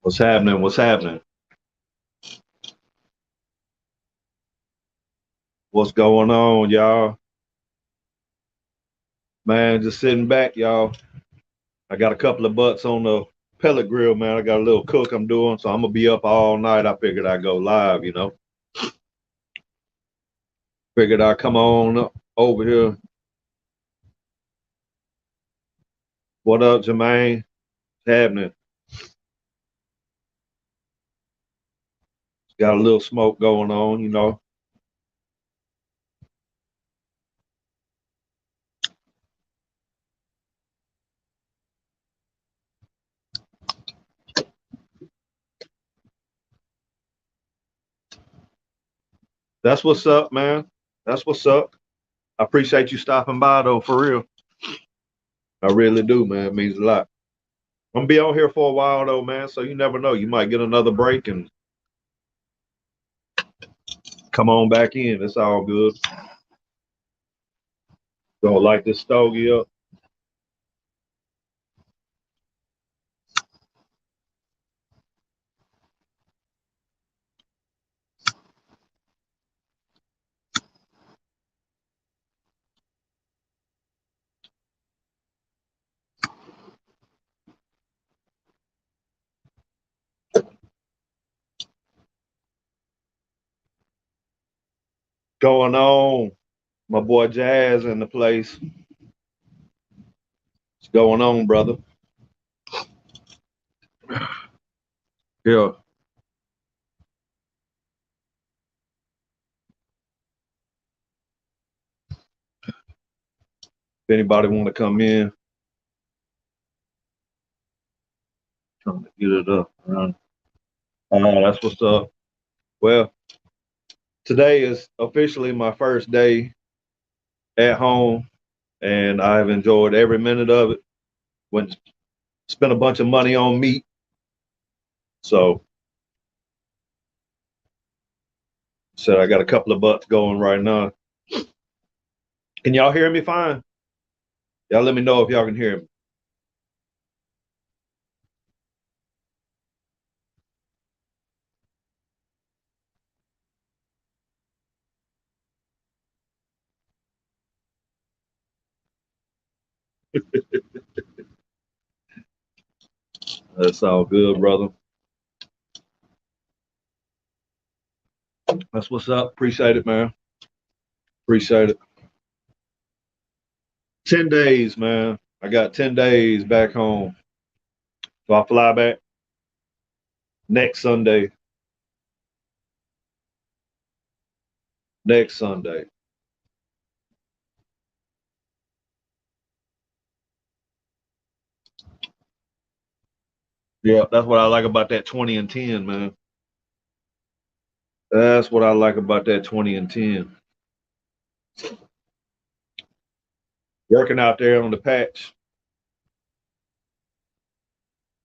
What's happening? What's happening? What's going on, y'all? Man, just sitting back, y'all. I got a couple of butts on the pellet grill, man. I got a little cook I'm doing, so I'm gonna be up all night. I figured I'd go live, you know. Figured I'd come on over here. What up, Jermaine? What's happening? Got a little smoke going on, you know. That's what's up, man. That's what's up. I appreciate you stopping by, though, for real. I really do, man. It means a lot. I'm gonna be on here for a while, though, man. So you never know. You might get another break and come on back in. It's all good. Gonna light this stogie up. Going on? My boy Jazz in the place. What's going on, brother? Yeah. If anybody want to come in, trying to get it up. That's what's up. Well, today is officially my first day at home, and I've enjoyed every minute of it. Went spent a bunch of money on meat, so said I got a couple of butts going right now. Can y'all hear me fine? Y'all let me know if y'all can hear me. That's all good, brother. That's what's up. Appreciate it, man. Appreciate it. 10 days, man. I got 10 days back home. So I fly back next Sunday. Next Sunday. Yeah, that's what I like about that 20 and 10, man. That's what I like about that 20 and 10. Working out there on the patch,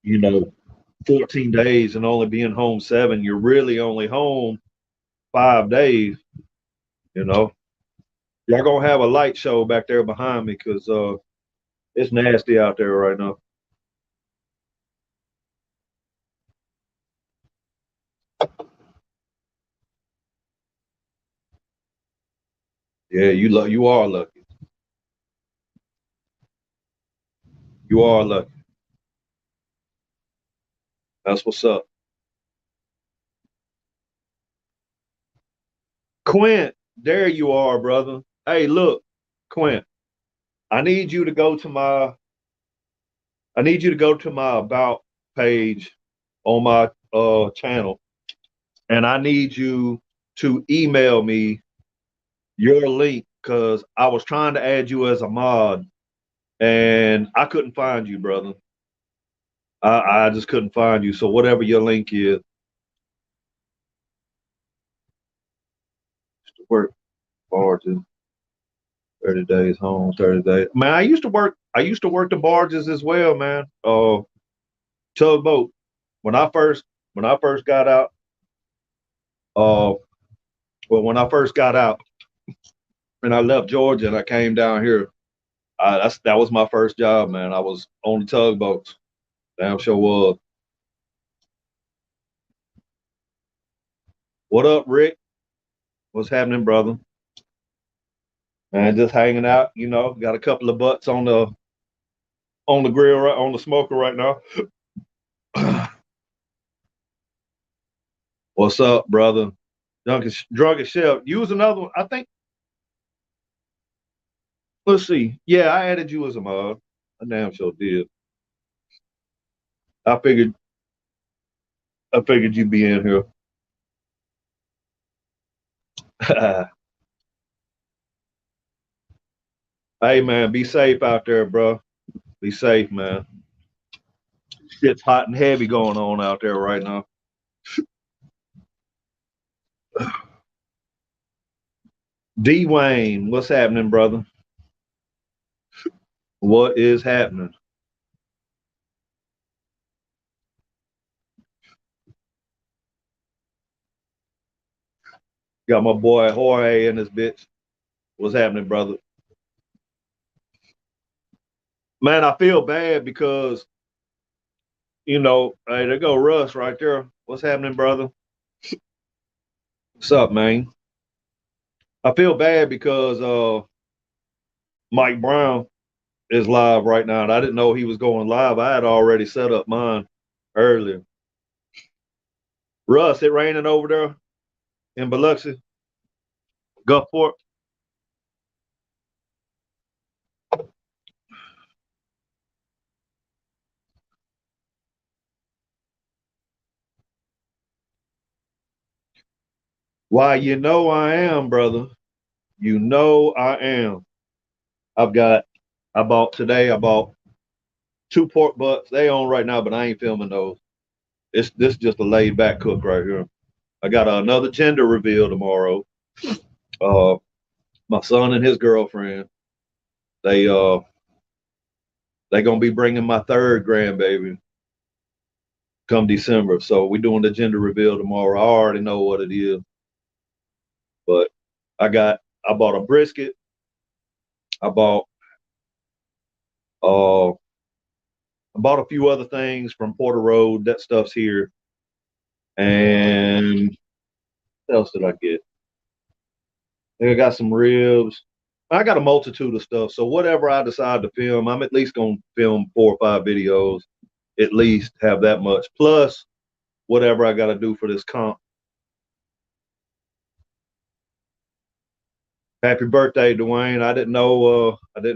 you know, 14 days and only being home 7, you're really only home 5 days, you know. Y'all gonna have a light show back there behind me because it's nasty out there right now. Yeah, you are lucky. You are lucky. That's what's up. Quint, there you are, brother. Hey, look, Quint, I need you to go to my about page on my channel, and I need you to email me your link because I was trying to add you as a mod and I couldn't find you, brother. I just couldn't find you. So whatever your link is, work barges, 30 days home, 30 days. Man, I used to work the barges as well, man. Tugboat. When I first got out, uh when I first got out and I left Georgia and I came down here, that was my first job, man. I was on the tugboats. Damn sure was. What up, Rick? What's happening, brother? Man, just hanging out. You know, got a couple of butts on the grill, right on the smoker right now. What's up, brother? Drunken Chef. Use another one. I think. Let's see. Yeah, I added you as a mod. I damn sure did. I figured. I figured you'd be in here. Hey, man, be safe out there, bro. Be safe, man. Shit's hot and heavy going on out there right now. D Wayne, what's happening, brother? What is happening? Got my boy Jorge in this bitch. What's happening, brother? Man, I feel bad because, you know, hey, there go Russ right there. What's happening, brother? What's up, man? I feel bad because Mike Brown is live right now, and I didn't know he was going live. I had already set up mine earlier. Russ, it raining over there in Biloxi, Gulfport. Why, you know I am, brother. You know I am. I've got. I bought two pork butts. They on right now, but I ain't filming those. This just a laid back cook right here. I got another gender reveal tomorrow. Uh, my son and his girlfriend. They uh they gonna be bringing my third grandbaby come December. So we doing the gender reveal tomorrow. I already know what it is, but I bought a brisket. I bought uh I bought a few other things from Porter Road. That stuff's here. And what else did I get? I got some ribs. I got a multitude of stuff. So whatever I decide to film, I'm at least gonna film 4 or 5 videos. At least have that much. Plus whatever I gotta do for this comp. Happy birthday, Dwayne. I didn't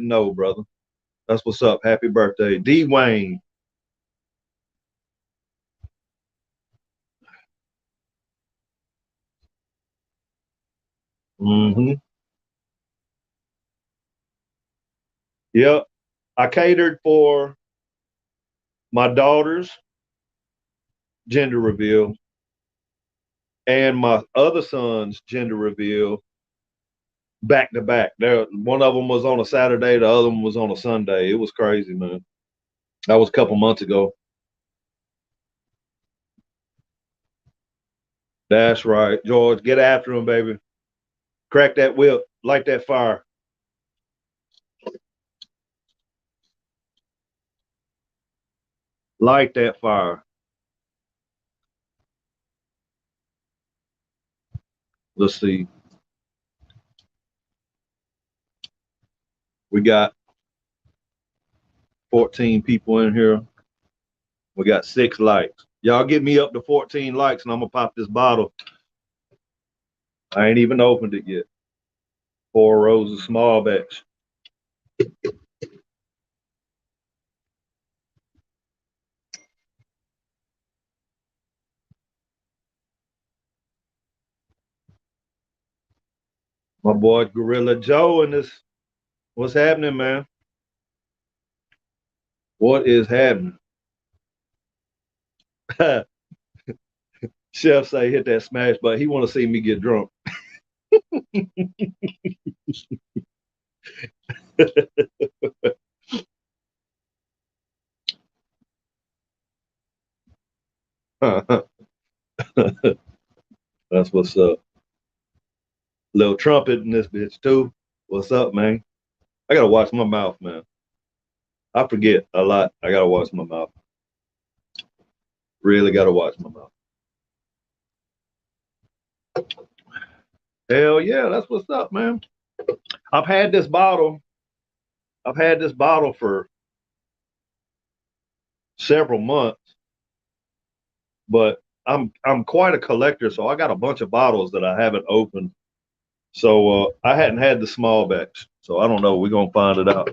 know, brother. That's what's up. Happy birthday. D Wayne. Mm-hmm. Yep. I catered for my daughter's gender reveal and my other son's gender reveal back to back. There, one of them was on a Saturday, the other one was on a Sunday. It was crazy, man. That was a couple months ago. That's right, George. Get after him, baby. Crack that whip, light that fire, light that fire. Let's see. We got 14 people in here. We got 6 likes. Y'all get me up to 14 likes and I'm gonna pop this bottle. I ain't even opened it yet. 4 Roses small batch. My boy Gorilla Joe and this. What's happening, man? What is happening? Chef say hit that smash button. He want to see me get drunk. That's what's up. Little trumpet in this bitch too. What's up, man? I gotta watch my mouth, man. I forget a lot. I gotta watch my mouth. Really gotta watch my mouth. Hell yeah, that's what's up, man. I've had this bottle. I've had this bottle for several months, but I'm quite a collector, so I got a bunch of bottles that I haven't opened. So I hadn't had the small batch, so I don't know. We're gonna find it out.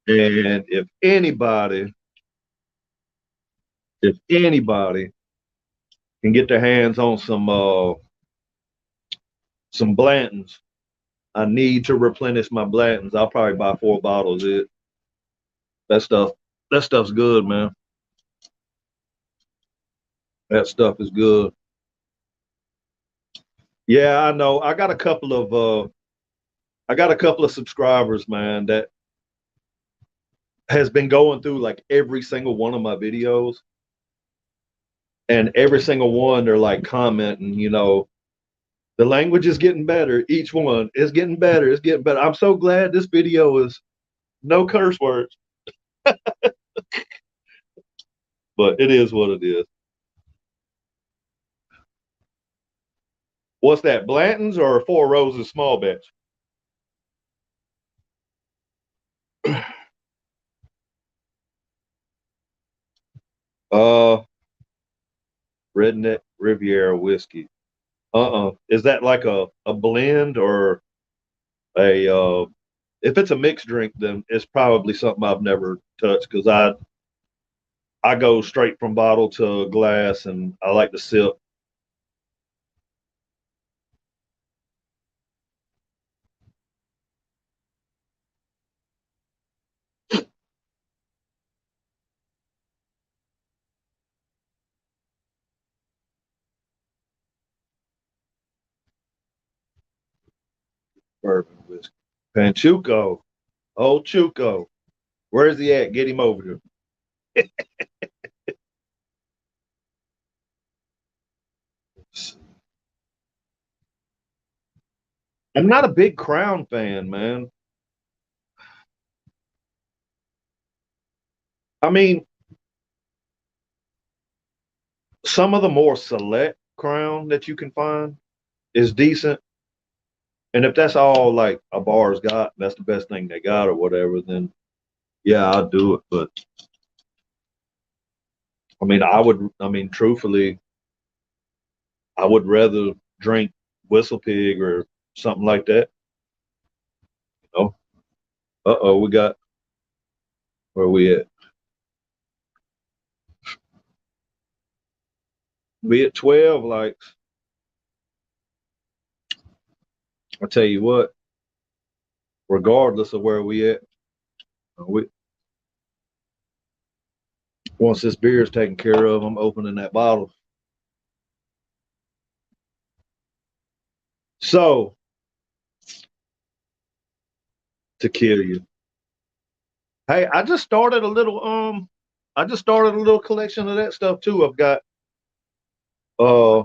And if anybody can get their hands on some Blantons, I need to replenish my Blantons. I'll probably buy 4 bottles. That stuff that stuff's good, man. That stuff is good. Yeah, I know. I got a couple of subscribers, man, that has been going through like every single one of my videos, and every single one they're like commenting, the language is getting better. Each one is getting better. It's getting better. I'm so glad this video is no curse words, but it is what it is. What's that? Blanton's or Four Roses small batch? Uh, Redneck Riviera whiskey. Is that like a blend or a if it's a mixed drink, then it's probably something I've never touched because I go straight from bottle to glass and I like to sip. Bourbon whiskey. Panchuco. Oh, Chuco. Where's he at? Get him over here. I'm not a big Crown fan, man. I mean, some of the more select Crown that you can find is decent. And if that's all like a bar's got, that's the best thing they got or whatever, then yeah, I'll do it. But I mean, truthfully, I would rather drink Whistle Pig or something like that. You know? We got where we at? We at 12 likes. I tell you what, regardless of where we at, we once this beer is taken care of, I'm opening that bottle. So to kill you. Hey, I just started a little collection of that stuff too. Uh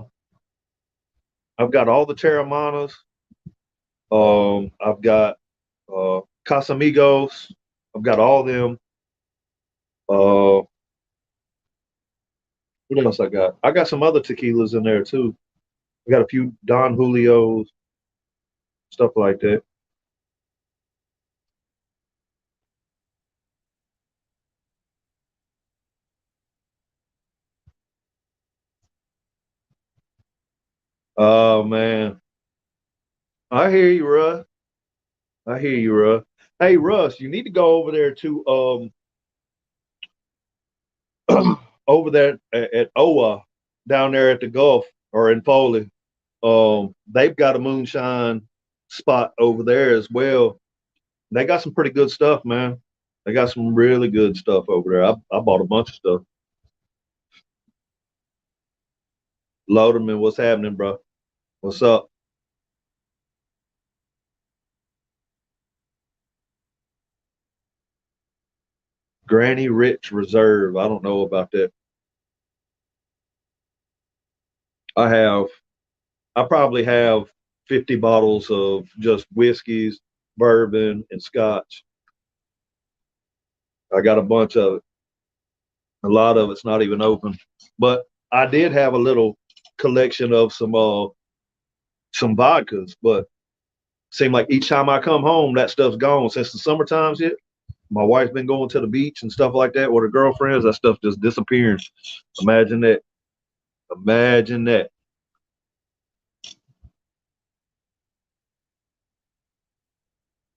I've got all the Terramanas. I've got Casamigos. I've got all them. What else I got? I got some other tequilas in there too. I got a few Don Julios, stuff like that. Oh man, I hear you, Russ. I hear you, Russ. Hey, Russ, you need to go over there to over there at OWA down there at the Gulf or in Foley. They've got a moonshine spot over there as well. They got some pretty good stuff, man. They got some really good stuff over there. I bought a bunch of stuff. Loderman, what's happening, bro? What's up? Granny Rich Reserve. I don't know about that. I have, I probably have 50 bottles of just whiskeys, bourbon, and scotch. I got a bunch of it. A lot of it's not even open. But I did have a little collection of some vodkas, but seem like each time I come home, that stuff's gone. Since the summertime's hit, my wife's been going to the beach and stuff like that with her girlfriends. That stuff just disappears. Imagine that. Imagine that.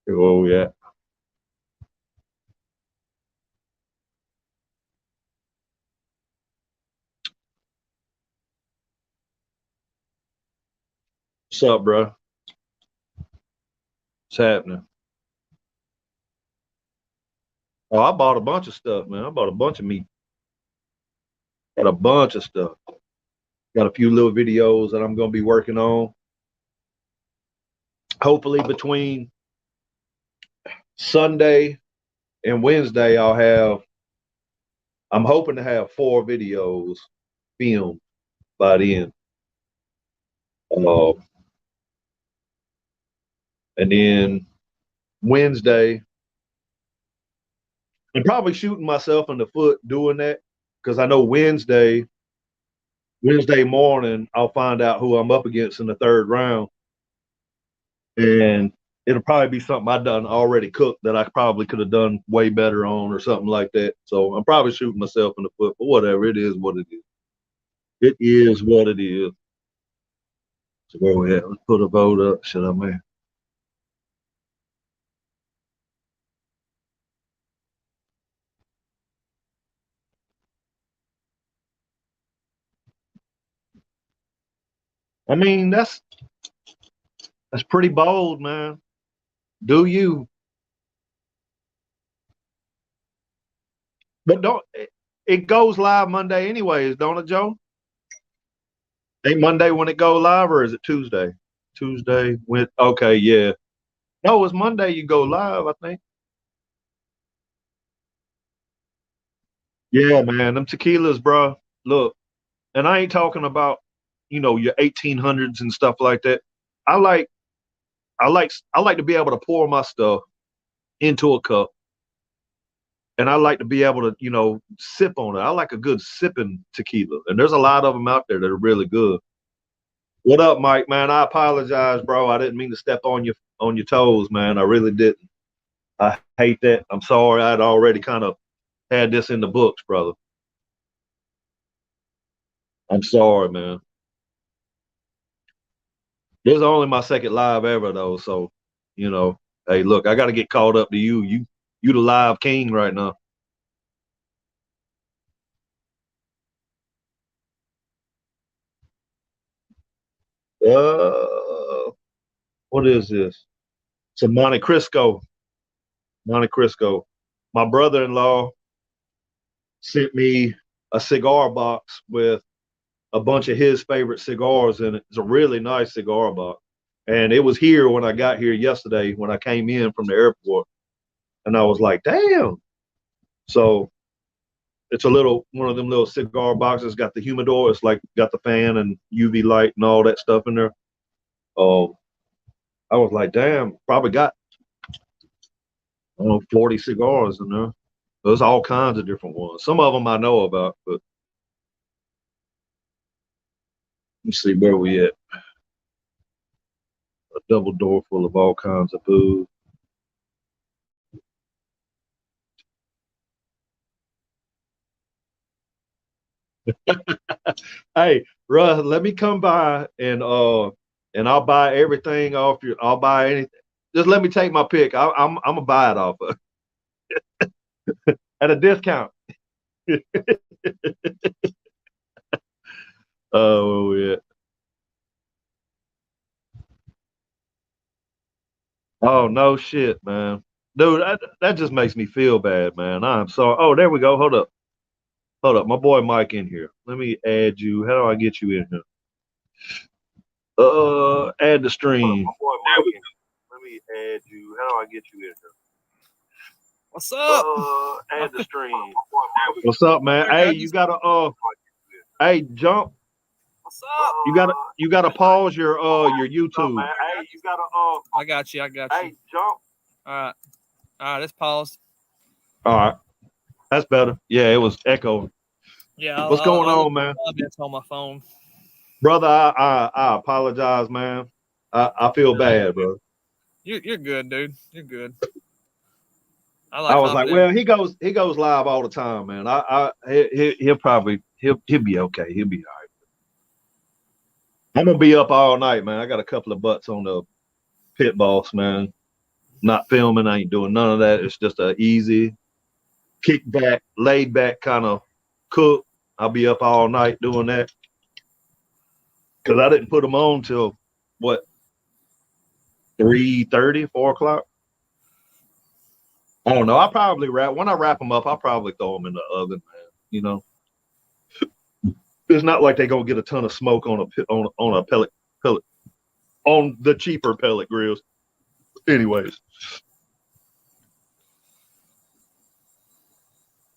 Oh yeah. What's up, bro? What's happening? Oh, I bought a bunch of stuff, man. I bought a bunch of meat. Got a bunch of stuff. Got a few little videos that I'm gonna be working on. Hopefully between Sunday and Wednesday, I'm hoping to have 4 videos filmed by then. And then Wednesday, I'm probably shooting myself in the foot doing that because I know Wednesday morning, I'll find out who I'm up against in the 3rd round. And it'll probably be something I done already cooked that I probably could have done way better on or something like that. So I'm probably shooting myself in the foot, but whatever. It is what it is. It is what it is. So where we at? Let's put a vote up. Should I, man? I mean, that's pretty bold, man. Do you? But don't it goes live Monday anyways, don't it, Joe? Ain't Monday when it go live, or is it Tuesday? Tuesday with okay, yeah. No, it's Monday you go live, I think. Yeah, man, them tequilas, bro. Look, and I ain't talking about, your 1800s and stuff like that. I like I like to be able to pour my stuff into a cup, and I like to be able to, sip on it. I like a good sipping tequila, and there's a lot of them out there that are really good. What up, Mike? Man, I apologize, bro. I didn't mean to step on your toes, man. I really didn't. I hate that. I'm sorry. I'd already kind of had this in the books, brother. I'm sorry, man. This is only my 2nd live ever, though. So, hey, look, I got to get caught up to you. You the live king right now. What is this? It's a Monte Cristo. Monte Cristo. My brother-in-law sent me a cigar box with a bunch of his favorite cigars in it. It's a really nice cigar box. And it was here when I got here yesterday when I came in from the airport. And I was like, damn. So it's one of them little cigar boxes, got the humidor. It's like got the fan and UV light and all that stuff in there. I was like, damn, probably got, I don't know, 40 cigars in there. There's all kinds of different ones. Some of them I know about, but let's see where we at. A double door full of all kinds of booze. Hey, Russ, let me come by and I'll buy everything off you. I'll buy anything. Just let me take my pick. I'm gonna buy it off at a discount. Oh yeah. Oh no shit, man. Dude, that just makes me feel bad, man. I'm sorry. Oh, there we go. Hold up. Hold up. My boy Mike in here. Let me add you. How do I get you in here? Add the stream. My boy Mike in here. Let me add you. How do I get you in here? What's up? Add the stream. What's up, man? Hey, you gotta hey, jump. What's up? You gotta pause your YouTube. Hey, you gotta I got you. Hey, jump. All right, it's paused. All right. That's better. Yeah, it was echo. Yeah. What's going on, man? That's on my phone. Brother, I apologize, man. I feel bad, bro. You're good, dude. You're good. I I like was like, hopping well, in. he goes live all the time, man. He'll be okay. He'll be all right. I'm gonna be up all night, man. I got a couple of butts on the pit boss, man. Not filming, I ain't doing none of that. It's just a easy kick back, laid back kind of cook. I'll be up all night doing that. Cause I didn't put them on till what 3:30, 4 o'clock. I don't know. I probably wrap when I wrap them up. I'll probably throw them in the oven, man. You know, it's not like they're gonna get a ton of smoke on a pellet on the cheaper pellet grills. Anyways,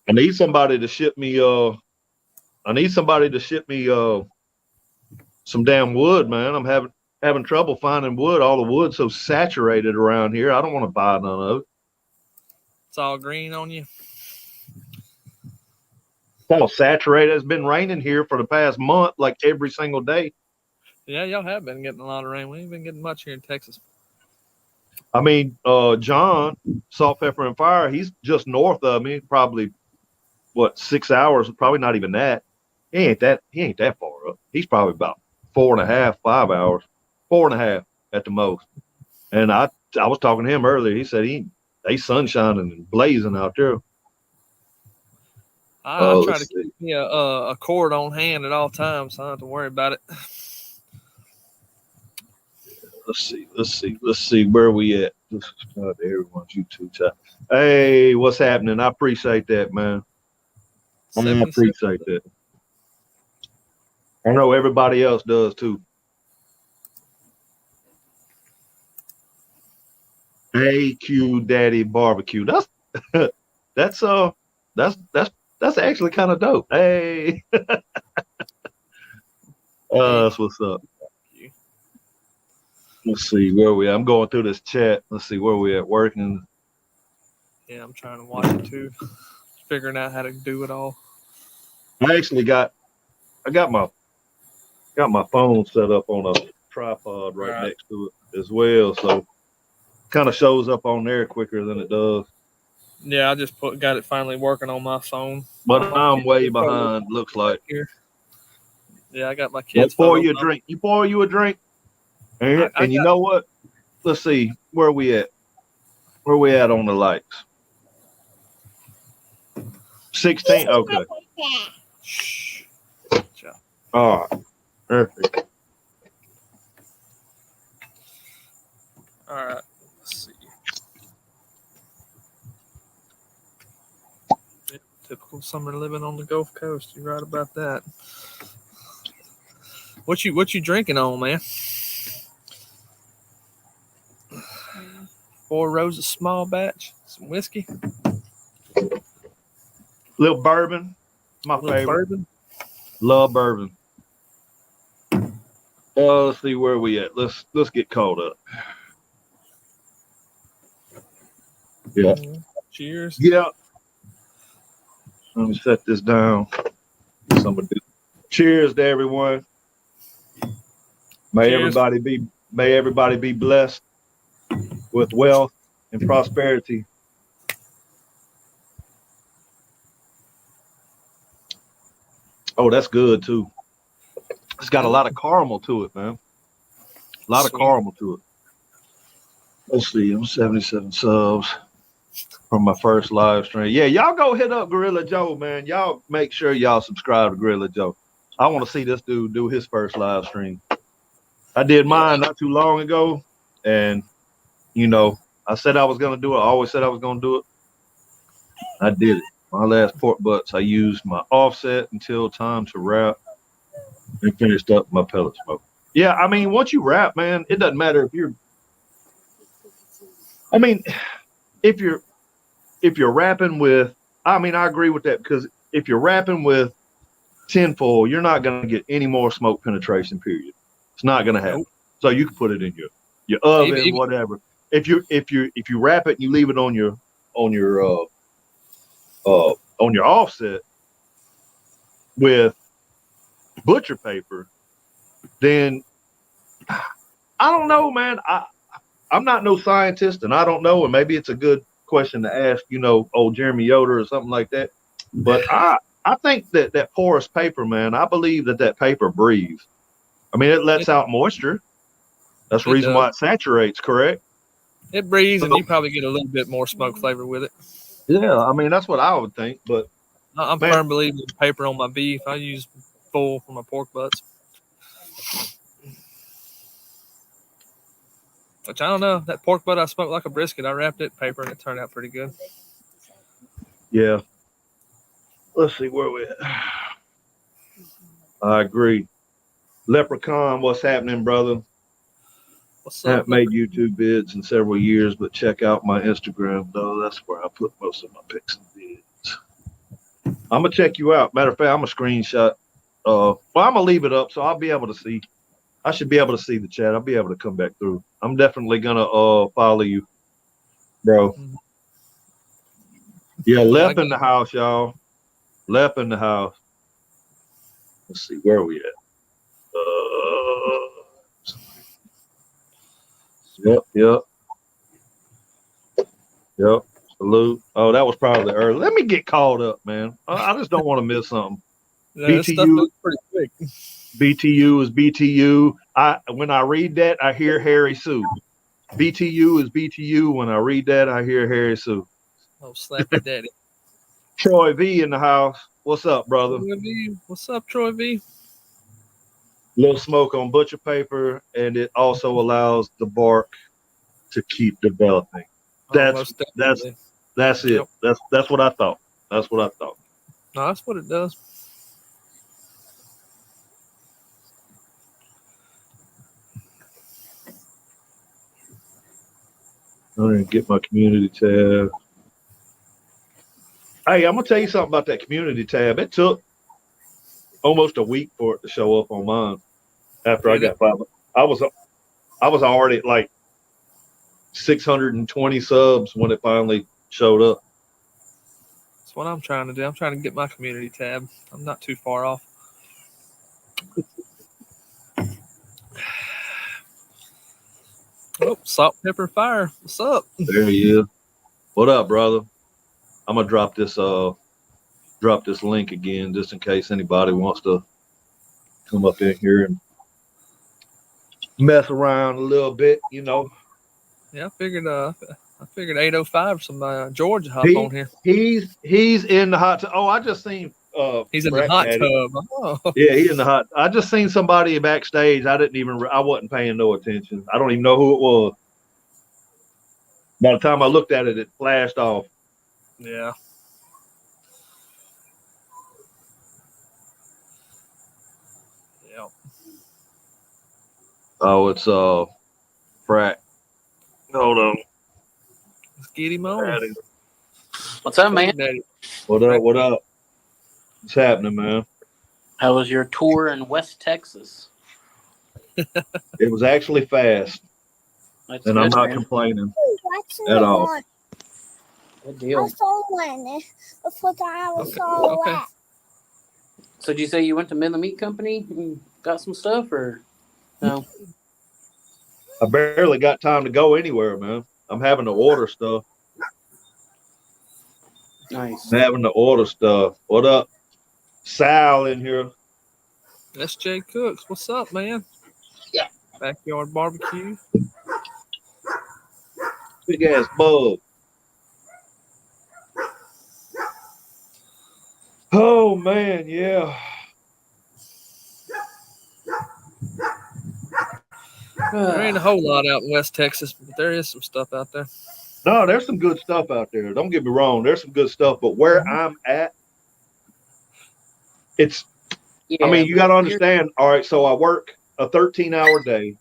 I need somebody to ship me. I need somebody to ship me. Some damn wood, man. I'm having trouble finding wood. All the wood's so saturated around here. I don't want to buy none of it. It's all green on you. It's all saturated. It's been raining here for the past month, like every single day. Yeah, y'all have been getting a lot of rain. We ain't been getting much here in Texas. I mean, John, Salt, Pepper, and Fire, he's just north of me, probably what 6 hours, probably not even that. He ain't that far up. He's probably about 4.5, 5 hours, 4.5 at the most. And I was talking to him earlier. He said they sun shining and blazing out there. I try to Let's see. keep me a cord on hand at all times, so I don't have to worry about it. Let's see where we at. Everyone's YouTube chat. Hey, what's happening? I appreciate that, man. I 77. appreciate that. I know everybody else does too. AQ Daddy Barbecue. That's that's actually kind of dope. Hey, that's what's up. Let's see where we at. I'm going through this chat. Let's see where we at working. Yeah, I'm trying to watch it too. Figuring out how to do it all. I got my phone set up on a tripod right next to it as well, so kind of shows up on there quicker than it does. Yeah, I just got it finally working on my phone. But I'm way behind. Looks like. Here. Yeah, I got my kids. Pour you a drink. You pour you a drink, and you know what? Let's see where we at. Where we at on the likes? 16. Okay. Shh. All right. Perfect. All right. Let's see. Typical summer living on the Gulf Coast. You're right about that. What you drinking on, man? 4 roses, small batch, some whiskey, Little bourbon, my favorite. Bourbon. Love bourbon. Let's see where we at. Let's get caught up. Yeah. Cheers. Yeah. Let me set this down. Cheers to everyone. May everybody be blessed with wealth and prosperity. Oh, that's good too. It's got a lot of caramel to it, man. A lot of caramel to it. Let's see. I'm 77 subs from my first live stream. Yeah, y'all go hit up Gorilla Joe, man. Y'all make sure y'all subscribe to Gorilla Joe. I want to see this dude do his first live stream. I did mine not too long ago, and you know, I said I was gonna do it. I always said I was gonna do it. I did it. My last pork butts, I used my offset until time to wrap and finished up my pellet smoke. Yeah, I mean, once you wrap, man, it doesn't matter if you're. I mean, if you're wrapping with, I mean, I agree with that because if you're wrapping with tinfoil, you're not gonna get any more smoke penetration. Period. It's not gonna happen. Nope. So you can put it in your oven, whatever. If you wrap it and you leave it on your offset with butcher paper, then I don't know, man. I'm not no scientist, and I don't know, and maybe it's a good question to ask, old Jeremy Yoder or something like that. But I think that porous paper, man, I believe that paper breathes. I mean, it lets out moisture. That's the reason why it saturates, correct? It breathes, and you probably get a little bit more smoke flavor with it. Yeah, I mean, that's what I would think. But I'm a firm believer in paper on my beef. I use full for my pork butts. Which I don't know. That pork butt I smoked like a brisket. I wrapped it in paper, and it turned out pretty good. Yeah. Let's see where we at. I agree. Leprechaun, what's happening, brother? What's I up? haven't made YouTube vids in several years, but check out my Instagram, though. That's where I put most of my pics and vids. I'm going to check you out. Matter of fact, I'm going to screenshot. Well, I'm going to leave it up, so I'll be able to see. I should be able to see the chat. I'll be able to come back through. I'm definitely going to follow you, bro. Yeah, Lep in the house, y'all. Lep in the house. Let's see, where are we at? Yep. Salute. Oh, that was probably early. Let me get caught up, man. I just don't want to miss something. Yeah, BTU, stuff moves pretty quick. BTU is BTU. When I read that, I hear Harry Sue. BTU is BTU. When I read that, I hear Harry Sue. Oh, slap your daddy. Troy V in the house. What's up, brother? What's up, Troy V? Little smoke on butcher paper, and it also allows the bark to keep developing. That's it. Yep. That's what I thought. That's what I thought. No, that's what it does. I'm gonna get my community tab. Hey, I'm gonna tell you something about that community tab. It took almost a week for it to show up on mine. After I got 5, I was already at like 620 subs when it finally showed up. That's what I'm trying to do. I'm trying to get my community tab. I'm not too far off. Oh, salt, pepper, fire. What's up? There he is. What up, brother? I'm gonna drop this link again just in case anybody wants to come up in here and mess around a little bit, Yeah, I figured 805 some Georgia hop on here. He's in the hot tub. Oh, I just seen he's in the hot tub. Oh. Yeah, he's in the hot. I just seen somebody backstage. I wasn't paying no attention. I don't even know who it was. By the time I looked at it, it flashed off. Yeah. Yep. Oh, it's Frack. Hold on. Let's get him on. What's up, man? What up? What up? What's happening, man? How was your tour in West Texas? It was actually fast. That's and good, I'm not man. complaining at all. Good deal. I saw one before I saw that. So did you say you went to Midland Meat Company and got some stuff, or no? I barely got time to go anywhere, man. I'm having to order stuff. Nice. I'm having to order stuff. What up? Sal in here. SJ Cooks. What's up, man? Yeah. Backyard barbecue. Big ass bug. Oh man, yeah. There ain't a whole lot out in West Texas, but there is some stuff out there. No, there's some good stuff out there. Don't get me wrong. There's some good stuff, but where I'm at, it's, I mean, you got to understand. All right, so I work a 13-hour day,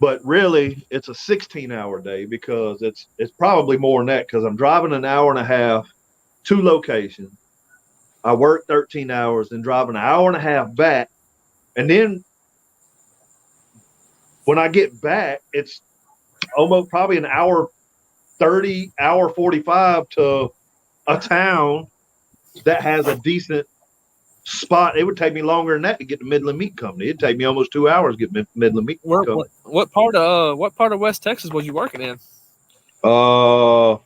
but really it's a 16-hour day because it's probably more than that because I'm driving an hour and a half to location. I work 13 hours and drive an hour and a half back. And then when I get back, it's almost probably an hour 30, hour 45 to a town that has a decent spot. It would take me longer than that to get to Midland Meat Company. It'd take me almost 2 hours to get Midland Meat Company. What part of West Texas was you working in? Well,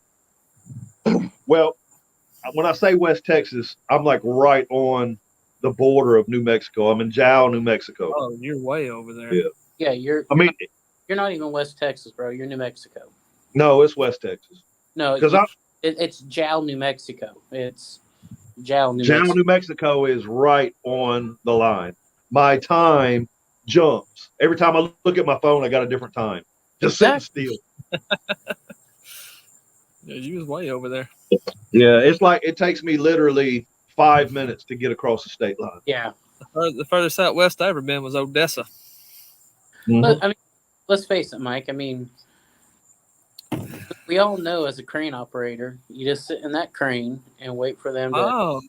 when I say West Texas, I'm like right on the border of New Mexico. I'm in Jowell, New Mexico. Oh, you're way over there. Yeah. Yeah, you're not even West Texas, bro. You're New Mexico. No, it's West Texas. No, because it's Jowell, New Mexico. It's Jowell, New Jowell, Mexico. New Mexico is right on the line. My time jumps every time I look at my phone. I got a different time. Just sitting still. Yeah, you was way over there. Yeah, it's like it takes me literally 5 minutes to get across the state line. Yeah. The furthest southwest I ever been was Odessa. Mm-hmm. But, I mean, let's face it, Mike. I mean, we all know as a crane operator, you just sit in that crane and wait for them to up.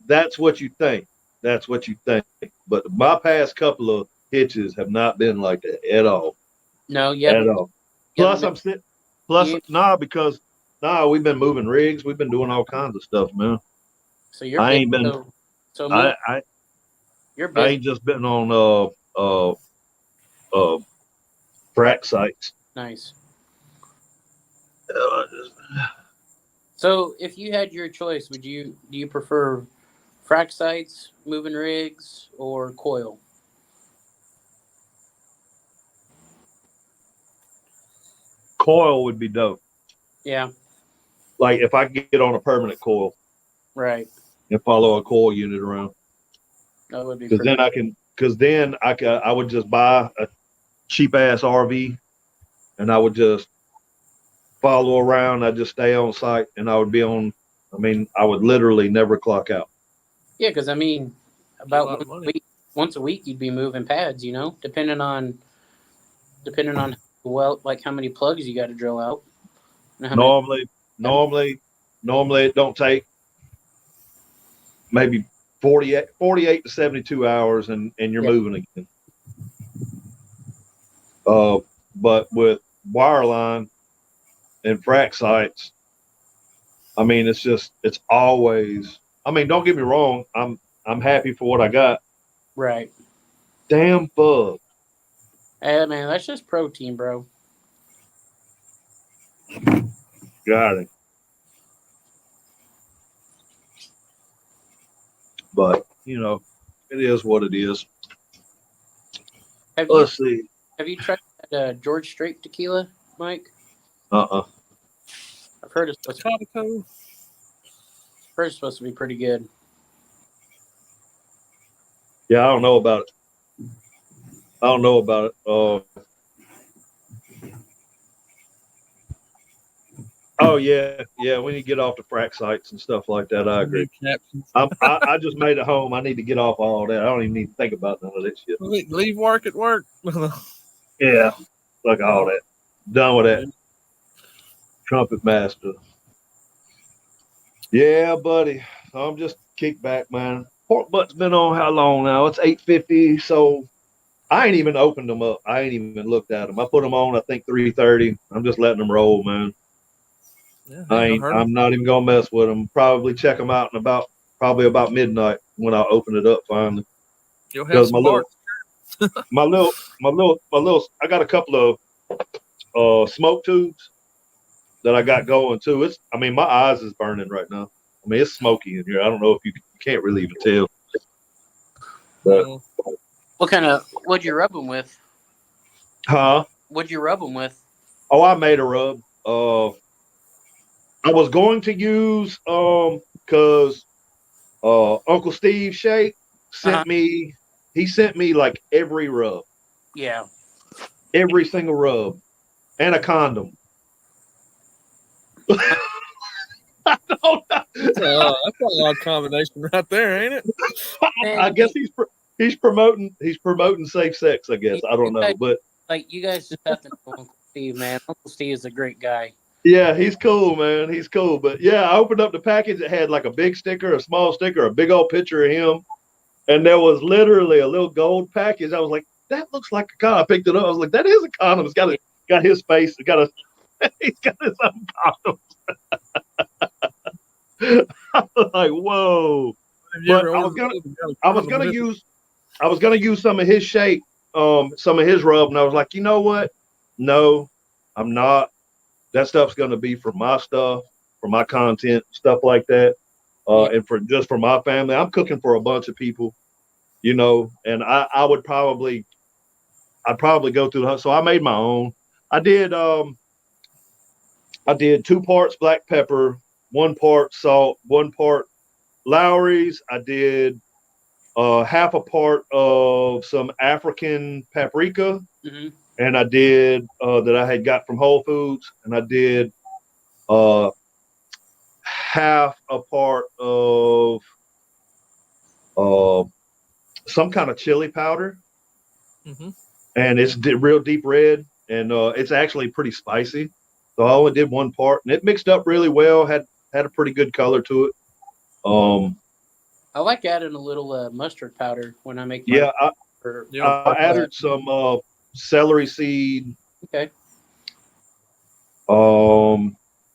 That's what you think. That's what you think. But my past couple of hitches have not been like that at all. No, yeah. At all. Plus, I'm sitting. Plus, because we've been moving rigs. We've been doing all kinds of stuff, man. So you're. I ain't been. You're I ain't just been on frac sites. Nice. So, if you had your choice, do you prefer frac sites, moving rigs, or coil? Coil would be dope. Yeah. Like if I could get on a permanent coil. Right. And follow a coil unit around. That would be. Because then I would just buy a cheap ass RV, and I would just follow around. I'd just stay on site, and I would be on. I mean, I would literally never clock out. Yeah, because I mean, about once a week you'd be moving pads. You know, depending on like how many plugs you got to drill out. Normally it don't take maybe 48 to 72 hours, and you're moving again. But with wireline and frac sites, I mean, it's always. I mean, don't get me wrong. I'm happy for what I got. Right. Damn bug. Hey, man, that's just protein, bro. Got it. But it is what it is. Let's see. Have you tried that George Strait tequila, Mike? I've heard it's supposed to be pretty good. Yeah, I don't know about it. Oh yeah. When you get off the frac sites and stuff like that, I agree. I just made it home. I need to get off all that. I don't even need to think about none of that shit. Leave work at work. Yeah, like all that. Done with that. Trumpet master. Yeah, buddy. I'm just kicked back, man. Pork butt's been on how long now? It's 8:50, so I ain't even opened them up. I ain't even looked at them. I put them on, I think 3:30. I'm just letting them roll, man. Yeah, I'm not even gonna mess with them. Probably check them out in about midnight when I open it up finally. You'll have some my little. I got a couple of smoke tubes that I got going too. My eyes is burning right now. I mean, it's smoky in here. I don't know if you can't really even tell. But what'd you rub them with? Huh? What'd you rub them with? Oh, I made a rub. I was going to use because Uncle Steve Shake sent me. He sent me like every rub. Yeah. Every single rub, and a condom. I don't know. That's a odd combination right there, ain't it? I guess he's promoting safe sex. I guess I don't know, but like you guys just have to know Uncle Steve, man. Uncle Steve is a great guy. Yeah, he's cool, man. He's cool. But yeah, I opened up the package. It had like a big sticker, a small sticker, a big old picture of him, and there was literally a little gold package. I was like, that looks like a condom. I picked it up. I was like, that is a condom. It's got his face. He's got his own condom. I was like, whoa. But I was gonna use some of his shake, some of his rub, and I was like, you know what? No, I'm not. That stuff's gonna be for my stuff, for my content, stuff like that, and for my family. I'm cooking for a bunch of people, you know, and I'd probably go through the. So I made my own. I did 2 parts black pepper, 1 part salt, 1 part Lowry's. I did half a part of some African paprika, and I did that I had got from Whole Foods, and I did half a part of some kind of chili powder, and it's real deep red, and it's actually pretty spicy. So I only did 1 part, and it mixed up really well. Had a pretty good color to it. I like adding a little mustard powder when I make. Yeah, I added some celery seed. Okay.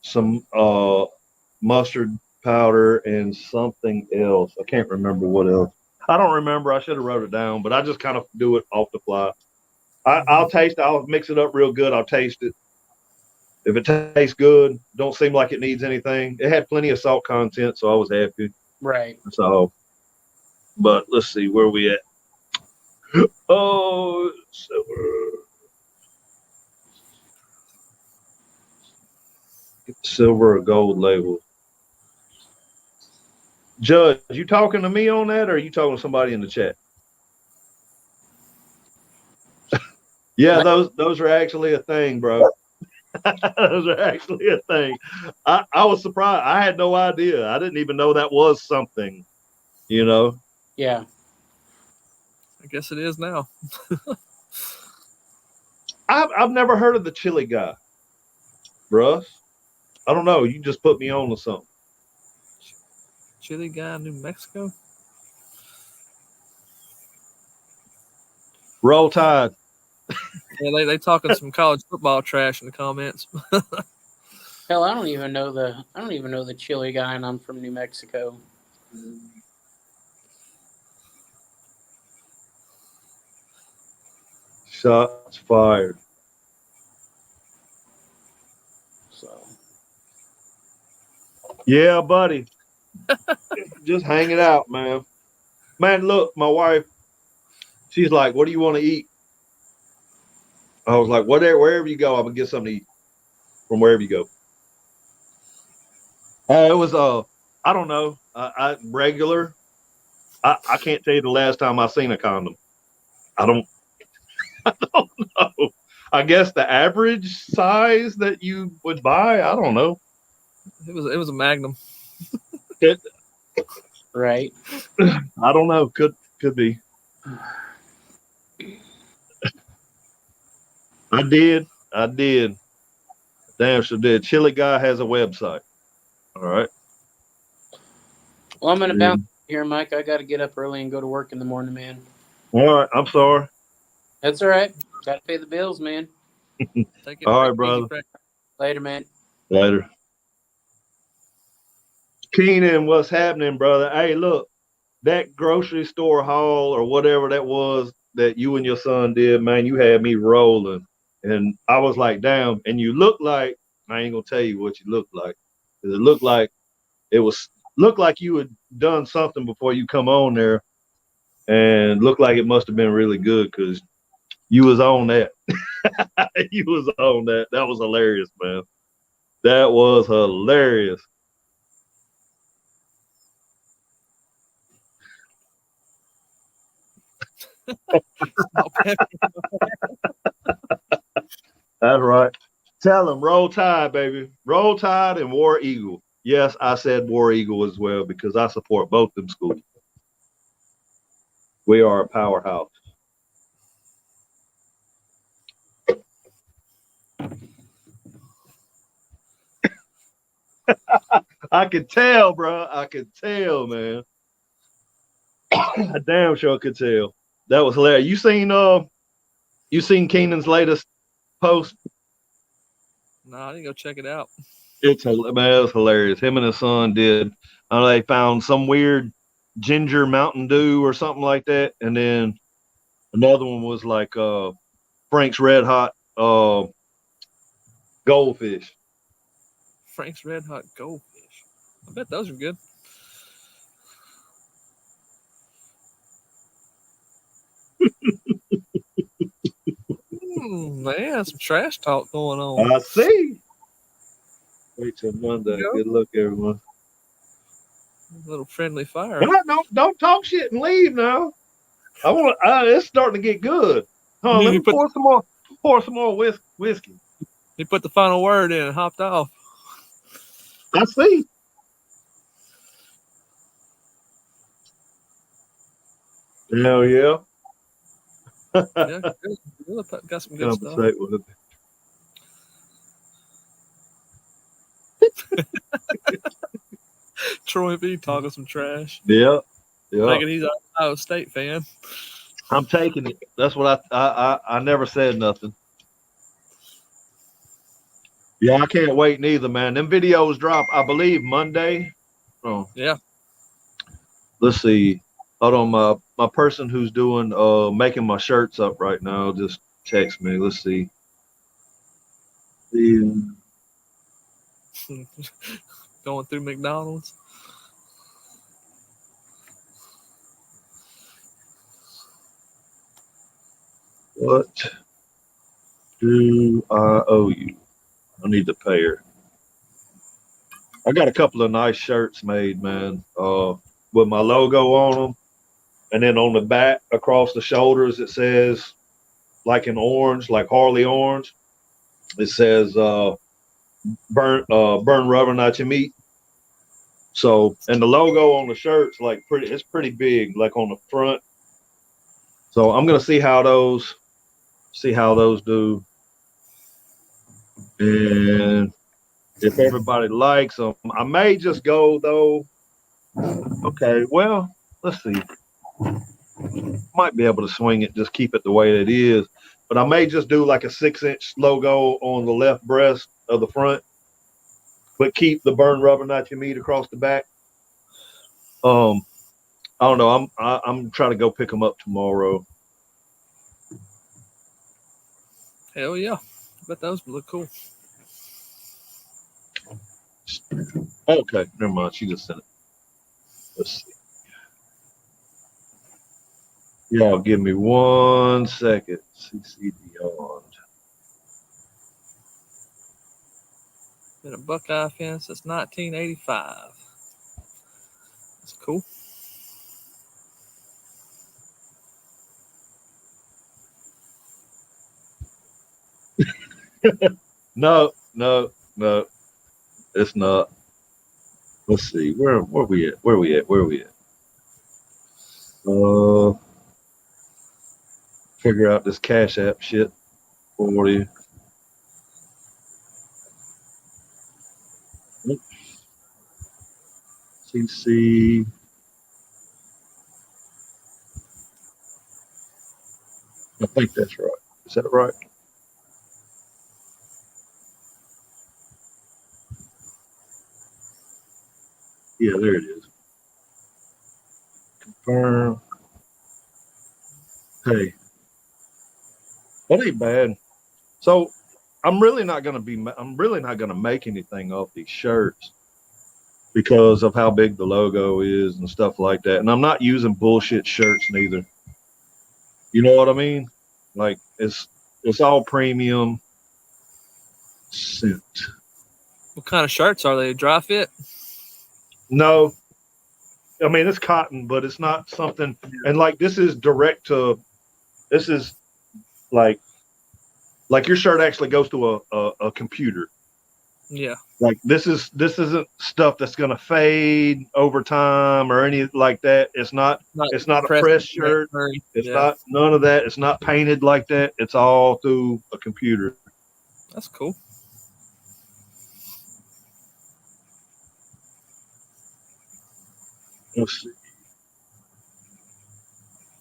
Some mustard powder and something else. I can't remember what else. I don't remember. I should have wrote it down, but I just kind of do it off the fly. I'll taste it. I'll mix it up real good. I'll taste it. If it tastes good, don't seem like it needs anything. It had plenty of salt content, so I was happy. Right. So, but let's see where we at. Oh, silver or gold label. Judge, you talking to me on that, or are you talking to somebody in the chat? Yeah, those are actually a thing, bro. Those are actually a thing. I was surprised. I had no idea. I didn't even know that was something, you know? Yeah. I guess it is now. I've never heard of the chili guy, Russ. I don't know. You just put me on to something. Chili guy, New Mexico. Roll Tide. Yeah, they talking some college football trash in the comments. Hell, I don't even know the chili guy, and I'm from New Mexico. Shots fired. So. Yeah, buddy. Just hanging out, man. Man, look, my wife, she's like, what do you want to eat? I was like, wherever you go, I'm gonna get something to eat from wherever you go. It was I don't know, regular. I can't tell you the last time I seen a condom. I don't know. I guess the average size that you would buy. I don't know. It was a Magnum. Right. I don't know. Could be. I did. Damn sure did. Chili Guy has a website. All right. Well, I'm gonna bounce here, Mike. I got to get up early and go to work in the morning, man. All right. I'm sorry. That's all right. Got to pay the bills, man. All right, brother. Later, man. Later. Keenan, what's happening, brother? Hey, look, that grocery store haul or whatever that was that you and your son did, man, you had me rolling. And I was like, damn. And you look like, I ain't gonna tell you what you looked like. It looked like you had done something before you come on there, and looked like it must have been really good because you was on that. You was on that. That was hilarious, man. That was hilarious. That's right. Tell them, roll tide, baby. Roll tide and War Eagle. Yes, I said War Eagle as well because I support both them schools. We are a powerhouse. I could tell, bro. I could tell, man. I damn sure could tell. That was hilarious. You seen Keenan's latest post? No, I didn't go check it out. Man, it was hilarious. Him and his son did. They found some weird ginger Mountain Dew or something like that, and then another one was like Frank's Red Hot Goldfish. Frank's Red Hot Goldfish. I bet those are good. Man, some trash talk going on. I see. Wait till Monday. Yeah. Good luck, everyone. A little friendly fire. Don't talk shit and leave now. I want. It's starting to get good. Huh? Let me pour some more. Pour some more whiskey. He put the final word in and hopped off. I see. Hell yeah. Yeah, good. Got some good stuff. Conversate with it. Troy B talking some trash. Yeah. Yeah. Thinking he's an Ohio State fan. I'm taking it. That's what I never said nothing. Yeah, I can't wait neither, man. Them videos drop, I believe, Monday. Oh. Yeah. Let's see. Hold on, my person who's doing making my shirts up right now just text me. Let's see. Going through McDonald's. What do I owe you? I need to pay her. I got a couple of nice shirts made, man, with my logo on them. And then on the back, across the shoulders, it says, like in orange, like Harley orange, it says, burn rubber, not your meat. So, and the logo on the shirt's like it's pretty big, like on the front. So I'm gonna see how those do. And if everybody likes them, I may just go though. Okay, well, let's see. Might be able to swing it, just keep it the way it is. But I may just do like a 6-inch logo on the left breast of the front, but keep the burn rubber, not your meat across the back. I don't know. I'm trying to go pick them up tomorrow. Hell yeah. I bet those would look cool. Okay, never mind. She just sent it. Let's see. Y'all give me 1 second. CC Beyond. Been a Buckeye fan since 1985. That's cool. No, it's not. Let's see. Where we at? Figure out this Cash App shit for you. CC. I think that's right. Is that right? Yeah, there it is. Confirm. Hey, that ain't bad. So I'm really not gonna make anything off these shirts because of how big the logo is and stuff like that. And I'm not using bullshit shirts neither. You know what I mean? Like it's all premium scent. What kind of shirts are they? Dry fit? No, I mean it's cotton, but it's not something. And like this is like your shirt actually goes to a computer. Yeah. Like this isn't stuff that's gonna fade over time or any like that. It's not a press shirt. It's not none of that. It's not painted like that. It's all through a computer. That's cool. Let's see.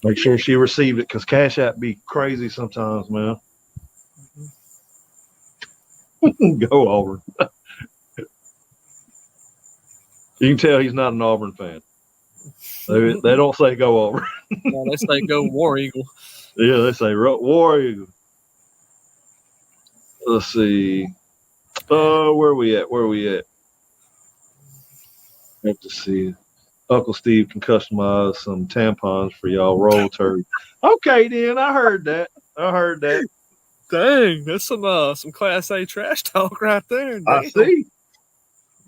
Make sure she received it because Cash App be crazy sometimes, man. Go Auburn. You can tell he's not an Auburn fan. They don't say go over. No, they say go War Eagle. Yeah, they say War Eagle. Let's see. Where we at? Where we at? Have to see. Uncle Steve can customize some tampons for y'all roll turkey. Okay, then I heard that. I heard that. Dang, that's some Class A trash talk right there. Damn. I see.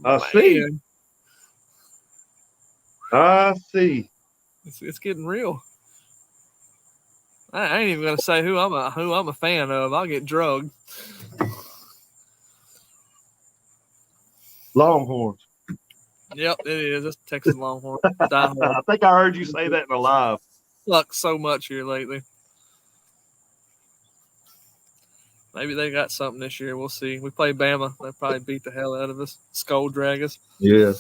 I see. Man, I see. it's getting real. I ain't even gonna say who I'm a fan of. I'll get drugged. Longhorns. Yep, it is. It's Texas Longhorn. Die hard. I think I heard you say that in a live. Sucks so much here lately. Maybe they got something this year. We'll see. We play Bama. They'll probably beat the hell out of us. Skull drag us. Yeah.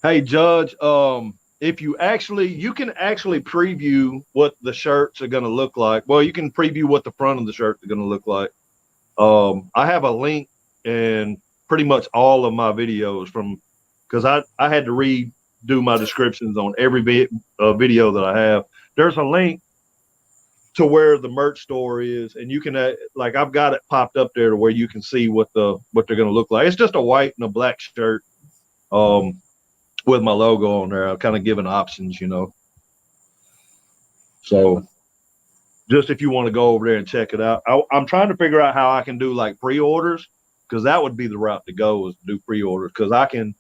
Hey, Judge, if you can actually preview what the shirts are going to look like. Well, you can preview what the front of the shirts are going to look like. I have a link in pretty much all of my videos because I had to redo my descriptions on every video that I have. There's a link to where the merch store is, and you can I've got it popped up there to where you can see what they're going to look like. It's just a white and a black shirt with my logo on there. I'm kind of giving options, so just if you want to go over there and check it out. I'm trying to figure out how I can do like pre-orders, because that would be the route to go, is to do pre-orders, because I can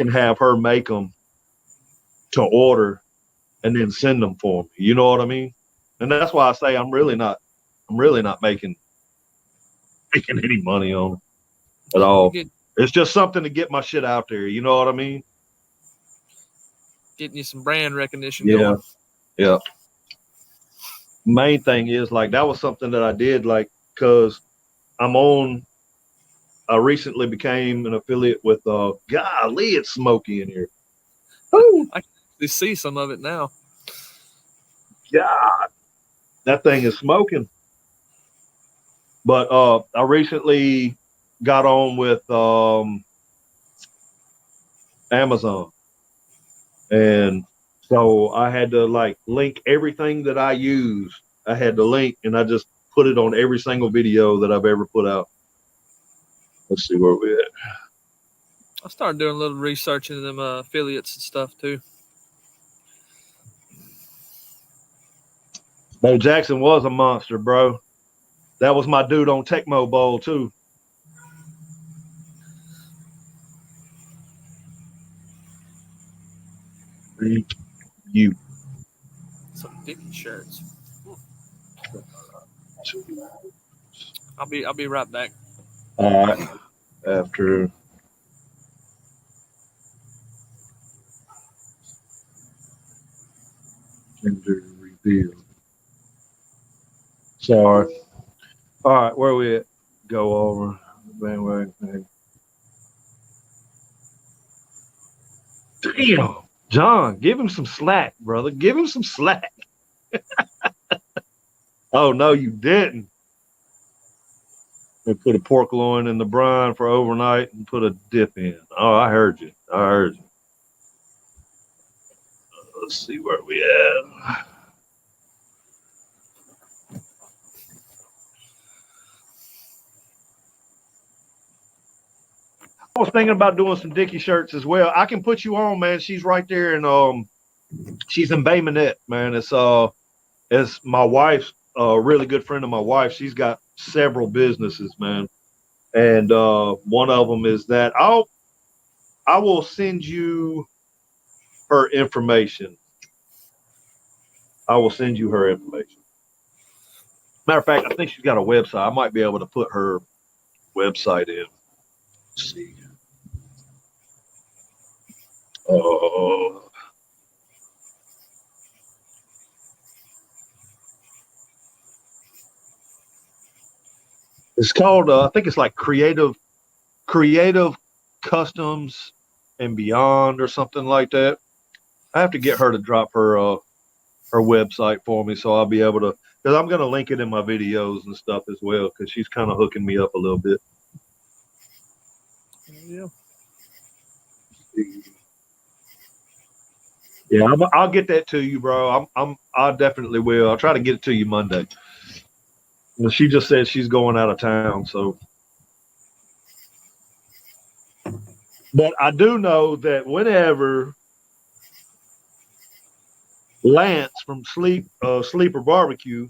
have her make them to order and then send them for me. You know what I mean? And that's why I say I'm really not making any money on it at all. It's just something to get my shit out there. You know what I mean? Getting you some brand recognition. Yeah. Going. Yeah. Main thing is, like, that was something that I did, like, because I recently became an affiliate with golly, it's smoky in here. Ooh. I can see some of it now. God, that thing is smoking. But I recently got on with Amazon, and so I had to link everything that I use. I had to link, and I just put it on every single video that I've ever put out. Let's see where we're at. I started doing a little research into them affiliates and stuff too. Bo Jackson was a monster, bro. That was my dude on Tecmo Bowl too. Thank you. Some Dickie shirts. I'll be right back. All right. After gender reveal. Sorry. All right, where we at? Go over. Bandwagon. Damn. John, give him some slack, brother. Give him some slack. Oh, no, you didn't. They put a pork loin in the brine for overnight and put a dip in. Oh, I heard you. I heard you. Let's see where we at. I was thinking about doing some Dickie shirts as well. I can put you on, man. She's right there, and she's in Bay Minette, man. It's my wife's a really good friend of my wife. She's got several businesses, man, and one of them is that I will send you her information. I will send you her information. Matter of fact, I think she's got a website. I might be able to put her website in. Let's see. It's called, I think it's like Creative Customs and Beyond or something like that. I have to get her to drop her website for me, so I'll be able to, because I'm going to link it in my videos and stuff as well, because she's kind of hooking me up a little bit. Yeah. Yeah, I'll get that to you, bro. I definitely will. I'll try to get it to you Monday. Well, she just said she's going out of town, so. But I do know that whenever Lance from Sleeper Barbecue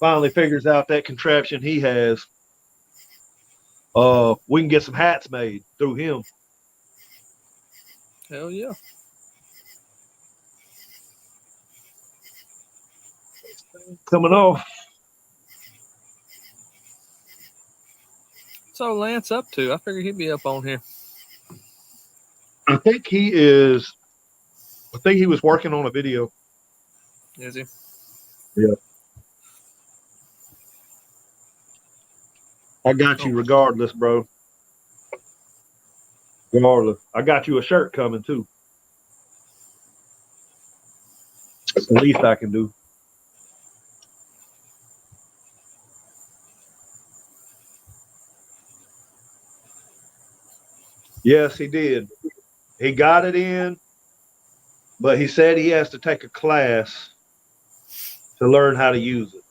finally figures out that contraption he has, we can get some hats made through him. Hell yeah. Coming off. So Lance up to? I figured he'd be up on here. I think he is. I think he was working on a video. Is he? Yeah. I got you regardless, bro. Regardless. I got you a shirt coming too. That's the least I can do. Yes, he did. He got it in, but he said he has to take a class to learn how to use it.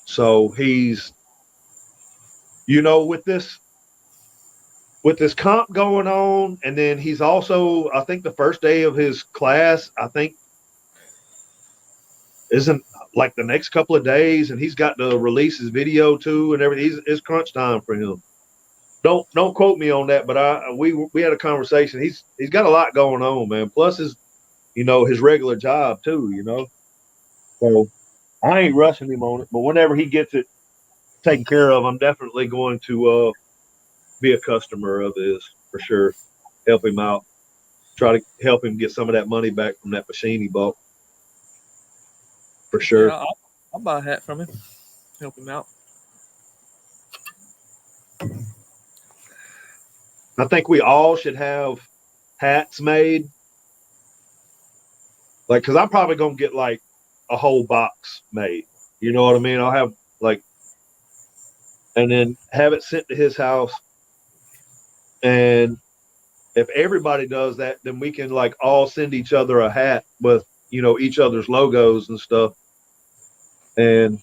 So he's, with this comp going on, and then he's also, I think the first day of his class, I think isn't like the next couple of days, and he's got to release his video too and everything. It's crunch time for him. Don't quote me on that, but we had a conversation. He's got a lot going on, man. Plus his regular job too. So I ain't rushing him on it, but whenever he gets it taken care of, I'm definitely going to be a customer of his for sure. Help him out. Try to help him get some of that money back from that machine he bought. For sure. Yeah, I'll buy a hat from him. Help him out. I think we all should have hats made. Like, because I'm probably going to get like a whole box made. You know what I mean? I'll have like, and then have it sent to his house. And if everybody does that, then we can like all send each other a hat with, each other's logos and stuff. And,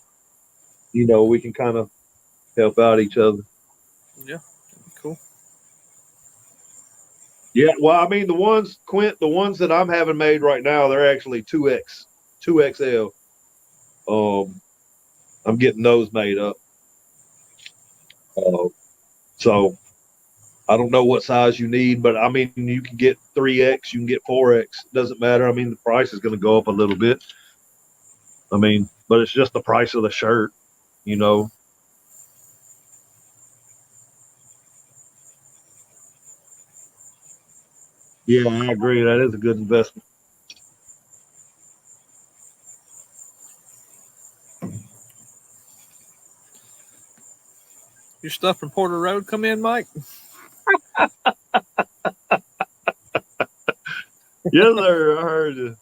we can kind of help out each other. Yeah, cool. Yeah, well, I mean, the ones that I'm having made right now, they're actually 2XL. I'm getting those made up. So I don't know what size you need, but I mean, you can get 3X, you can get 4X. Doesn't matter. I mean, the price is going to go up a little bit. I mean, but it's just the price of the shirt, Yeah, I agree. That is a good investment. Your stuff from Porter Road come in, Mike? Yes, sir. I heard you.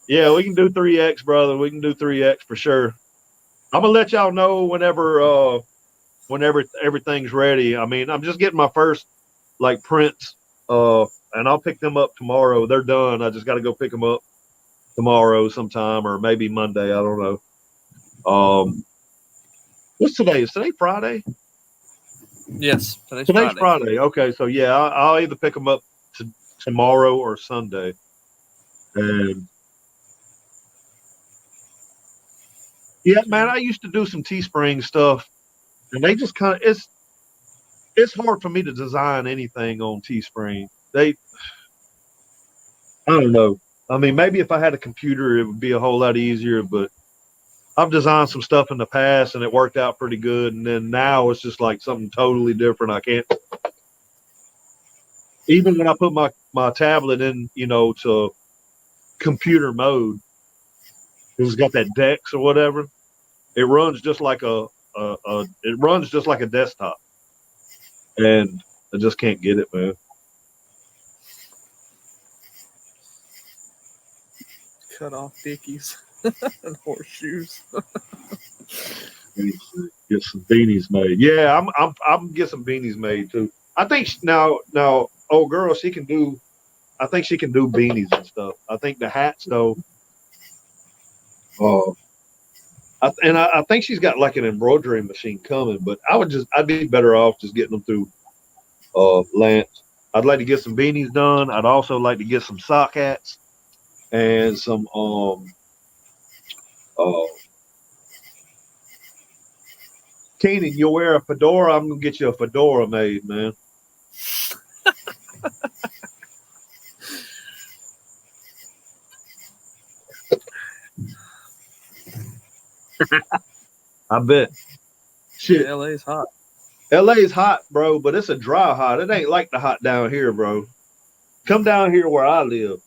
Yeah, we can do 3X, brother. We can do 3X for sure. I'm gonna let y'all know whenever everything's ready. I mean, I'm just getting my first like prints, and I'll pick them up tomorrow. They're done. I just got to go pick them up tomorrow sometime, or maybe Monday. I don't know. What's today? Is today Friday? Yes, Today's Friday. Okay, so yeah, I'll either pick them up tomorrow or Sunday. And yeah, man, I used to do some Teespring stuff, and they just kind of it's hard for me to design anything on Teespring. I don't know. I mean, maybe if I had a computer, it would be a whole lot easier, but I've designed some stuff in the past and it worked out pretty good. And then now it's just like something totally different. I can't, even when I put my tablet in, to computer mode, it's got that DeX or whatever. It runs just like it runs just like a desktop. And I just can't get it, man. Cut off dickies and horseshoes. Get some beanies made. Yeah, I'm get some beanies made too. I think now old girl, she can do I think she can do beanies and stuff. I think the hats though. I think she's got like an embroidery machine coming, but I'd be better off just getting them through Lance. I'd like to get some beanies done. I'd also like to get some sock hats and some Keenan, you'll wear a fedora. I'm gonna get you a fedora made, man. I bet. Shit. LA's hot. LA's hot, bro, but it's a dry hot. It ain't like the hot down here, bro. Come down here where I live.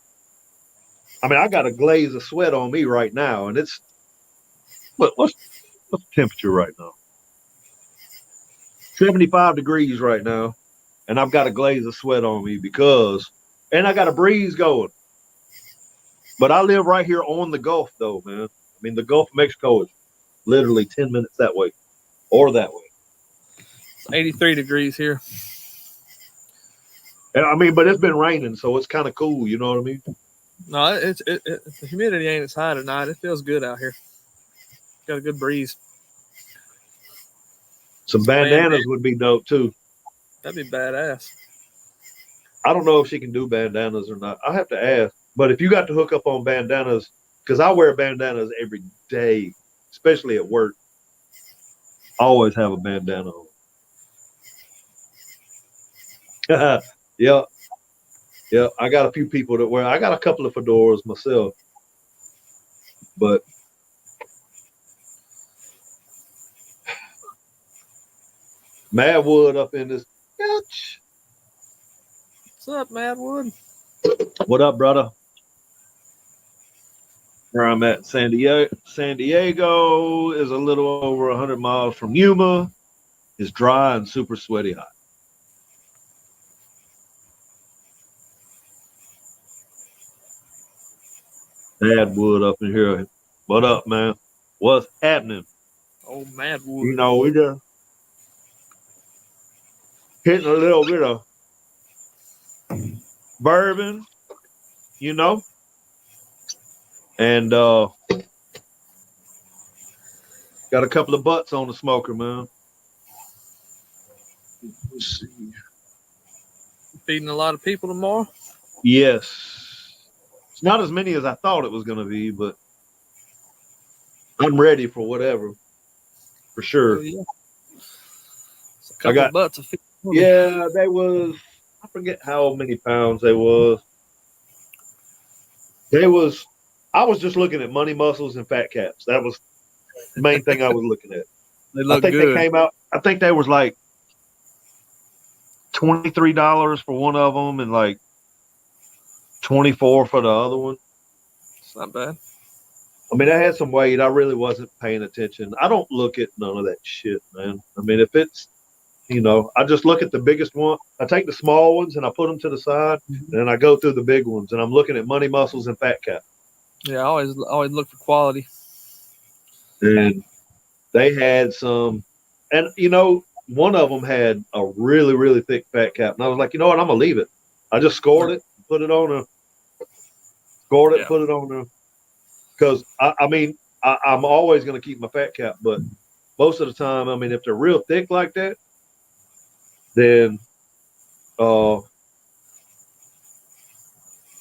I mean, I got a glaze of sweat on me right now, and it's what's the temperature right now? 75 degrees right now, and I've got a glaze of sweat on me and I got a breeze going. But I live right here on the Gulf, though, man. I mean, the Gulf of Mexico is literally 10 minutes that way or that way. It's 83 degrees here. And, I mean, but it's been raining, so it's kind of cool. You know what I mean? No, the humidity ain't as high tonight. It feels good out here. Got a good breeze. Some bandanas would be dope, too. That'd be badass. I don't know if she can do bandanas or not. I have to ask. But if you got to hook up on bandanas, because I wear bandanas every day, especially at work, I always have a bandana on. Yeah. Yeah, I got a few people that wear. I got a couple of fedoras myself, but Madwood up in this. What's up, Madwood? What up, brother? Where I'm at, San Diego is a little over 100 miles from Yuma. It's dry and super sweaty hot. Madwood up in here. What up, man? What's happening? Oh, Madwood. You know, we just hitting a little bit of bourbon, you know, and got a couple of butts on the smoker, man. Let's see. Feeding a lot of people tomorrow? Yes. It's not as many as I thought it was going to be, but I'm ready for whatever, for sure. Oh, yeah. It's a couple of butts of feed. Yeah, they was, I forget how many pounds they was. I was just looking at money muscles and fat caps. That was the main thing I was looking at. They look good. They came out, I think they was like $23 for one of them and like $24 for the other one. It's not bad. I mean, I had some weight. I really wasn't paying attention. I don't look at none of that shit, man. I mean, if it's, I just look at the biggest one. I take the small ones and I put them to the side, and then I go through the big ones, and I'm looking at money muscles and fat cap. Yeah, I always look for quality. And they had some, and one of them had a really, really thick fat cap, and I was like, you know what, I'm gonna leave it. I just scored it, put it on put it on there, because I'm always gonna keep my fat cap, but most of the time, I mean, if they're real thick like that, then I'll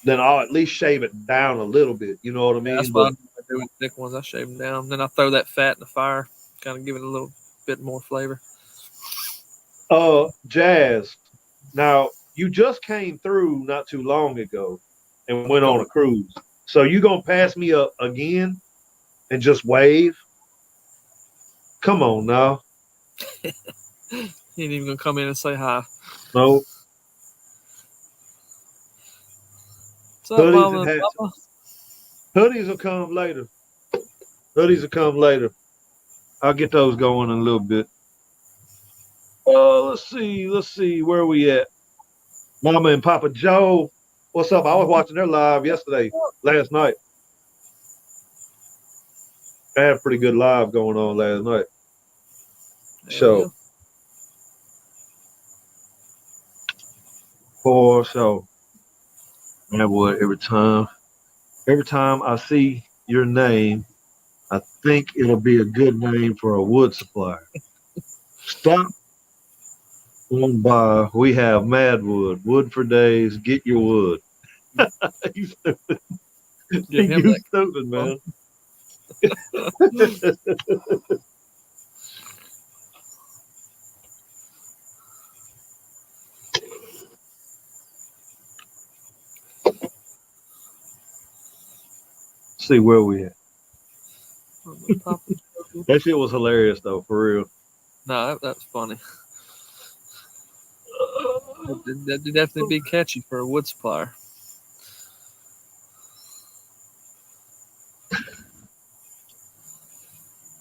at least shave it down a little bit. You know what I mean? That's what I do with thick ones. I shave them down. Then I throw that fat in the fire, kind of give it a little bit more flavor. Jazz. Now, you just came through not too long ago and went on a cruise. So you gonna pass me up again and just wave? Come on now. He ain't even gonna come in and say hi. No. What's up, Mama and Papa? Hoodies will come later. I'll get those going in a little bit. Let's see. Where are we at? Mama and Papa Joe. What's up? I was watching their live last night. I had a pretty good live going on last night. So, for sure. Man, boy, every time I see your name, I think it'll be a good name for a wood supplier. Stop on by. We have Madwood, wood for days. Get your wood. you stupid, Give him you that. stupid man. See where we at. That shit was hilarious though, for real. No, that's funny. That'd definitely be catchy for a wood supplier.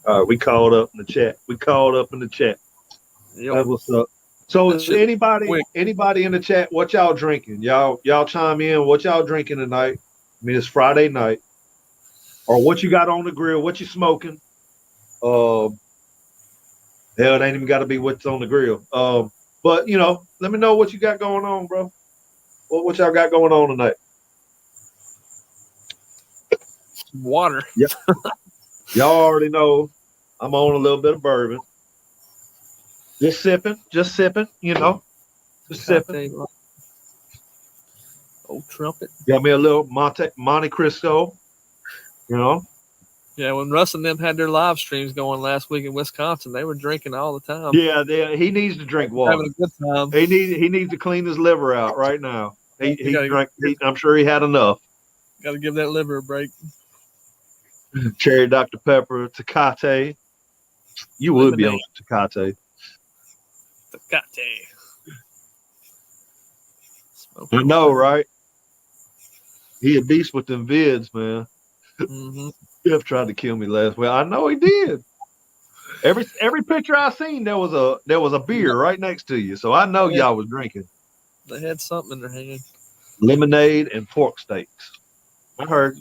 All right, we called up in the chat. Yep. That's what's up. So That is shit was quick. anybody in the chat, what y'all drinking? Y'all chime in. What y'all drinking tonight? I mean, it's Friday night. Or what you got on the grill? What you smoking? Hell, it ain't even got to be what's on the grill. But you know, let me know what you got going on, bro. What y'all got going on tonight? Water. Yep. Y'all already know I'm on a little bit of bourbon. Just sipping, you know. Just sipping. Old trumpet. Got me a little Monte Cristo, you know. Yeah, when Russ and them had their live streams going last week in Wisconsin, they were drinking all the time. Yeah, he needs to drink water. Having a good time. He needs to clean his liver out right now. He drank. I'm sure he had enough. Got to give that liver a break. Cherry Dr. Pepper, Tecate. You would be on Tecate. Tecate. I know, right? He a beast with them vids, man. Mm-hmm. Jeff tried to kill me last week. I know he did. Every picture I seen, there was a beer right next to you, so I know y'all was drinking. They had something in their hand. Lemonade and pork steaks. I heard.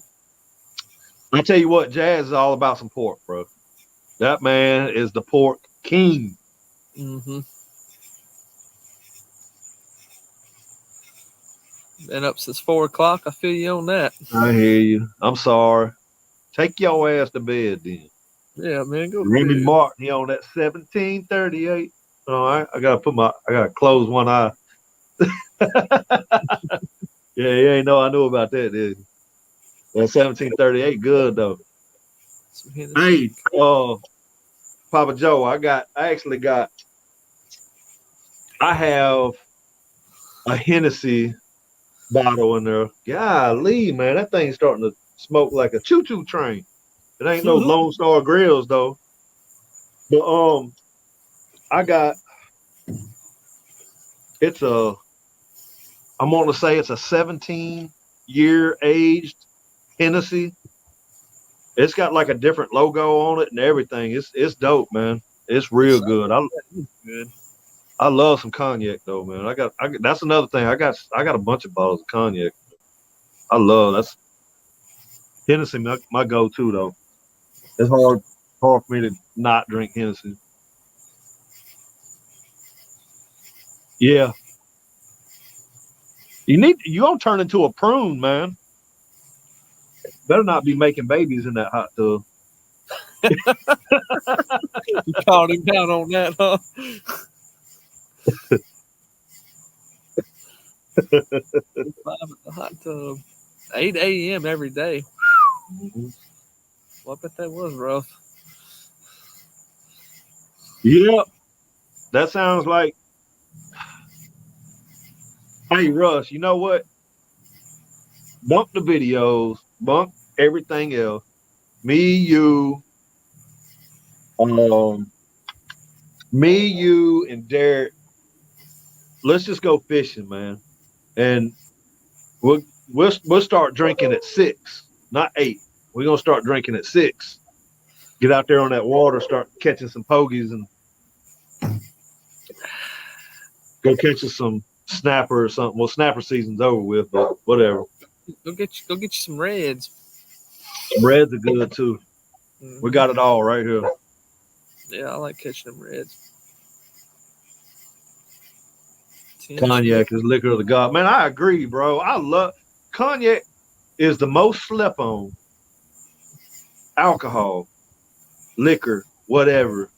I tell you what, Jazz is all about some pork, bro. That man is the pork king. Mm-hmm. Been up since 4 o'clock. I feel you on that. I hear you. I'm sorry. Take your ass to bed then. Yeah, man. Go to Remy bed. Martin, he on that 1738. All right. I gotta close one eye. Yeah, you ain't know I knew about that, did you? That 1738, good though. Hey, Papa Joe, I have a Hennessy bottle in there. Golly, man, that thing's starting to smoke like a choo-choo train. It ain't no Lone Star Grills though. But I got I'm gonna say it's a 17-year aged Hennessy. It's got like a different logo on it and everything. It's dope, man. It's real good. I love some cognac though, man. I got that's another thing. I got a bunch of bottles of cognac. That's Hennessy my go-to though. It's hard for me to not drink Hennessy. Yeah. You don't turn into a prune, man. Better not be making babies in that hot tub. You called him down on that, huh? 5 at the hot tub. 8 a.m. every day. Mm-hmm. Well, I bet that was rough. Yeah. That sounds like. Hey, Russ, you know what? Bump the videos, bump everything else. Me, you, and Derek. Let's just go fishing, man. And we'll start drinking at 6, not 8. We're gonna start drinking at 6. Get out there on that water, start catching some pogies, and go catch us some snapper or something. Well, snapper season's over with, but whatever. Go get you some reds. Some reds are good too. Mm-hmm. We got it all right here. Yeah, I like catching them reds. Cognac is liquor of the god. Man, I agree, bro. I love cognac is the most slept on alcohol, liquor, whatever.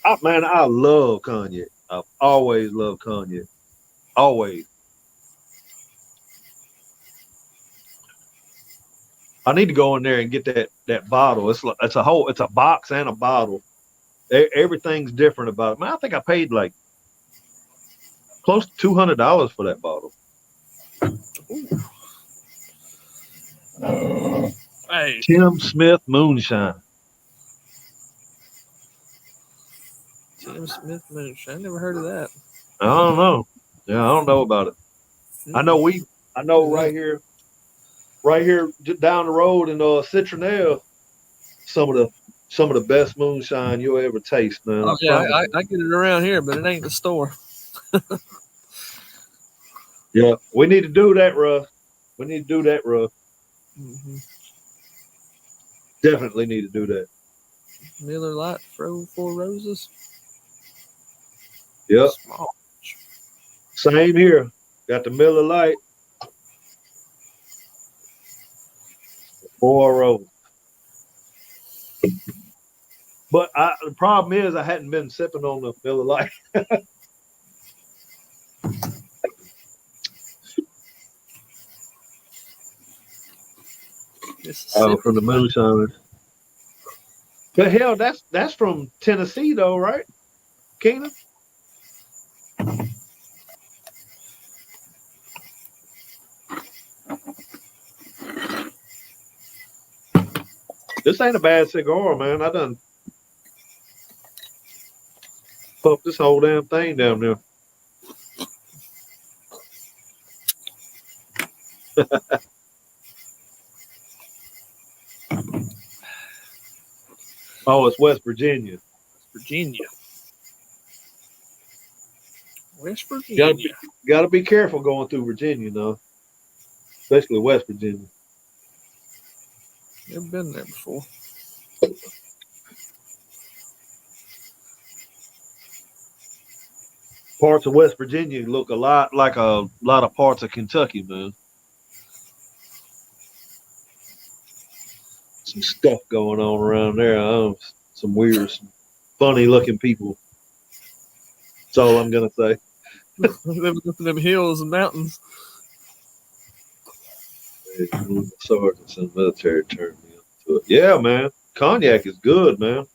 I love cognac. I've always loved cognac. Always. I need to go in there and get that bottle. It's a box and a bottle. Everything's different about it. Man, I think I paid like close to $200 for that bottle. Hey, Tim Smith Moonshine. Tim Smith Moonshine. I never heard of that. I don't know. Yeah, I don't know about it. I know right here down the road in Citronelle, some of the best moonshine you'll ever taste, man. Oh yeah, I get it around here, but it ain't the store. Yeah, we need to do that, Russ. We need to do that, Russ. Mm-hmm. Definitely need to do that. Miller Lite, Four Roses. Yep. Small. Same here. Got the Miller Lite. 4 rows. But the problem is I hadn't been sipping on the Miller Lite. From the moonshine. But hell, that's from Tennessee though, right? Keenan? This ain't a bad cigar, man. I done pumped this whole damn thing down there. Oh, it's West Virginia. West Virginia. Gotta be careful going through Virginia, though. Especially West Virginia. Never been there before. Parts of West Virginia look a lot like a lot of parts of Kentucky, man. Some stuff going on around there. Some weird, funny looking people. That's all I'm gonna say. Living up in them hills and mountains. Sergeants in the military turned me into it. Yeah, man. Cognac is good, man.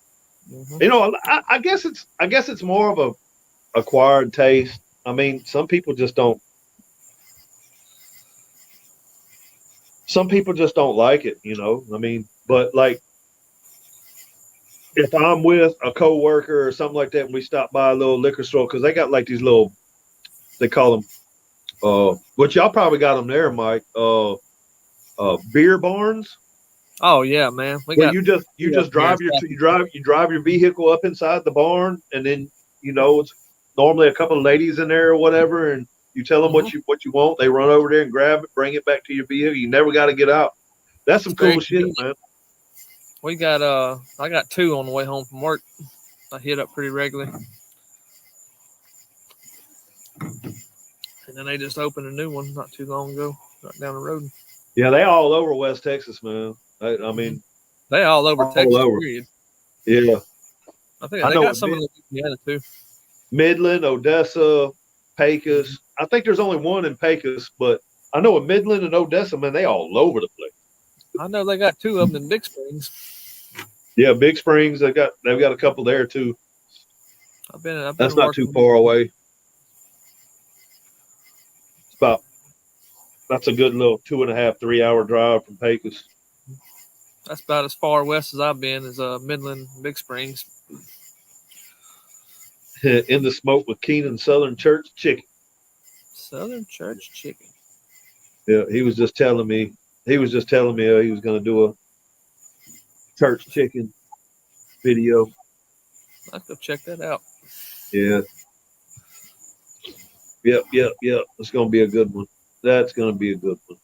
Mm-hmm. You know, I guess it's more of a acquired taste. I mean, some people just don't like it, you know. I mean, but like if I'm with a coworker or something like that and we stop by a little liquor store, because they got like these little, they call them which y'all probably got them there, Mike, beer barns. Oh yeah, man. You just drive your vehicle up inside the barn, and then it's normally a couple of ladies in there or whatever, and you tell them what you want. They run over there and grab it, bring it back to your vehicle. You never got to get out. That's some cool shit, man. We got I got 2 on the way home from work. I hit up pretty regularly. And then they just opened a new one not too long ago, right down the road. Yeah, they all over West Texas, man. I mean, they all over Texas. Period. Yeah, I think they got some of the Louisiana too. Midland, Odessa, Pecos. I think there's only one in Pecos, but I know in Midland and Odessa, man, they all over the place. I know they got 2 of them in Big Springs. Yeah, Big Springs. They've got a couple there too. I've been That's not too far away. That's a good little 2.5, 3 hour drive from Pecos. That's about as far west as I've been, is Midland, Big Springs. In the smoke with Keenan Southern Church Chicken. Southern Church Chicken. Yeah, he was just telling me he was going to do a church chicken video. I'll have to check that out. Yeah. Yep. It's going to be a good one. That's going to be a good one.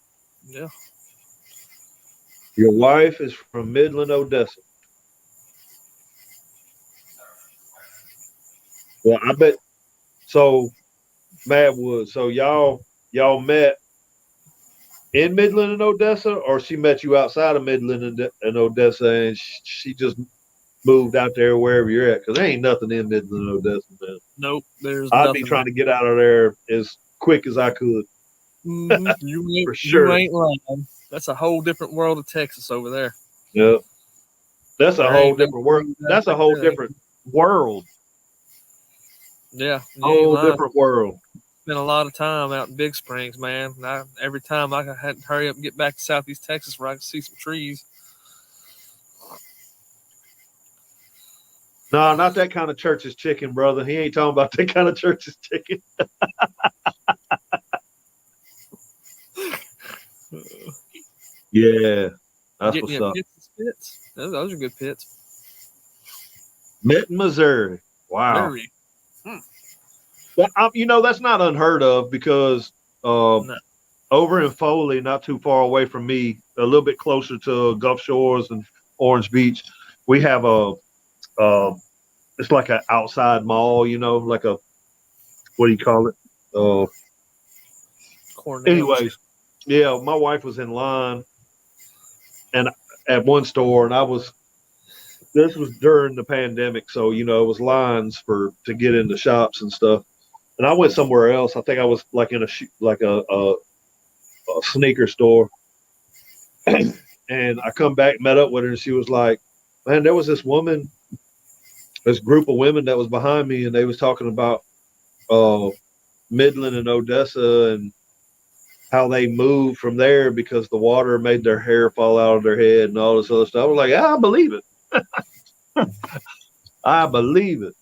Yeah. Your wife is from Midland, Odessa. Well, I bet. So, Matt Wood. So y'all met in Midland and Odessa, or she met you outside of Midland and Odessa, and she just moved out there wherever you're at? Because there ain't nothing in Midland and Odessa, man. Nope, there's I'd nothing. be trying to get out of there as quick as I could. You For ain't, sure. you ain't lying. That's a whole different world of Texas over there. Yeah, that's a There whole ain't no different world. trees out That's a there, whole there ain't- different world. Yeah, you ain't Whole lying. different world. Spent a lot of time out in Big Springs, man. Every time I had to hurry up and get back to Southeast Texas where I could see some trees. No, not that kind of church's chicken, brother. He ain't talking about that kind of church's chicken. Yeah, that's Getting what's your up. pits and spits. Those are good pits. Benton, Missouri. Wow. Very. Well, you know, that's not unheard of because No. over in Foley, not too far away from me, a little bit closer to Gulf Shores and Orange Beach, we have it's like an outside mall, you know, like a, what do you call it? Cornell. Anyways, yeah, my wife was in line and at one store, and this was during the pandemic, so you know it was lines to get into shops and stuff. And I went somewhere else. I think I was like in a sneaker store, and I come back, met up with her, and she was like, "Man, there was this group of women that was behind me, and they was talking about Midland and Odessa and how they moved from there because the water made their hair fall out of their head and all this other stuff." I was like, "Yeah, I believe it. I believe it."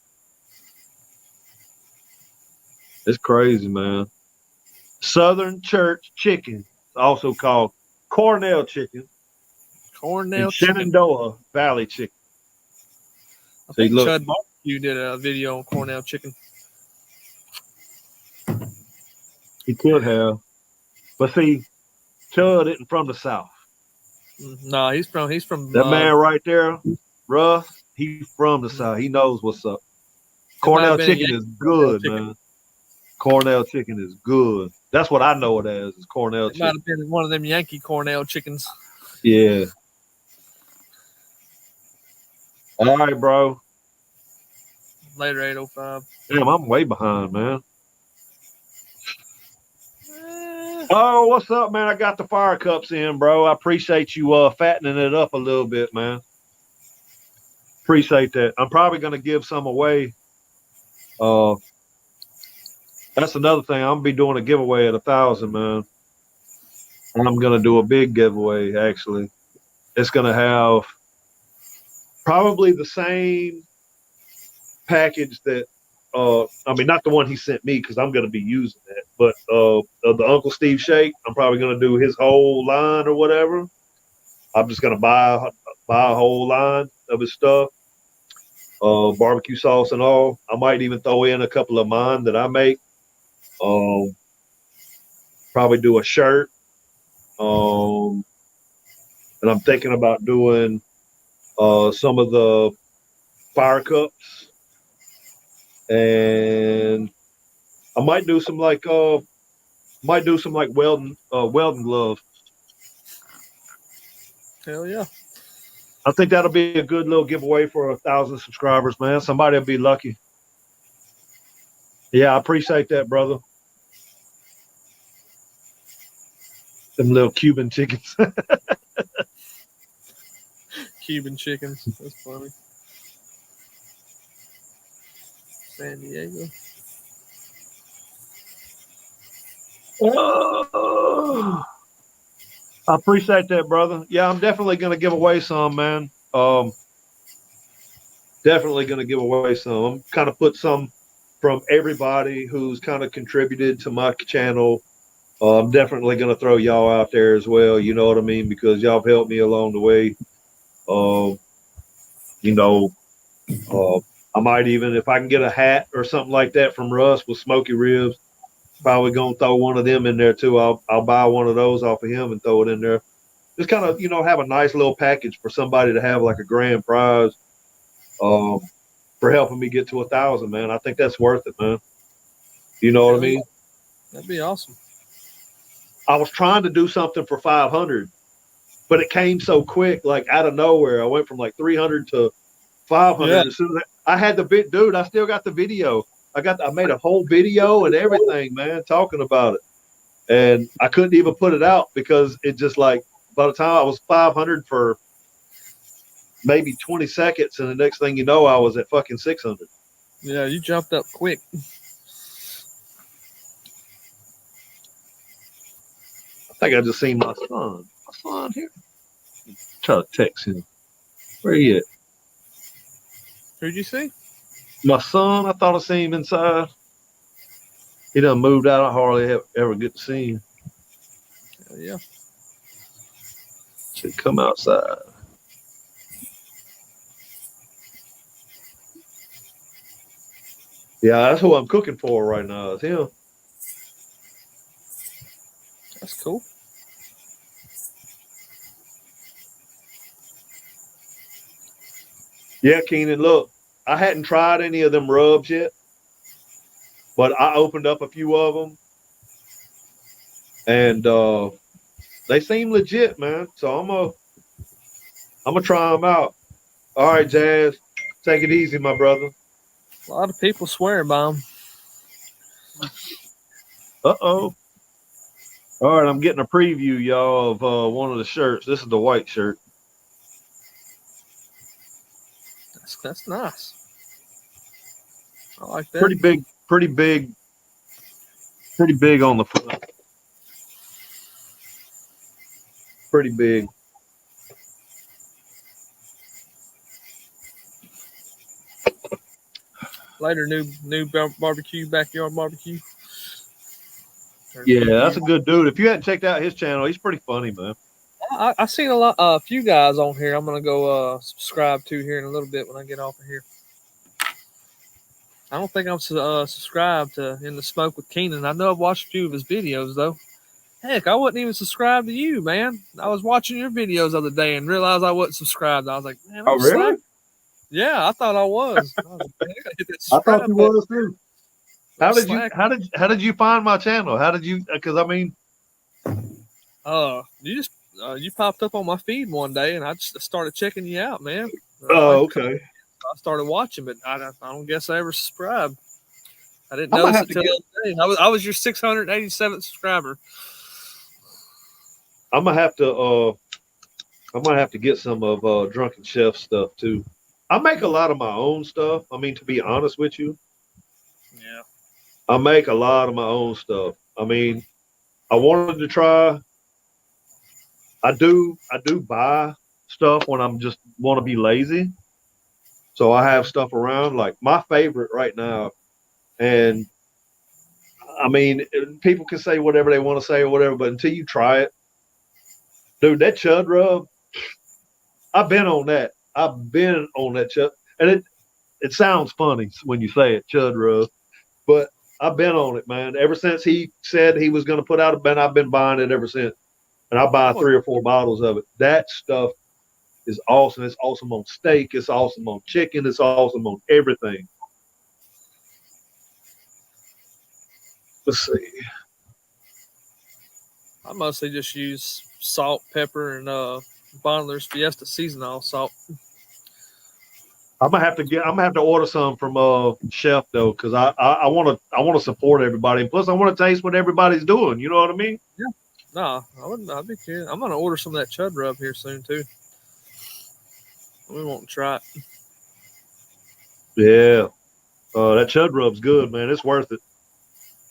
It's crazy, man. Southern Church Chicken, also called Cornell Chicken, Cornell and chicken. Shenandoah Valley Chicken. I See, think look. Chud Barbecue did a video on Cornell chicken. He could have, but see, Chud isn't from the South. No, he's from That man right there, Russ, he's from the South. He knows what's up. Cornell chicken is good, man. Cornell chicken is good. That's what I know it as. Is Cornell It might chicken. have been one of them Yankee Cornell chickens. Yeah. All right, bro. Later, 8:05. Damn, I'm way behind, man. Oh, what's up, man? I got the fire cups in, bro. I appreciate you fattening it up a little bit, man. Appreciate that. I'm probably gonna give some away. That's another thing. I'm gonna be doing a giveaway at 1,000, man. And I'm gonna do a big giveaway. Actually, it's gonna have probably the same package that. I mean, not the one he sent me because I'm gonna be using that, but the Uncle Steve Shake. I'm probably gonna do his whole line or whatever. I'm just gonna buy a whole line of his stuff, barbecue sauce and all. I might even throw in a couple of mine that I make. Probably do a shirt. And I'm thinking about doing some of the fire cups, and I might do some like welding gloves. Hell yeah. I think that'll be a good little giveaway for 1,000 subscribers, man. Somebody will be lucky. Yeah, I appreciate that, brother. Them little Cuban chickens. Cuban chickens. That's funny. San Diego. Oh, I appreciate that, brother. Yeah, I'm definitely gonna give away some, man. Definitely gonna give away some. I'm kind of put some from everybody who's kind of contributed to my channel. I'm definitely gonna throw y'all out there as well. You know what I mean? Because y'all have helped me along the way. You know, I might even, if I can get a hat or something like that from Russ with smoky ribs, probably gonna throw one of them in there too. I'll buy one of those off of him and throw it in there. Just kind of, have a nice little package for somebody to have like a grand prize for helping me get to 1,000, man. I think that's worth it, man. You know what I mean? That'd be awesome. I was trying to do something for 500, but it came so quick, like out of nowhere. I went from like 300 to 500. Yeah. As soon as I had the bit, dude, I still got the video. I made a whole video and everything, man, talking about it. And I couldn't even put it out because it just like, by the time I was 500 for maybe 20 seconds, and the next thing you know, I was at fucking 600. Yeah, you jumped up quick. I think I just seen my son. My son here. Try to text him. Where he at? Who'd you see? My son. I thought I seen him inside. He done moved out. I hardly ever get to see him. Yeah. Should come outside. Yeah, that's who I'm cooking for right now. Is him. That's cool. Yeah, Keenan, look, I hadn't tried any of them rubs yet, but I opened up a few of them, and they seem legit, man. So I'm gonna try them out. All right, Jazz, take it easy, my brother. A lot of people swear by them. Uh-oh. All right, I'm getting a preview, y'all, of one of the shirts. This is the white shirt. That's nice. I like that. Pretty big on the front. Pretty big. Later, new barbecue, backyard barbecue. Yeah, that's a good dude. If you hadn't checked out his channel, he's pretty funny, man. I seen a few guys on here. I'm gonna go subscribe to here in a little bit when I get off of here. I don't think I'm subscribed to In the Smoke with Keenan. I know I've watched a few of his videos though. Heck, I wasn't even subscribed to you, man. I was watching your videos the other day and realized I wasn't subscribed. I was like, man, Oh, really? Yeah, I thought I was. I was like, man, I gotta hit that I thought subscribe you button. was too. How did you find my channel? How did you? Because I mean, You popped up on my feed one day, and I just started checking you out, man. oh, okay. I started watching, but I don't guess I ever subscribed. I didn't I'm gonna notice have it to till the other day. I was your 687th subscriber. I'm gonna have to get some of Drunken Chef stuff too. I make a lot of my own stuff. I mean, to be honest with you, Yeah. I make a lot of my own stuff. I mean, I wanted to try. I do buy stuff when I'm just want to be lazy. So I have stuff around. Like my favorite right now, and I mean, people can say whatever they want to say or whatever, but until you try it, dude, that chud rub, I've been on that. I've been on that chud, and it sounds funny when you say it, chud rub, but I've been on it, man. Ever since he said he was going to put out a band, I've been buying it ever since, and I buy 3 or 4 bottles of it. That stuff is awesome. It's awesome on steak. It's awesome on chicken. It's awesome on everything. Let's see. I mostly just use salt, pepper, and Bondler's Fiesta seasonal salt. I'm gonna have to order some from Chef though, because I want to support everybody. Plus, I want to taste what everybody's doing. You know what I mean? Yeah. No, I'd be curious. I'm gonna order some of that chud rub here soon too. We won't try it. Yeah. That chud rub's good, man. It's worth it.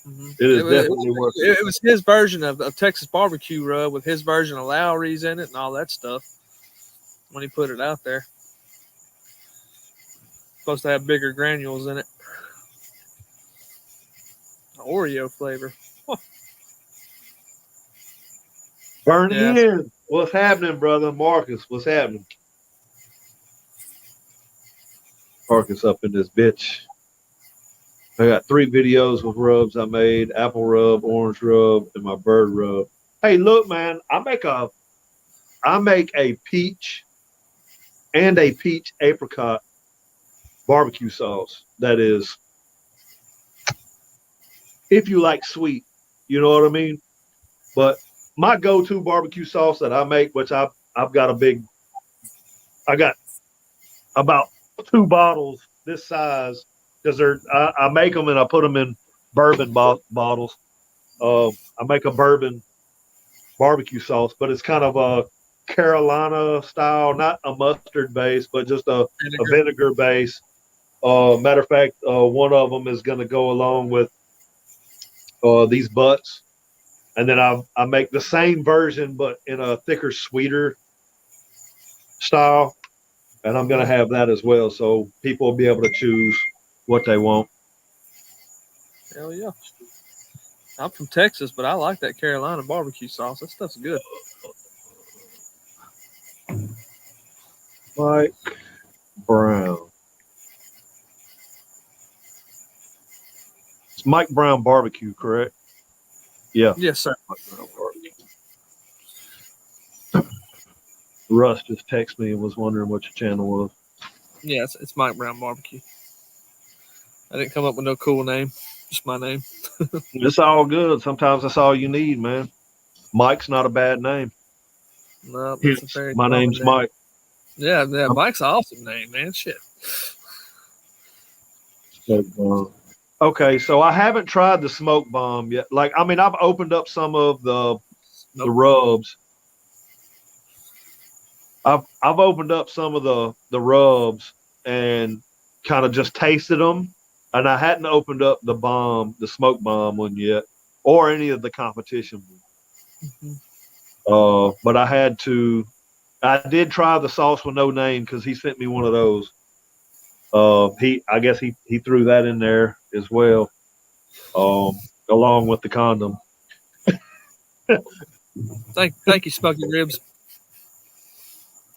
Mm-hmm. It is definitely worth it. It was his version of Texas barbecue rub with his version of Lowry's in it and all that stuff when he put it out there. Supposed to have bigger granules in it. Oreo flavor. Huh. Bernie Yeah. in. What's happening, brother? Marcus, what's happening? Marcus up in this bitch. I got 3 videos with rubs I made: apple rub, orange rub, and my bird rub. Hey, look, man, I make a peach and a peach apricot barbecue sauce. That is, if you like sweet, you know what I mean? But my go-to barbecue sauce that I make, which I've got I got about 2 bottles this size because I make them and I put them in bourbon bottles. I make a bourbon barbecue sauce, but it's kind of a Carolina style, not a mustard base, but just a vinegar base. Matter of fact, one of them is going to go along with these butts, and then I make the same version but in a thicker, sweeter style, and I'm going to have that as well, so people will be able to choose what they want. Hell yeah. I'm from Texas, but I like that Carolina barbecue sauce. That stuff's good. Mike Brown. It's Mike Brown Barbecue, correct? Yeah. Yes, sir. Russ just texted me and was wondering what your channel was. Yeah, it's Mike Brown Barbecue. I didn't come up with no cool name. Just my name. It's all good. Sometimes that's all you need, man. Mike's not a bad name. No, that's a very my name's name. Mike. Yeah, Mike's an awesome name, man. Shit. Okay, so I haven't tried the smoke bomb yet. Like, I mean, I've opened up some of the rubs. I've opened up some of the rubs and kind of just tasted them, and I hadn't opened up the smoke bomb one yet, or any of the competition ones. Mm-hmm. But I did try the sauce with no name because he sent me one of those. I guess he threw that in there as well, along with the condom. Thank you, Smoky Ribs.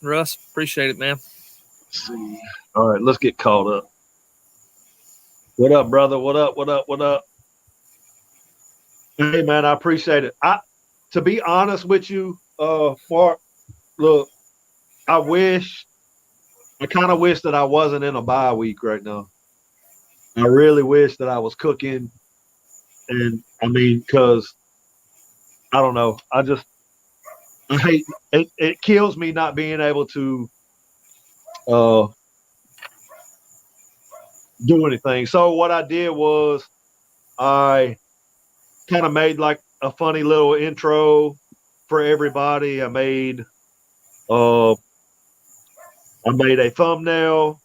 Russ, appreciate it, man. All right, let's get caught up. What up, brother? What up? What up? What up? Hey, man, I appreciate it. To be honest with you, Mark, look, I kind of wish that I wasn't in a bye week right now. I really wish that I was cooking, and I mean, because I don't know, I hate it. It kills me not being able to do anything. So what I did was I kind of made like a funny little intro for everybody. I made a thumbnail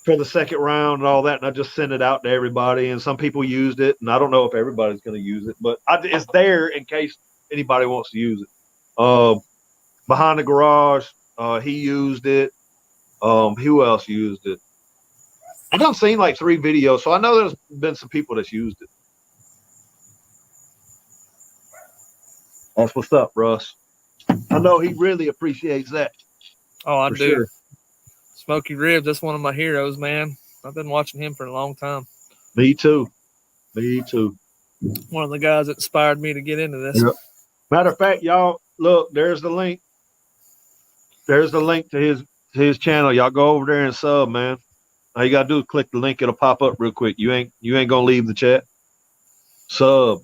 for the second round and all that, and I just sent it out to everybody, and some people used it, and I don't know if everybody's going to use it, but it's there in case anybody wants to use it. Behind the Garage, he used it. Who else used it? I done seen like 3 videos, so I know there's been some people that's used it. That's what's up, Russ. I know he really appreciates that. Oh, I do. Sure. Smoky Ribs, that's one of my heroes, man. I've been watching him for a long time. Me too. Me too. One of the guys that inspired me to get into this. Yep. Matter of fact, y'all, look, there's the link. There's the link to his channel. Y'all go over there and sub, man. All you gotta do is click the link. It'll pop up real quick. You ain't gonna leave the chat. Sub.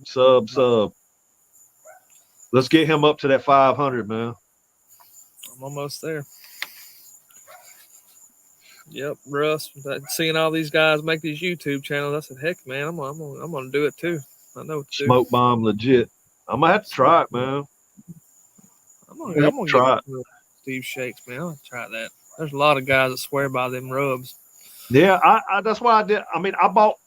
Let's get him up to that 500, man. I'm almost there. Yep, Russ. Seeing all these guys make these YouTube channels, I said, "Heck, man, I'm gonna do it too." I know what to do. Smoke bomb, legit. I'm gonna have to try it, man. I'm gonna try it. Steve Shakes, man. I'm gonna try that. There's a lot of guys that swear by them rubs. Yeah, I that's why I did. I mean, I bought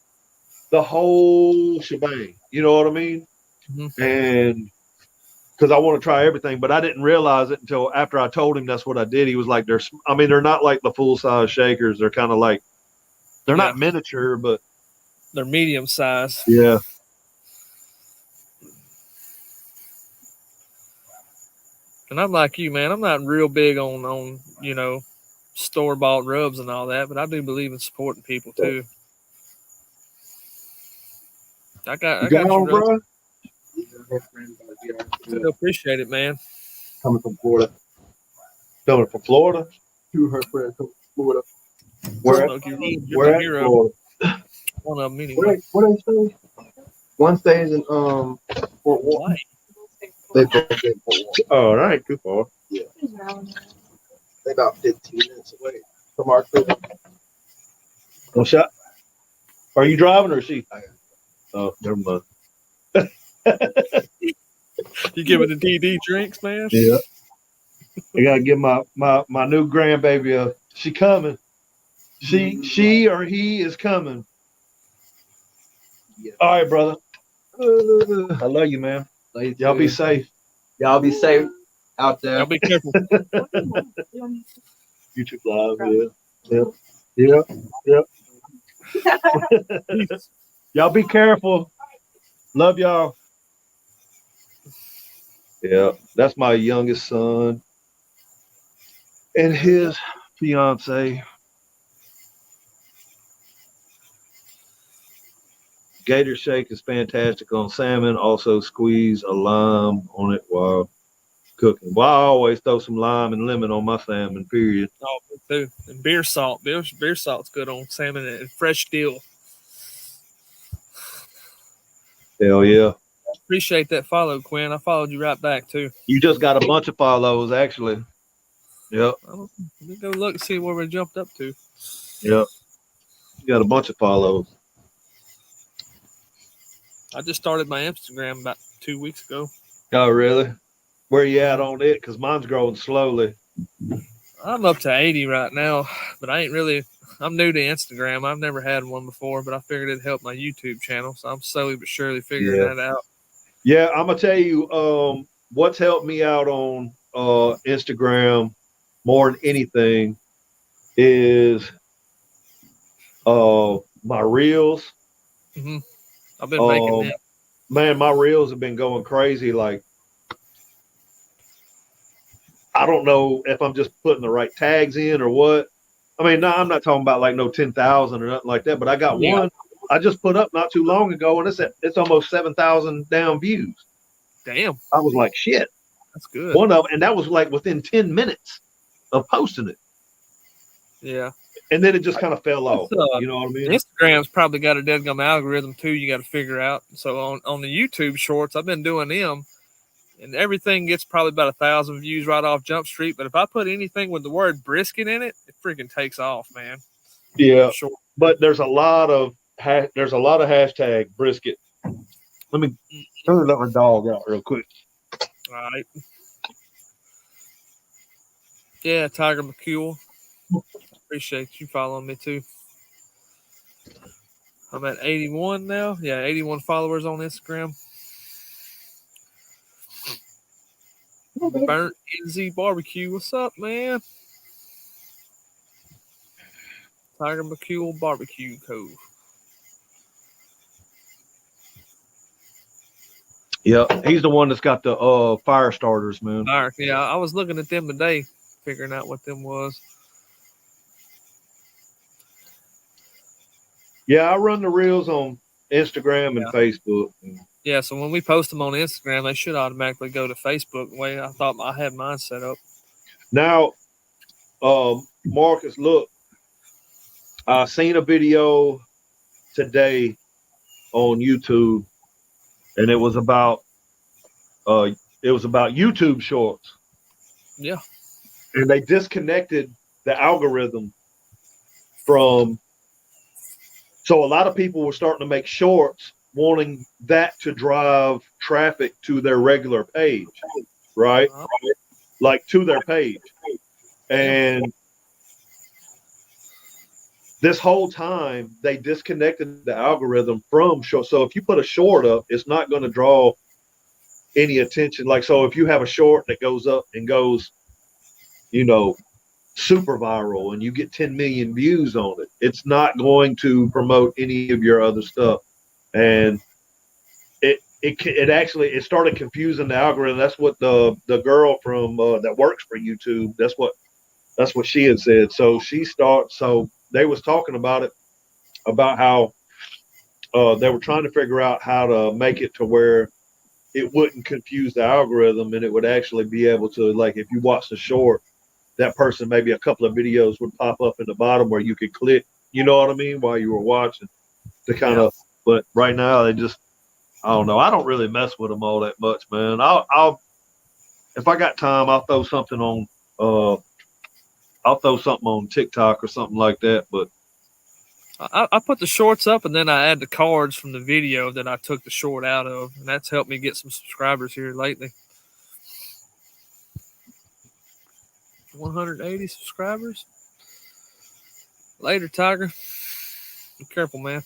the whole shebang. You know what I mean? Mm-hmm. And because I want to try everything, but I didn't realize it until after I told him that's what I did. He was like, they're not like the full size shakers. They're kind of like, they're not miniature, but they're medium size. Yeah. And I'm like you, man. I'm not real big on store bought rubs and all that, but I do believe in supporting people too. I got you, bro. I appreciate it, man. Coming from Florida. Coming from Florida? To her friends from Florida. Where at Florida? One of them anyway. Where they stay? One stays in Fort Worth. They both been for one. Oh, that ain't too far. They about 15 minutes away from our crib. One shot. Are you driving or is she? I am. Oh, never mind. You giving the DD drinks, man? Yeah. I gotta give my new grandbaby a. She coming. She or he is coming. Yeah. All right, brother. I love you, man. Y'all be safe. Y'all be safe out there. Y'all be careful. YouTube live. Yeah. Y'all be careful. Love y'all. Yeah, that's my youngest son and his fiance. Gator shake is fantastic on salmon. Also squeeze a lime on it while cooking. Well, I always throw some lime and lemon on my salmon, period. Oh, me too. And beer salt. Beer salt's good on salmon and fresh dill. Hell yeah. Appreciate that follow, Quinn. I followed you right back too. You just got a bunch of follows, actually. Yep. Let me go look and see where we jumped up to. Yep. You got a bunch of follows. I just started my Instagram about 2 weeks ago. Oh, really? Where you at on it? Because mine's growing slowly. I'm up to 80 right now, but I'm new to Instagram. I've never had one before, but I figured it'd help my YouTube channel. So I'm slowly but surely figuring that out. Yeah, I'm gonna tell you what's helped me out on Instagram more than anything is my reels. Mm-hmm. I've been making that. Man, my reels have been going crazy. Like, I don't know if I'm just putting the right tags in or what. I mean, no, I'm not talking about like no 10,000 or nothing like that, but I got one I just put up not too long ago, and it's almost 7,000 down views. Damn. I was like, shit. That's good. One of, and that was like within 10 minutes of posting it. Yeah. And then it just kind of fell off. You know what I mean? Instagram's probably got a deadgum algorithm too. You got to figure out. So on the YouTube shorts, I've been doing them, and everything gets probably about 1,000 views right off Jump Street. But if I put anything with the word brisket in it, it freaking takes off, man. Yeah. Sure. But there's a lot of hashtag brisket. Let me let my dog out real quick. All right. Yeah, Tiger McCule. Appreciate you following me too. I'm at 81 now. Yeah, 81 followers on Instagram. Burnt NZ Barbecue. What's up, man? Tiger McCule Barbecue Cove. Yeah, he's the one that's got the fire starters, man. Yeah, I was looking at them today, figuring out what them was. Yeah, I run the reels on Instagram and Facebook. Yeah, so when we post them on Instagram, they should automatically go to Facebook. The way I thought I had mine set up. Now, Marcus, look, I seen a video today on YouTube, and it was about YouTube Shorts. Yeah, and they disconnected the algorithm from. So a lot of people were starting to make shorts, wanting that to drive traffic to their regular page, right? Like to their page, and this whole time they disconnected the algorithm from short. So if you put a short up, it's not going to draw any attention. Like, so if you have a short that goes up and goes, super viral and you get 10 million views on it, it's not going to promote any of your other stuff. And it actually started confusing the algorithm. That's what the girl from that works for YouTube, that's what she had said. So they was talking about it, about how they were trying to figure out how to make it to where it wouldn't confuse the algorithm, and it would actually be able to, like, if you watch the short, that person, maybe a couple of videos would pop up in the bottom where you could click, you know what I mean, while you were watching to kind of, but right now I don't know. I don't really mess with them all that much, man. I'll if I got time, I'll throw something on. I'll throw something on TikTok or something like that. But I put the shorts up and then I add the cards from the video that I took the short out of, and that's helped me get some subscribers here lately. 180 subscribers. Later, Tiger. Be careful, man.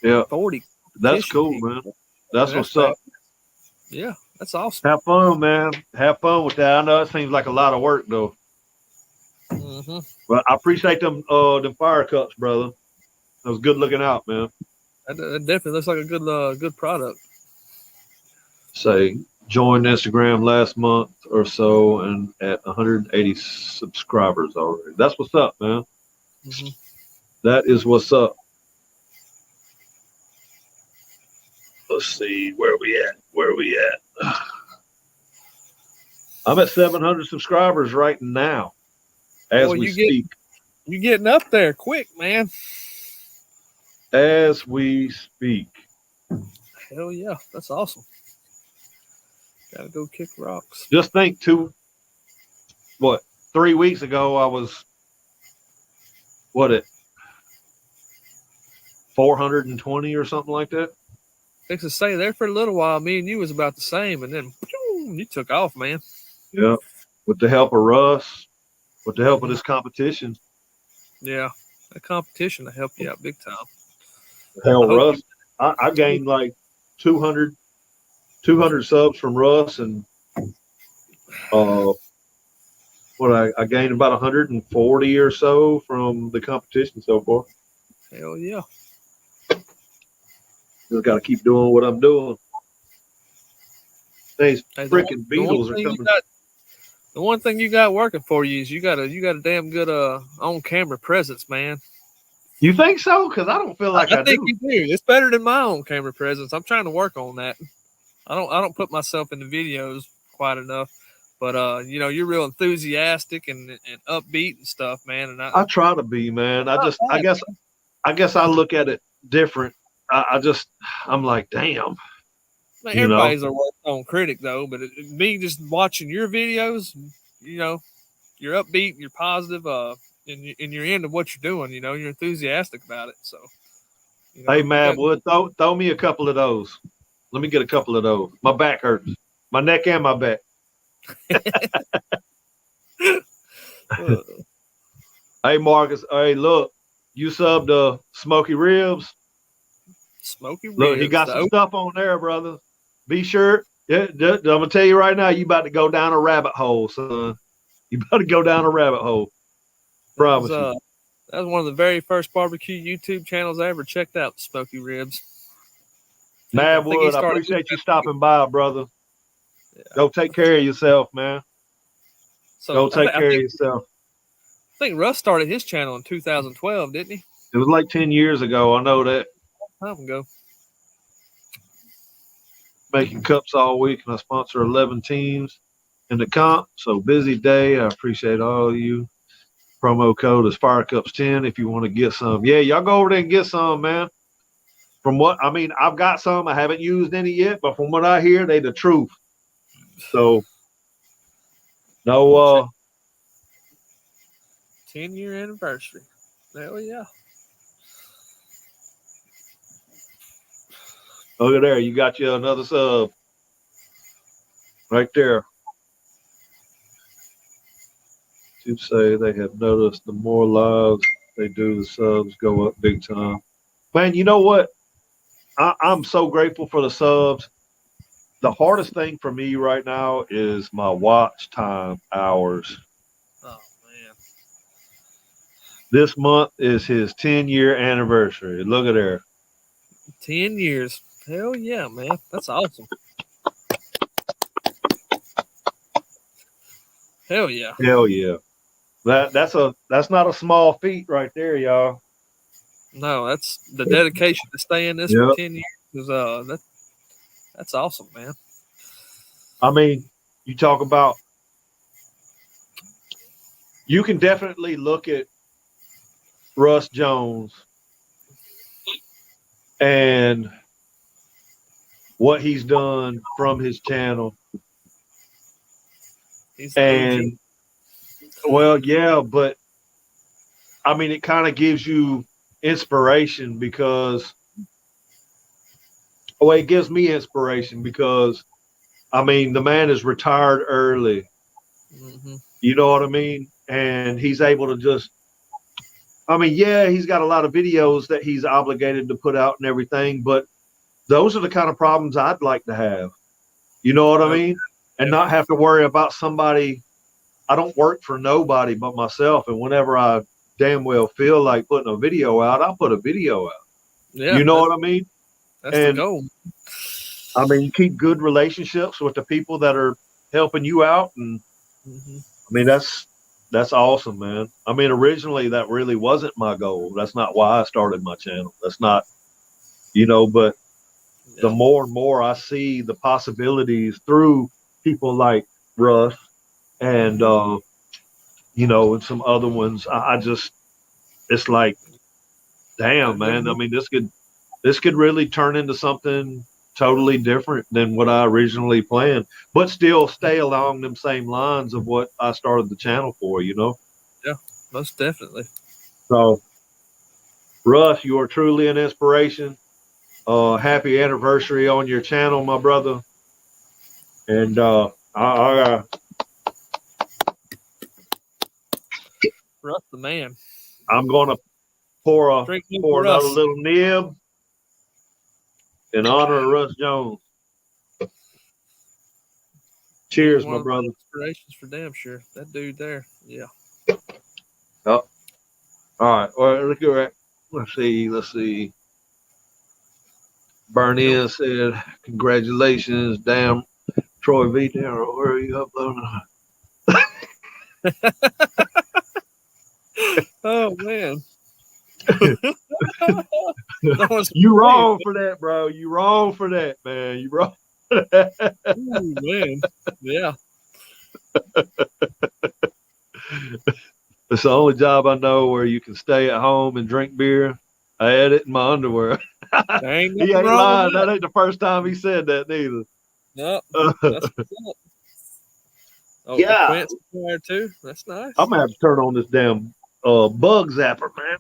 yeah, 40. that's cool, man. That's what's up. Yeah, that's awesome. Have fun, man. Have fun with that. I know it seems like a lot of work though. Mm-hmm. But I appreciate them fire cups, brother. That was good looking out, man. That definitely looks like a good product. Say joined Instagram last month or so and at 180 subscribers already. That's what's up, man. Mm-hmm. That is what's up. Let's see where we at. I'm at 700 subscribers right now as Boy, we speak. You getting up there quick, man. As we speak. Hell yeah, that's awesome. Gotta go kick rocks. Just think 3 weeks ago I was 420 or something like that. Fix to say there for a little while, me and you was about the same, and then boom, you took off, man. Yeah. With the help of Russ, with the help of this competition. Yeah, that competition to help you out big time. Hell, Russ, I gained like 200 subs from Russ, and I gained about 140 or so from the competition so far. Hell yeah. Just got to keep doing what I'm doing. These freaking Beatles are coming. The one thing you got working for you is you got a damn good on camera presence, man. You think so? Because I don't feel like I think do. you do. It's better than my own camera presence. I'm trying to work on that. I don't put myself in the videos quite enough, but you're real enthusiastic and upbeat and stuff, man. And I try to be, man. I guess I look at it different. I'm like, damn. Man, everybody's a work on critic though, but me just watching your videos, you're upbeat, you're positive, and you're into what you're doing. You're enthusiastic about it. So, hey, Madwood, throw me a couple of those. Let me get a couple of those. My back hurts, my neck and my back. Hey, Marcus. Hey, look, you subbed Smoky Ribs. Smoky Ribs. Look, he got some stuff on there, brother. Be sure. Yeah, I'm gonna tell you right now, you about to go down a rabbit hole, son. You about to go down a rabbit hole. Promise you. That was one of the very first barbecue YouTube channels I ever checked out. Smoky Ribs. Madwood, I appreciate you stopping by, brother. Yeah. Go take care of yourself, man. Go take care of yourself. I think Russ started his channel in 2012, didn't he? It was like 10 years ago. I know that. A long time ago. Making cups all week, and I sponsor 11 teams in the comp. So busy day. I appreciate all of you. Promo code is FireCups10 if you want to get some. Yeah, y'all go over there and get some, man. From what I've got some. I haven't used any yet, but from what I hear, they the truth. So, no. 10-year anniversary. Hell yeah. Look at there. You got you another sub. Right there. To say they have noticed the more lives they do, the subs go up big time. Man, you know what? I'm so grateful for the subs. The hardest thing for me right now is my watch time hours. Oh, man. This month is his 10-year anniversary. Look at there. 10 years. Hell yeah, man. That's awesome. Hell yeah. Hell yeah. That's not a small feat right there, y'all. No, that's the dedication to stay in this for 10 years. That's awesome, man. I mean, you talk about, you can definitely look at Russ Jones and what he's done from his channel. He's the OG. And well, yeah, but I mean, it kind of gives you inspiration because, well, it gives me inspiration because, I mean, the man is retired early. Mm-hmm. You know what I mean? And he's able to just, I mean, yeah, he's got a lot of videos that he's obligated to put out and everything, but those are the kind of problems I'd like to have. You know what I mean? And not have to worry about somebody. I don't work for nobody but myself. And whenever I damn well feel like putting a video out, I'll put a video out. Yeah, You know what I mean? that's the And goal. I mean, you keep good relationships with the people that are helping you out. And Mm-hmm. I mean, that's awesome, man. I mean, originally that really wasn't my goal. That's not why I started my channel. That's not, you know, but the more and more I see the possibilities through people like Russ and, you know, and some other ones, I just, it's like, damn, man. I mean, this could really turn into something totally different than what I originally planned, but still stay along them same lines of what I started the channel for, you know? Yeah, most definitely. So, Russ, you are truly an inspiration. Happy anniversary on your channel, my brother. And Russ the man. I'm gonna pour Drink another Russ. little nib in honor of Russ Jones. Cheers, my brother. Inspirations for damn sure. That dude there. Yeah. Oh, all right. Well, look at that. Let's see. Bernie said, "Congratulations, damn Troy V. Darrow. Where are you uploading?" Oh man. You wrong for that, bro. You wrong for that, man. You wrong. Ooh, man. Yeah. It's the only job I know where you can stay at home and drink beer. I had it in my underwear. Ain't He ain't wrong lying. with That ain't the first time he said that neither. No, that's what's up. Oh, Yeah. Quint's there too. That's nice. I'm gonna have to turn on this damn bug zapper, man.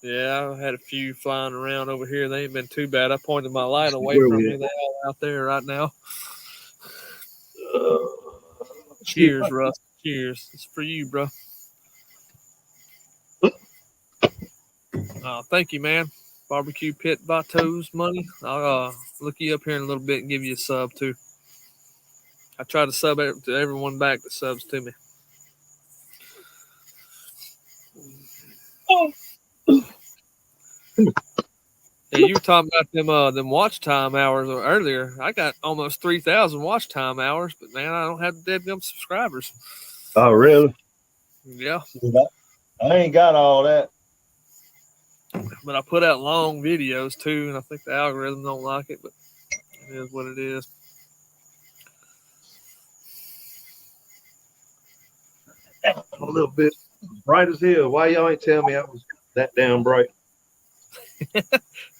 Yeah, I had a few flying around over here. They ain't been too bad. I pointed my light away Where from we me. at? They all out there right now. Uh, Cheers, Russ. Cheers. It's for you, bro. Thank you, man. Barbecue Pit Bateau's money. I'll look you up here in a little bit and give you a sub too. I try to sub to everyone back that subs to me. Yeah, you were talking about them watch time hours earlier. I got almost 3,000 watch time hours, but man, I don't have the dead gum subscribers. Oh, really? Yeah, I ain't got all that. but I put out long videos too, and I think the algorithm don't like it, but it is what it is. A little bit bright as hell. Why y'all ain't tell me I was that damn bright?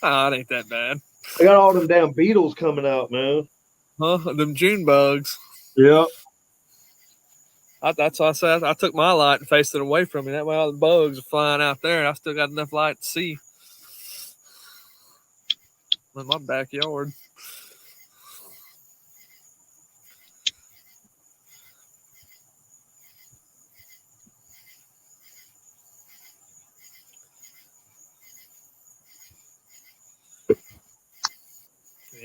Oh, it ain't that bad. I got all them damn beetles coming out, man. Huh? Them June bugs. Yeah. That's why I said I took my light and faced it away from me. That way all the bugs are flying out there, and I still got enough light to see in my backyard.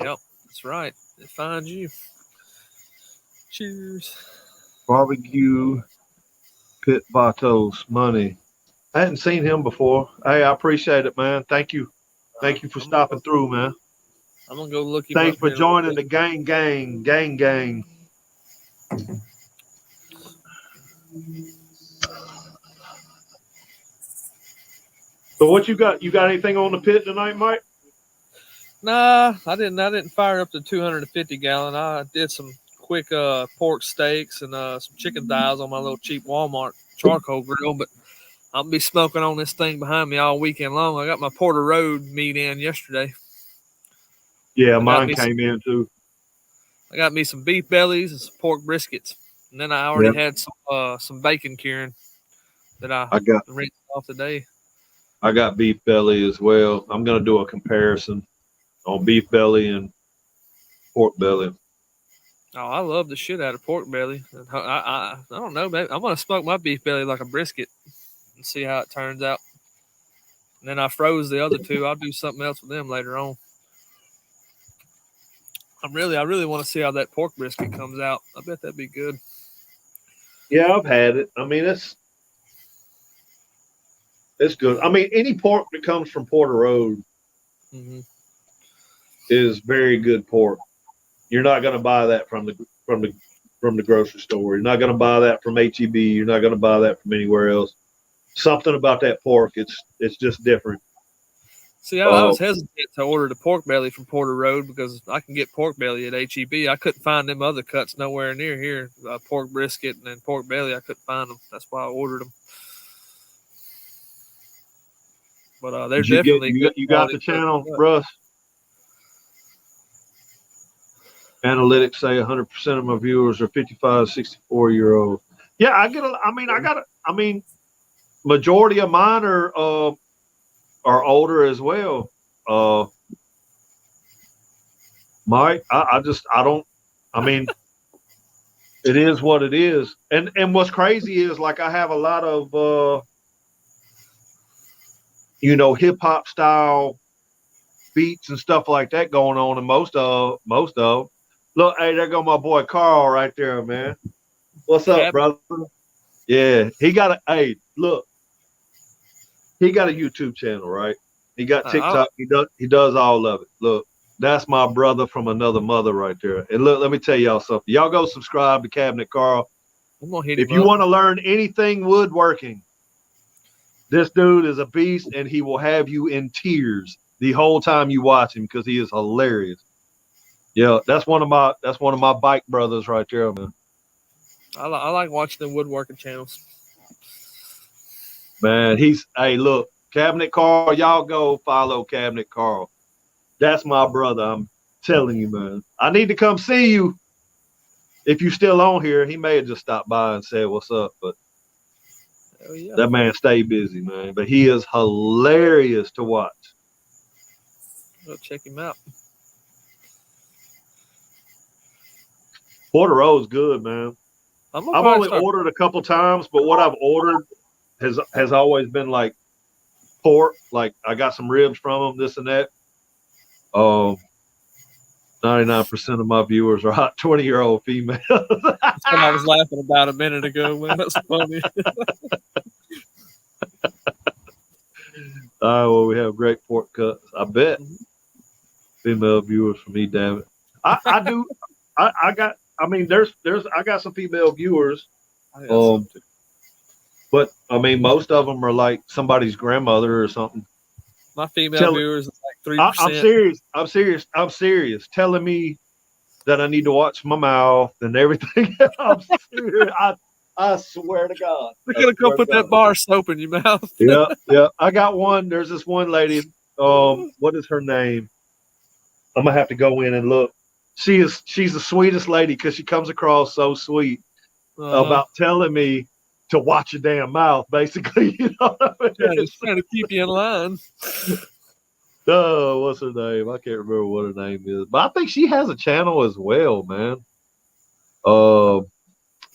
Yep, that's right. It finds you. Cheers. Barbecue Pit Batos money. I hadn't seen him before. Hey, I appreciate it, man. Thank you. Thank you for stopping through, man. I'm gonna go look him Thanks up for here. joining the gang. So what you got? You got anything on the pit tonight, Mike? Nah, I didn't fire up the 250 gallon. I did some quick pork steaks and some chicken thighs on my little cheap Walmart charcoal grill, but I'll be smoking on this thing behind me all weekend long. I got my Porter Road meat in yesterday. Yeah, I got mine me some, came in too. I got me some beef bellies and some pork briskets, and then I Yeah, already had some bacon curing that I I got rinsed off today. I got beef belly as well. I'm gonna do a comparison on beef belly and pork belly. Oh, I love the shit out of pork belly. I don't know, man. I'm gonna smoke my beef belly like a brisket and see how it turns out. And then I froze the other two. I'll do something else with them later on. I really want to see how that pork brisket comes out. I bet that'd be good. Yeah, I've had it. I mean, it's good. I mean, any pork that comes from Porter Road Hmm. is very good pork. You're not gonna buy that from the from the grocery store. You're not gonna buy that from HEB. You're not gonna buy that from anywhere else. Something about that pork, it's just different. See, I Uh, was hesitant to order the pork belly from Porter Road because I can get pork belly at HEB. I couldn't find them other cuts nowhere near here. Pork brisket and then pork belly, I couldn't find them. That's why I ordered them. But they're did you get definitely good you got quality the pork channel, cut. Russ? Analytics say 100% of my viewers are 55, 64-year old. Yeah, I get. I mean, I got. I mean, majority of mine are older as well. Mike, I don't. I mean, it is what it is. And what's crazy is like I have a lot of hip hop style beats and stuff like that going on, and most of. Look, hey, there go my boy Carl right there, man. What's up, Cabinet. brother? Yeah, he got a. Hey, look, he got a YouTube channel, right? He got I, TikTok. He does all of it. Look, that's my brother from another mother right there. And look, let me tell y'all something. Y'all go subscribe to Cabinet Carl. I'm gonna hit If him you up. want to learn anything woodworking, this dude is a beast, and he will have you in tears the whole time you watch him because he is hilarious. Yeah, that's one of my bike brothers right there, man. I like watching the woodworking channels. Man, hey, look, Cabinet Carl, y'all go follow Cabinet Carl. That's my brother. I'm telling you, man. I need to come see you. If you still on here, he may have just stopped by and said what's up, but Oh yeah, that man stay busy, man. But he is hilarious to watch. go check him out. Porter Road's good, man. I'm gonna I've probably only start. ordered a couple times, but what I've ordered has always been like pork. Like I got some ribs from them, this and that. 99% of my viewers are hot 20-year-old females. That's what I was laughing about a minute ago. Man, that's funny. Well, we have great pork cuts. I bet female viewers for me, damn it. I do. I got. I mean, I got some female viewers. I got some too. But I mean, most of them are like somebody's grandmother or something. My female Tell, viewers is like I'm 3%. serious. I'm serious. I'm serious. Telling me that I need to watch my mouth and everything. I'm serious. I swear to God. They're I gonna come swear to put that God. bar soap in your mouth. Yeah, yeah. I got one. There's this one lady. What is her name? I'm gonna have to go in and look. She's the sweetest lady because she comes across so sweet Uh-huh. about telling me to watch your damn mouth, basically. You know what I mean? Trying to keep you in line. Oh, what's her name? I can't remember what her name is, but I think she has a channel as well, man.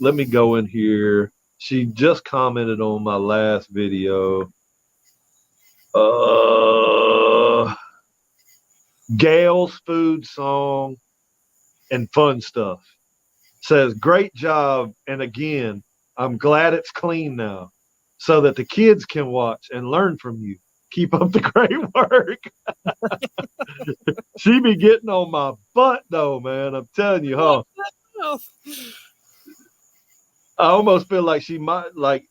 Let me go in here. She just commented on my last video. Gail's Food Song and Fun Stuff says, great job. And again, I'm glad it's clean now so that the kids can watch and learn from you. Keep up the great work. She be getting on my butt though, man. I'm telling you, huh? I almost feel like she might I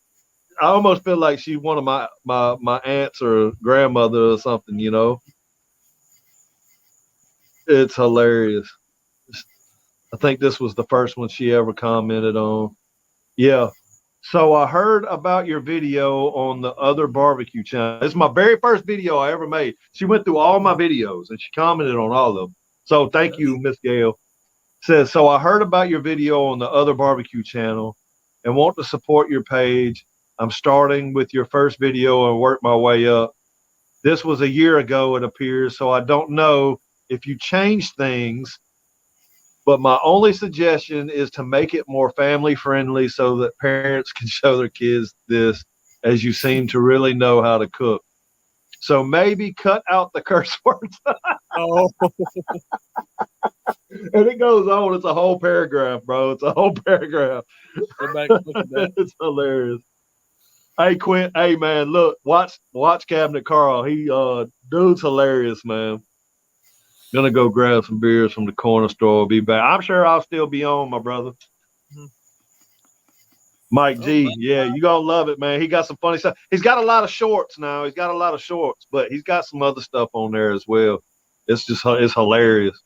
almost feel like she's one of my aunts or grandmother or something, you know. It's hilarious. I think this was the first one she ever commented on. Yeah. So I heard about your video on the other barbecue channel. It's my very first video I ever made. She went through all my videos and she commented on all of them. So thank you, Miss Gail. Says, so I heard about your video on the other barbecue channel and want to support your page. I'm starting with your first video and work my way up. This was a year ago, it appears, so I don't know if you changed things, but my only suggestion is to make it more family friendly so that parents can show their kids this, as you seem to really know how to cook. So maybe cut out the curse words. Oh, And it goes on. It's a whole paragraph, bro. It's a whole paragraph. go back and look at that. It's hilarious. Hey, Quint. Hey, man. Look, watch Cabinet Carl. Dude's hilarious, man. Gonna go grab some beers from the corner store. Be back. I'm sure I'll still be on, my brother. Mhm. Mike Oh, G. man. Yeah, you gonna love it, man. He got some funny stuff. He's got a lot of shorts now. But he's got some other stuff on there as well. It's hilarious.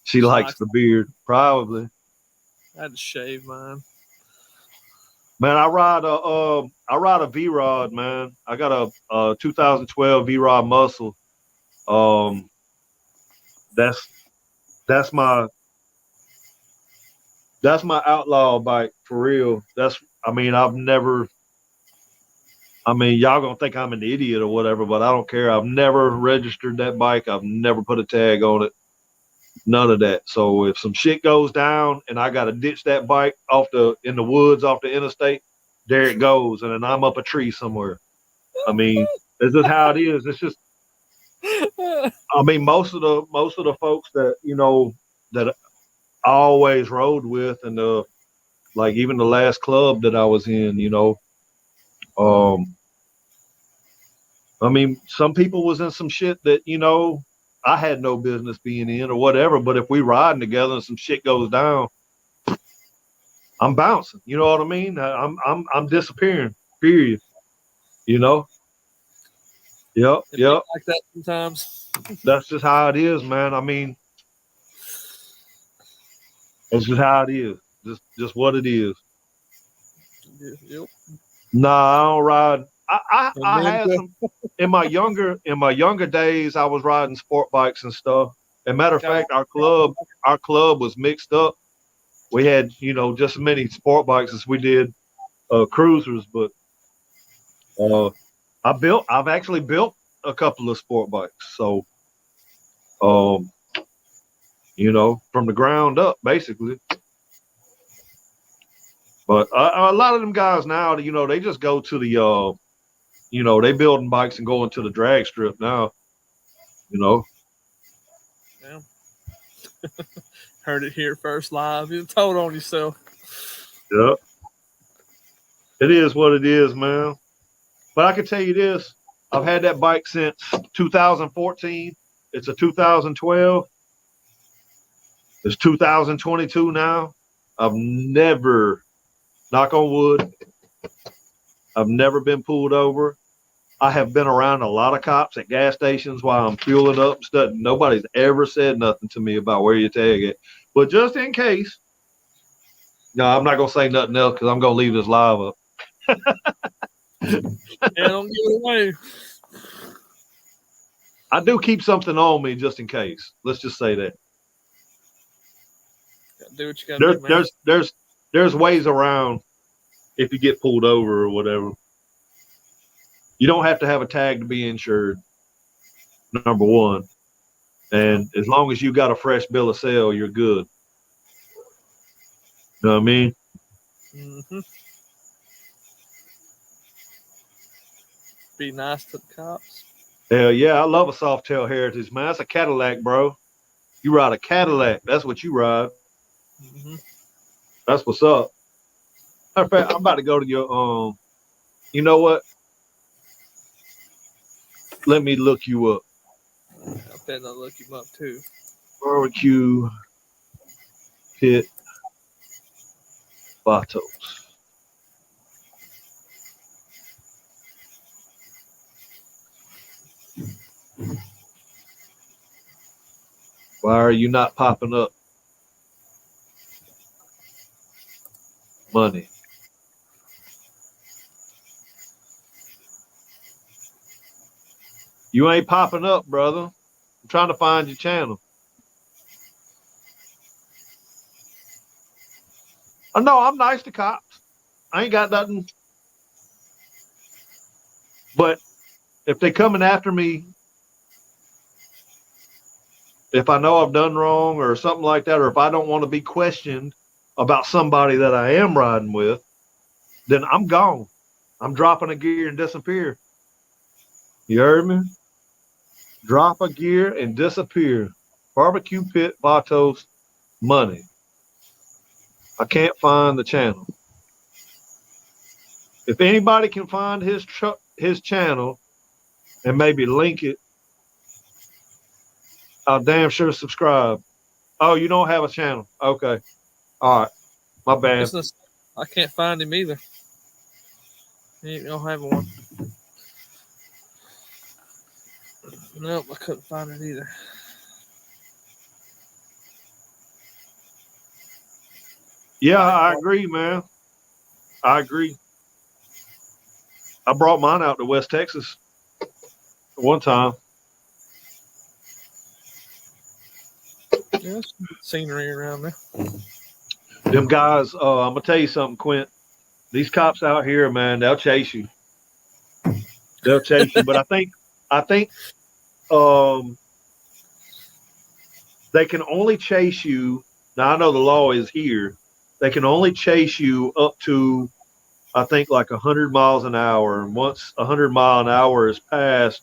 She likes the beard, probably. I had to shave mine. Man, I ride a V Rod, man. I got a 2012 V Rod Muscle. That's that's my outlaw bike for real. Y'all gonna think I'm an idiot or whatever, but I don't care. I've never registered that bike. I've never put a tag on it. None of that. So if some shit goes down and I gotta ditch that bike in the woods off the interstate, there it goes, and then I'm up a tree somewhere. I mean, this is how it is. It's just, most of the folks that that I always rode with, and like even the last club that I was in, some people was in some shit that I had no business being in or whatever. But if we riding together and some shit goes down, I'm bouncing. You know what I mean? I'm disappearing. Period. You know. Yep. It Yep. like that sometimes. That's just how it is, man. It's just how it is. Just what it is. Yep. Nah, I don't ride. I had some in my younger days. I was riding sport bikes and stuff. As a matter of fact, our club was mixed up. We had just as many sport bikes as we did cruisers. But I've actually built a couple of sport bikes. So from the ground up, basically. But a lot of them guys now, they just go to the they building bikes and going to the drag strip now. Yeah. Heard it here first live. You told on yourself. Yeah. It is what it is, man. But I can tell you this. I've had that bike since 2014. It's a 2012. It's 2022 now. I've never, knock on wood, I've never been pulled over. I have been around a lot of cops at gas stations while I'm fueling up and stuff. Nobody's ever said nothing to me about where your tag at. But just in case, no, I'm not gonna say nothing else because I'm gonna leave this live up. Yeah, don't give it away. I do keep something on me just in case. Let's just say that. Do what you gotta do, man. There's ways around if you get pulled over or whatever. You don't have to have a tag to be insured, number one. And as long as you got a fresh bill of sale, you're good. You know what I mean? Mm-hmm. Be nice to the cops. Hell yeah, I love a Softail Heritage, man. That's a Cadillac, bro. You ride a Cadillac. That's what you ride. Mm-hmm. That's what's up. Matter of fact, I'm about to go to your you know what? Let me look you up. I bet I'll look him up too. Barbecue Pit Vatos. Why are you not popping up? Money. You ain't popping up, brother. I'm trying to find your channel. No, I'm nice to cops. I ain't got nothing. But if they coming after me, if I know I've done wrong or something like that, or if I don't want to be questioned about somebody that I am riding with, then I'm gone. I'm dropping a gear and disappear. You heard me? Drop a gear and disappear. Barbecue Pit Vatos money. I can't find the channel. If anybody can find his channel and maybe link it, I'll damn sure subscribe. Oh, you don't have a channel. Okay. All right. My bad. I can't find him either. He don't have one. Nope, I couldn't find it either. Yeah, I agree, man. I agree. I brought mine out to West Texas one time. Yeah, there's some good scenery around there. Them guys, I'm gonna tell you something, Quint. These cops out here, man, they'll chase you. They'll chase you. But I think they can only chase you. Now I know the law is here. They can only chase you up to, I think, like 100 miles an hour. And once 100 mile an hour is passed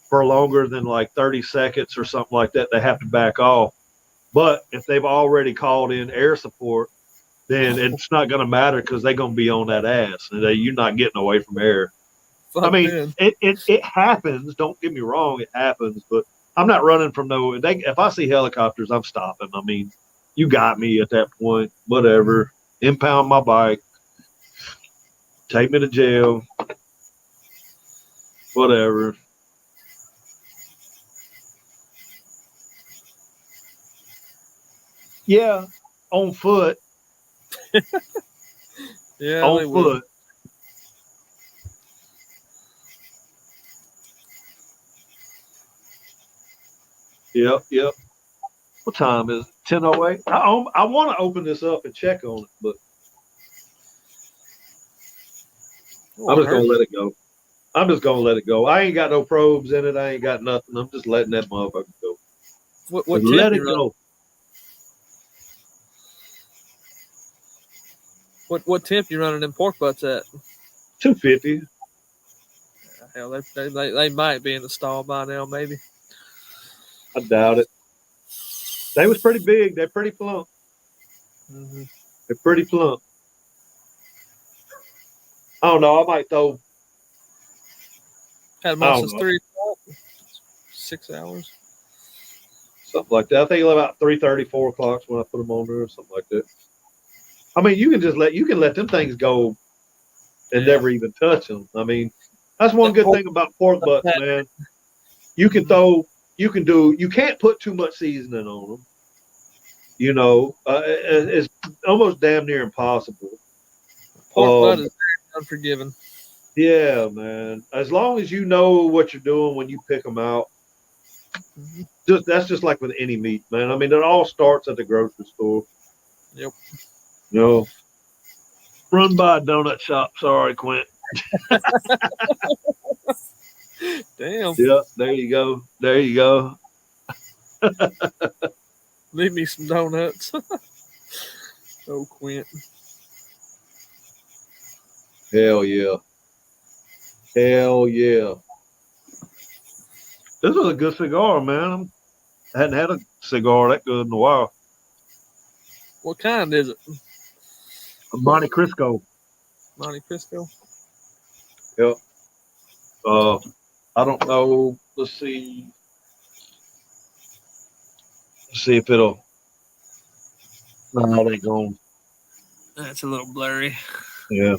for longer than like 30 seconds or something like that, they have to back off. But if they've already called in air support, then it's not going to matter because they're going to be on that ass, and you're not getting away from air. I mean, it happens. Don't get me wrong, it happens. But I'm not running from no. If I see helicopters, I'm stopping. I mean, you got me at that point. Whatever. Impound my bike. Take me to jail. Whatever. Yeah, on foot. Yeah, on they foot. will. Yep. What time is it? 10:08. I want to open this up and check on it, but I'm just gonna let it go. I ain't got no probes in it. I ain't got nothing. I'm just letting that motherfucker go. What let it go. What temp you running them pork butts at? 250. Hell, they might be in the stall by now, maybe. I doubt it. They was pretty big. They're pretty plump. Mm-hmm. They're pretty plump. I don't know. I might throw. Had them on since 3 o'clock. 6 hours. Something like that. I think about 3:30, 4 o'clock when I put them on there or something like that. I mean, you can let them things go and never even touch them. I mean, that's one good thing about pork butts, man. You can you can't put too much seasoning on them. You know, it's almost damn near impossible. Pork butt is very unforgiving. Yeah, man. As long as you know what you're doing when you pick them out, that's just like with any meat, man. I mean, it all starts at the grocery store. Yep. You know, run by a donut shop. Sorry, Quint. Damn. Yeah, there you go. There you go. Leave me some donuts. Oh, Quint. Hell yeah. Hell yeah. This was a good cigar, man. I hadn't had a cigar that good in a while. What kind is it? Monte Cristo. Monte Cristo? Yep. I don't know. Let's see. Let's see if it'll. No, it ain't going. That's a little blurry. Yeah.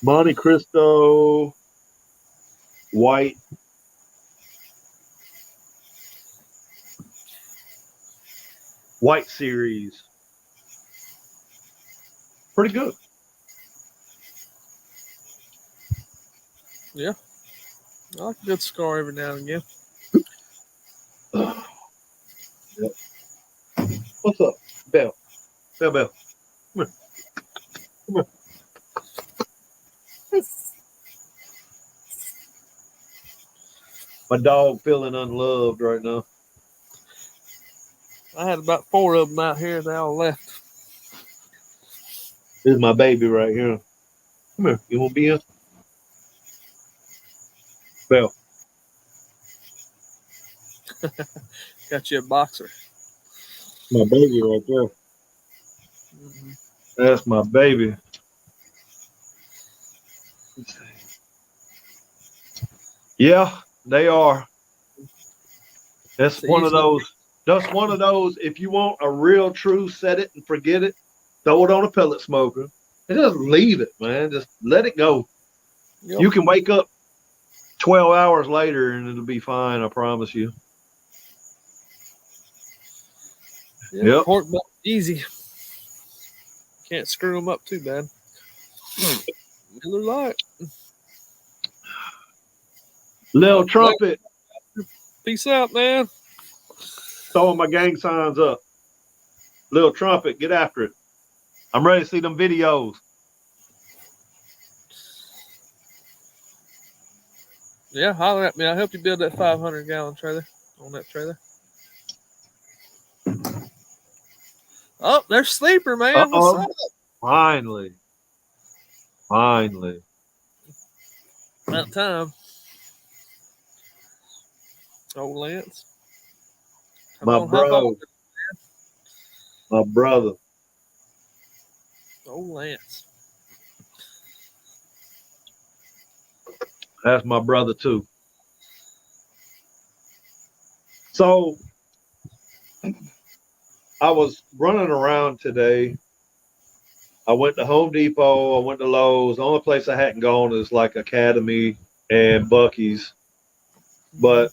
Monte Cristo. White. White series. Pretty good. Yeah. I like a good cigar every now and again. Yep. What's up? Bell. Bell. My dog feeling unloved right now. I had about 4 of them out here. They all left. This is my baby right here. Come here. You want to be in? Bell. Got you a boxer. My baby right there. Mm-hmm. That's my baby. Yeah, they are. That's So one of those. That's one of those. If you want a real true set it and forget it, throw it on a pellet smoker and just leave it, man. Just let it go. Yep. You can wake up 12 hours later and it'll be fine. I promise you. Yep. Pork butt easy. Can't screw them up too bad. Miller Lite. Little Trumpet. Peace out, man. Throwing my gang signs up. Little Trumpet, get after it. I'm ready to see them videos. Yeah, holler at me. I'll help you build that 500-gallon trailer on that trailer. Oh, there's Sleeper, man. What's up? Finally. Finally. About time. Old Lance. My bro. My brother. Old Lance. That's my brother too. So I was running around today. I went to Home Depot. I went to Lowe's. The only place I hadn't gone is like Academy and Bucky's. But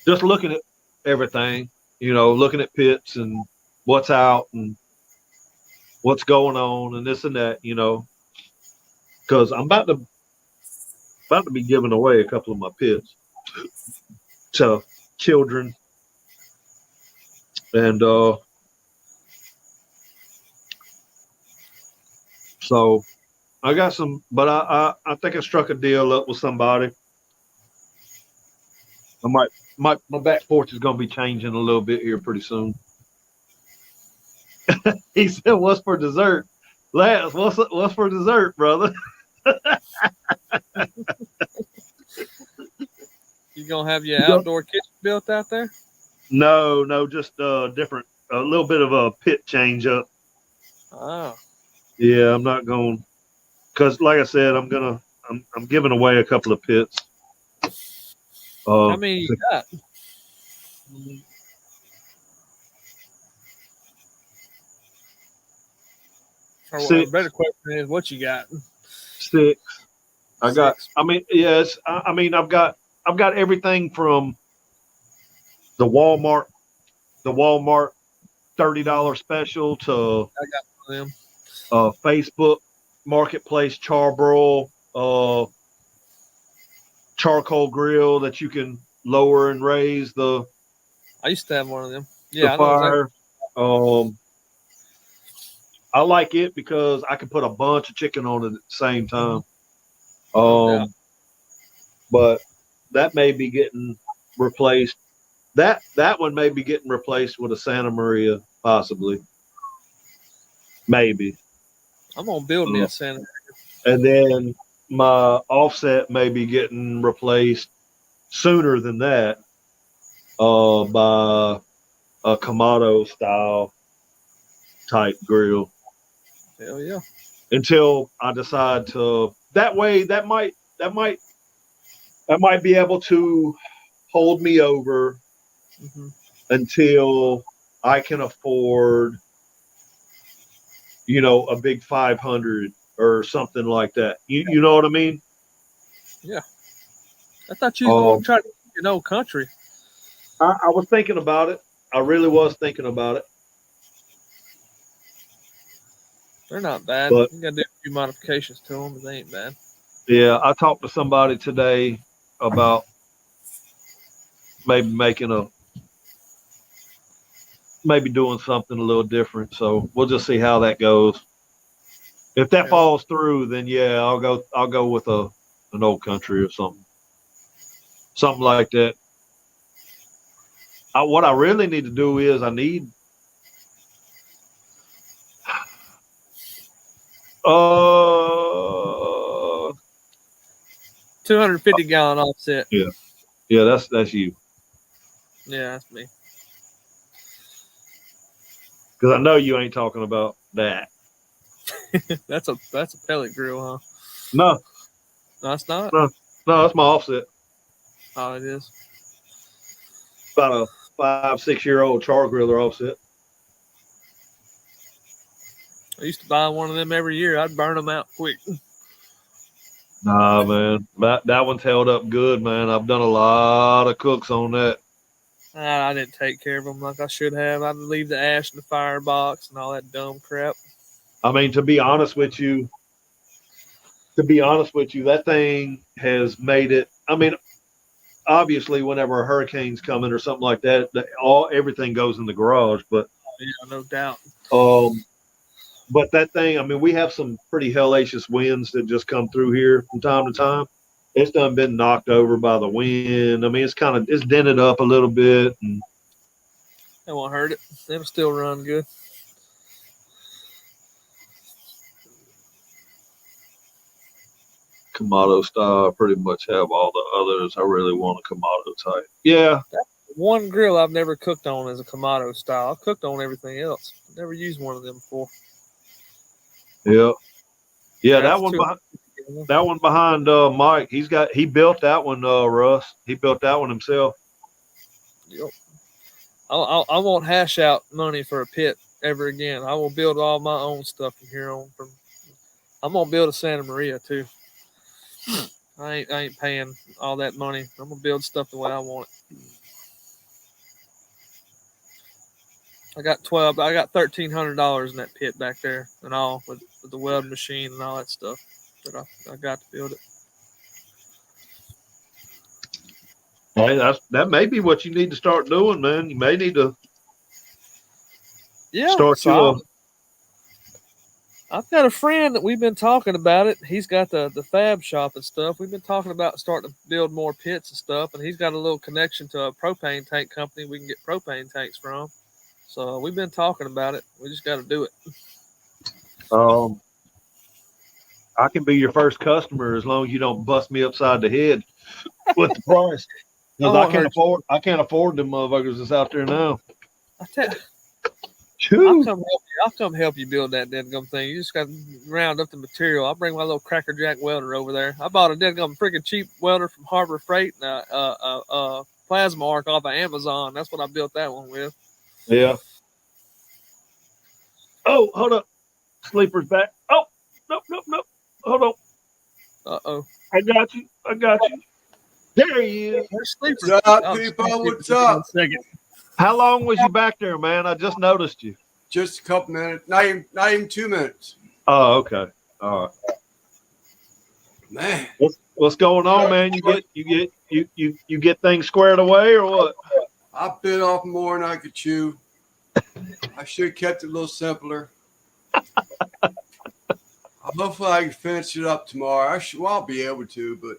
just looking at everything, looking at pits and what's out and what's going on and this and that, because I'm about to be giving away a couple of my pits to children. And so I got some, but I think I struck a deal up with somebody. I might my back porch is gonna be changing a little bit here pretty soon. He said, "What's for dessert?" Lance, what's for dessert, brother? You gonna have your outdoor kitchen built out there? No, just different, a little bit of a pit change up. Oh. Yeah, I'm not going, because like I said, I'm giving away a couple of pits. How many you got? Or a better question is, what you got? 6. I got. I mean, yes. I mean, I've got everything from the Walmart $30 special to I got one of them. Facebook Marketplace charbroil charcoal grill that you can lower and raise the. I used to have one of them. Yeah, the fire. I like it because I can put a bunch of chicken on it at the same time. But that may be getting replaced. That one may be getting replaced with a Santa Maria, possibly. Maybe. I'm gonna build me a Santa Maria. And then my offset may be getting replaced sooner than that by a Kamado style type grill. Hell yeah. Until I decide to, that way that might be able to hold me over until I can afford, a big 500 or something like that. You know what I mean? Yeah. I thought you was going to try to get an old country. I was thinking about it. I really was thinking about it. They're not bad. But, you got to do a few modifications to them, but they ain't bad. Yeah, I talked to somebody today about maybe making maybe doing something a little different. So we'll just see how that goes. If that falls through, then yeah, I'll go with an old country or something like that. What I really need to do is I need 250-gallon offset. yeah, that's you. Yeah, that's me. Because I know you ain't talking about that. That's a pellet grill, huh? No, No, it's not. no, that's my offset. Oh, it is. About a 5-6 year old char griller offset. I used to buy one of them every year. I'd burn them out quick. Nah, man, that one's held up good, man. I've done a lot of cooks on that. I didn't take care of them like I should have. I'd leave the ash in the firebox and all that dumb crap. I mean, to be honest with you, that thing has made it. I mean, obviously, whenever a hurricane's coming or something like that, everything goes in the garage. But Yeah, no doubt. but that thing, I mean, we have some pretty hellacious winds that just come through here from time to time. It's done been knocked over by the wind. I mean, it's dented up a little bit. And That won't hurt it. It'll still run good. Kamado style, I pretty much have all the others. I really want a Kamado type. Yeah. One grill I've never cooked on is a Kamado style. I've cooked on everything else. Never used one of them before. Yeah. Yeah, That's that one behind Mike. He built that one, Russ. He built that one himself. Yep. I won't hash out money for a pit ever again. I will build all my own stuff from here on. I'm gonna build a Santa Maria too. I ain't paying all that money. I'm gonna build stuff the way I want it. I got $1,300 in that pit back there and all with the welding machine and all that stuff that I got to build it. Hey, that may be what you need to start doing, man. You may need to start I've got a friend that we've been talking about it. He's got the fab shop and stuff. We've been talking about starting to build more pits and stuff, and he's got a little connection to a propane tank company we can get propane tanks from. So we've been talking about it. We just got to do it. I can be your first customer as long as you don't bust me upside the head with the price. Because I can't afford them motherfuckers that's out there now. I'll come help you build that deadgum thing. You just got to round up the material. I'll bring my little Cracker Jack welder over there. I bought a deadgum freaking cheap welder from Harbor Freight and a plasma arc off of Amazon. That's what I built that one with. Yeah. Oh, hold up. Sleeper's back. Oh, nope. Hold on. Uh-oh. I got you. There he is. Where's Sleeper? What's up, people? What's up? How long was you back there, man? I just noticed you. Just a couple minutes. Not even 2 minutes. Oh, okay. All right. Man. What's going on, man? You get things squared away or what? I bit off more than I could chew. I should have kept it a little simpler. Hopefully I can finish it up tomorrow. I'll be able to, but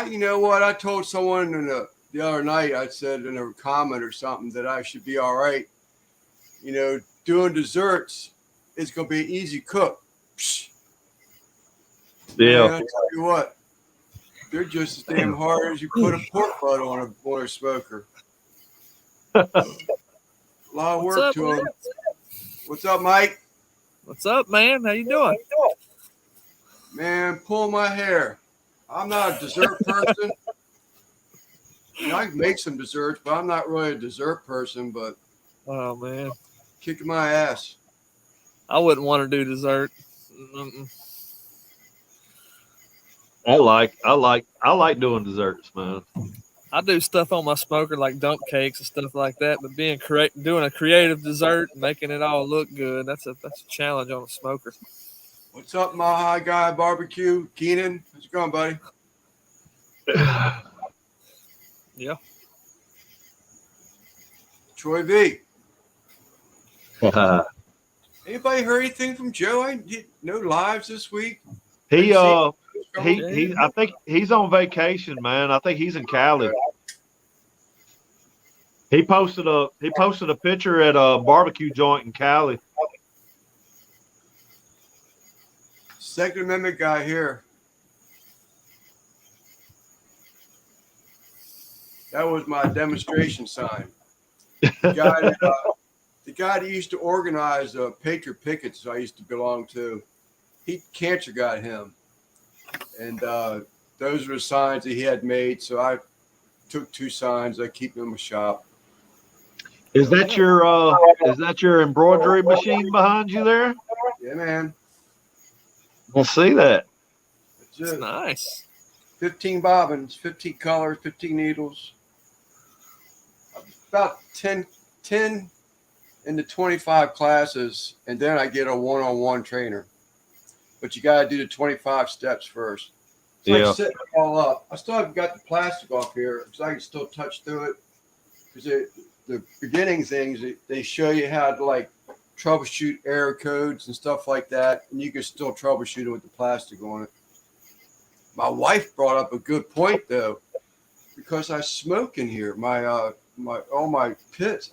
you know what? I told someone the other night, I said in a comment or something that I should be all right. You know, doing desserts is going to be an easy cook. Psh. Yeah. Man, I tell you what, they're just as damn hard as you put a pork butt on a smoker. A lot of work to them. What's up, Mike? What's up, man? How you doing? Man, pull my hair. I'm not a dessert person. You know, I can make some desserts, but I'm not really a dessert person. But oh man, kicking my ass. I wouldn't want to do dessert. I like doing desserts, man. I do stuff on my smoker like dump cakes and stuff like that, but doing a creative dessert and making it all look good, that's a challenge on a smoker. What's up, my high guy barbecue? Keenan, how's it going, buddy? Yeah. Troy V. Anybody heard anything from Joe? I did no lives this week. he Didn't he I think he's on vacation, man. I think he's in Cali. He posted a picture at a barbecue joint in Cali. Second Amendment guy here. That was my demonstration sign. The guy that used to organize Patriot Pickets I used to belong to, cancer got him. And those were the signs that he had made. So I took 2 signs. I keep them in my shop. Is that your embroidery machine behind you there? Yeah, man. We'll see that. That's It's it. nice. 15 bobbins, 15 colors, 15 needles. About 10 into 25 classes, and then I get a one-on-one trainer. But you got to do the 25 steps first. It's like setting it all up. I still haven't got the plastic off here because I can still touch through it. Because the beginning things, they show you how to like troubleshoot error codes and stuff like that, and you can still troubleshoot it with the plastic on it. My wife brought up a good point though, because I smoke in here. All my pits.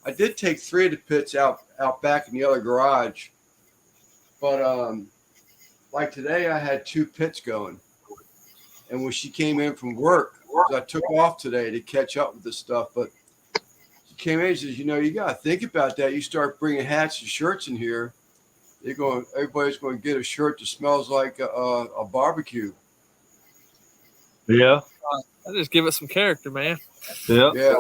I did take 3 of the pits out back in the other garage, but like today I had 2 pits going, and when she came in from work, I took off today to catch up with this stuff, but she came in and says, you got to think about that. You start bringing hats and shirts in here, everybody's going to get a shirt that smells like a barbecue. Yeah. I just give it some character, man. Yeah.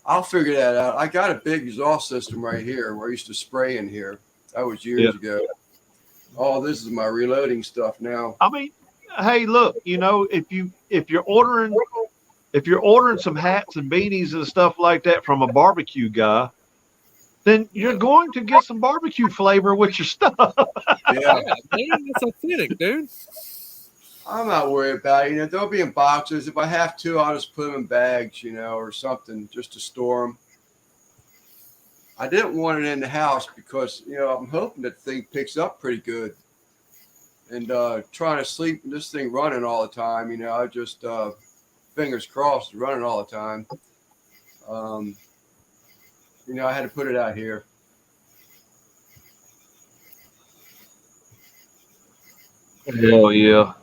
I'll figure that out. I got a big exhaust system right here where I used to spray in here. That was years ago. Oh, this is my reloading stuff now. I mean, hey, look, if you're ordering some hats and beanies and stuff like that from a barbecue guy, then you're going to get some barbecue flavor with your stuff. Yeah, It's authentic, dude. I'm not worried about it. They'll be in boxes. If I have to, I'll just put them in bags, or something just to store them. I didn't want it in the house because, I'm hoping that thing picks up pretty good. And trying to sleep with this thing running all the time, I just, fingers crossed, running all the time. I had to put it out here. Hell yeah.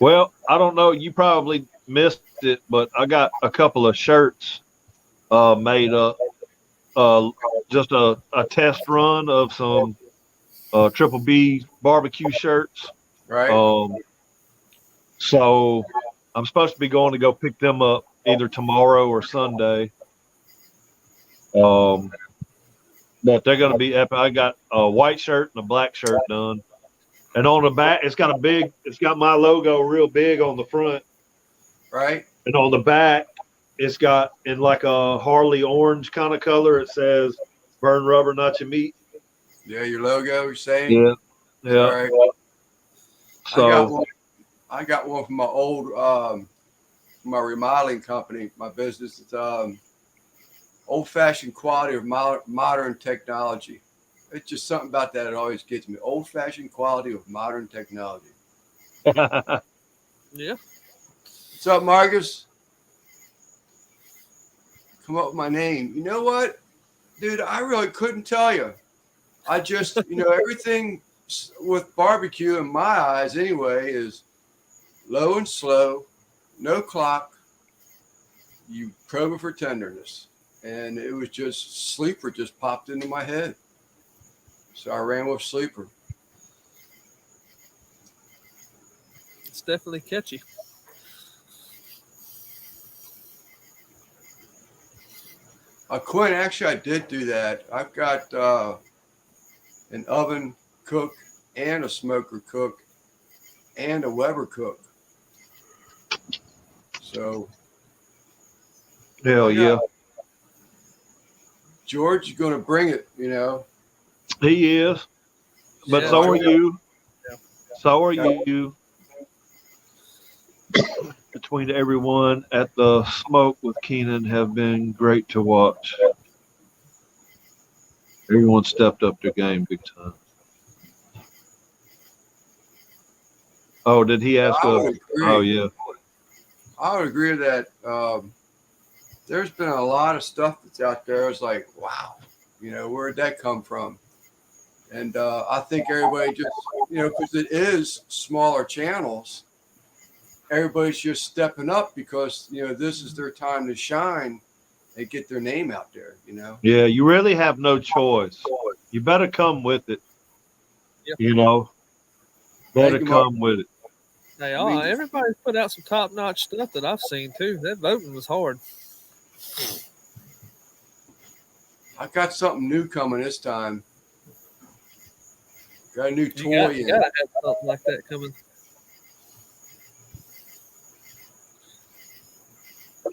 Well, I don't know. You probably missed it, but I got a couple of shirts made up. Just a test run of some Triple B barbecue shirts. Right. So I'm supposed to be going to go pick them up either tomorrow or Sunday. But they're going to be epic. I got a white shirt and a black shirt done. And on the back, it's got my logo real big on the front. Right. And on the back, it's got in like a Harley orange kind of color. It says burn rubber, not your meat. Yeah, your logo, you're saying? Yeah. Yeah. All right. So I got one from my old my remodeling company, my business. It's old-fashioned quality of modern technology. It's just something about that that always gets me. Old-fashioned quality of modern technology. Yeah. What's up, Marcus? Come up with my name. You know what? Dude, I really couldn't tell you. I just, everything with barbecue in my eyes anyway is low and slow, no clock. You probe it for tenderness. And it was just, Sleeper just popped into my head. So I ran with Sleeper. It's definitely catchy. Quinn, actually, I did do that. I've got an oven cook and a smoker cook and a Weber cook. So, hell yeah. George is going to bring it, He is. But so are you. So are you. between everyone at the Smoke with Keenan have been great to watch. Everyone stepped up their game big time. Oh, did he ask I us? would agree. Oh, yeah. I would agree that there's been a lot of stuff that's out there. It's like, wow, where'd that come from? And I think everybody just, because it is smaller channels, everybody's just stepping up because, this is their time to shine and get their name out there, Yeah, you really have no choice. You better come with it. Yep. Better Thank you, come with it. They I are. mean- Everybody's put out some top notch stuff that I've seen too. That voting was hard. I got something new coming this time. Got a new You toy in. gotta have something like that coming.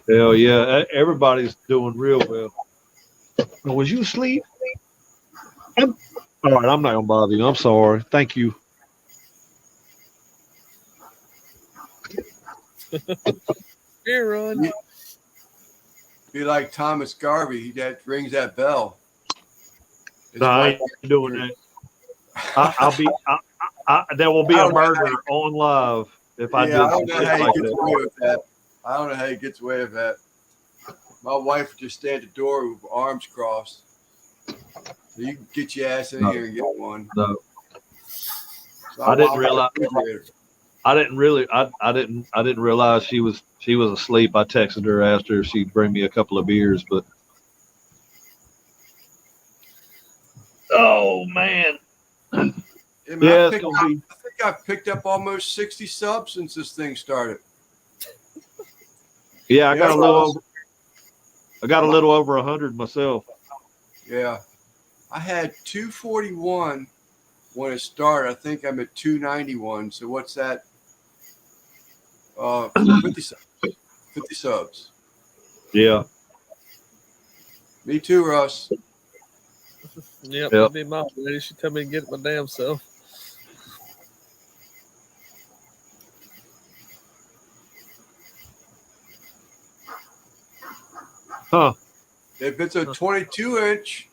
Hell yeah. Everybody's doing real well. Oh, was you asleep? All right, I'm not going to bother you. I'm sorry. Thank you. Here, run. Be like Thomas Garvey that rings that bell. His No, I wife- ain't doing that. I'll be. There will be a murder on live if I did I don't know shit how he like gets that. away with that. I don't know how he gets away with that. My wife would just stand at the door with arms crossed. So you can get your ass in here and get one. No, So I didn't walk realize. out the refrigerator. I didn't realize she was asleep. I texted her, asked her if she'd bring me a couple of beers, but oh man, Yeah, man, yeah, I it's gonna be. think I've picked up almost 60 subs since this thing started. Yeah, I got Yeah, a little over. I got a little over 100 myself. Yeah. I had 241 when it started. I think I'm at 291. So what's that? 50 subs. 50 subs. Yeah, Me too, Russ. Yep, that'd be my lady. She tell me to get it my damn self. huh? If it's a 22-inch,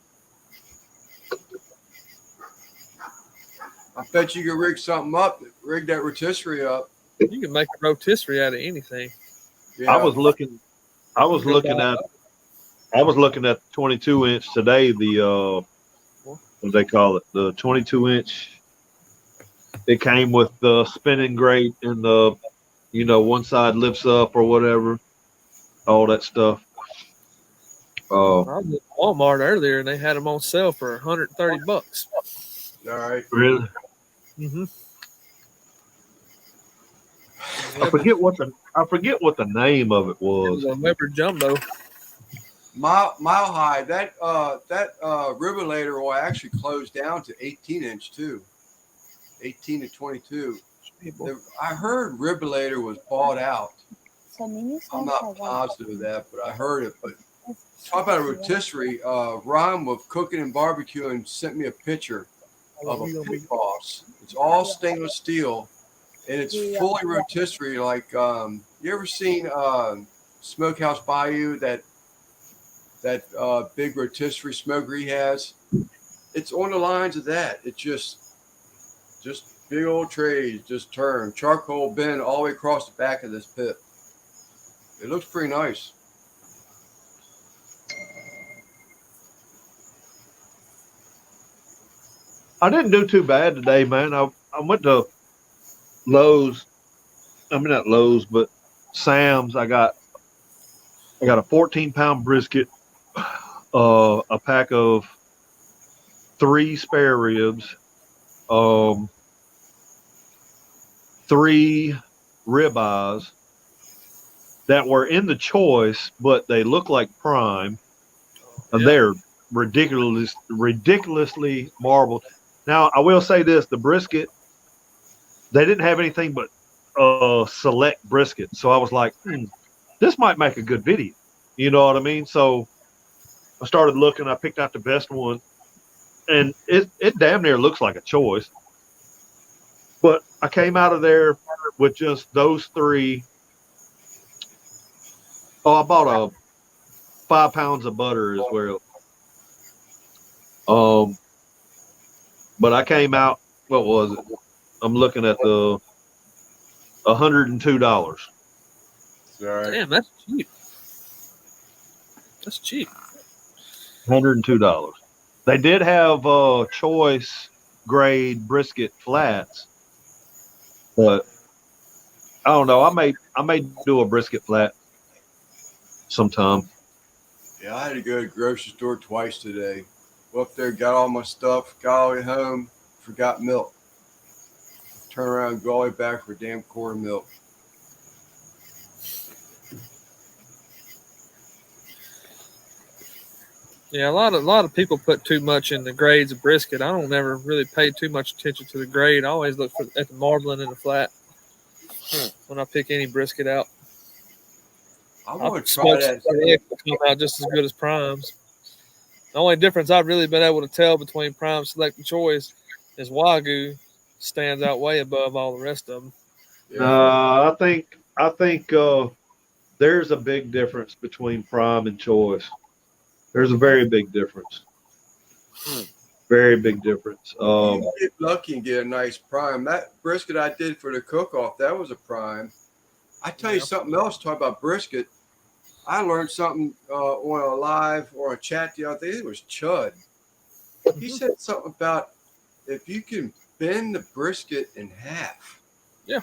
I bet you can rig something up, rig that rotisserie up. You can make a rotisserie out of anything. Yeah. I was looking at 22-inch today. The what do they call it? The 22-inch. It came with the spinning grate and the, one side lifts up or whatever, all that stuff. I was at Walmart earlier and they had them on sale for $130. All right. Really? Mm-hmm. I forget what the name of it It was. was a Weber Jumbo. Mile High, that Riberator will actually close down to 18-inch too. 18 to 22. I heard Riberator was bought out. I'm not positive of that, but I heard it. But talk about a rotisserie. Ron with Cooking and Barbecuing sent me a picture of a pit boss. It's all stainless steel, and it's fully rotisserie. Like you ever seen Smokehouse Bayou, that big rotisserie smoker he has? It's on the lines of that. It's just big old trays, just turn charcoal bin all the way across the back of this pit. It looks pretty nice. I didn't do too bad today, man. I went to Lowe's. I mean, not Lowe's, but Sam's. I got a 14-pound brisket, a pack of 3 spare ribs, 3 ribeyes that were in the choice, but they look like prime. And they're ridiculously marbled. Now, I will say this: the brisket, they didn't have anything but select brisket. So I was like, this might make a good video. You know what I mean? So I started looking. I picked out the best one, and it damn near looks like a choice. But I came out of there with just those 3 Oh, I bought a 5 pounds of butter as well. But I came out. What was it? I'm looking at the $102. It's all right. Damn, that's cheap. That's cheap. $102. They did have choice grade brisket flats, but I don't know. I may do a brisket flat sometime. Yeah, I had to go to the grocery store twice today. Go up there, got all my stuff, got all the way home, forgot milk. Turn around, go all the way back for damn quart milk. Yeah, a lot of people put too much in the grades of brisket. I don't never really pay too much attention to the grade. I always look at the marbling and the flat when I pick any brisket out. I want to try Smoked that. select will come out just as good as primes. The only difference I've really been able to tell between prime, select, and choice is Wagyu stands out way above all the rest of them. Yeah. I think there's a big difference between prime and choice. There's a very big difference. Very big difference. You can get lucky and get a nice prime. That brisket I did for the cook-off, that was a prime. I tell you something else, talk about brisket. I learned something on a live or a chat the other day. It was Chud. He said something about if you can bend the brisket in half. Yeah.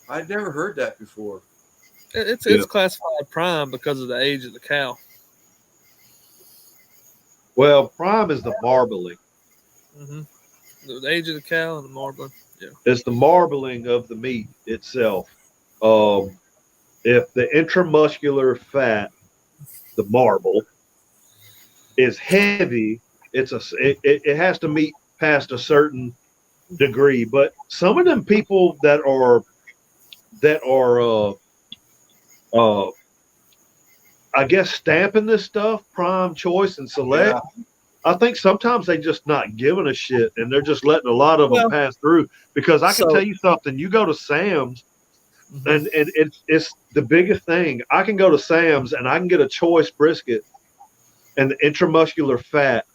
I'd never heard that before. It's Yeah. classified prime because of the age of the cow. Well, prime is the marbling. Mm-hmm. The age of the cow and the marbling. Yeah. It's the marbling of the meat itself. If the intramuscular fat, the marble, is heavy, it has to meet past a certain degree. But some of them people that are I guess stamping this stuff, prime, choice, and select. Yeah. I think sometimes they just not giving a shit, and they're just letting a lot of them pass through. Because I can tell you something. You go to Sam's, and it's the biggest thing. I can go to Sam's and I can get a choice brisket, and the intramuscular fat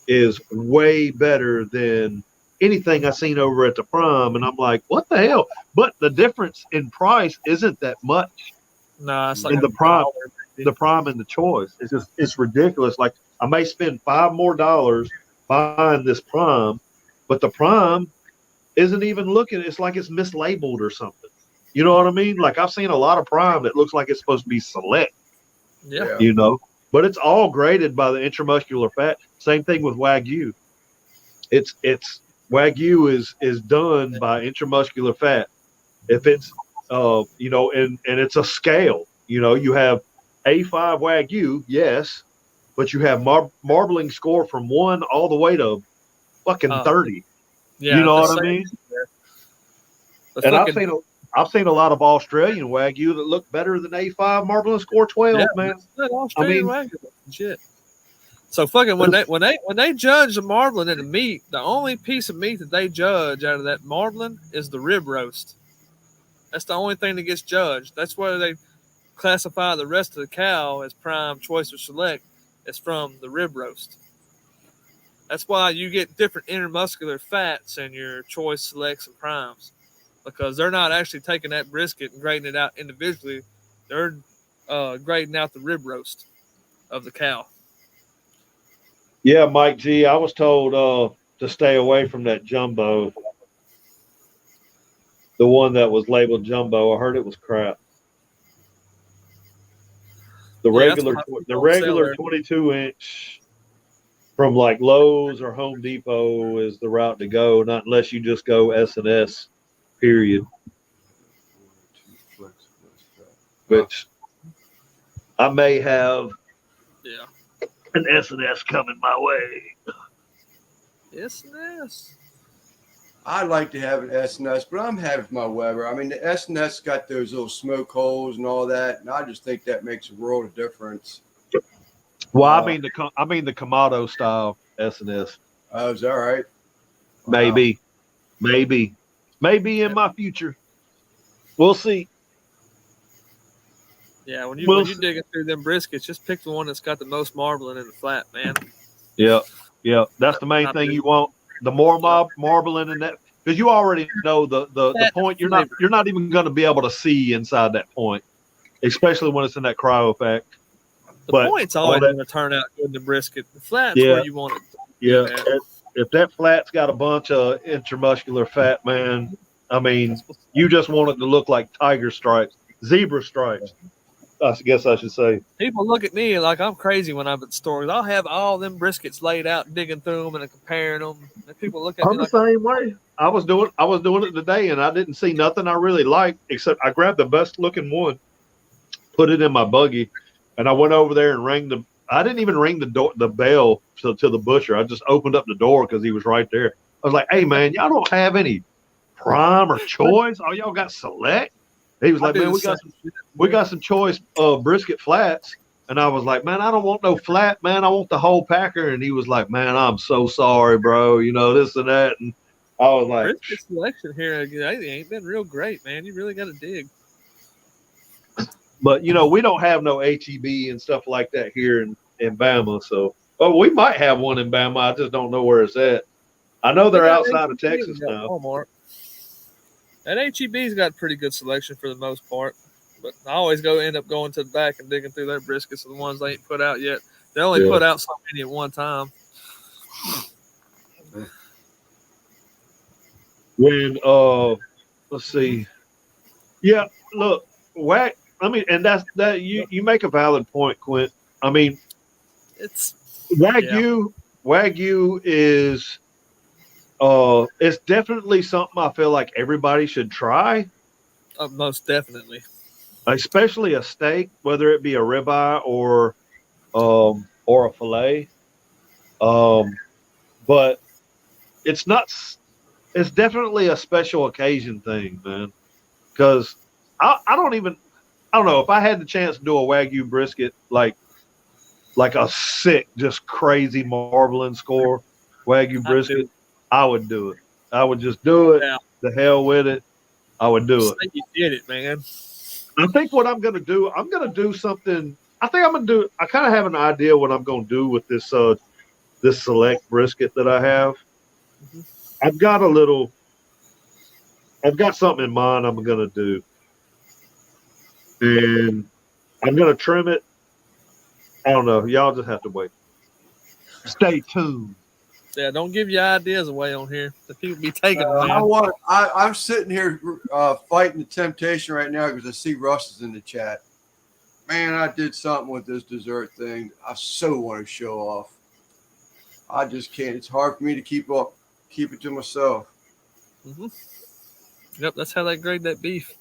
is way better than anything I seen over at the Prime. And I'm like, what the hell? But the difference in price isn't that much. Nah, it's like in the Prime and the choice. It's ridiculous. Like I may spend $5 more buying this Prime, but the Prime isn't even looking. It's like it's mislabeled or something. You know what I mean? Like I've seen a lot of Prime that looks like it's supposed to be select. Yeah. You know, but it's all graded by the intramuscular fat. Same thing with Wagyu. It's Wagyu is done by intramuscular fat. If it's you know, and it's a scale. You know, you have A5 Wagyu, yes, but you have marbling score from 1 all the way to fucking 30. Yeah, you know what I mean? And I've seen a lot of Australian Wagyu that look better than A5 marbling score 12, man. Australian Wagyu shit. So fucking when they judge the marbling and the meat, the only piece of meat that they judge out of that marbling is the rib roast. That's the only thing that gets judged. That's where they classify the rest of the cow as prime, choice, or select. It's from the rib roast. That's why you get different intermuscular fats in your choice, selects, and primes, because they're not actually taking that brisket and grading it out individually. They're grading out the rib roast of the cow. Yeah, Mike G, I was told to stay away from that jumbo. The one that was labeled jumbo, I heard it was crap. The regular 22-inch from like Lowe's or Home Depot is the route to go, not unless you just go S&S, period. Which I may have an S&S coming my way. S&S. I'd like to have an S&S, but I'm happy with my Weber. I mean, the S&S got those little smoke holes and all that, and I just think that makes a world of difference. Well, I mean the Kamado style S&S. Oh, is that right? Maybe in my future. We'll see. Yeah, when Well, you're digging through them briskets, just pick the one that's got the most marbling in the flat, man. yeah, yeah. That's the main Not thing big. you want. The more marbling in that, because you already know the Fat point. flavor. You're not even going to be able to see inside that point, especially when it's in that cryo effect. The But point's all always that, going to turn out good in the brisket. The flat's yeah, where you want it. yeah. To be at. If that flat's got a bunch of intramuscular fat, man, I mean, you just want it to look like tiger stripes, zebra stripes. I guess I should say. People look at me like I'm crazy when I'm at stores. I'll have all them briskets laid out, digging through them and comparing them. And people look at me I'm the like I'm same way. I was doing it today, and I didn't see nothing I really liked except I grabbed the best looking one, put it in my buggy, and I went over there and rang the. I didn't even ring the bell to the butcher. I just opened up the door because he was right there. I was like, "Hey man, y'all don't have any prime or choice? All y'all got select?" He was I like, do "Man, the same shit. we got some choice brisket flats." And I was like, "Man, I don't want no flat, man. I want the whole packer." And he was like, "Man, I'm so sorry, bro. You know, this and that." And I was like, Brisket selection here ain't been real great, man. You really got to dig. but you know, we don't have no HEB and stuff like that here in Bama. So, oh, we might have one in Bama. I just don't know where it's at. I know They they're got outside of HEB Texas at now. Walmart. That HEB's got pretty good selection for the most part, but I always end up going to the back and digging through their briskets, the ones they ain't put out yet. They only Yeah. put out so many at one time. When let's see. Yeah, look, whack. I mean, and that's that. You make a valid point, Quint. I mean, It's Wagyu is it's definitely something I feel like everybody should try, most definitely. especially a steak, whether it be a ribeye or a fillet. Um, but it's not. It's definitely a special occasion thing, man. Because I don't even I don't know if I had the chance to do a Wagyu brisket like a sick, just crazy marbling score Wagyu I do. brisket, I would do it. I would just do it. Yeah. The hell with it. I would do it. Say you did it, man. I think what I'm gonna do, I'm gonna do something. I think I'm gonna do. I kind of have an idea what I'm gonna do with this select brisket that I have. Mhm. I've got a little. I've got something in mind. I'm gonna do, and I'm gonna trim it. I don't know. Y'all just have to wait. Stay tuned. Yeah, don't give your ideas away on here. The people be taking them, man. I'm sitting here fighting the temptation right now because I see Russ is in the chat. Man, I did something with this dessert thing. I so want to show off. I just can't. It's hard for me to keep it to myself. Mm-hmm. Yep, that's how they grade that beef.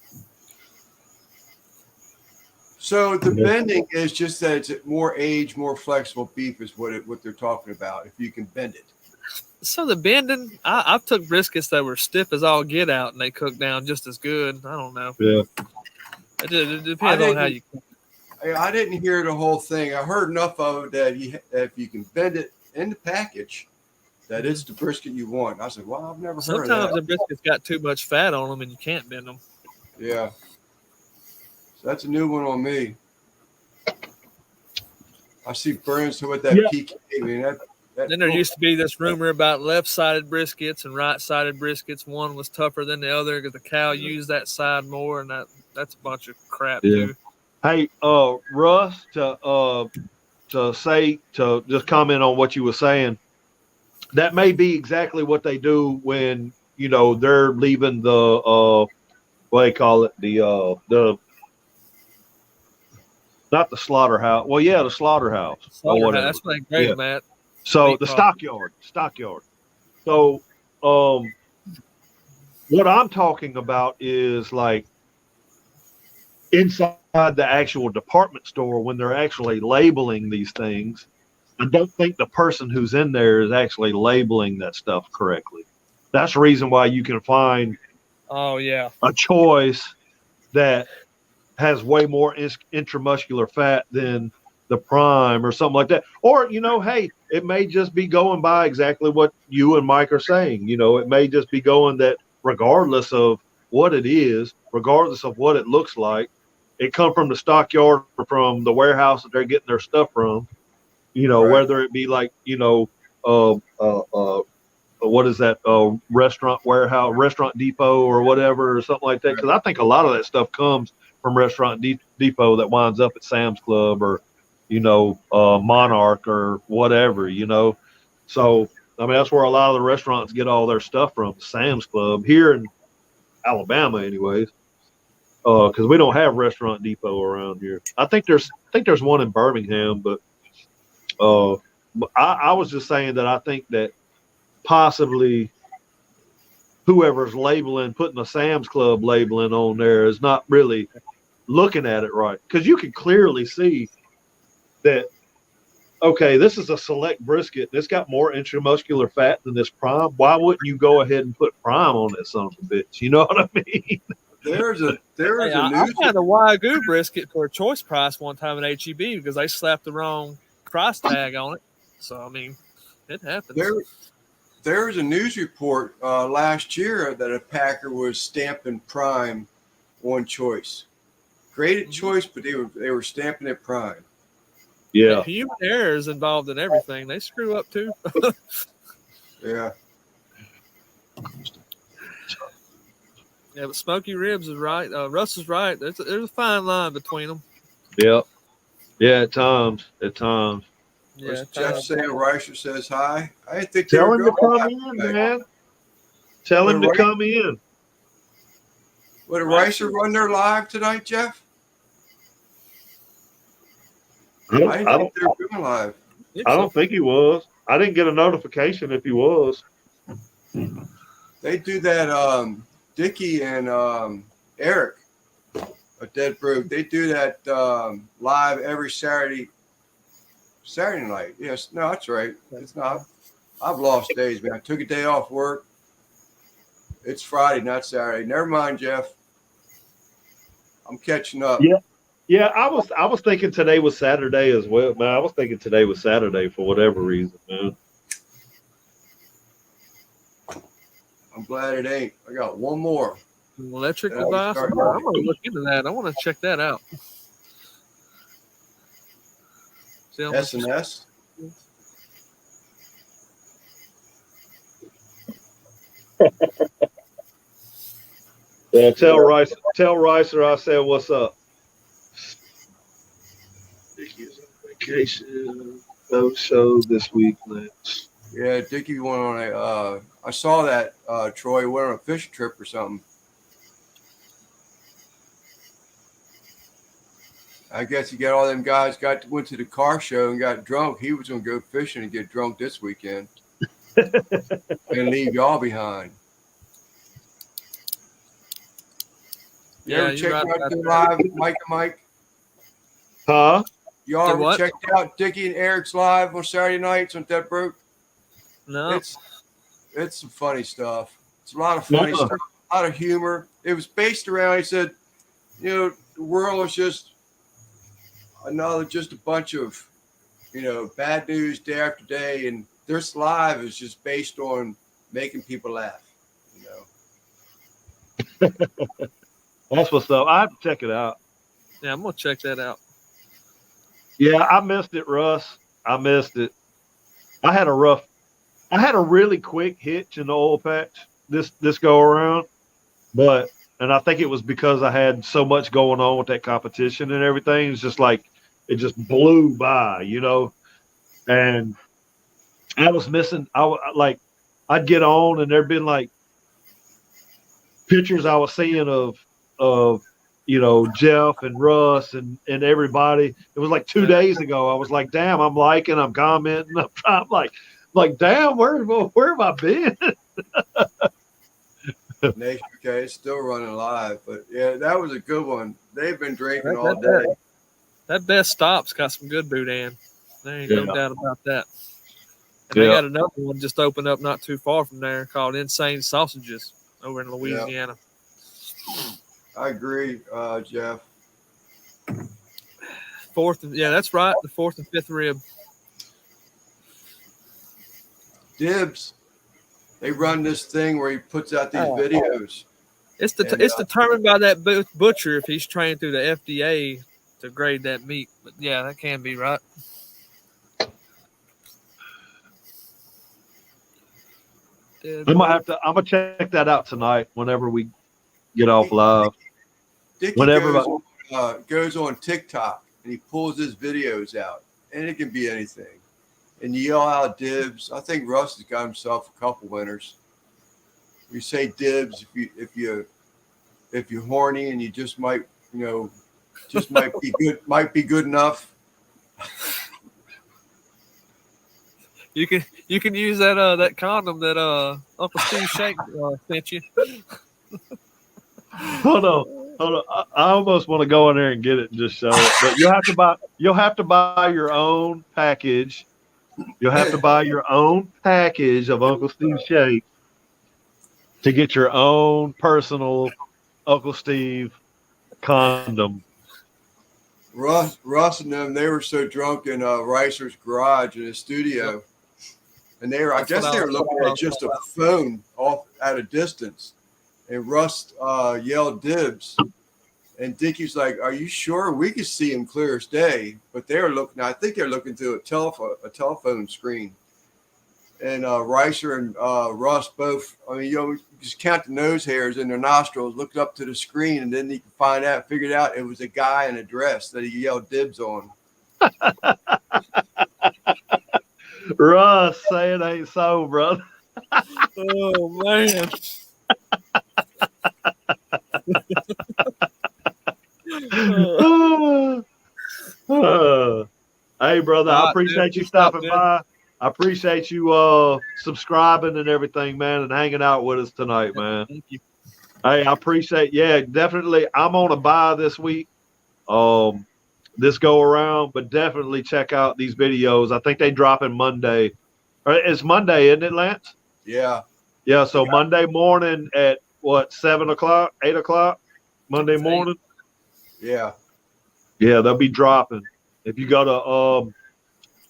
So the bending is just that it's more aged, more flexible beef is what they're talking about. If you can bend it. So the bending, I've took briskets that were stiff as all get out, and they cook down just as good. I don't know. Yeah. It depends on how you cook. I didn't hear the whole thing. I heard enough of it that if you can bend it in the package, that it's the brisket you want. I said, well, I've never heard of Sometimes that. the briskets got too much fat on them, and you can't bend them. Yeah. So that's a new one on me. I see Burns with that PK. I mean, Then there used to be this rumor about left-sided briskets and right-sided briskets. One was tougher than the other because the cow used that side more, and that's a bunch of crap too. Hey, Russ, to just comment on what you were saying. That may be exactly what they do when they're leaving the what do they call it, the not the slaughterhouse. Well, yeah, the slaughterhouse or whatever. That's what they grade them at. So the stockyard. So what I'm talking about is like inside the actual department store when they're actually labeling these things. I don't think the person who's in there is actually labeling that stuff correctly. That's the reason why you can find a choice that has way more intramuscular fat than the prime or something like that. Or, hey, it may just be going by exactly what you and Mike are saying. It may just be going that regardless of what it is, regardless of what it looks like, it come from the stockyard or from the warehouse that they're getting their stuff from. Right. Whether it be like, what is that restaurant warehouse, restaurant depot or whatever or something like that. Because I think a lot of that stuff comes from restaurant depot that winds up at Sam's Club or Monarch or whatever. So I mean that's where a lot of the restaurants get all their stuff from, Sam's Club here in Alabama, anyways. Because we don't have restaurant depot around here. I think there's one in Birmingham, but I was just saying that I think that possibly whoever's labeling, putting a Sam's Club labeling on there is not really looking at it right. Because you can clearly see that, okay, this is a select brisket. It's got more intramuscular fat than this prime. Why wouldn't you go ahead and put prime on that son of a bitch? You know what I mean? There's a I news. had a Wagyu brisket for a choice price one time at HEB because they slapped the wrong price tag on it. So, I mean, it happens. There was a news report last year that a packer was stamping prime on choice. Graded choice, but they were stamping it prime. Yeah. Human error is involved in everything. They screw up too. Yeah. Yeah, but Smoky Ribs is right. Russ is right. There's a fine line between them. Yep. Yeah, at times. Yeah, Jeff saying Reicher says hi. I didn't think Tell they him were to going come in, today. man. Tell him to come in. Would Reicher run their live tonight, Jeff? I didn't think they were going live. I don't think he was. I didn't get a notification if he was. They do that. Dickie and Eric, a Dead Brew, they do that live every Saturday night. Yes, no, that's right. It's not. I've lost days, man. I took a day off work. It's Friday, not Saturday. Never mind, Jeff. I'm catching up. Yeah. I was thinking today was Saturday as well, man. I was thinking today was Saturday for whatever reason, man. I'm glad it ain't. I got one more. Electric device. I'm going to look into that. I want to check that out. S&S. Yeah, tell Ricer I said what's up. Dickie's on vacation. No show this week, man. Yeah, Dickie went on a. I saw that Troy went on a fishing trip or something. I guess he got all them guys went to the car show and got drunk. He was going to go fishing and get drunk this weekend and leave y'all behind. You ever checked out the live, Mike and Mike? Huh? Y'all ever checked out Dickie and Eric's live on Saturday nights on Dead Broke? No. It's some funny stuff. It's a lot of funny stuff, a lot of humor. It was based around, he said, the world is just a bunch of, bad news day after day. And this live is just based on making people laugh, That's what's up. I have to check it out. Yeah, I'm going to check that out. Yeah, I missed it, Russ. I missed it. I had a really quick hitch in the oil patch this go around, and I think it was because I had so much going on with that competition and everything. It's just like it just blew by, and I was missing. I'd get on and there'd been like pictures I was seeing of Jeff and Russ and everybody. It was like 2 days ago. I was like, damn, I'm liking, I'm commenting, I'm like, damn, where have I been? Nation okay, it's still running live, but yeah, that was a good one. They've been drinking all day. That Best Stop's got some good boudin. There ain't no doubt about that. And they got another one just opened up not too far from there called Insane Sausages over in Louisiana. I agree, Jeff. That's right. The fourth and fifth rib. Dibs, they run this thing where he puts out these videos It's And, it's determined by that butcher if he's trained through the FDA to grade that meat. But yeah, that can be right. I'm gonna check that out tonight whenever we get off live. Dickie Whenever goes on TikTok and he pulls his videos out, and it can be anything. And you yell out dibs. I think Russ has got himself a couple winners. You say dibs if you're horny and you just might be good enough. You can use that condom that Uncle Steve Shake sent you. hold on. I almost want to go in there and get it and just show it, but you'll have to buy your own package. You'll have to buy your own package of Uncle Steve Shake to get your own personal Uncle Steve condom. Russ and them, they were so drunk in Ricer's garage in his studio, and I guess they were looking at just a phone off at a distance, and Russ yelled dibs, and Dickie's like, "Are you sure?" We could see him clear as day, but they were looking. I think they're looking through a telephone screen. And Ricer and Russ both, I mean, you just count the nose hairs in their nostrils, looked up to the screen, and then he could figured out it was a guy in a dress that he yelled dibs on. Russ, say it ain't so, brother. Oh, man. Hey, brother, I appreciate you stopping by. I appreciate you subscribing and everything, man, and hanging out with us tonight, man. Thank you. Hey, I appreciate. Yeah, definitely. I'm on a buy this week, this go around, but definitely check out these videos. I think they drop in Monday. It's Monday, isn't it, Lance? Yeah. Yeah. So Monday morning at what, 7 o'clock, 8 o'clock, Monday morning. Yeah. Yeah, they'll be dropping. If you go to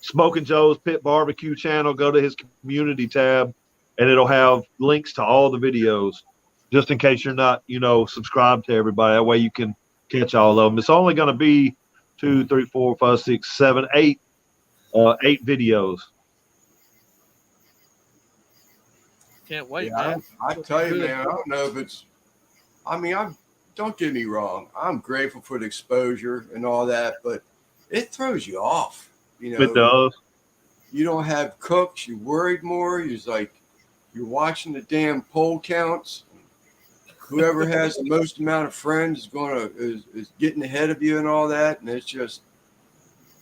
Smokin Joe's Pit Barbecue channel, go to his community tab, and it'll have links to all the videos, just in case you're not, subscribed to everybody. That way you can catch all of them. It's only going to be 2, 3, 4, 5, 6, 7, 8 videos. Can't wait, Yeah, man. I tell you, man, I don't know if it's. I mean, don't get me wrong. I'm grateful for the exposure and all that, but it throws you off. It does. You don't have cooks. You're worried more. You're watching the damn poll counts. Whoever has the most amount of friends is getting ahead of you and all that, and it's just.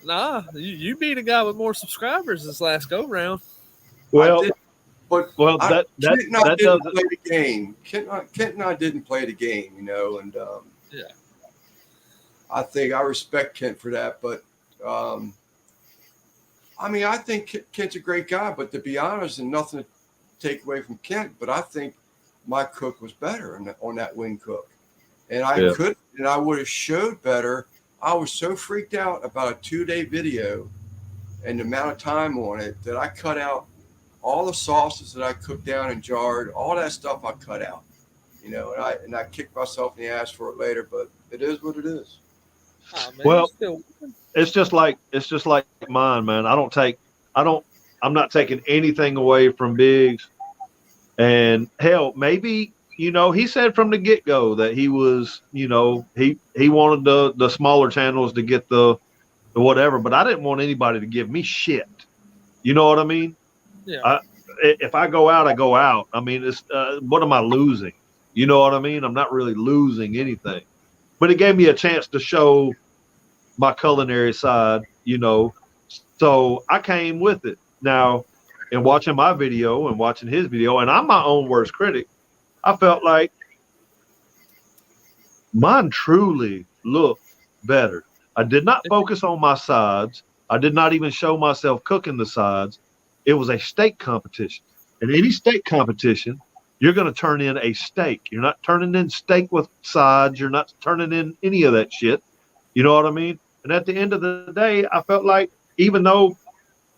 Nah, you beat a guy with more subscribers this last go round. Well, Kent and I didn't play the game. Kent and I didn't play the game, and yeah. I think I respect Kent for that, but. I mean, I think Kent's a great guy, but to be honest, and nothing to take away from Kent, but I think my cook was better on that wing cook. And I would have showed better. I was so freaked out about a 2-day video and the amount of time on it that I cut out all the sauces that I cooked down and jarred, all that stuff I cut out, and I kicked myself in the ass for it later, but it is what it is. Oh, man, well, it's just like mine, man. I'm not taking anything away from Biggs. And hell, maybe, he said from the get-go that he was, he wanted the smaller channels to get the whatever, but I didn't want anybody to give me shit. You know what I mean? Yeah. If I go out, I go out. I mean, it's what am I losing? You know what I mean? I'm not really losing anything. But it gave me a chance to show my culinary side, So I came with it. Now, in watching my video and watching his video, and I'm my own worst critic, I felt like mine truly looked better. I did not focus on my sides. I did not even show myself cooking the sides. It was a steak competition. In any steak competition, you're going to turn in a steak. You're not turning in steak with sides. You're not turning in any of that shit. You know what I mean? And at the end of the day, I felt like even though,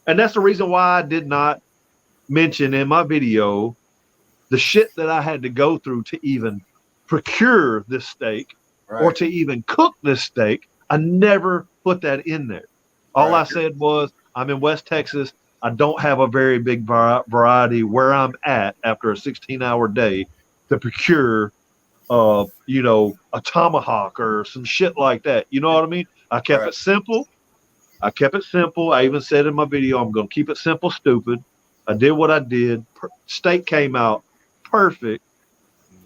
and that's the reason why I did not mention in my video the shit that I had to go through to even procure this steak or to even cook this steak. I never put that in there. All I said was, I'm in West Texas. I don't have a very big variety where I'm at after a 16-hour day to procure, you know, a tomahawk or some shit like that. You know what I mean? I kept it simple. I kept it simple. I even said in my video, I'm going to keep it simple, stupid. I did what I did. Steak came out perfect.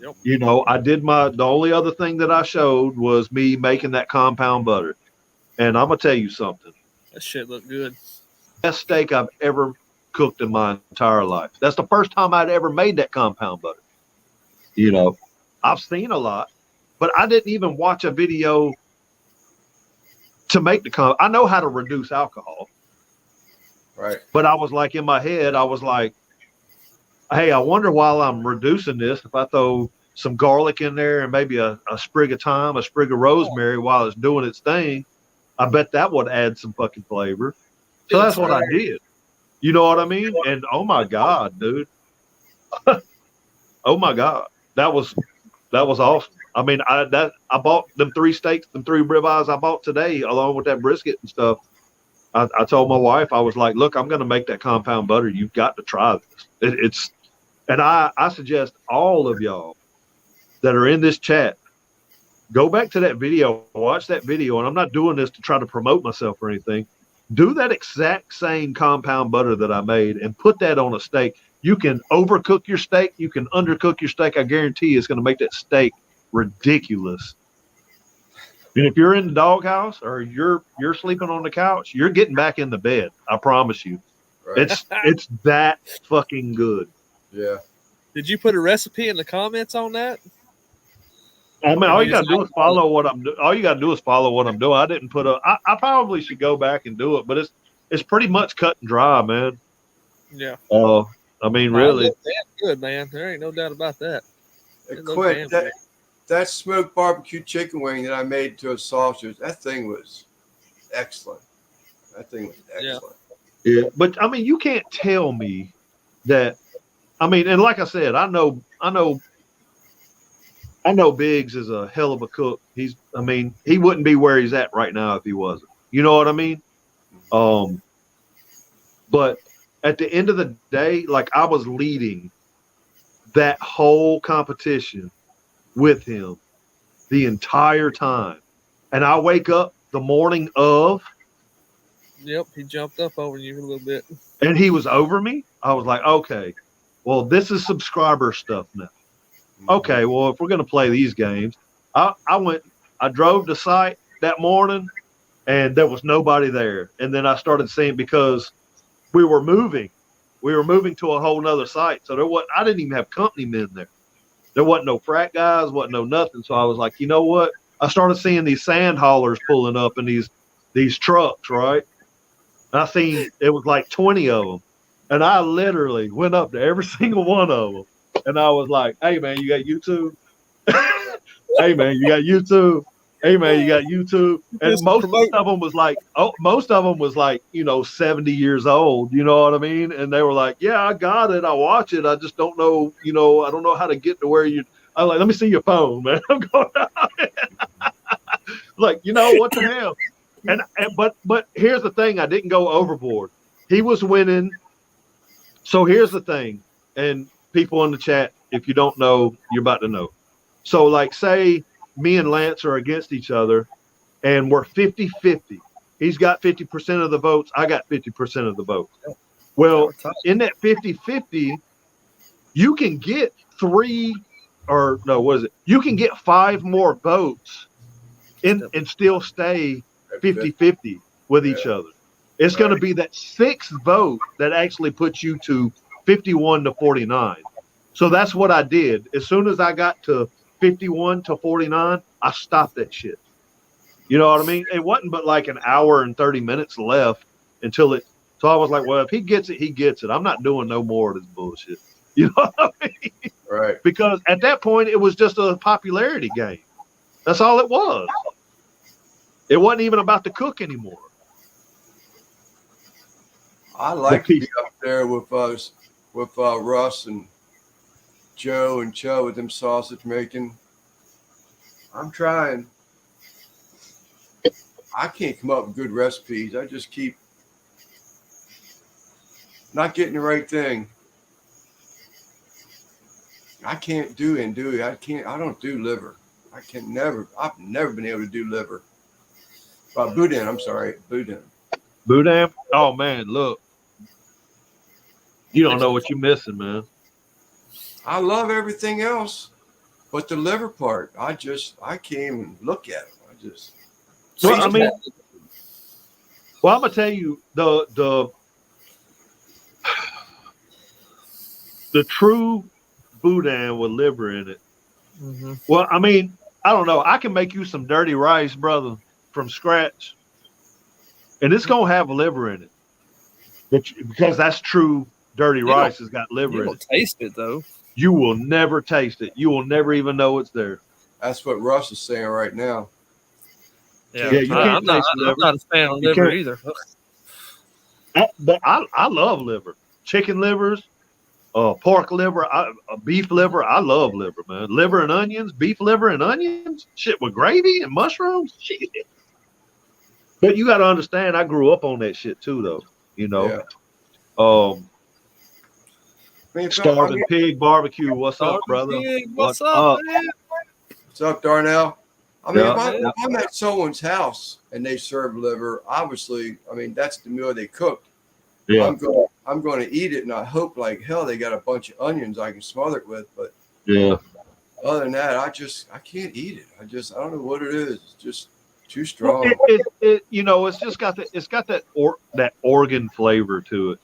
Yep. You know, the only other thing that I showed was me making that compound butter. And I'm going to tell you something. That shit looked good. Best steak I've ever cooked in my entire life. That's the first time I'd ever made that compound butter. You know, I've seen a lot, but I didn't even watch a video to make I know how to reduce alcohol. Right. But I was like, in my head, I was like, hey, I wonder while I'm reducing this, if I throw some garlic in there and maybe a sprig of thyme, a sprig of rosemary while it's doing its thing, I bet that would add some fucking flavor. So that's what I did. You know what I mean? And oh my God, dude. Oh my God. That was awesome. I mean, I bought them 3 steaks, them 3 ribeyes I bought today, along with that brisket and stuff. I told my wife, I was like, look, I'm going to make that compound butter. You've got to try this. And I suggest all of y'all that are in this chat, go back to that video, watch that video. And I'm not doing this to try to promote myself or anything. Do that exact same compound butter that I made and put that on a steak. You can overcook your steak. You can undercook your steak. I guarantee you it's going to make that steak ridiculous. And if you're in the doghouse or you're sleeping on the couch, you're getting back in the bed. I promise you. Right. It's that fucking good. Yeah. Did you put a recipe in the comments on that? I mean, all you gotta do is follow what I'm doing. All you gotta do is follow what I'm doing. I didn't put I probably should go back and do it, but it's pretty much cut and dry, man. Yeah. I mean, really. Damn good, man. There ain't no doubt about that. Quit that smoked barbecue chicken wing that I made to a sausage. That thing was excellent. Yeah, but I mean, you can't tell me that. I mean, and like I said, I know Biggs is a hell of a cook. I mean, he wouldn't be where he's at right now if he wasn't. You know what I mean? But at the end of the day, like, I was leading that whole competition with him the entire time. And I wake up the morning of. Yep, he jumped up over you a little bit. And he was over me. I was like, okay, well, this is subscriber stuff now. Okay, well, if we're going to play these games, I drove to site that morning and there was nobody there. And then I started seeing, because we were moving to a whole nother site. So I didn't even have company men there. There wasn't no frat guys, wasn't no nothing. So I was like, you know what? I started seeing these sand haulers pulling up in these trucks, right? And I seen it was like 20 of them. And I literally went up to every single one of them. And I was like, hey, man, you got YouTube? Hey, man, you got YouTube? Hey, man, you got YouTube? And most of them was like, you know, 70 years old. You know what I mean? And they were like, yeah, I got it. I watch it. I just don't know, you know, I don't know how to get to where I'm like, let me see your phone, man. I'm going out. Like, you know, what the hell? But here's the thing. I didn't go overboard. He was winning. So here's the thing. And people in the chat, if you don't know, you're about to know. So, like, say me and Lance are against each other and we're 50-50. He's got 50% of the votes. I got 50% of the votes. Well, in that 50-50, you can get you can get 5 more votes and still stay 50-50 with each other. It's going to be that 6th vote that actually puts you to 51-49. So that's what I did. As soon as I got to 51-49, I stopped that shit. You know what I mean? It wasn't but like an hour and 30 minutes left until it. So I was like, well, if he gets it, he gets it. I'm not doing no more of this bullshit. You know what I mean? Right. Because at that point, it was just a popularity game. That's all it was. It wasn't even about the cook anymore. I like to be up there with Russ and Joe and Cho with them sausage making. I'm trying. I can't come up with good recipes. I just keep not getting the right thing. I can't do andouille. I don't do liver. I've never been able to do liver. Boudin, I'm sorry. Boudin. Boudin. Oh man, look. You don't know what you're missing, man. I love everything else, but the liver part, I can't even look at it. Well, I mean, I'm gonna tell you the true boudin with liver in it. Mm-hmm. Well, I mean, I don't know. I can make you some dirty rice, brother, from scratch, and it's gonna have liver in it, because that's true. Dirty rice has got liver You in will it. taste it though. You will never taste it. You will never even know it's there. That's what Russ is saying right now. Yeah, Yeah, you can't I'm not a fan of liver either. But I love liver, chicken livers, pork liver, beef liver. I love liver, man. Liver and onions, beef liver and onions, shit with gravy and mushrooms. Shit. But you got to understand, I grew up on that shit too, though. You know, Yeah. I mean, starving pig barbecue. What's up, brother? What's up, man? What's up, Darnell? I mean, Yeah. if I'm at someone's house and they serve liver, obviously, I mean, that's the meal they cooked. Yeah. I'm going to eat it, and I hope like hell they got a bunch of onions I can smother it with. But yeah. Other than that, I can't eat it. I don't know what it is. It's just too strong. It's just got that organ flavor to it.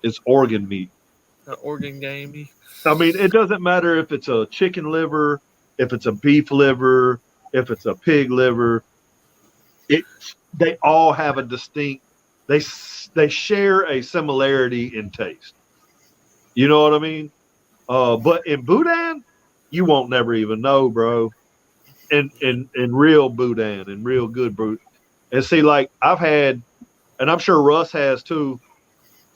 It's organ meat. Organ gamey. I mean, it doesn't matter if it's a chicken liver, if it's a beef liver, if it's a pig liver. They all have a distinct. They share a similarity in taste. You know what I mean? But in boudin, you won't never even know, bro. In real boudin, and real good boudin. And see, like I've had, and I'm sure Russ has too.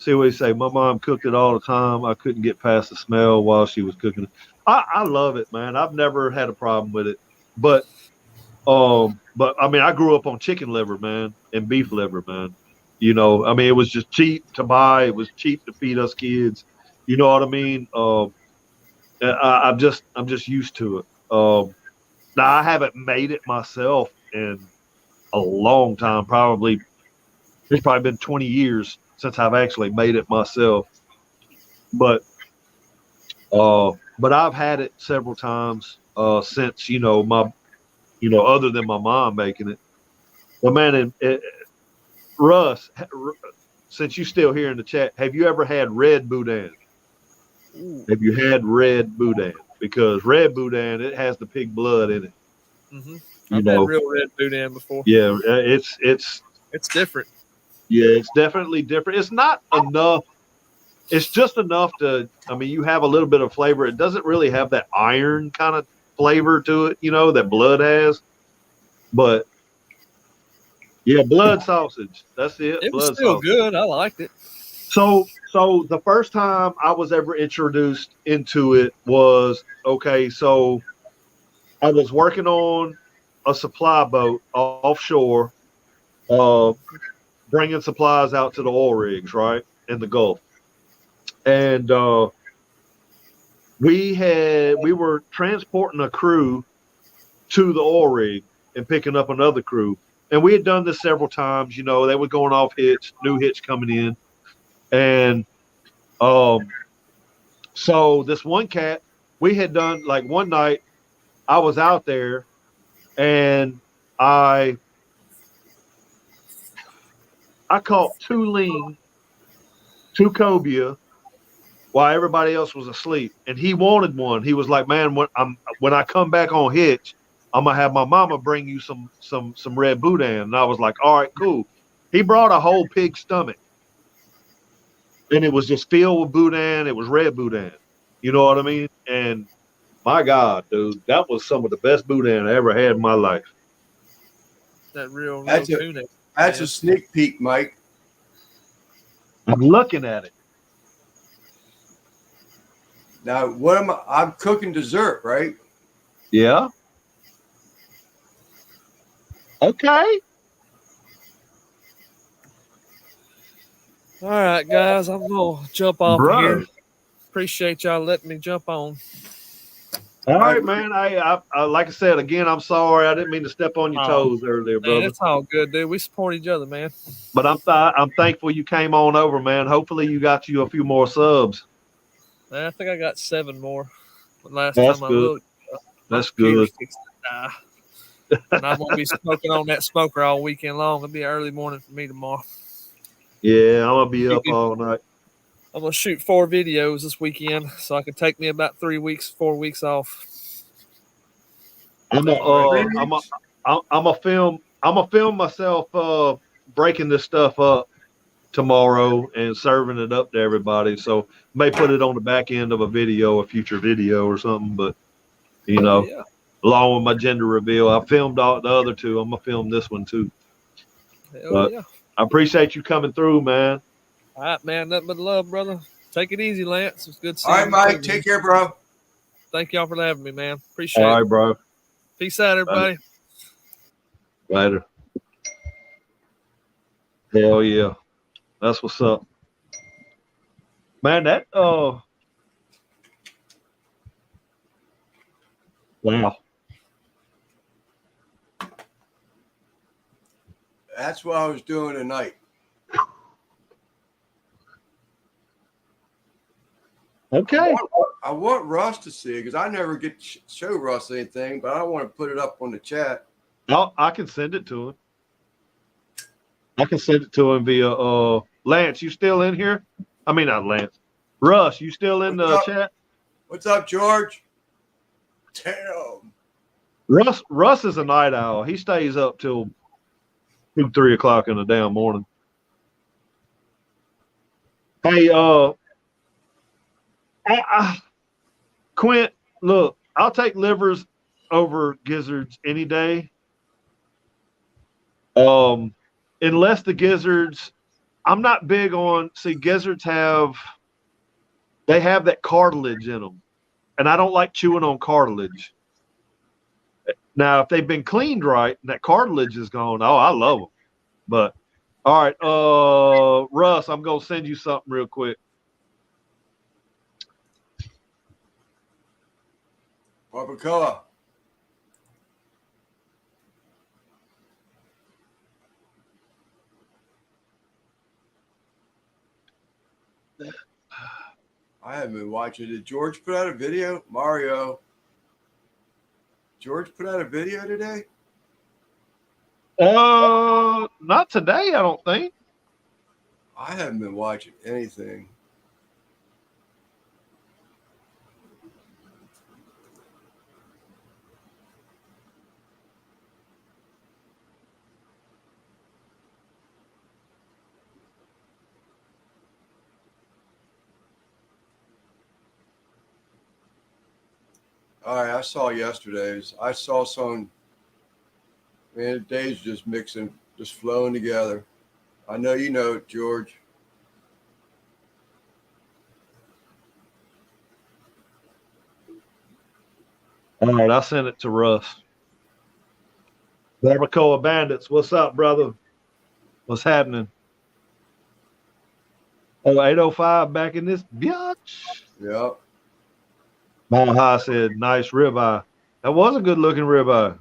See what he say? My mom cooked it all the time. I couldn't get past the smell while she was cooking it. I love it, man. I've never had a problem with it. But I mean, I grew up on chicken liver, man, and beef liver, man. I mean, it was just cheap to buy. It was cheap to feed us kids. You know what I mean? I'm just used to it. Now I haven't made it myself in a long time. It's probably been 20 years since I've actually made it myself. But I've had it several times since other than my mom making it. Well, man, Russ, since you're still here in the chat, have you ever had red boudin? Ooh. Have you had red boudin? Because red boudin, it has the pig blood in it. Mm-hmm. I've had real red boudin before. Yeah, it's different. Yeah, it's definitely different. It's not enough. It's just enough to. I mean, you have a little bit of flavor. It doesn't really have that iron kind of flavor to it, that blood has. But yeah, blood sausage. That's it. It blood was still sausage. good. I liked it. So the first time I was ever introduced into it was, okay, so I was working on a supply boat offshore, bringing supplies out to the oil rigs, right, in the Gulf. And we were transporting a crew to the oil rig and picking up another crew. And we had done this several times, they were going off hitch, new hitch coming in. And so this one cat, we had done, like, one night I was out there and I caught 2 lean, 2 cobia while everybody else was asleep. And he wanted one. He was like, man, when I come back on hitch, I'm gonna have my mama bring you some red boudin. And I was like, all right, cool. He brought a whole pig stomach. And it was just filled with boudin. It was red boudin. You know what I mean? And my God, dude, that was some of the best boudin I ever had in my life. That real tuna. That's a sneak peek, Mike. I'm looking at it. Now, I'm cooking dessert, right? Yeah. Okay. All right, guys, I'm gonna jump off of Bro. here. Appreciate y'all letting me jump on. All right, man. I like I said again, I'm sorry. I didn't mean to step on your Oh, toes earlier, man, brother. it's all good, dude. We support each other, man. But I'm thankful you came on over, man. Hopefully you got you a few more subs. Man, I think I got 7 more. Last That's time I good. looked, my That's computer's good. fixing to die. And I'm gonna be smoking on that smoker all weekend long. It'll be early morning for me tomorrow. Yeah, I'm gonna be up all night. I'm gonna shoot 4 videos this weekend, so I can take me about 3 weeks, 4 weeks off. I'm a film myself breaking this stuff up tomorrow and serving it up to everybody. So may put it on the back end of a video, a future video or something. But you know, Yeah. along with my gender reveal, I filmed all the other 2. I'm gonna film this one too. Hell But yeah. I appreciate you coming through, man. All right, man. Nothing but love, brother. Take it easy, Lance. It's good All seeing right, you. Mike. Too, Take care, bro. thank y'all for having me, man. All Appreciate right, it. bro. Peace out, everybody. Later. Hell yeah. That's what's up. Man, that wow. That's what I was doing tonight. Okay. I want Russ to see it because I never get to show Russ anything, but I don't want to put it up on the chat. I can send it to him. I can send it to him via Lance. You still in here? I mean not Lance. Russ, you still in the chat? What's up, George? Damn. Russ is a night owl. He stays up till 2, 3 o'clock in the damn morning. Hey, Quint, look, I'll take livers over gizzards any day. Unless the gizzards, I'm not big on. See, gizzards have that cartilage in them, and I don't like chewing on cartilage. Now, if they've been cleaned right and that cartilage is gone, oh, I love them. But all right, Russ, I'm gonna send you something real quick. Barbacoa. I haven't been watching. Did George put out a video? Mario. George put out a video today? Not today, I don't think. I haven't been watching anything. All right, I saw yesterday's. I saw some. Man, the days just mixing, just flowing together. I know you know it, George. All right, I sent it to Russ. Barbacoa Bandits, what's up, brother? What's happening? Oh, 805 back in this bitch. Yep. Mile High said, nice ribeye. That was a good looking ribeye.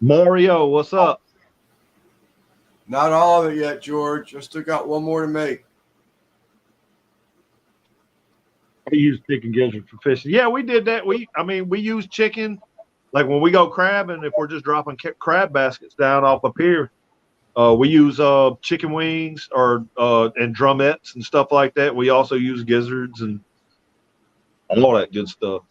Mario, what's up? Not all of it yet, George. I still got one more to make. I use chicken gizzard for fishing. Yeah, we did that. We use chicken. Like when we go crabbing, if we're just dropping crab baskets down off a pier, we use chicken wings or and drumettes and stuff like that. We also use gizzards and all that good stuff.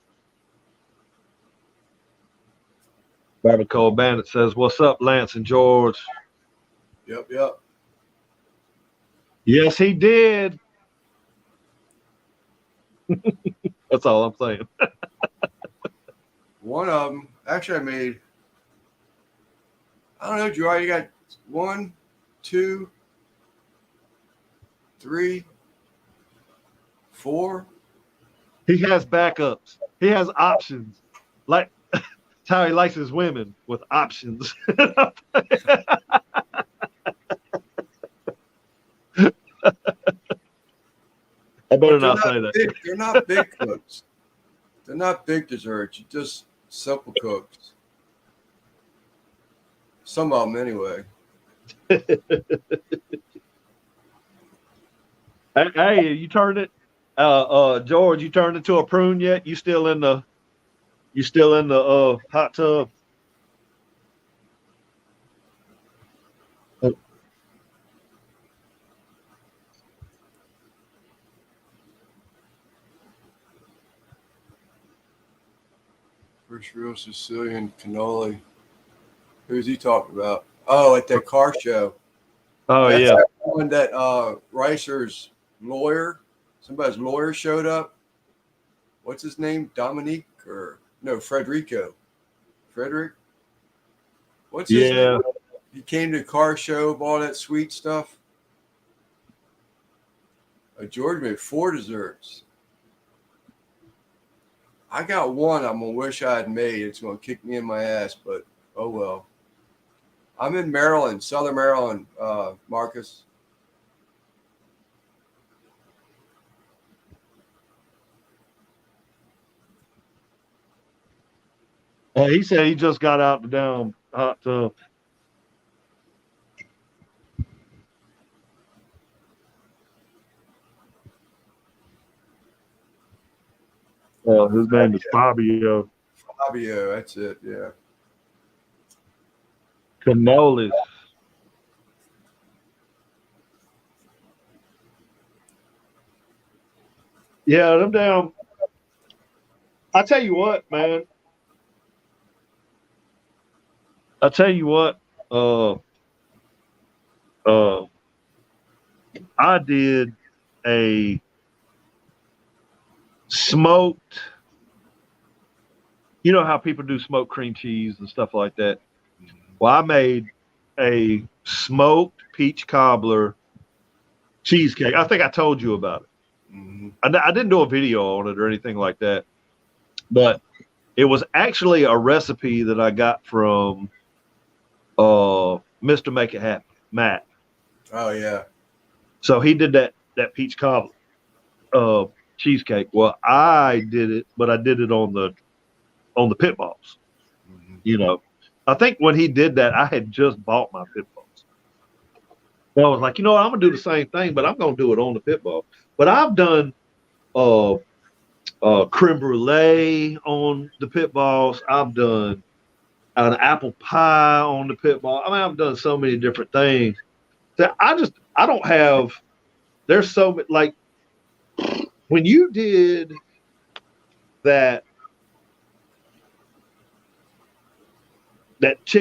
Barbacoa Bandit says, "What's up, Lance and George?" Yep. Yes, he did. That's all I'm saying. One of them. Actually, I made. I don't know, George. You got 1, 2, 3, 4. He has backups. He has options. Like how he likes his women, with options. I better But they're not not say that. big. They're not big cooks. They're not big desserts. You're just simple cooks. Some of them, anyway. Hey, you turned it, George. You turned into a prune yet? You still in the hot tub? First real Sicilian cannoli. Who's he talking about? Oh, at that car show. Oh That's yeah. that one that Ricer's lawyer, somebody's lawyer showed up. What's his name? Dominique or no, Frederico. Frederick? What's his name? He came to the car show of all that sweet stuff. George made 4 desserts. I got one I'm going to wish I had made. It's going to kick me in my ass, but oh well. I'm in Maryland, Southern Maryland, Marcus. He said he just got out the damn hot tub. His name is Fabio. Fabio, that's it, yeah. Cannolis. Yeah, them damn. I tell you what, man. I tell you what. I did a smoked. You know how people do smoked cream cheese and stuff like that. Well, I made a smoked peach cobbler cheesecake. I think I told you about it. Mm-hmm. I didn't do a video on it or anything like that, but it was actually a recipe that I got from Mr. Make It Happen, Matt. Oh yeah. So he did that peach cobbler cheesecake. Well, I did it, but I did it on the pit balls. Mm-hmm. You know, I think when he did that, I had just bought my pit balls. So I was like, you know what, I'm gonna do the same thing, but I'm gonna do it on the pit ball. But I've done creme brulee on the pit balls. I've done an apple pie on the pit ball. I mean, I've done so many different things that I don't have. There's so many, like when you did that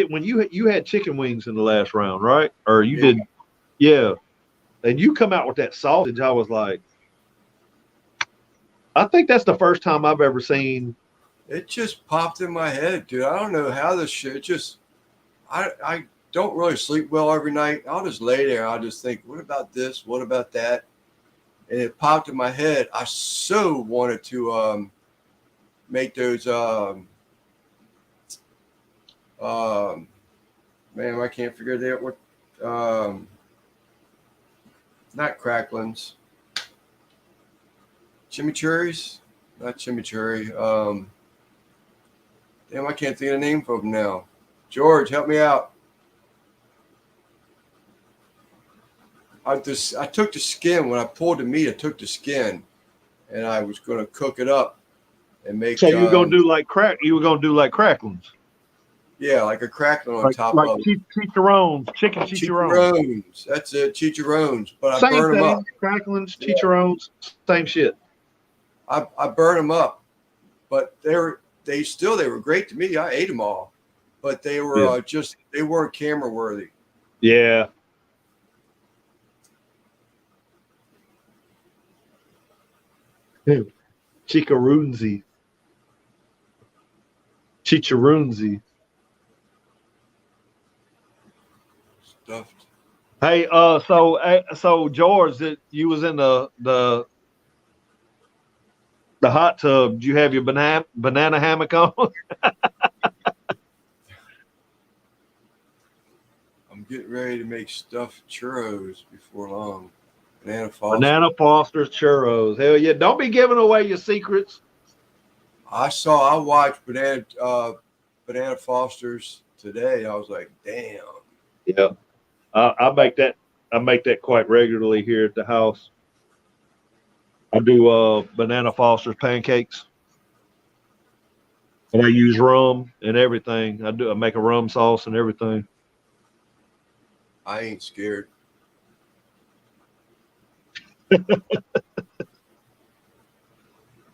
when you had chicken wings in the last round, right? Or you did, yeah. And you come out with that sausage, I was like, I think that's the first time I've ever seen. It just popped in my head, dude. I don't know how this shit just. I don't really sleep well every night. I'll just lay there. I'll just think, what about this? What about that? And it popped in my head. I so wanted to make those. Man, I can't figure that what. Not cracklins. Chimichurris? Not chimichurri. Damn, I can't think of the name for them now. George, help me out. I took the skin when I pulled the meat. I took the skin, and I was going to cook it up and make. So you were gonna do like You were gonna do like cracklins. Yeah, like a cracklin on top like of chicharrones, chicken chicharrones. Chicharrones. That's it, chicharrones. But I Same burn thing. them up. Cracklins, chicharrones, same shit. I burn them up, but they were great to me. I ate them all, but they were they weren't camera worthy. Yeah. Chicharunzi. Stuffed. Hey, so George, that you was in the hot tub. Did you have your banana hammock on? getting ready to make stuffed churros before long. Banana Foster. Banana Foster's churros. Hell yeah. Don't be giving away your secrets. I watched Banana Foster's today. I was like, damn. Yeah. I make that quite regularly here at the house. I do Banana Foster's pancakes. And I use rum and everything. I make a rum sauce and everything. I ain't scared.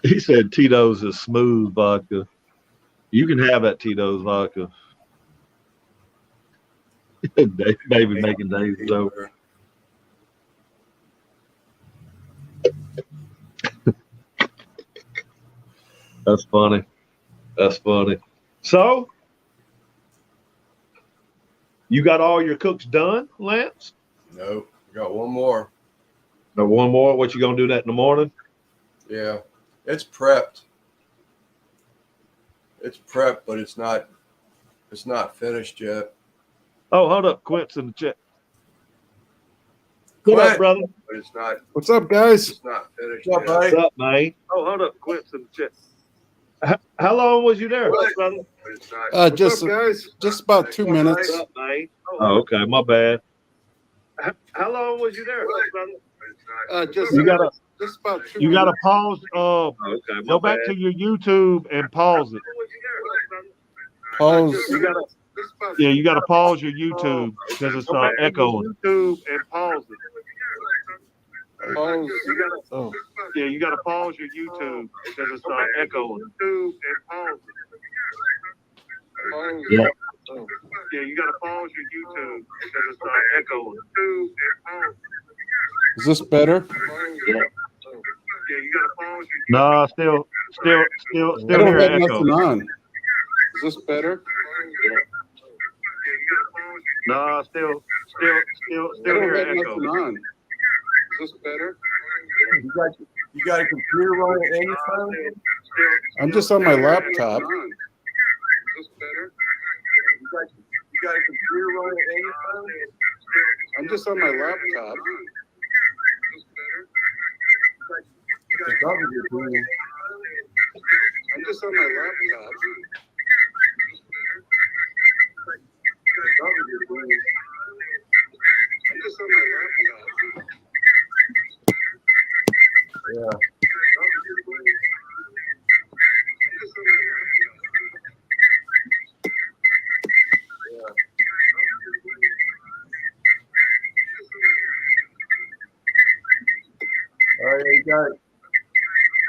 He said Tito's is smooth vodka. You can have that Tito's vodka. Baby making Dave's joke. That's funny. That's funny. So, you got all your cooks done, Lance? Nope. Got one more. No, one more. What you gonna do that in the morning? Yeah. It's prepped. It's prepped, but it's not finished yet. Oh, hold up. Quint's in the chat. What up, brother? But it's not. What's up, guys? It's not finished What's up, yet. buddy? What's up, man? Oh, hold up. Quint's in the chat. How long was you there, brother? But it's not. Just about 2 minutes. What's up, man? Oh, okay. My bad. How long was you there, brother? You gotta about 2 You minutes. gotta pause. Okay. Go back to your YouTube and pause it. Pause. You gotta, yeah, you gotta pause your YouTube because it's echoing. YouTube and pause it. Pause. Oh. Yeah, you gotta pause your YouTube because it's echoing. YouTube and pause it. Yeah. Yeah, you gotta pause your YouTube because it's echoing. YouTube and pause it. Is this better? Yeah, you gotta pause your. No, still I don't hear have echo. nothing on. Is this better? No, still I don't hear have echo. nothing on. Is this better? You got a computer running in your phone? I'm just on my laptop. You got a computer running in your phone? I'm just on my laptop. I'm just on my laptop. I'm just on my laptop. Yeah. All right, you got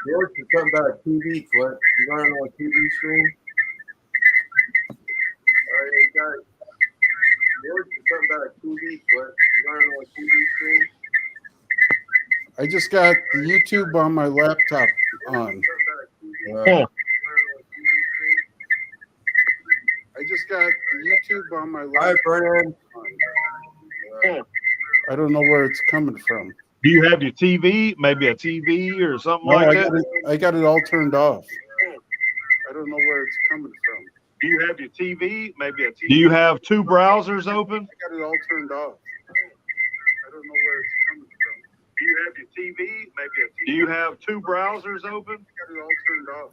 George is talking about a TV clip. You running on a TV screen? All right, you got George is talking about a TV clip. You running on a TV screen? I just got the YouTube on my laptop on. I just got the YouTube on my All right, laptop Brennan. on. I don't know where it's coming from. Do you have your TV? Maybe a TV or something No, like that? I got it all turned off. I don't know where it's coming from. Do you have your TV? Maybe a TV. Do you have two browsers open? I got it all turned off. I don't know where it's coming from. Do you have your TV? Maybe a TV. Do you have two browsers open? I got it all turned off.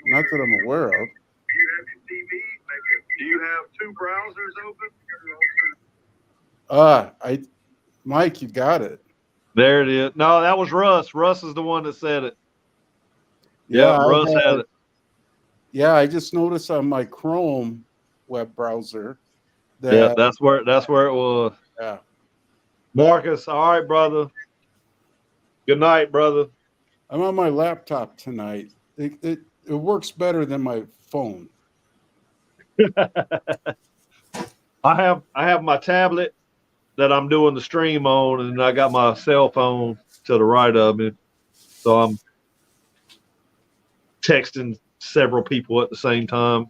Not that I'm aware of. Do you have your TV? Maybe a TV. Do you have two browsers open? Mike, you got it. There it is. No, that was Russ. Russ is the one that said it. Yeah, Russ had it. Yeah, I just noticed on my Chrome web browser that Yeah, that's where it was. yeah. Marcus, all right, brother. Good night, brother. I'm on my laptop tonight. It works better than my phone. I have my tablet that I'm doing the stream on, and I got my cell phone to the right of me. So I'm texting several people at the same time.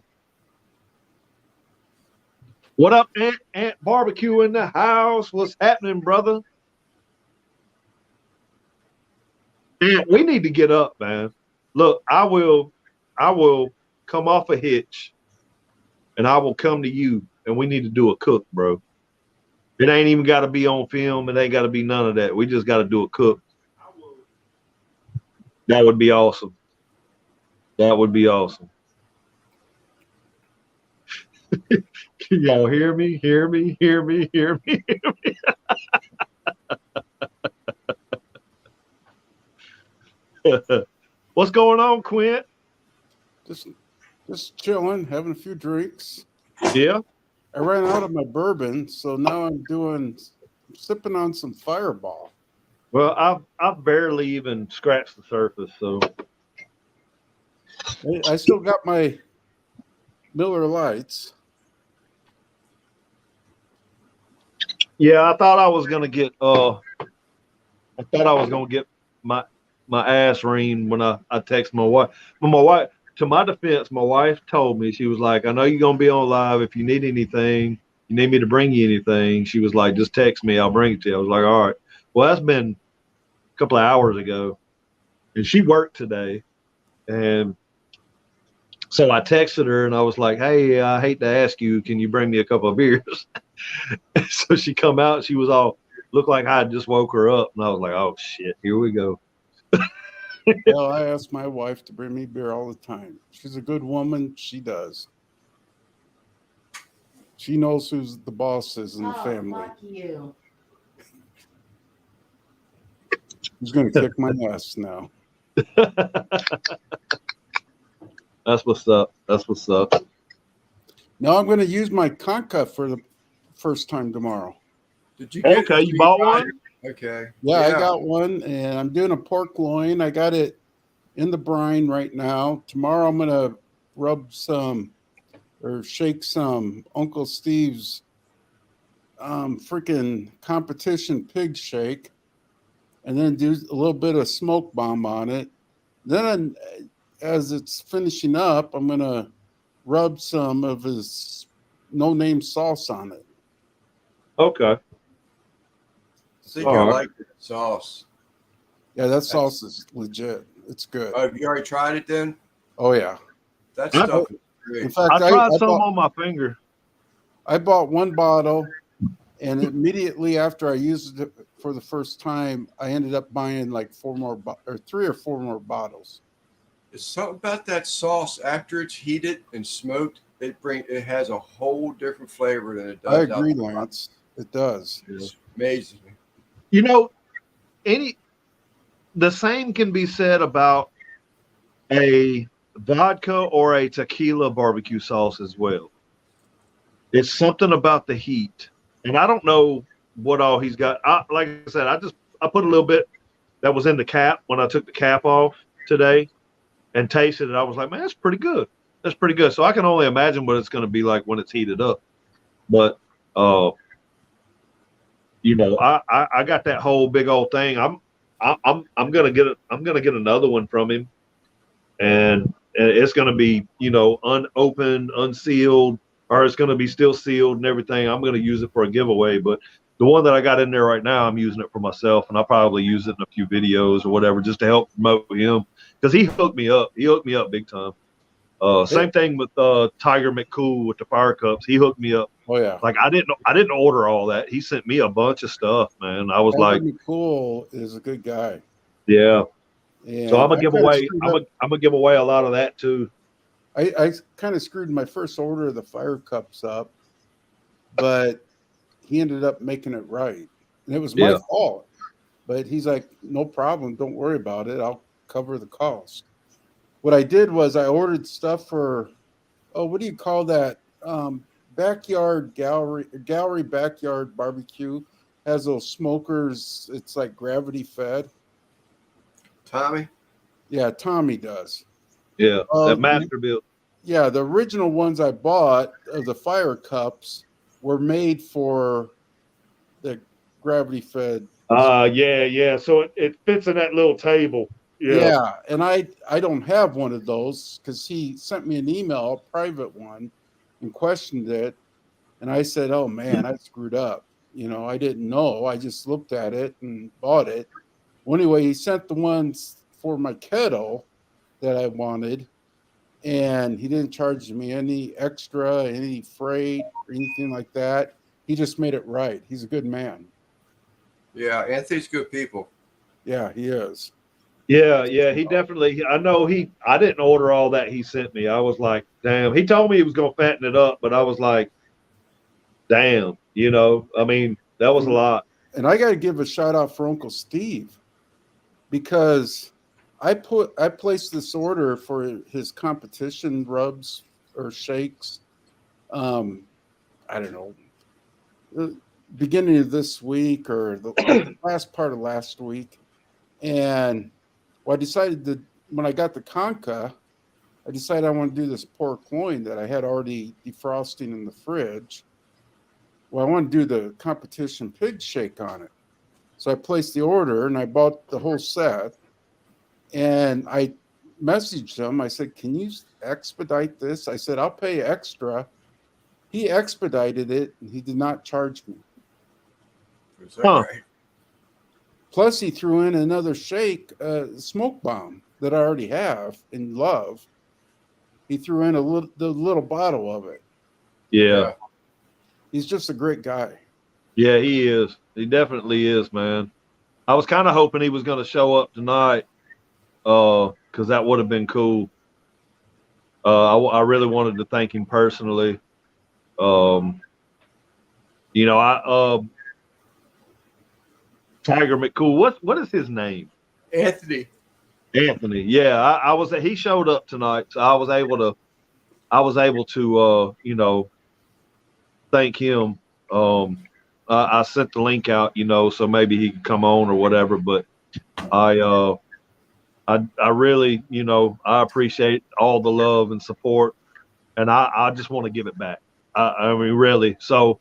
What up, Ant Barbecue in the house? What's happening, brother? Ant, we need to get up, man. Look, I will come off a hitch, and I will come to you and we need to do a cook, bro. It ain't even got to be on film. It ain't got to be none of that. We just got to do a cook. That would be awesome. That would be awesome. Can y'all hear me? Hear me? Hear me? Hear me? What's going on, Quint? Just chilling, having a few drinks. Yeah. I ran out of my bourbon, so now I'm sipping on some Fireball. Well, I've barely even scratched the surface, so I still got my Miller Lights. yeah, I thought I was gonna get my ass reamed when I text my wife. But my wife, to my defense, my wife told me, she was like, I know you're gonna be on live. If you need anything, you need me to bring you anything, she was like, just text me, I'll bring it to you. I was like, all right. Well, that's been a couple of hours ago. And she worked today. And so I texted her and I was like, hey, I hate to ask you, can you bring me a couple of beers? So she come out, she was all looked like I had just woke her up, and I was like, oh shit, here we go. Well, I ask my wife to bring me beer all the time. She's a good woman. She does. She knows who's the boss is in the family. Fuck you. Who's going to kick my ass now? That's what's up. That's what's up. Now I'm going to use my Conca for the first time tomorrow. Did you get Okay, you bought one? Okay. Yeah, I got one, and I'm doing a pork loin. I got it in the brine right now. Tomorrow I'm going to rub some or shake some Uncle Steve's freaking competition pig shake, and then do a little bit of smoke bomb on it. Then as it's finishing up, I'm going to rub some of his no-name sauce on it. Okay. I think All I right. like the sauce. Yeah, that sauce is legit. It's good. Oh, you already tried it then? Oh, yeah. That I- stuff is great. In fact, I tried some bought, on my finger. I bought one bottle, and immediately after I used it for the first time, I ended up buying like 3 or 4 more bottles. It's something about that sauce after it's heated and smoked. It has a whole different flavor than it does. I agree, out the box. Lance. It does. It's amazing. You know, the same can be said about a vodka or a tequila barbecue sauce as well. It's something about the heat, and I don't know what all he's got. Like I said, I put a little bit that was in the cap when I took the cap off today and tasted it. I was like, man, that's pretty good. That's pretty good. So I can only imagine what it's going to be like when it's heated up. But you know, I got that whole big old thing. I'm gonna get another one from him, and it's gonna be, you know, unopened, unsealed, or it's gonna be still sealed and everything. I'm gonna use it for a giveaway, but the one that I got in there right now, I'm using it for myself, and I'll probably use it in a few videos or whatever just to help promote him, because he hooked me up. He hooked me up big time. Same thing with Tiger McCool with the fire cups. He hooked me up. Oh, yeah. Like I didn't order all that. He sent me a bunch of stuff, man. I was like, Cool is a good guy. yeah. And So I'm gonna give away. I'm gonna give away a lot of that too. I kind of screwed my first order of the fire cups up, but he ended up making it right, and it was my fault. But he's like, no problem, don't worry about it. I'll cover the cost. What I did was I ordered stuff for, what do you call that? Backyard gallery backyard barbecue. Has those smokers. It's like gravity fed. Tommy? Yeah, Tommy does. Yeah, that master build. Yeah, the original ones I bought of the fire cups were made for the gravity fed. Yeah. So it fits in that little table. Yeah, and I don't have one of those because he sent me an email, a private one, and questioned it. And I said, oh, man, I screwed up. You know, I didn't know. I just looked at it and bought it. Well, anyway, he sent the ones for my kettle that I wanted. and he didn't charge me any extra, any freight, or anything like that. He just made it right. He's a good man. Yeah, Anthony's good people. Yeah, he is. Yeah, yeah, he definitely. I know he. I didn't order all that he sent me. I was like, damn. He told me he was gonna fatten it up, but I was like, damn. You know, I mean, that was a lot. And I got to give a shout out for Uncle Steve, because I placed this order for his competition rubs or shakes. I don't know, the beginning of this week or the last part of last week, and well, I decided that when I got the Conca, I decided I want to do this pork loin that I had already defrosting in the fridge. Well, I want to do the competition pig shake on it. So I placed the order and I bought the whole set. And I messaged him. I said, can you expedite this? I said, I'll pay extra. He expedited it and he did not charge me. Is that right? Plus, he threw in another shake, smoke bomb that I already have and love. He threw in the little bottle of it. Yeah. He's just a great guy. Yeah, he is. He definitely is, man. I was kind of hoping he was going to show up tonight, because that would have been cool. I really wanted to thank him personally. You know, Tiger McCool. What is his name? Anthony. Anthony. Yeah, I was. He showed up tonight, so I was able to you know, thank him. I sent the link out, you know, so maybe he could come on or whatever. But I really, you know, I appreciate all the love and support, and I just want to give it back. I mean, really. So,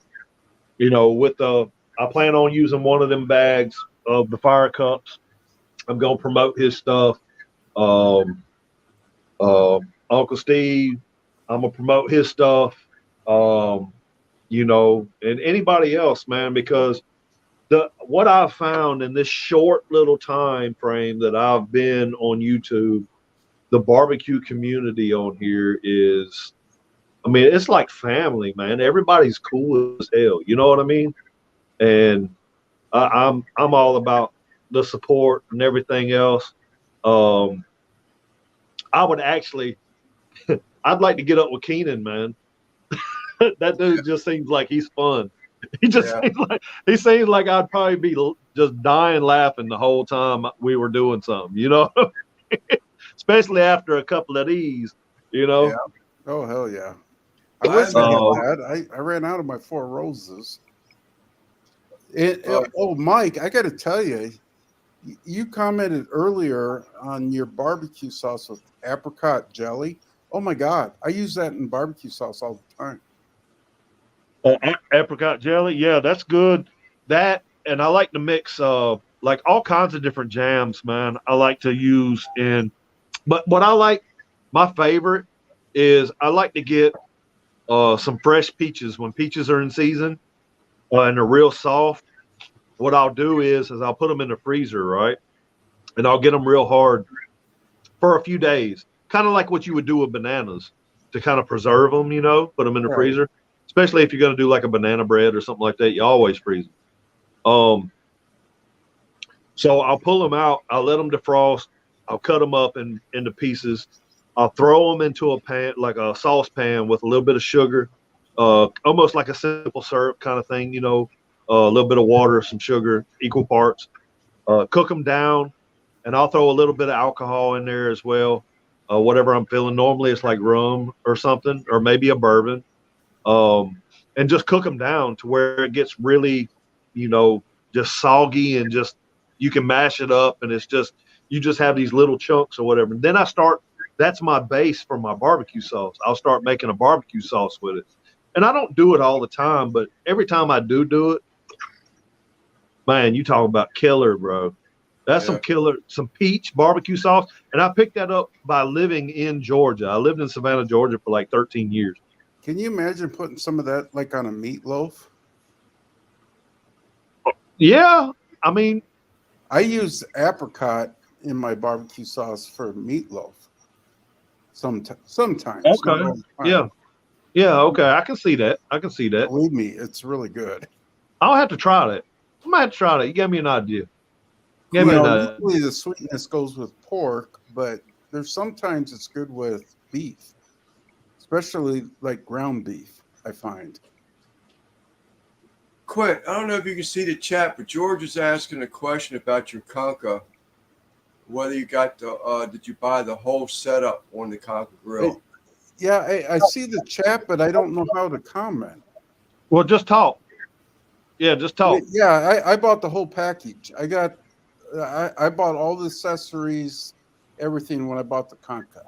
you know, I plan on using one of them bags of the fire cups. I'm gonna promote his stuff. Uncle Steve, I'm gonna promote his stuff. You know, and anybody else, man, because what I've found in this short little time frame that I've been on YouTube, the barbecue community on here is, I mean, it's like family, man. Everybody's cool as hell. You know what I mean? And I'm all about the support and everything else. I would actually, I'd like to get up with Keenan, man. That dude just seems like he's fun. He seems like I'd probably be just dying laughing the whole time we were doing something, you know, especially after a couple of these, you know. Yeah. Oh, hell yeah. I wish I had that. I ran out of my 4 roses. Oh, Mike, I got to tell you, you commented earlier on your barbecue sauce with apricot jelly. Oh my God, I use that in barbecue sauce all the time. Apricot jelly, yeah, that's good. That, and I like to mix like all kinds of different jams, man. I like to use but what I like, my favorite is I like to get some fresh peaches when peaches are in season and they're real soft. What I'll do is I'll put them in the freezer, right? And I'll get them real hard for a few days, kind of like what you would do with bananas to kind of preserve them, you know, put them in the freezer, especially if you're going to do like a banana bread or something like that. You always freeze them. So I'll pull them out. I'll let them defrost. I'll cut them up into pieces. I'll throw them into a pan, like a saucepan with a little bit of sugar, almost like a simple syrup kind of thing, you know, a little bit of water, some sugar, equal parts. Cook them down, and I'll throw a little bit of alcohol in there as well, whatever I'm feeling. Normally it's like rum or something, or maybe a bourbon, and just cook them down to where it gets really, you know, just soggy, and just you can mash it up, and it's just you just have these little chunks or whatever. And then that's my base for my barbecue sauce. I'll start making a barbecue sauce with it. And I don't do it all the time, but every time I do it, man, you talk about killer, bro. That's some killer, some peach barbecue sauce. And I picked that up by living in Georgia. I lived in Savannah, Georgia for like 13 years. Can you imagine putting some of that like on a meatloaf? Yeah. I mean, I use apricot in my barbecue sauce for meatloaf. Sometimes. not Okay. all the time. Yeah. Yeah. Okay. I can see that. I can see that. Believe me, it's really good. I'll have to try that. I might have to try that. You gave me an idea. Give me an idea. Usually the sweetness goes with pork, but there's sometimes it's good with beef, especially like ground beef, I find. Quint, I don't know if you can see the chat, but George is asking a question about your Conca. Whether you got the, did you buy the whole setup on the Conca grill? Yeah, I see the chat, but I don't know how to comment. Well, just talk. Yeah, just talk. Yeah, I bought the whole package. I bought all the accessories, everything when I bought the Conca.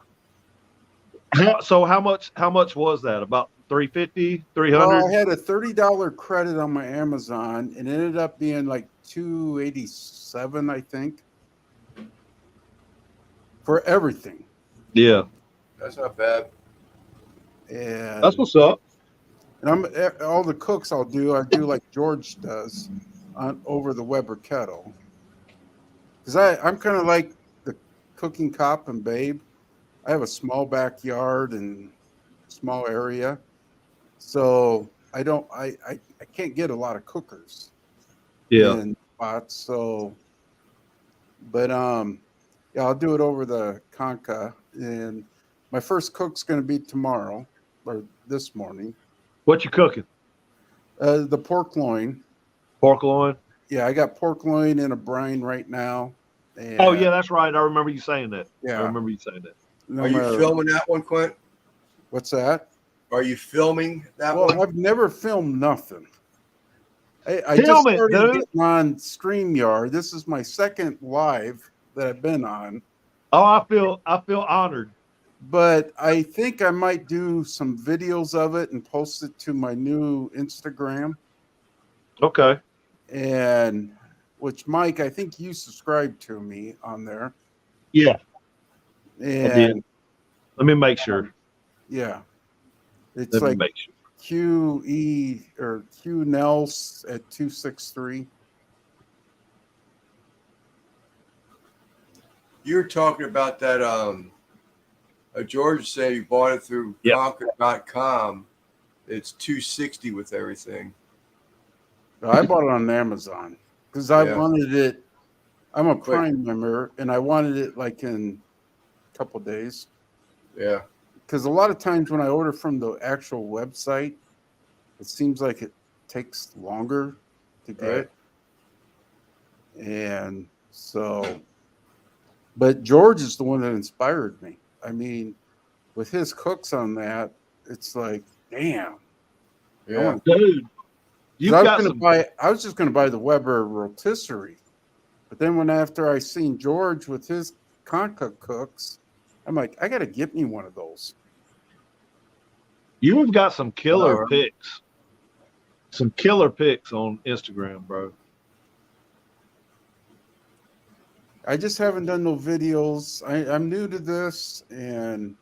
So how much was that? About 350, 300? Well, I had a $30 credit on my Amazon and it ended up being like $287, I think, for everything. Yeah. That's not bad. And That's what's up. And all the cooks I do like George does over the Weber kettle. Because I'm kind of like the cooking cop and babe. I have a small backyard and small area. So I can't get a lot of cookers in spots. So but yeah, I'll do it over the Conca. And my first cook's gonna be tomorrow or this morning. What you cooking? The pork loin. Pork loin? Yeah, I got pork loin in a brine right now. And Oh, yeah, that's right. I remember you saying that. Yeah. I remember you saying that. no Are you matter- filming that one, Quint? What's that? Are you filming that Well, one? I've never filmed nothing. I Film just it, started dude. getting on StreamYard. This is my second live that I've been on. Oh, I feel honored. But I think I might do some videos of it and post it to my new Instagram. Okay. And which, Mike, I think you subscribed to me on there. Yeah. I And did. Let me make sure. yeah, it's Let like me make sure. QE or Q Nels at 263. You're talking about that. George said you bought it through Yep. Conca.com. It's $260 with everything. I bought it on Amazon because I Yeah. wanted it. I'm a Prime member, and I wanted it like in a couple days. Yeah. Because a lot of times when I order from the actual website, it seems like it takes longer to get. Right. And so, but George is the one that inspired me. I mean, with his cooks on that, it's like, damn. Yeah. Dude, you I got was some. I was just going to buy the Weber rotisserie, but then after I seen George with his Conca cooks, I'm like, I got to get me one of those. You've got some killer Alright. pics. Some killer pics on Instagram, bro. I just haven't done no videos. I'm new to this, and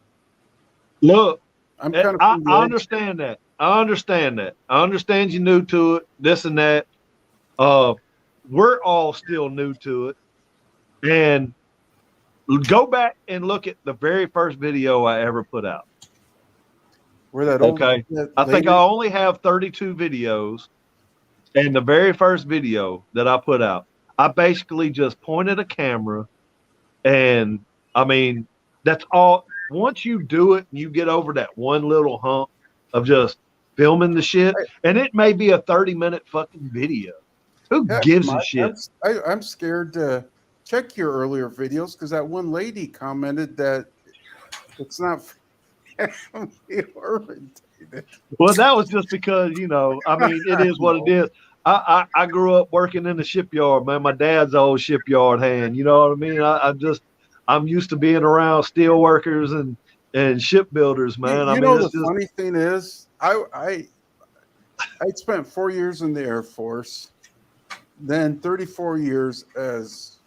Look, I'm kind of. I understand that. I understand that. I understand you're new to it, this and that. We're all still new to it. And go back and look at the very first video I ever put out. Where that Okay. I think lady- I only have 32 videos. And the very first video that I put out, I basically just pointed a camera. And I mean, that's all. Once you do it and you get over that one little hump of just filming the shit, and it may be a 30-minute fucking video. Who Heck, gives a Mike, shit? I'm scared to check your earlier videos because that one lady commented that it's not family oriented. Well, that was just because, I mean, it is what it is. I grew up working in the shipyard, man. My dad's old shipyard hand. You know what I mean? I'm used to being around steel workers and shipbuilders, man. The funny thing is, I spent 4 years in the Air Force, then 34 years as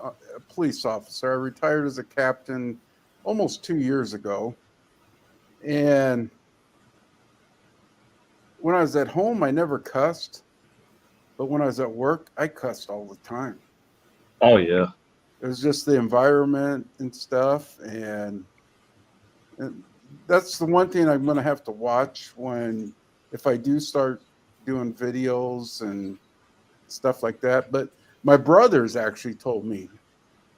a police officer. I retired as a captain almost 2 years ago. And when I was at home, I never cussed. But when I was at work, I cussed all the time. Oh, yeah. It was just the environment and stuff. And And that's the one thing I'm going to have to watch if I do start doing videos and stuff like that. But my brothers actually told me,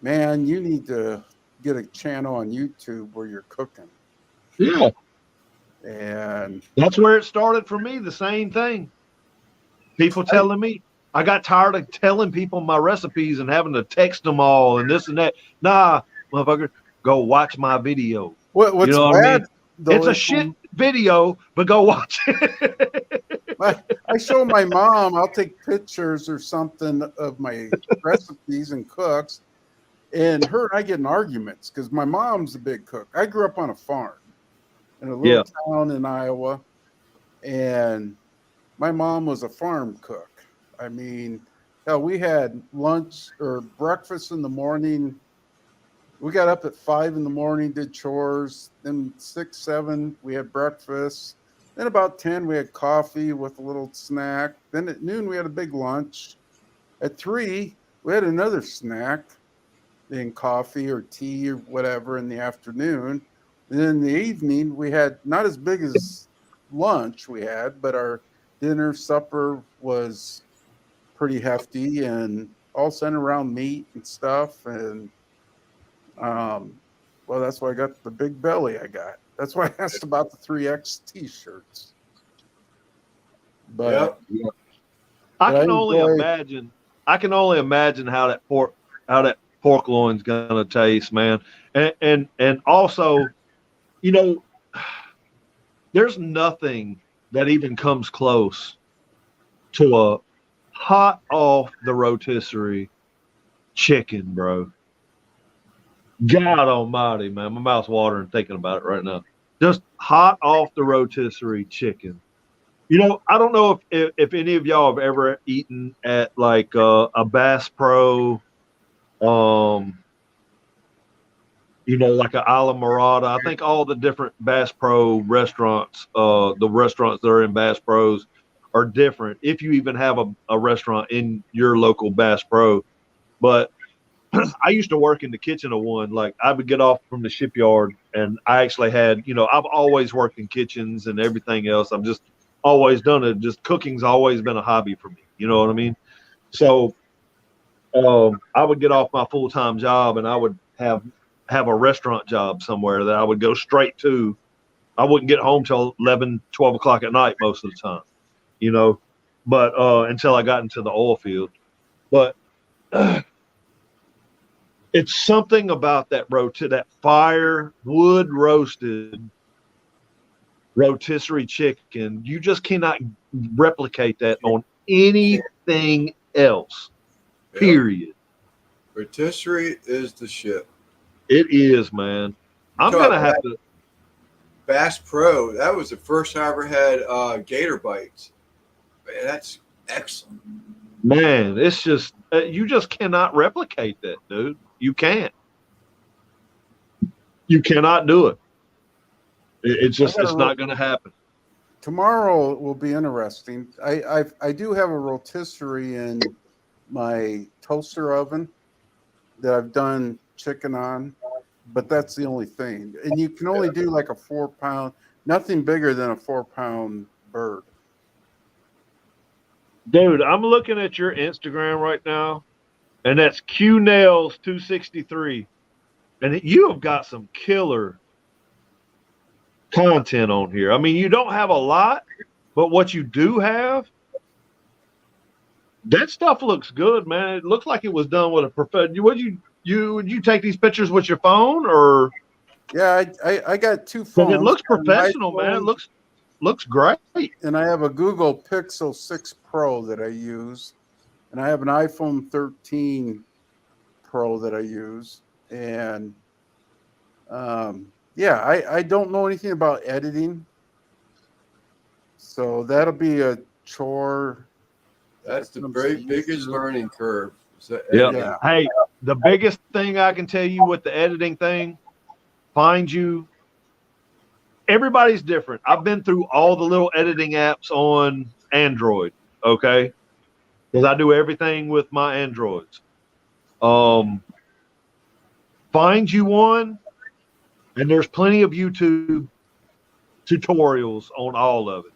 man, you need to get a channel on YouTube where you're cooking. Yeah. And That's where it started for me. The same thing. People telling me, I got tired of telling people my recipes and having to text them all and this and that. Nah, motherfucker, go watch my video. what's You know what I bad mean? though It's a is shit video, but go watch it. I show my mom, I'll take pictures or something of my recipes and cooks, and her and I get in arguments because my mom's a big cook. I grew up on a farm in a little town in Iowa, and my mom was a farm cook. I mean, hell, we had lunch or breakfast in the morning. We got up at 5 in the morning, did chores. Then 6, 7, we had breakfast. Then about 10, we had coffee with a little snack. Then at noon, we had a big lunch. At 3, we had another snack, then coffee or tea or whatever in the afternoon. And then in the evening, we had not as big as lunch we had, but our dinner, supper was pretty hefty and all centered around meat and stuff. And well, that's why I got the big belly I got. That's why I asked about the 3X t-shirts. But I can only imagine how that pork loin's gonna taste, man. And also, you know, there's nothing that even comes close to a hot off the rotisserie chicken, bro. God almighty, man. My mouth's watering thinking about it right now. Just hot off the rotisserie chicken. You know, I don't know if any of y'all have ever eaten at like a Bass Pro, you know, like a Isla Morada. I think all the different Bass Pro restaurants, the restaurants that are in Bass Pros are different. If you even have a restaurant in your local Bass Pro. But I used to work in the kitchen of one. Like I would get off from the shipyard and I actually had, you know, I've always worked in kitchens and everything else. I've just always done it. Just cooking's always been a hobby for me. You know what I mean? So I would get off my full-time job and I would have a restaurant job somewhere that I would go straight to. I wouldn't get home till 11, 12 o'clock at night most of the time, you know, but until I got into the oil field. But it's something about that fire wood roasted rotisserie chicken. You just cannot replicate that on anything else. Period. Rotisserie is the shit. It is, man. I'm gonna have to. Bass Pro. That was the first time I ever had gator bites. Man, that's excellent. Man, it's just you just cannot replicate that, dude. You can't. You cannot do it. It's not going to happen. Tomorrow will be interesting. I do have a rotisserie in my toaster oven that I've done chicken on, but that's the only thing. And you can only do like a 4-pound, nothing bigger than a 4-pound bird. Dude, I'm looking at your Instagram right now, and that's Q Nails 263, and you have got some killer content on here. I mean, you don't have a lot, but what you do have, that stuff looks good, man. It looks like it was done with a professional. Would you take these pictures with your phone or? Yeah, I got 2 phones. It looks professional, man. It looks great. And I have a Google Pixel 6 Pro that I use, and I have an iPhone 13 Pro that I use. And yeah, I don't know anything about editing, so that'll be a chore. That's the very biggest learning curve. Yeah. Hey, the biggest thing I can tell you with the editing thing, everybody's different. I've been through all the little editing apps on Android, okay? Because I do everything with my Androids. Find you one And there's plenty of YouTube tutorials on all of it.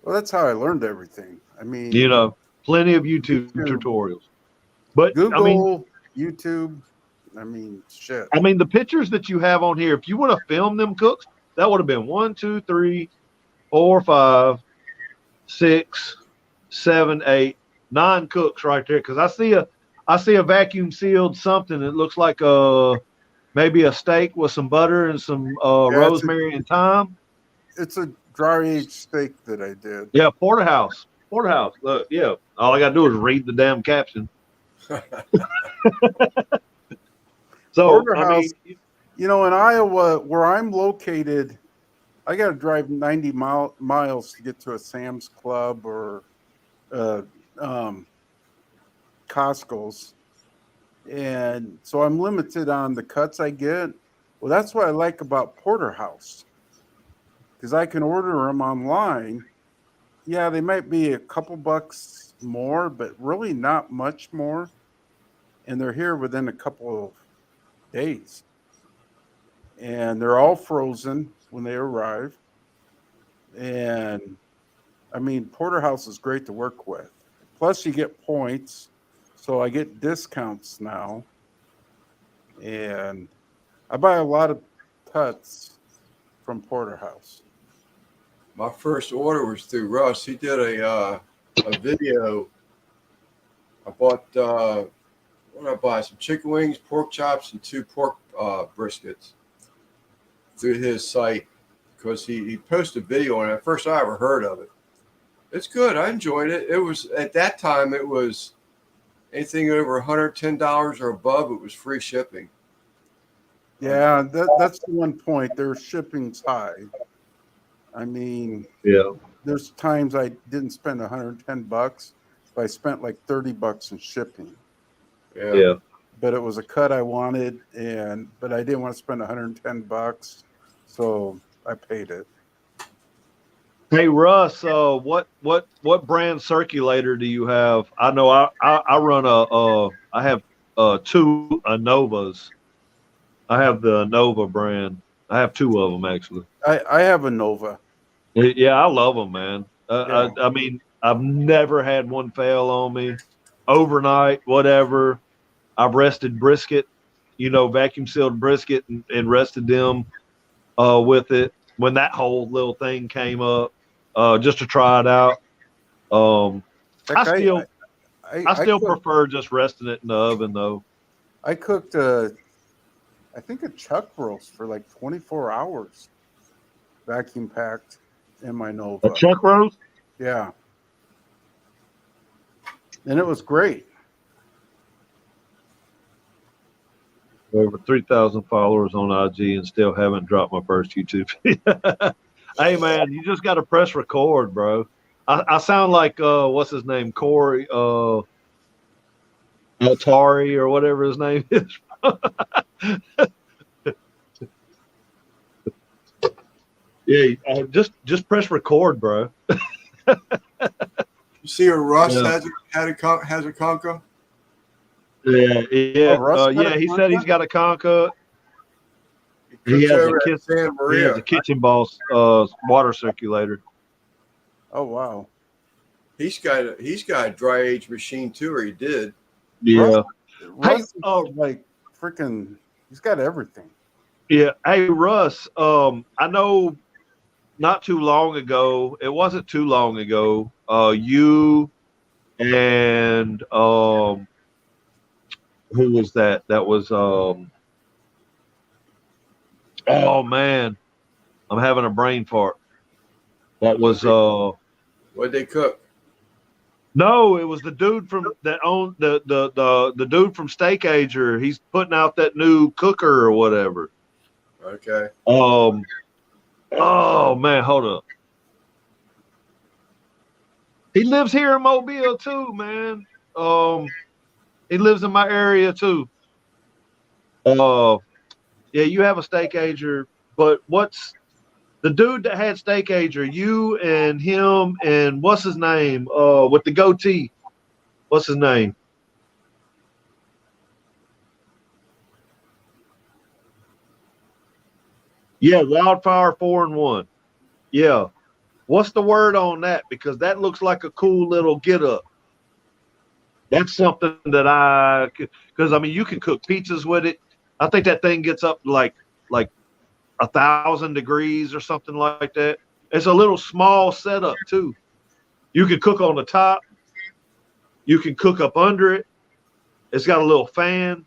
Well, that's how I learned everything. I mean, You know, plenty of YouTube tutorials. But Google, YouTube. I mean, shit. I mean, the pictures that you have on here, if you would have filmed them cooks, that would have been 1, 2, 3, 4, 5, 6, 7, 8, 9 cooks right there. Because I see a vacuum sealed something that looks like maybe a steak with some butter and some rosemary and thyme. It's a dry aged steak that I did. Yeah, porterhouse. Porterhouse. Look, yeah. All I got to do is read the damn caption. So, Porterhouse, you know, in Iowa, where I'm located, I got to drive 90 miles to get to a Sam's Club or Costco's. And so I'm limited on the cuts I get. Well, that's what I like about Porterhouse, because I can order them online. Yeah, they might be a couple bucks more, but really not much more. And they're here within a couple of days. And they're all frozen when they arrive. And I mean, Porterhouse is great to work with. Plus, you get points. So I get discounts now. And I buy a lot of cuts from Porterhouse. My first order was through Russ. He did a video. I bought what did I buy? Some chicken wings, pork chops, and 2 pork briskets through his site, because he posted a video on it. First I ever heard of it. It's good. I enjoyed it. It was, at that time, it was anything over $110 or above, it was free shipping. Yeah, that's the one point. Their shipping's high. I mean, yeah, there's times I didn't spend $110, but I spent like $30 in shipping. yeah. But it was a cut I wanted, but I didn't want to spend $110, so I paid it. Hey Russ, what brand circulator do you have? I know I run I have 2 Anovas. I have the Nova brand. I have 2 of them actually. I have a Nova. Yeah, I love them, man. Yeah. I mean, I've never had one fail on me. Overnight, whatever. I've rested brisket, vacuum sealed brisket and rested them with it when that whole little thing came up, just to try it out. Heck, I still prefer just resting it in the oven though. I cooked I think a chuck roast for like 24 hours, vacuum packed in my Nova. A chuck roast? Yeah. And it was great. Over 3,000 followers on IG and still haven't dropped my first YouTube video. Hey man, you just got to press record, bro. I sound like what's his name, Corey Atari or whatever his name is. Yeah, just press record, bro. You see where Russ Yeah. has a Conca? Yeah. Oh, He said he's got a Conca. He has a kitchen boss water circulator. Oh wow. He's got a dry age machine too, or he did. Yeah. Russ like freaking, he's got everything. Yeah. Hey Russ, I know not too long ago, it wasn't too long ago, you and who was that? That was oh man, I'm having a brain fart. That was What'd they cook? no, it was the dude from that owned the dude from Steak Ager. He's putting out that new cooker or whatever. Okay. Oh man, hold up. He lives here in Mobile too, man. He lives in my area too. Yeah, you have a Steak Ager, but what's the dude that had Steak Ager? You and him and what's his name? With the goatee. What's his name? Yeah, Wildfire 4-in-1. Yeah. What's the word on that? Because that looks like a cool little get up. That's something that I could, because I mean, you can cook pizzas with it. I think that thing gets up like 1,000 degrees or something like that. It's a little small setup too. You can cook on the top. You can cook up under it. It's got a little fan.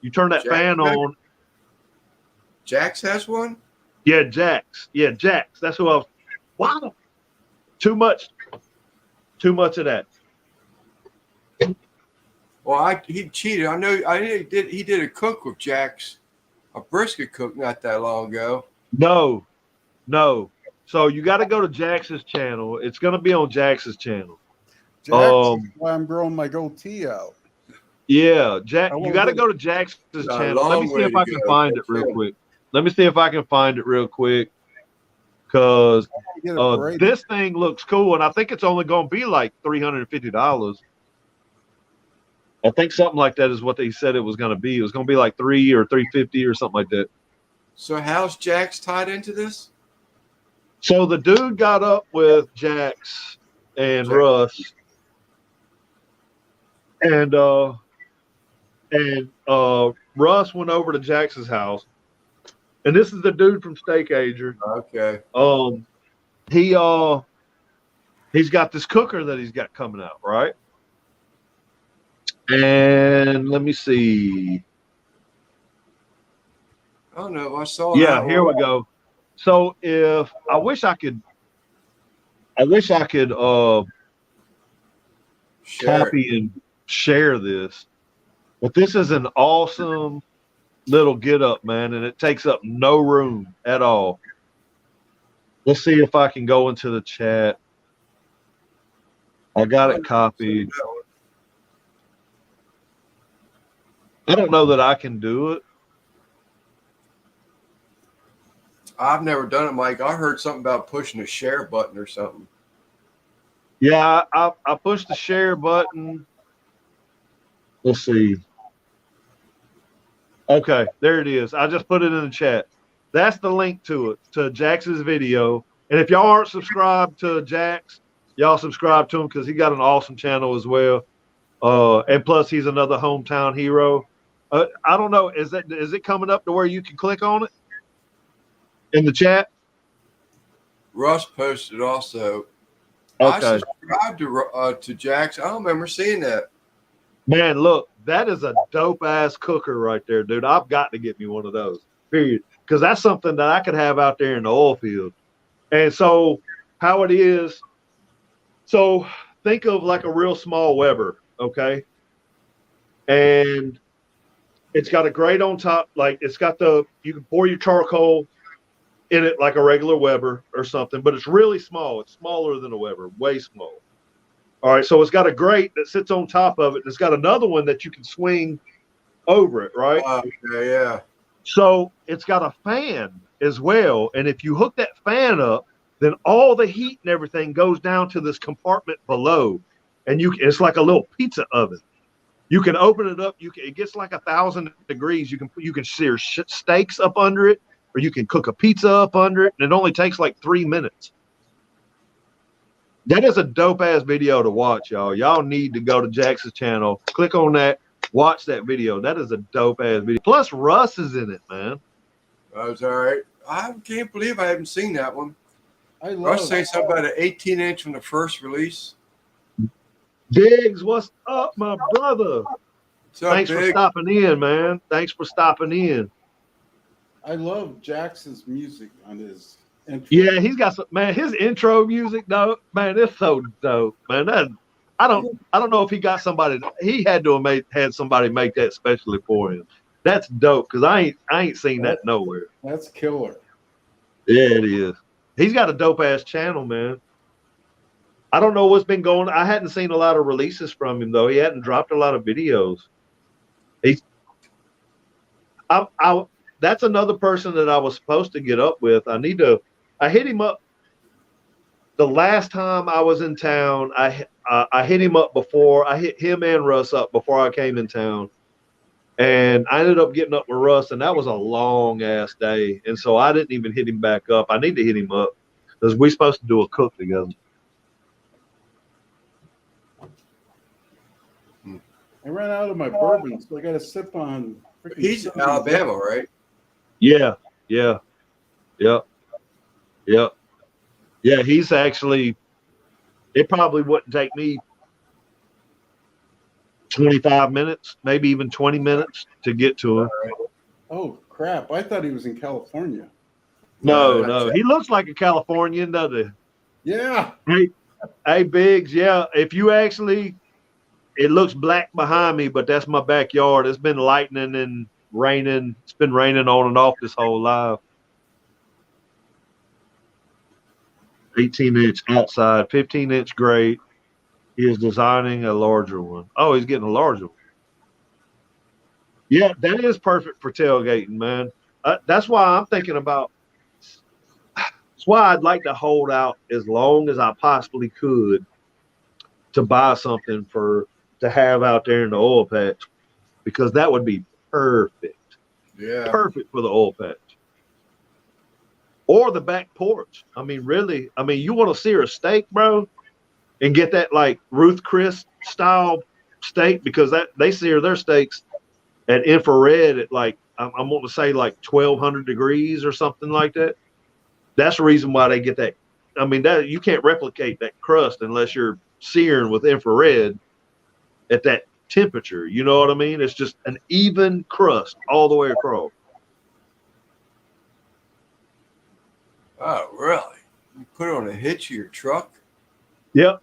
You turn that Jack, fan on. Jax has one? Yeah, Jax. Yeah, Jax. That's who I was. Wow. Too much. Too much of that. Well, he cheated. I know. He did a cook with Jax, a brisket cook not that long ago. No, no. So you got to go to Jax's channel. It's going to be on Jax's channel. Jax, that's why I'm growing my goatee out. Yeah, Jack. I You wanna got to get- go to Jax's Got a channel. Let me long see way if to I can go. find it real quick. Let me see if I can find it real quick. Because Get a braid. this thing looks cool, and I think it's only going to be like $350. I think something like that is what they said it was going to be. It was going to be like $300 or $350 or something like that. So how's Jax tied into this? So the dude got up with Jax and Jax. Russ, and Russ went over to Jax's house, and this is the dude from Steak Ager. Okay. He's got this cooker that he's got coming out, right? And let me see. I don't know. I saw Yeah, that here one. we go. So if I wish I could Share it. copy and share this, but this is an awesome little get up, man, and it takes up no room at all. Let's see if I can go into the chat. I got it copied. I don't know that I can do it. I've never done it, Mike. I heard something about pushing a share button or something. Yeah, I pushed the share button. Let's see. Okay, there it is. I just put it in the chat. That's the link to it, to Jax's video. And if y'all aren't subscribed to Jax, y'all subscribe to him because he got an awesome channel as well. And plus, he's another hometown hero. I don't know. Is it coming up to where you can click on it in the chat? Russ posted also. Okay. I subscribed to Jax. I don't remember seeing that. Man, look, that is a dope ass cooker right there, dude. I've got to get me one of those. Period. Because that's something that I could have out there in the oil field. And so, how it is. So think of like a real small Weber, okay? And it's got a grate on top, like it's got you can pour your charcoal in it like a regular Weber or something, but it's really small. It's smaller than a Weber, way small. All right, so it's got a grate that sits on top of it. It's got another one that you can swing over it, right? Okay, yeah. So it's got a fan as well. And if you hook that fan up, then all the heat and everything goes down to this compartment below. And it's like a little pizza oven. You can open it up. It gets like 1,000 degrees. You can sear steaks up under it, or you can cook a pizza up under it. And it only takes like 3 minutes. That is a dope ass video to watch, y'all. Y'all need to go to Jax's channel, click on that, watch that video. That is a dope ass video. Plus, Russ is in it, man. That was all right. I can't believe I haven't seen that one. I love Russ saying something about an 18-inch from the first release. Diggs, what's up, my brother? What's up, Thanks for Big? stopping in, man. Thanks for stopping in. I love Jackson's music on his intro. Yeah, he's got some, man. His intro music, though, man, it's so dope, man. I don't know if he got somebody. He had to have had somebody make that specially for him. That's dope because I ain't seen that nowhere. That's killer. Yeah, it is. He's got a dope ass channel, man. I don't know what's been going on. I hadn't seen a lot of releases from him though. He hadn't dropped a lot of videos. That's another person that I was supposed to get up with. I hit him up the last time I was in town. I hit him up before. I hit him and Russ up before I came in town. And I ended up getting up with Russ, and that was a long ass day. And so I didn't even hit him back up. I need to hit him up because we're supposed to do a cook together. I ran out of my bourbon, so I got to sip on. He's in Alabama, right? Yeah, yeah, yep, yep, yeah. He's actually. It probably wouldn't take me 25 minutes, maybe even 20 minutes to get to him. Oh crap! I thought he was in California. No. He looks like a Californian, doesn't he? Yeah. Hey, Biggs. Yeah, if you actually, it looks black behind me, but that's my backyard. It's been lightning and raining. It's been raining on and off this whole life. 18-inch outside, 15-inch grate. He is designing a larger one. Oh, he's getting a larger one. Yeah, that is perfect for tailgating, man. That's why I'm thinking about. That's why I'd like to hold out as long as I possibly could to buy something to have out there in the oil patch, because that would be perfect. Yeah. Perfect for the oil patch. Or the back porch. I mean, really, you want to sear a steak, bro, and get that like Ruth Chris style steak, because they sear their steaks at infrared at like, I'm wanting to say like 1200 degrees or something like that. That's the reason why they get that. I mean, that you can't replicate that crust unless you're searing with infrared at that temperature. You know what I mean? It's just an even crust all the way across. Oh, really? You put it on the hitch of your truck? Yep.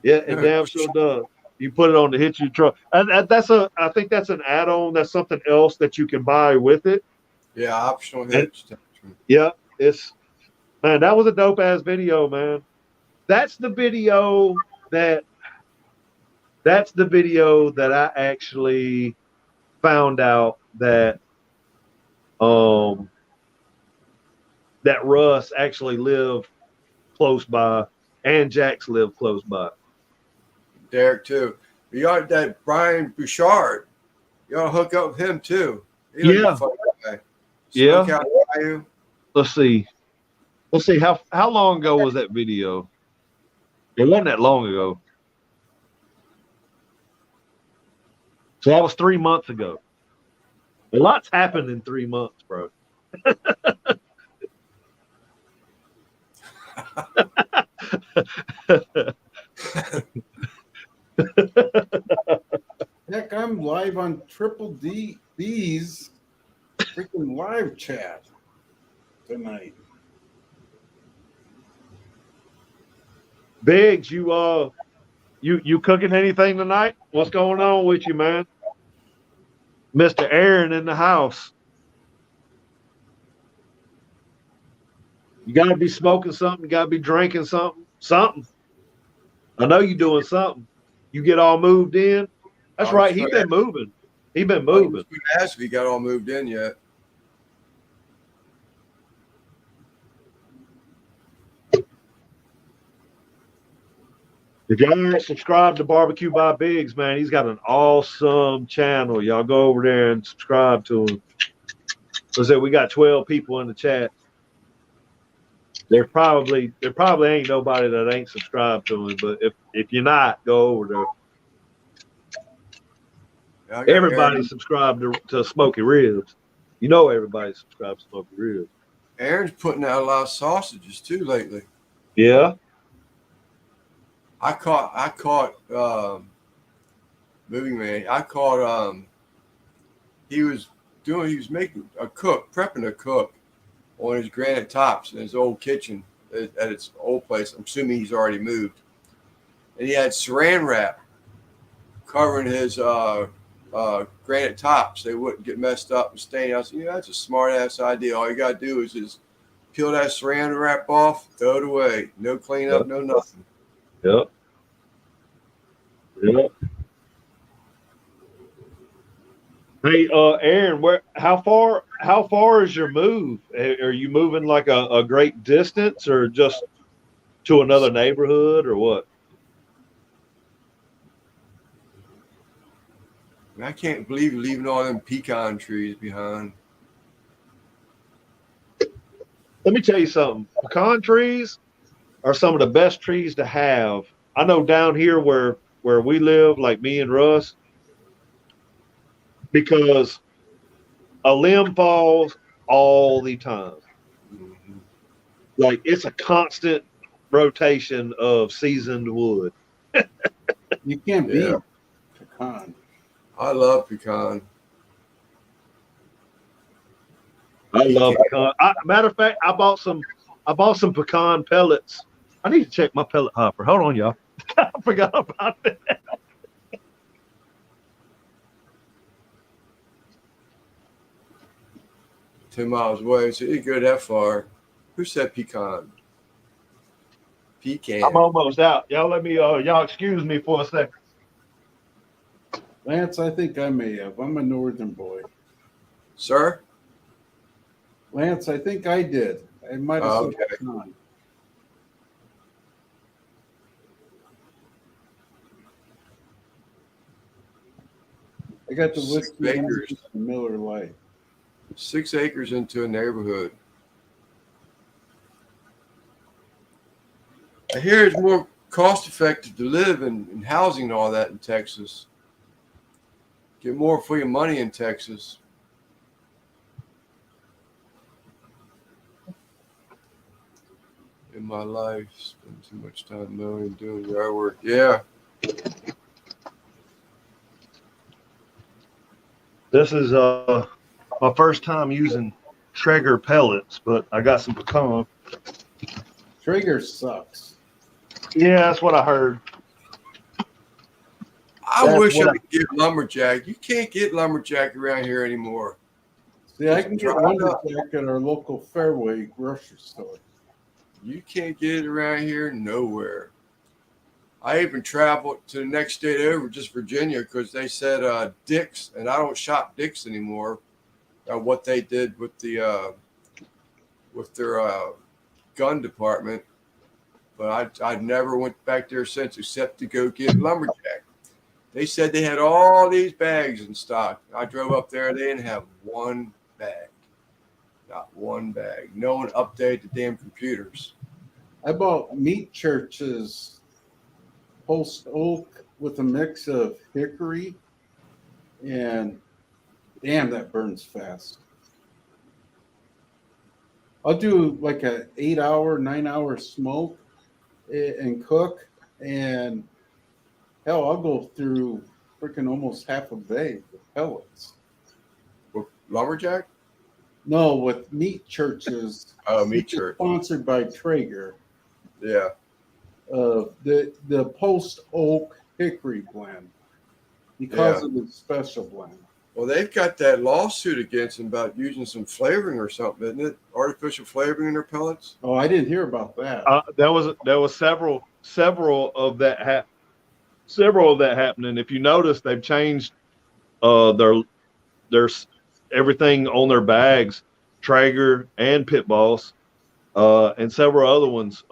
Yeah, it damn sure does. You put it on the hitch of your truck. And I think that's an add-on. That's something else that you can buy with it. Yeah, optional hitch. Yeah, man, that was a dope ass video, man. That's the video that I actually found out that that Russ actually lived close by, and Jax lived close by. Derek too. You got that Brian Bouchard. You ought to hook up with him too. Yeah. Yeah. Let's see. How long ago was that video? It wasn't that long ago. So that was 3 months ago. A lot's happened in 3 months, bro. Heck, I'm live on Triple B's freaking live chat tonight. Biggs, you cooking anything tonight? What's going on with you, man? Mr. Aaron in the house. You gotta be smoking something, you gotta be drinking something. Something. I know you're doing something. You get all moved in. That's right. He's been moving. He's been moving. If he got all moved in yet. If y'all aren't subscribed to Barbecue by Biggs, man, he's got an awesome channel. Y'all go over there and subscribe to him. So we got 12 people in the chat. There probably ain't nobody that ain't subscribed to him, but if you're not, go over there. Everybody subscribed to Smoky Ribs. You know everybody subscribed to Smoky Ribs. Aaron's putting out a lot of sausages too lately. Yeah. I caught Moving Man. I caught he was making a cook, prepping a cook on his granite tops in his old kitchen at its old place. I'm assuming he's already moved. And he had saran wrap covering his granite tops. They wouldn't get messed up and stain. I said, that's a smart ass idea. All you got to do is just peel that saran wrap off, throw it away. No cleanup, no nothing. Yep. Yep. Hey, Aaron, how far is your move? Are you moving like a great distance, or just to another neighborhood, or what? I can't believe you're leaving all them pecan trees behind. Let me tell you something. Pecan trees are some of the best trees to have. I know down here where we live, like me and Russ, because a limb falls all the time. Mhm. Like it's a constant rotation of seasoned wood. You can't Yeah, beat pecan. I love pecan. I love Pecan. pecan. Matter of fact, I bought some pecan pellets. I need to check my pellet hopper. Hold on, y'all. I forgot about that. 10 miles away, so you go that far. Who said pecan? Pecan. I'm almost out. Y'all let me y'all excuse me for a second. Lance, I think I may have. I'm a northern boy. Sir? Lance, I think I did. I might have Oh, said okay. pecan. I got the 6 whiskey and acres. the Miller Lite. 6 acres into a neighborhood. I hear it's more cost effective to live in housing and all that in Texas. Get more for your money in Texas. In my life, spend too much time mowing, doing yard work. Yeah. This is my first time using Traeger pellets, but I got some pecan. Traeger sucks. Yeah, that's what I heard. I That's wish I what could get lumberjack. You can't get lumberjack around here anymore. See, I It's can get dried up. lumberjack at our local Fairway grocery store. You can't get it around here nowhere. I even traveled to the next state over, just Virginia, because they said Dick's, and I don't shop Dick's anymore. What they did with their gun department, but I never went back there since, except to go get lumberjack. They said they had all these bags in stock. I drove up there, they didn't have one bag, not one bag. No one updated the damn computers. I bought Meat Church's post oak with a mix of hickory, and damn, that burns fast. I'll do like a 8-hour, 9-hour smoke and cook, and hell, I'll go through freaking almost half a day with pellets. With lumberjack? No, with Meat Churches. Oh, Meat Which is Church. sponsored by Traeger. Yeah. The post oak hickory blend because of the special blend. Well, they've got that lawsuit against them about using some flavoring or something, isn't it? Artificial flavoring in their pellets. Oh, I didn't hear about that. There was several of that happening. If you notice, they've changed their everything on their bags, Traeger and Pit Boss, and several other ones.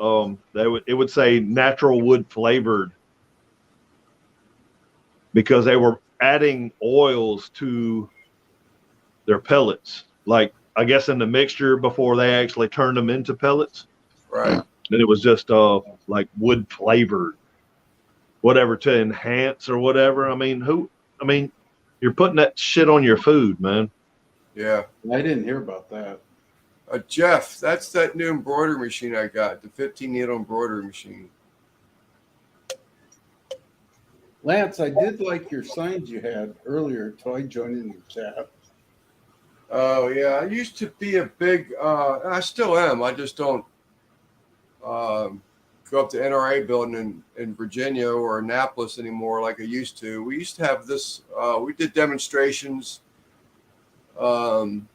It would say natural wood flavored because they were adding oils to their pellets, like I guess in the mixture before they actually turned them into pellets. Right. And it was just like wood flavored, whatever, to enhance or whatever. I mean, you're putting that shit on your food, man. Yeah. I didn't hear about that. Jeff, that's that new embroidery machine I got, the 15 needle embroidery machine. Lance, I did like your signs you had earlier till I joined in the chat. Oh yeah, I used to be a big. I still am. I just don't go up to NRA building in Virginia or Annapolis anymore like I used to. We used to have this. We did demonstrations during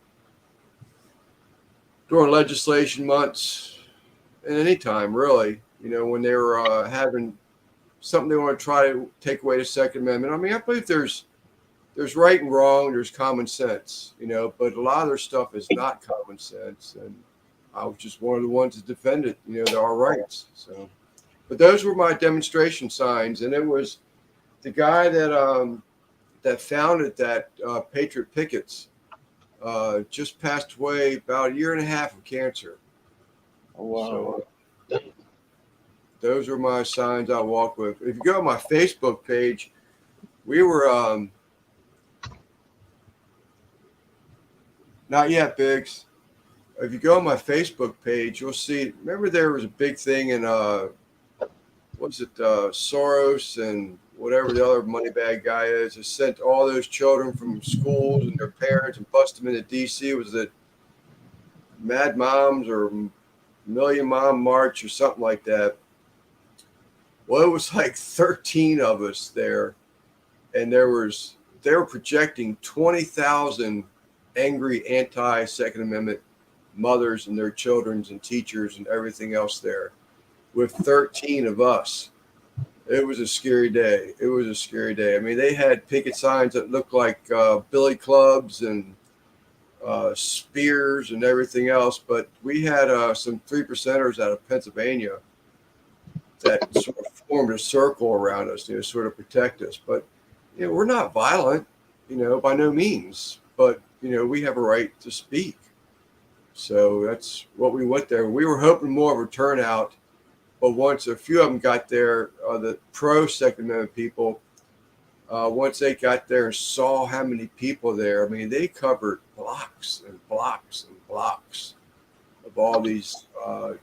legislation months, and any time really. You know, when they were having something they want to try to take away the Second Amendment. I mean, I believe there's right and wrong, there's common sense, you know, but a lot of their stuff is not common sense. And I was just one of the ones that defended, you know, our rights. So, but those were my demonstration signs. And it was the guy that that founded that Patriot Pickets just passed away about a year and a half of cancer. Oh, wow. So those are my signs I walk with. If you go on my Facebook page, we were not yet, Biggs. If you go on my Facebook page, you'll see. Remember, there was a big thing in what's it, Soros and whatever the other money bag guy is, that sent all those children from schools and their parents and busted them into D.C. Was it Mad Moms or Million Mom March or something like that? Well, it was like 13 of us there, and they were projecting 20,000 angry anti-Second Amendment mothers and their children and teachers and everything else there, with 13 of us. It was a scary day. It was a scary day. I mean, they had picket signs that looked like billy clubs and spears and everything else, but we had some 3%ers out of Pennsylvania that sort of formed a circle around us, you know, sort of protect us. But, you know, we're not violent, you know, by no means, but, you know, we have a right to speak. So that's what we went there. We were hoping more of a turnout, but once a few of them got there, the pro Second Amendment people, once they got there and saw how many people there, I mean, they covered blocks and blocks and blocks of all these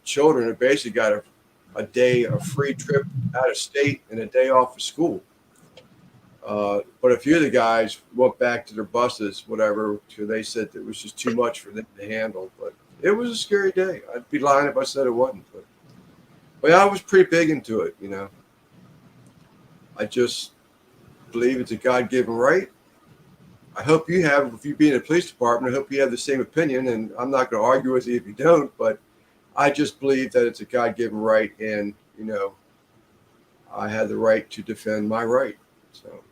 children that basically got a day, a free trip out of state and a day off of school. But a few of the guys went back to their buses, whatever, because they said it was just too much for them to handle. But it was a scary day. I'd be lying if I said it wasn't. But I was pretty big into it, you know. I just believe it's a God-given right. I hope you have, if you be in the police department, I hope you have the same opinion, and I'm not going to argue with you if you don't, but I just believe that it's a God-given right, and, you know, I had the right to defend my right. So,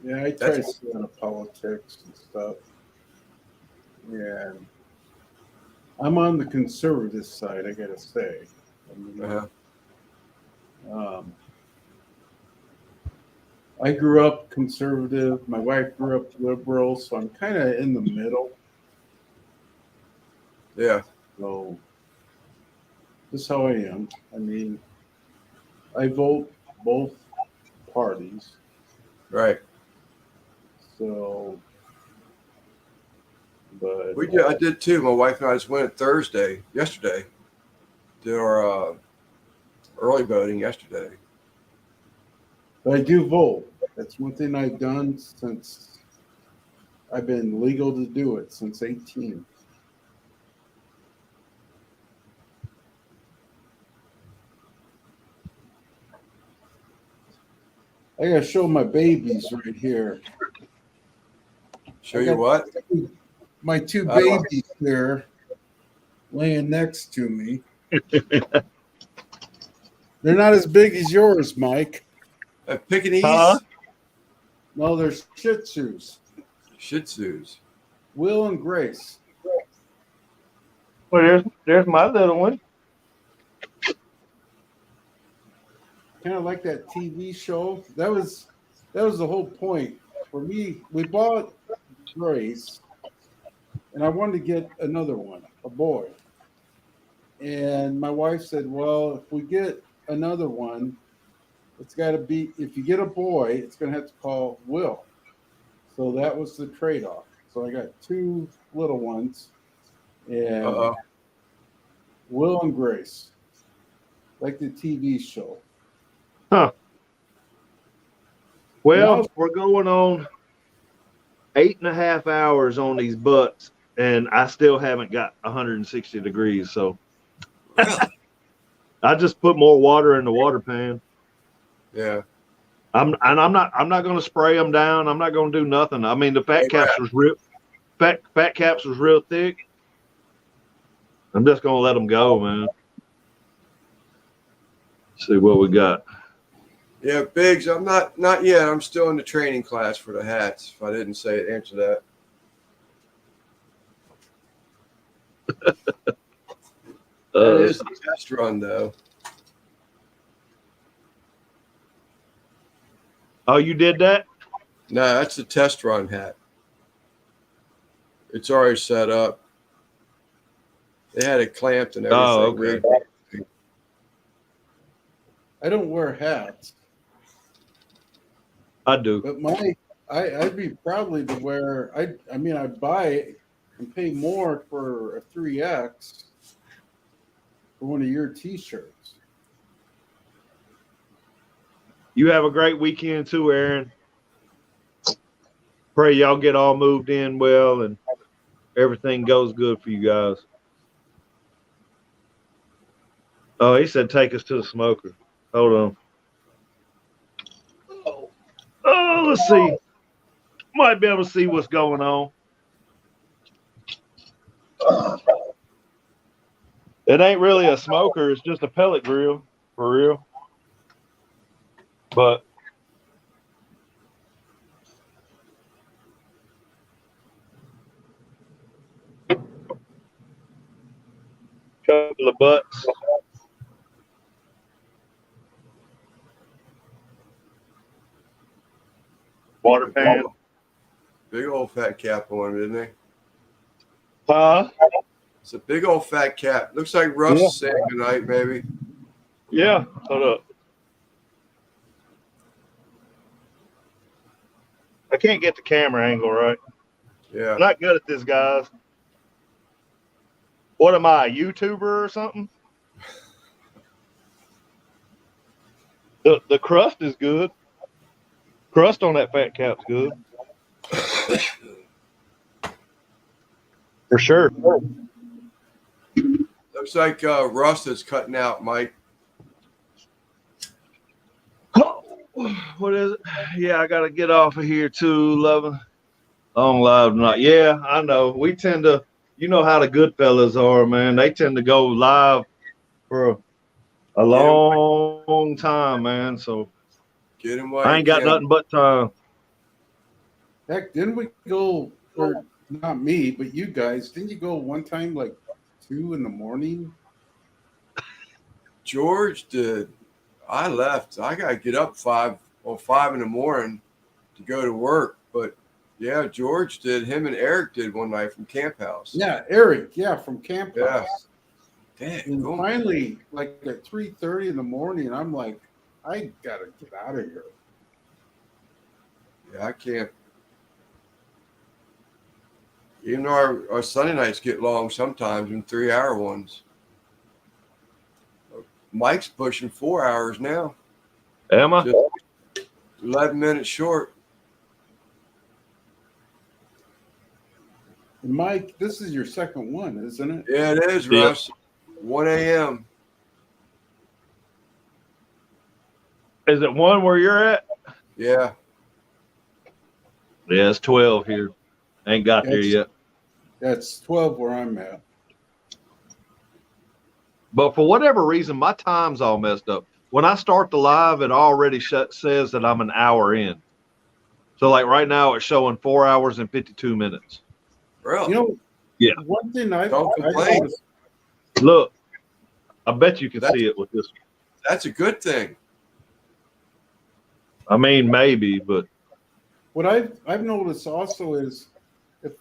Yeah, I try to stay out of politics and stuff. Yeah. I'm on the conservative side, I gotta say. I mean, I grew up conservative. My wife grew up liberal, so I'm kind of in the middle. Yeah. So this is how I am. I mean, I vote both parties. Right. So, but I did too. My wife and I just went yesterday, did our early voting yesterday. But I do vote. That's one thing I've done since I've been legal to do it, since 18. I gotta show my babies right here. Show you what? My two babies there laying next to me. They're not as big as yours, Mike. Pekingese? No, they're Shih Tzus. Shih Tzus. Will and Grace. Well, there's my little one. Kind of like that TV show. That was the whole point. For me, we bought Grace, and I wanted to get another one, a boy. And my wife said, well, if we get another one, it's got to be, if you get a boy, it's going to have to call Will. So that was the trade-off. So I got two little ones, and Will and Grace, like the TV show. Huh. Well, we're going on 8.5 hours on these butts, and I still haven't got 160 degrees. So I just put more water in the water pan. Yeah. I'm not going to spray them down. I'm not going to do nothing. I mean, the fat caps was real thick. I'm just going to let them go, man. See what we got. Yeah, Biggs, I'm not yet. I'm still in the training class for the hats. If I didn't say it, answer that. That is a test run, though. Oh, you did that? No, that's a test run hat. It's already set up. They had it clamped and everything. Oh, okay. I don't wear hats, I do. but I'd be probably to wear. I mean, I buy and pay more for a 3X for one of your T-shirts. You have a great weekend too, Aaron. Pray y'all get all moved in well and everything goes good for you guys. Oh, he said take us to the smoker. Hold on. Oh, let's see. Might be able to see what's going on. It ain't really a smoker. It's just a pellet grill, for real. But couple of butts. Water pan. Big old fat cap on it, isn't it? It's a big old fat cap. Looks like Russ is saying goodnight, maybe. Yeah. Hold up. I can't get the camera angle right. Yeah. I'm not good at this, guys. What am I, a YouTuber or something? The crust is good. Crust on that fat cap's good. For sure. Looks like Russ is cutting out, Mike. What is it? Yeah, I got to get off of here too, loving. On live tonight. Yeah, I know. We tend to, you know how the good fellas are, man. They tend to go live for a long time, man. So get him while I ain't got nothing but time. Heck, didn't we go, or not me, but you guys, didn't you go one time like 2 a.m? George did. I left. I got to get up 5 a.m. to go to work. But yeah, George did. Him and Eric did one night from Camp House. Yeah, Eric. Yeah, from Camp Yeah. House. Damn. And finally, like at 3:30 in the morning, I'm like, I gotta get out of here. Yeah, I can't. Even though our Sunday nights get long sometimes in 3-hour ones. Mike's pushing 4 hours now. Am I? Just 11 minutes short. And Mike, this is your second one, isn't it? Yeah, it is, Russ. 1 a.m. Is it 1 where you're at? Yeah. Yeah, it's 12 here. Ain't got there yet. That's 12 where I'm at. But for whatever reason, my time's all messed up. When I start the live, it already says that I'm an hour in. So like right now, it's showing 4 hours and 52 minutes. Really? You know, yeah. One thing I noticed. Look, I bet you can see it with this one. That's a good thing. I mean, maybe, but what I've noticed also is, if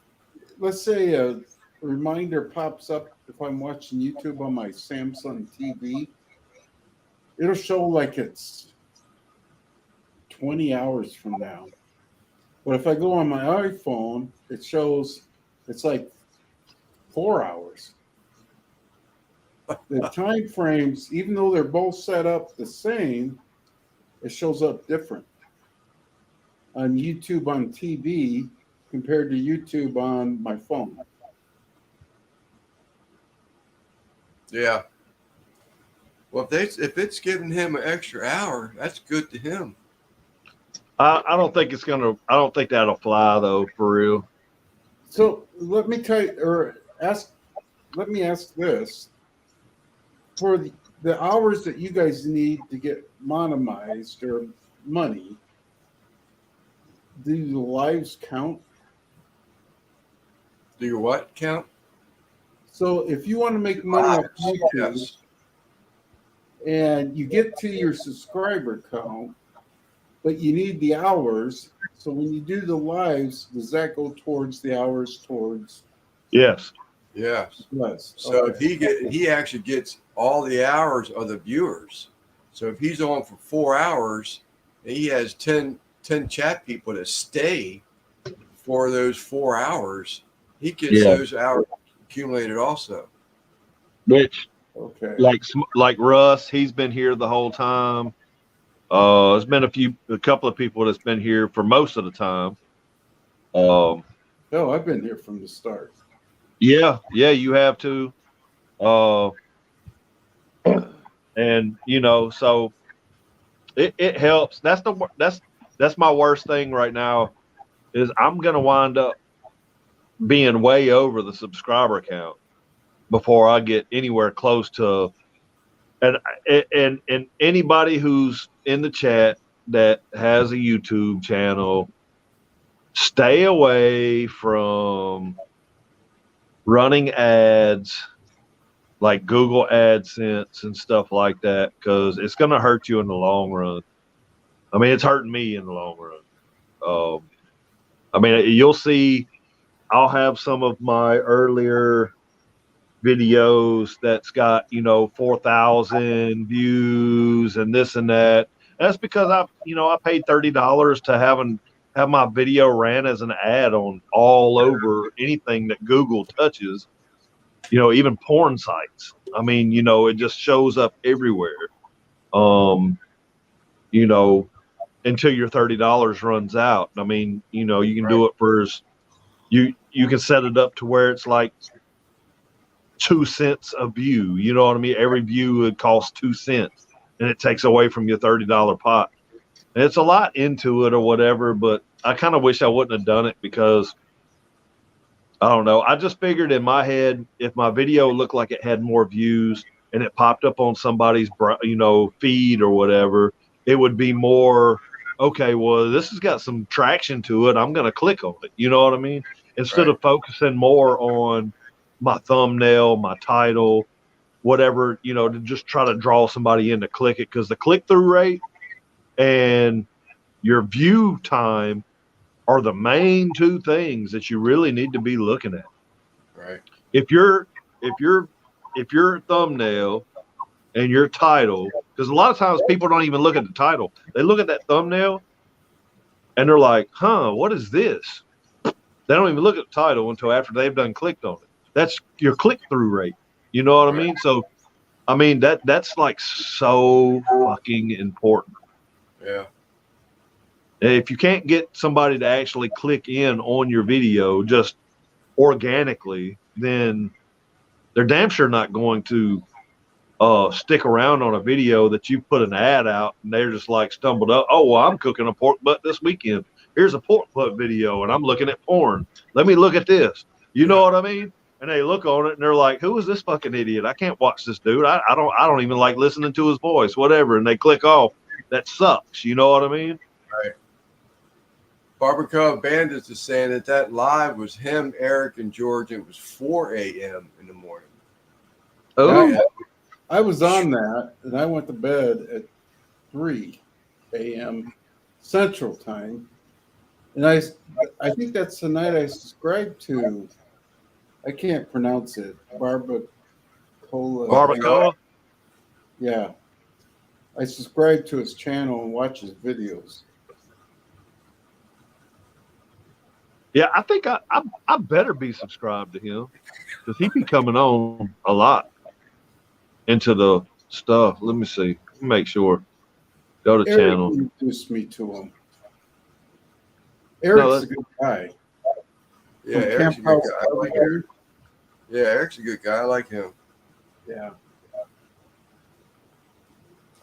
let's say a reminder pops up if I'm watching YouTube on my Samsung TV, it'll show like it's 20 hours from now. But if I go on my iPhone, it shows it's like 4 hours. The time frames, even though they're both set up the same, it shows up different on YouTube on TV compared to YouTube on my phone. Yeah. Well, if it's giving him an extra hour, that's good to him. I don't think it's gonna. I don't think that'll fly though, for real. So let me let me ask this: for the hours that you guys need to get monetized or money, do the lives count? Do your what count? So if you want to make money off YouTube and you get to your subscriber count, but you need the hours. So when you do the lives, does that go towards the hours towards Yes. Yes. less? So Okay. if he actually gets all the hours of the viewers. So if he's on for 4 hours and he has 10 chat people that stay for those 4 hours, he gets Yeah. those hours accumulated also. Which, Okay. like Russ, he's been here the whole time. There's been a couple of people that's been here for most of the time. Oh, I've been here from the start. Yeah, you have to. And so it helps. That's my worst thing right now is I'm gonna wind up being way over the subscriber count before I get anywhere close to. And anybody who's in the chat that has a YouTube channel, stay away from running ads like Google AdSense and stuff like that, because it's going to hurt you in the long run. I mean, it's hurting me in the long run. I mean, you'll see, I'll have some of my earlier videos that's got 4,000 views and this and that. That's because I paid $30 to have my video ran as an ad on all over anything that Google touches, even porn sites. I mean, it just shows up everywhere. Until your $30 runs out. I mean, you can do it for you can set it up to where it's like 2 cents a view. You know what I mean? Every view would cost 2 cents, and it takes away from your $30 pot. And it's a lot into it or whatever, but I kind of wish I wouldn't have done it because I don't know. I just figured in my head, if my video looked like it had more views and it popped up on somebody's feed or whatever, it would be more, okay, well, this has got some traction to it. I'm going to click on it. You know what I mean? Instead of focusing more on my thumbnail, my title, whatever, to just try to draw somebody in to click it, because the click-through rate and your view time are the main two things that you really need to be looking at. Right. If your thumbnail and your title, because a lot of times people don't even look at the title. They look at that thumbnail and they're like, what is this? They don't even look at the title until after they've done clicked on it. That's your click-through rate. You know what I mean? So, I mean, that's like so fucking important. Yeah. If you can't get somebody to actually click in on your video just organically, then they're damn sure not going to stick around on a video that you put an ad out and they're just like stumbled up. Oh, well, I'm cooking a pork butt this weekend. Here's a pork butt video and I'm looking at porn. Let me look at this. You know what I mean? And they look on it and they're like, who is this fucking idiot? I can't watch this dude. I don't even like listening to his voice, whatever. And they click off. That sucks. You know what I mean? Right. Barbacoa Bandits is saying that live was him, Eric, and George, and it was 4 a.m. in the morning. Oh, Yeah, I was on that, and I went to bed at 3 a.m. Central Time. And I think that's the night I subscribed to. I can't pronounce it. Barbacoa? Yeah. I subscribed to his channel and watch his videos. Yeah, I think I better be subscribed to him because he be coming on a lot into the stuff. Let me see. Let me make sure. Go to Eric channel. introduced me to him. Eric's a good guy. Yeah, Eric's a good guy. I like him. Yeah, Eric's a good guy. I like him. Yeah.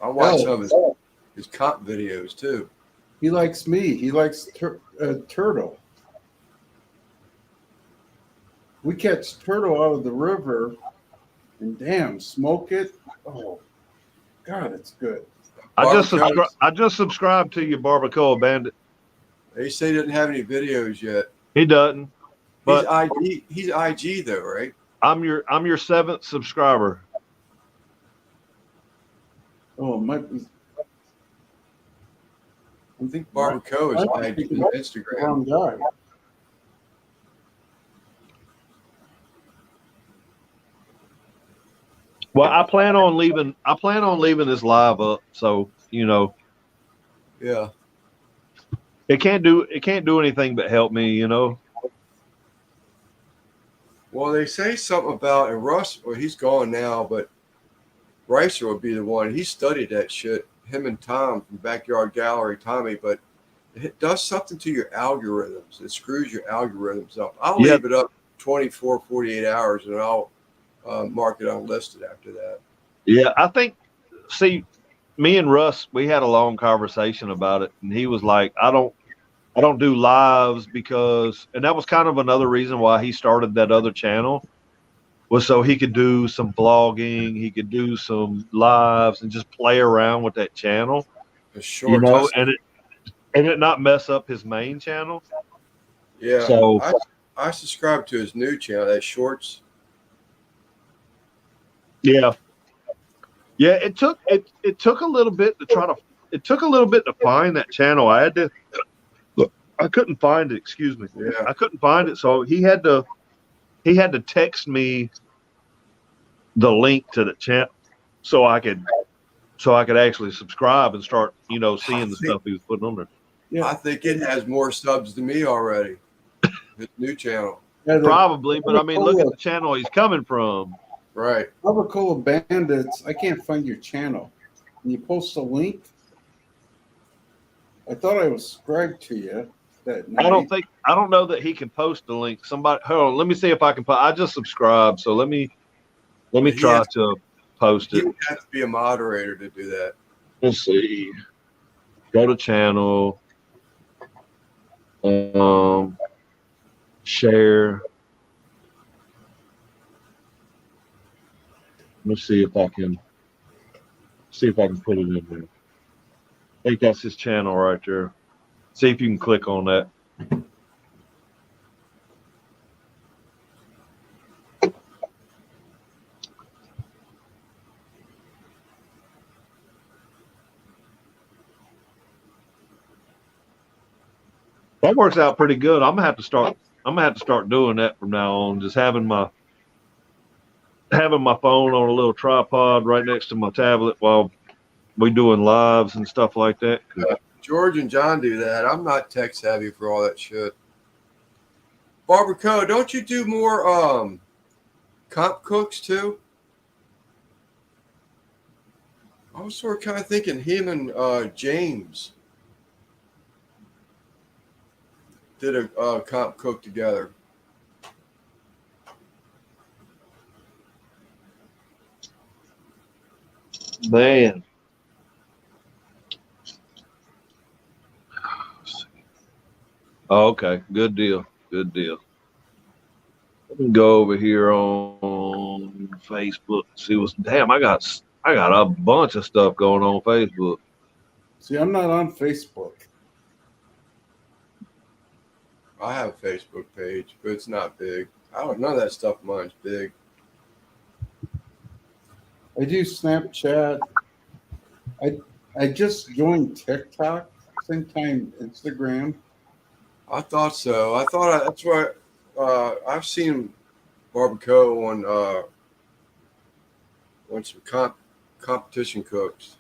I watch some of his comp videos too. He likes me. He likes turtle. We catch turtle out of the river and damn, smoke it. Oh, God, it's good. I just subscribed to you, Barbacoa Bandit. They say he doesn't have any videos yet. He doesn't. But He's IG though, right? I'm your 7th subscriber. Oh, it might be. I think Barbacoa is I active think on that's the Instagram. wrong guy. Well, I plan on leaving. I plan on leaving this live up, so Yeah. it can't do anything but help me. Well, they say something about, and Russ, well, he's gone now, but Ricer would be the one. He studied that shit, him and Tom from Backyard Gallery, Tommy, but it does something to your algorithms. It screws your algorithms up. I'll Yeah. leave it up 24, 48 hours, and I'll mark it unlisted after that. Yeah, I think. See, me and Russ, we had a long conversation about it, and he was like, I don't do lives because, and that was kind of another reason why he started that other channel, was so he could do some vlogging, he could do some lives and just play around with that channel, The shorts. and it not mess up his main channel. Yeah. So I subscribe to his new channel, that Shorts. yeah. It took a little bit to find that channel. I couldn't find it, excuse me. Yeah. I couldn't find it, so he had to text me the link to the channel so I could actually subscribe and start, seeing the stuff he was putting on there. Yeah. I think it has more subs than me already. His new channel. Yeah, Probably, but I mean, look at the channel he's coming from. Right. Barbacoa Bandits. I can't find your channel. Can you post a link? I thought I was subscribed to you that night. I don't know that he can post the link. Somebody, hold on, let me see if I can I just subscribed, so let me try to post He it. would have to be a moderator to do that. Let's see. Go to channel. Share. Let's see if I can put it in there. I think that's his channel right there. See if you can click on that. That works out pretty good. I'm gonna have to start doing that from now on. Just having my phone on a little tripod right next to my tablet while we doing lives and stuff like that. George and John do that. I'm not tech savvy for all that shit. Barbacoa, don't you do more comp cooks too? I was sort of kind of thinking him and James did a comp cook together. Man. Oh, okay. Good deal. Good deal. Let me go over here on Facebook and see what's. Damn, I got a bunch of stuff going on Facebook. See, I'm not on Facebook. I have a Facebook page, but it's not big. None of that stuff of mine's big. I do Snapchat. I just joined TikTok. Same time Instagram. I thought so. That's why I've seen Barbacoa on some competition cooks.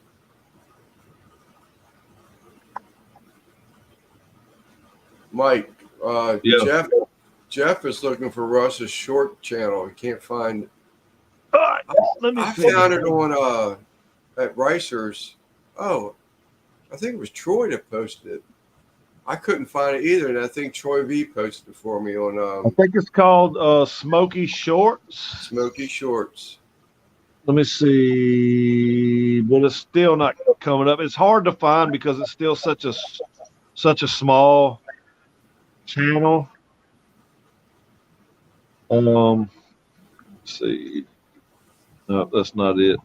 Mike, Yeah. Jeff is looking for Russ's short channel. He can't find it. All right, let me I see. found it on at Ricer's. Oh, I think it was Troy that posted it. I couldn't find it either, and I think Troy V posted it for me I on think it's called Smoky Shorts. Smoky Shorts. Let me see, but it's still not coming up. It's hard to find because it's still such a small channel. Let's see. No, that's not it.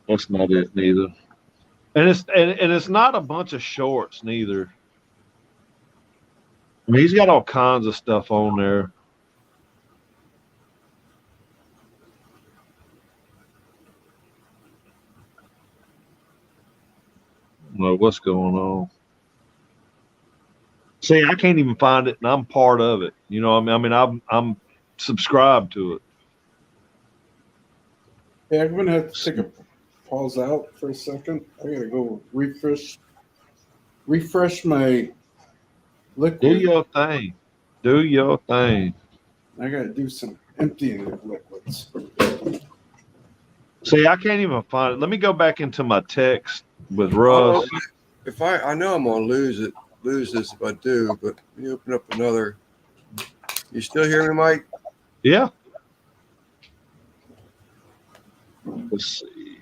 That's not it neither. And it's not a bunch of shorts neither. I mean, he's got all kinds of stuff on there. don't know what's going on. See, I can't even find it, and I'm part of it. You know, what I mean, I'm subscribed to it. Hey, I'm gonna have to take a pause out for a second. I gotta go refresh my liquid. Do your thing. Do your thing. I gotta do some emptying of liquids. See, I can't even find it. Let me go back into my text with I Russ. don't know if I know I'm gonna lose this if I do, but let me open up another. You still hear me, Mike? Yeah. Let's see.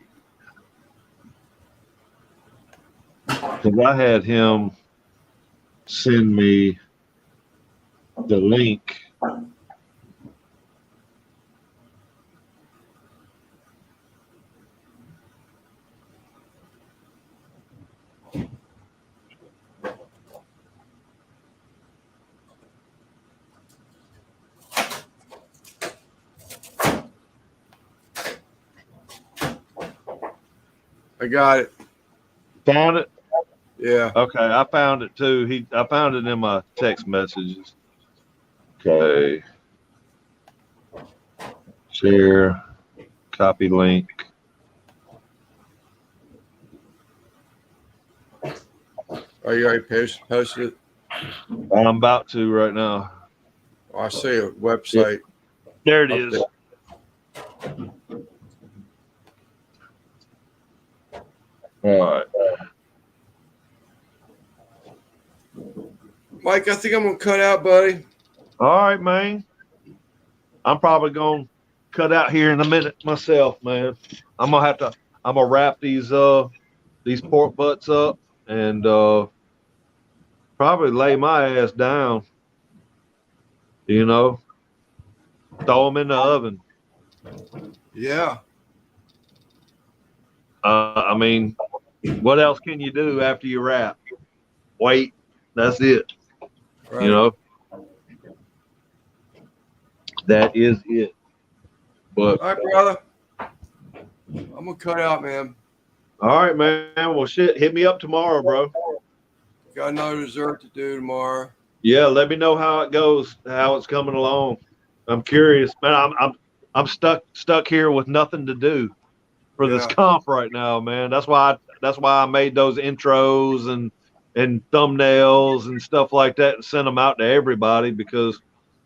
Because I had him send me the link. I got it. Found it? Yeah. Okay, I found it too. I found it in my text messages. Okay. Share, copy link. Are you already posted it? I'm about to right now. Oh, I see a website. There it Up is. All right. Mike, I think I'm gonna cut out, buddy. All right, man. I'm probably gonna cut out here in a minute myself, man. I'm gonna wrap these pork butts up and probably lay my ass down. You know, throw them in the oven. Yeah. I mean, what else can you do after you wrap? Wait. That's it. Right. You know, that is it. But All right, brother. I'm gonna cut out, man. all right, man. Well, shit. Hit me up tomorrow, bro. Got another dessert to do tomorrow. Yeah, let me know how it goes, how it's coming along. I'm curious, man. I'm stuck here with nothing to do for this Yeah. comp right now, man. That's why I made those intros and thumbnails and stuff like that and sent them out to everybody because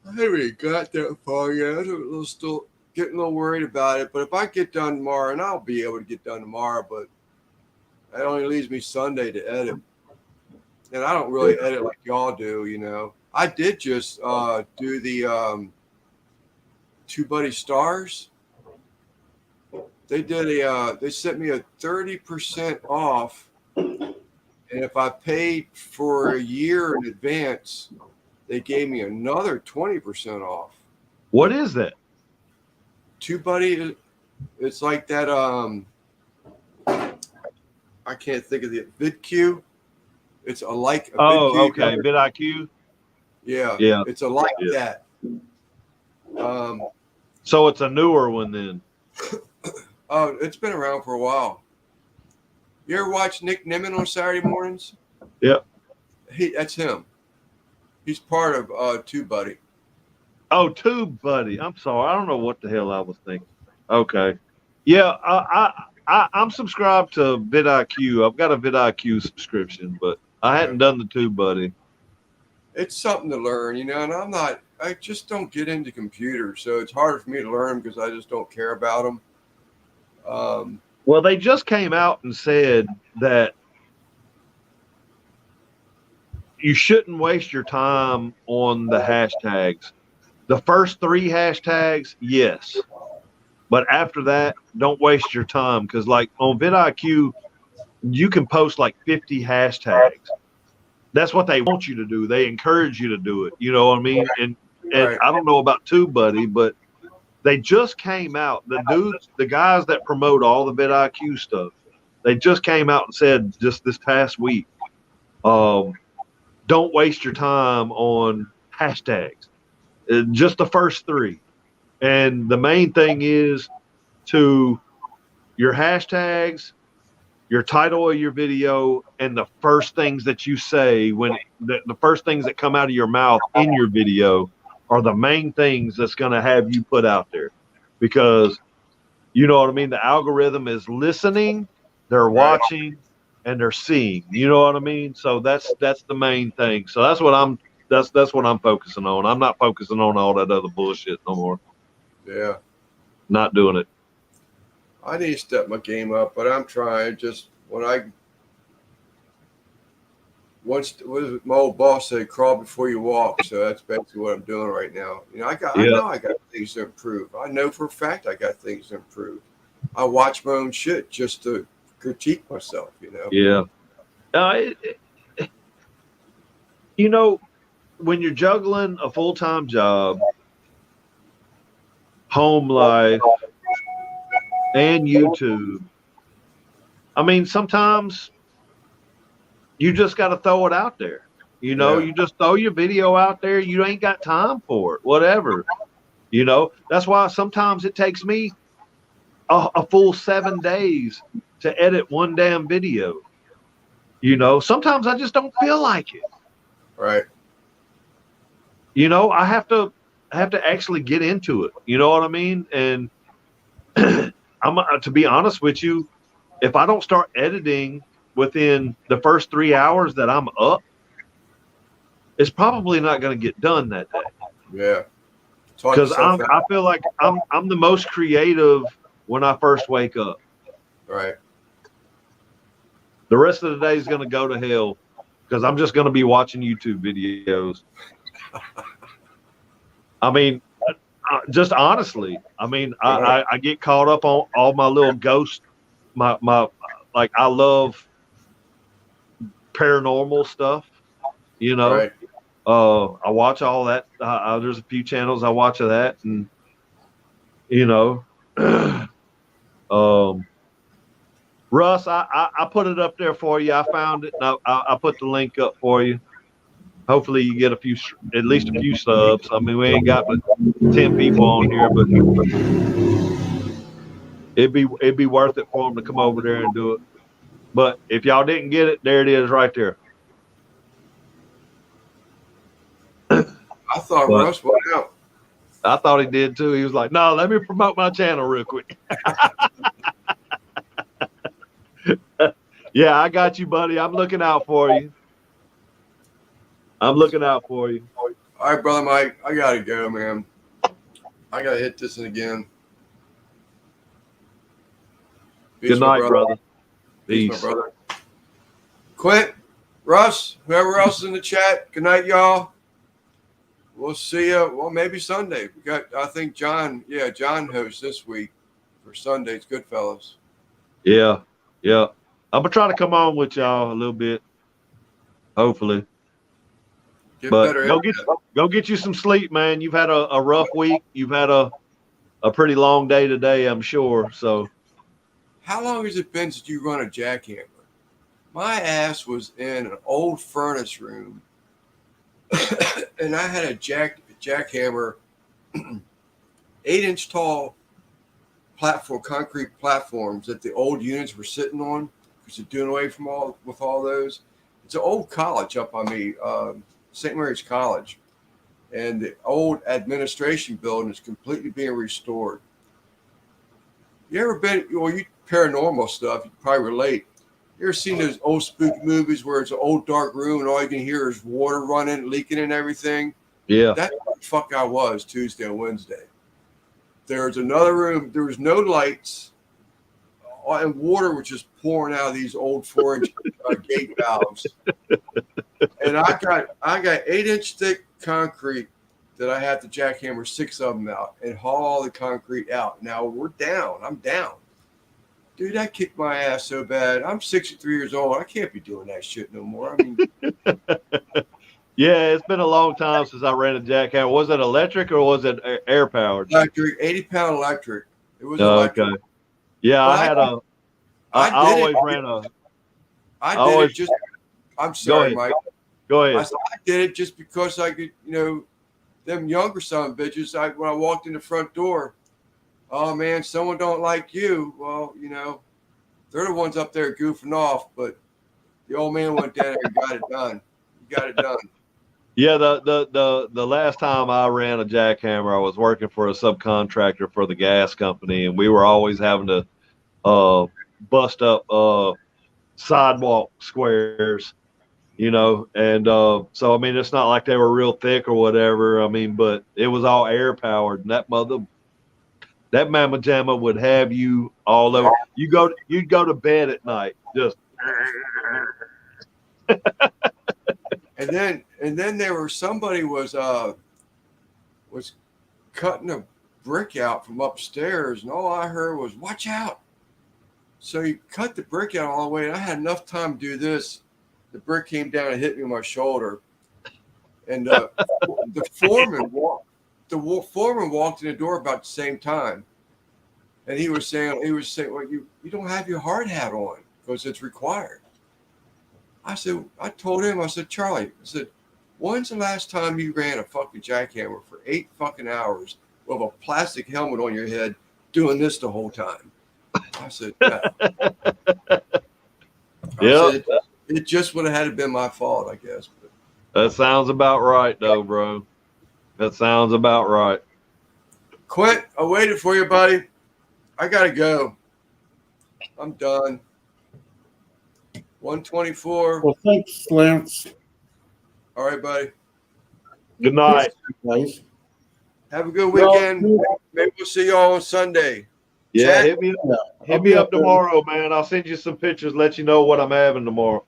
I haven't even got that far yet. I'm still getting a little worried about it. But if I get done tomorrow, and I'll be able to get done tomorrow, but that only leaves me Sunday to edit. And I don't really edit like y'all do, you know. I did just do the Two Buddy Stars. They did they sent me a 30% off. And if I paid for a year in advance, they gave me another 20% off. what is that? Two Buddy, it's like that. I can't think of the VidQ. It's like a Oh, VidQ. okay, vidIQ. Yeah, Yeah. it's a like Yeah. that. So it's a newer one then. Oh, it's been around for a while. You ever watch Nick Nimmin on Saturday mornings? Yep. That's him. He's part of Two Buddy. Oh, TubeBuddy. I'm sorry. I don't know what the hell I was thinking. Okay. Yeah, I'm subscribed to vidIQ. I've got a vidIQ subscription, but I hadn't done the TubeBuddy. It's something to learn, you know, and I just don't get into computers, so it's harder for me to learn because I just don't care about them. Well, they just came out and said that you shouldn't waste your time on the hashtags. The first 3 hashtags, yes. But after that, don't waste your time because, like, on vidIQ, you can post like 50 hashtags. That's what they want you to do. They encourage you to do it. You know what I mean? And Right. I don't know about TubeBuddy, but they just came out. The guys that promote all the vidIQ stuff, they just came out and said just this past week, don't waste your time on hashtags. Just the first 3. And the main thing is to your hashtags, your title of your video and the first things that you say when the first things that come out of your mouth in your video are the main things that's going to have you put out there, because you know what I mean? The algorithm is listening, they're watching, and they're seeing. You know what I mean? So that's the main thing. So that's what I'm focusing on. I'm not focusing on all that other bullshit no more. Yeah. Not doing it. I need to step my game up, but I'm trying. Just once my old boss said, crawl before you walk. So that's basically what I'm doing right now. You know, I know I got things to improve. I know for a fact I got things to improve. I watch my own shit just to critique myself, you know? Yeah. You know, when you're juggling a full-time job, home life, and YouTube, I mean, sometimes you just got to throw it out there. You know, you just throw your video out there. You ain't got time for it, whatever. You know, that's why sometimes it takes me a full 7 days to edit one damn video. You know, sometimes I just don't feel like it. Right. You know, I have to actually get into it. You know what I mean? And to be honest with you, if I don't start editing within the first 3 hours that I'm up, it's probably not going to get done that day. Yeah. Because I feel like I'm the most creative when I first wake up. Right. The rest of the day is going to go to hell because I'm just going to be watching YouTube videos. I mean, just honestly, I mean, I get caught up on all my little ghost, my like I love paranormal stuff, you know. Right. I watch all that. There's a few channels I watch of that, and you know, Russ, I put it up there for you. I found it, and I put the link up for you. Hopefully, you get at least a few subs. I mean, we ain't got but 10 people on here, but it'd be worth it for them to come over there and do it. But if y'all didn't get it, there it is, right there. I thought Russ went out. I thought he did too. He was like, "No, let me promote my channel real quick." Yeah, I got you, buddy. I'm looking out for you. I'm looking out for you. All right, brother Mike, I gotta go, man. I gotta hit this again. Peace, Good night, brother. Peace, my brother. Quint, Russ, whoever else is in the chat. Good night, y'all. We'll see you. Well, maybe Sunday. We got, I think John hosts this week for Sunday's Goodfellas. Yeah. I'm gonna try to come on with y'all a little bit, hopefully. But go get you some sleep, man. You've had a rough week. You've had a pretty long day today, I'm sure. So, how long has it been since you run a jackhammer? My ass was in an old furnace room, and I had a jackhammer, 8-inch tall concrete platforms that the old units were sitting on, because they're doing away with all those. It's an old college up on me, St. Mary's College, and the old administration building is completely being restored. You ever been, you paranormal stuff, you probably relate. You ever seen those old spooky movies where it's an old dark room and all you can hear is water running, leaking and everything? yeah. That's what the fuck I was Tuesday and Wednesday. There was another room, there was no lights, and water was just pouring out of these old 4-inch gate valves. And I got 8-inch thick concrete that I had to jackhammer 6 of them out and haul all the concrete out. Now we're down. I'm down. Dude, that kicked my ass so bad. I'm 63 years old. I can't be doing that shit no more. I mean, yeah, it's been a long time since I ran a jackhammer. Was it electric or was it air powered? Electric, 80-pound electric. It was electric. Okay. Yeah, But I always ran a. I'm sorry, Mike. Go ahead. I did it just because I could, them younger son of bitches, when I walked in the front door, oh man, someone don't like you. Well, They're the ones up there goofing off, but the old man went down there and got it done. He got it done. Yeah, the last time I ran a jackhammer, I was working for a subcontractor for the gas company, and we were always having to bust up sidewalk squares, you know, and so I mean it's not like they were real thick or whatever. I mean, but it was all air powered, and that mamma jamma would have you all over. You'd go to bed at night just. And then somebody was cutting a brick out from upstairs, and all I heard was "watch out." So he cut the brick out all the way, and I had enough time to do this. The brick came down and hit me on my shoulder, and the foreman walked in the door about the same time, and he was saying, "Well, you don't have your hard hat on because it's required." I told him, Charlie, I said, when's the last time you ran a fucking jackhammer for 8 fucking hours with a plastic helmet on your head doing this the whole time? I said, yeah. Yeah. It just would have had to been my fault, I guess. But that sounds about right, though, bro. That sounds about right. Quint, I waited for you, buddy. I got to go. I'm done. 124. Well, thanks, Lance. All right, buddy. Good night. Guys. Have a good weekend. Maybe we'll see you all on Sunday. Yeah, Chat? hit me up tomorrow, man. I'll send you some pictures, let you know what I'm having tomorrow.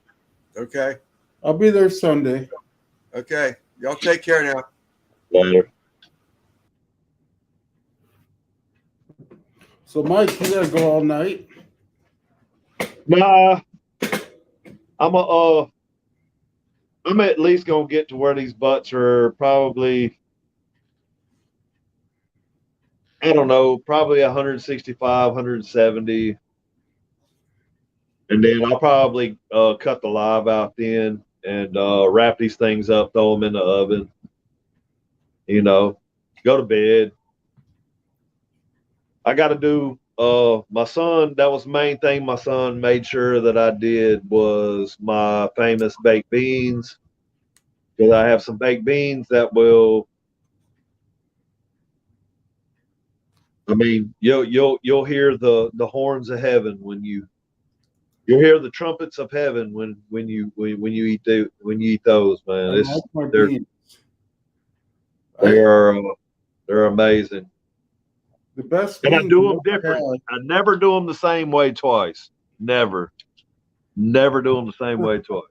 Okay. I'll be there Sunday. Okay. Y'all take care now. Later. So, Mike, you gotta go all night. Nah, I'm at least gonna get to where these butts are probably, I don't know, probably 165, 170. And then I'll probably cut the live out then and wrap these things up, throw them in the oven, you know, go to bed. I got to do, my son, that was the main thing my son made sure that I did was my famous baked beans. Because I have some baked beans that will, I mean, you'll hear the horns of heaven you'll hear the trumpets of heaven when you eat those, man. They're amazing. The best. And I do them different. I never do them the same way twice. Never do them the same way twice.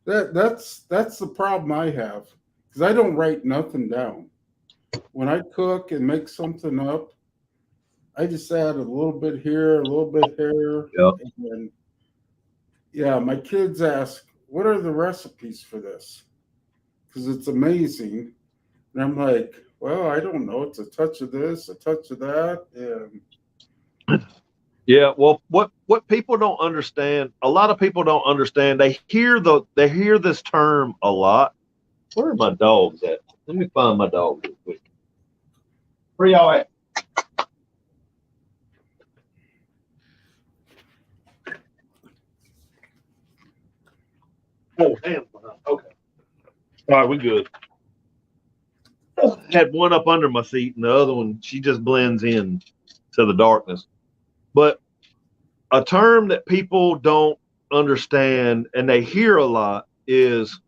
That's the problem I have, because I don't write nothing down. When I cook and make something up, I just add a little bit here, a little bit here. Yep. And yeah, my kids ask, what are the recipes for this? Because it's amazing. And I'm like, well, I don't know. It's a touch of this, a touch of that. And yeah, well, what people don't understand, a lot of people don't understand. They hear this term a lot. Where are my dogs at? Let me find my dog real quick. Where y'all at? Oh, damn. Okay. All right, we good. Had one up under my seat, and the other one, she just blends in to the darkness. But a term that people don't understand and they hear a lot is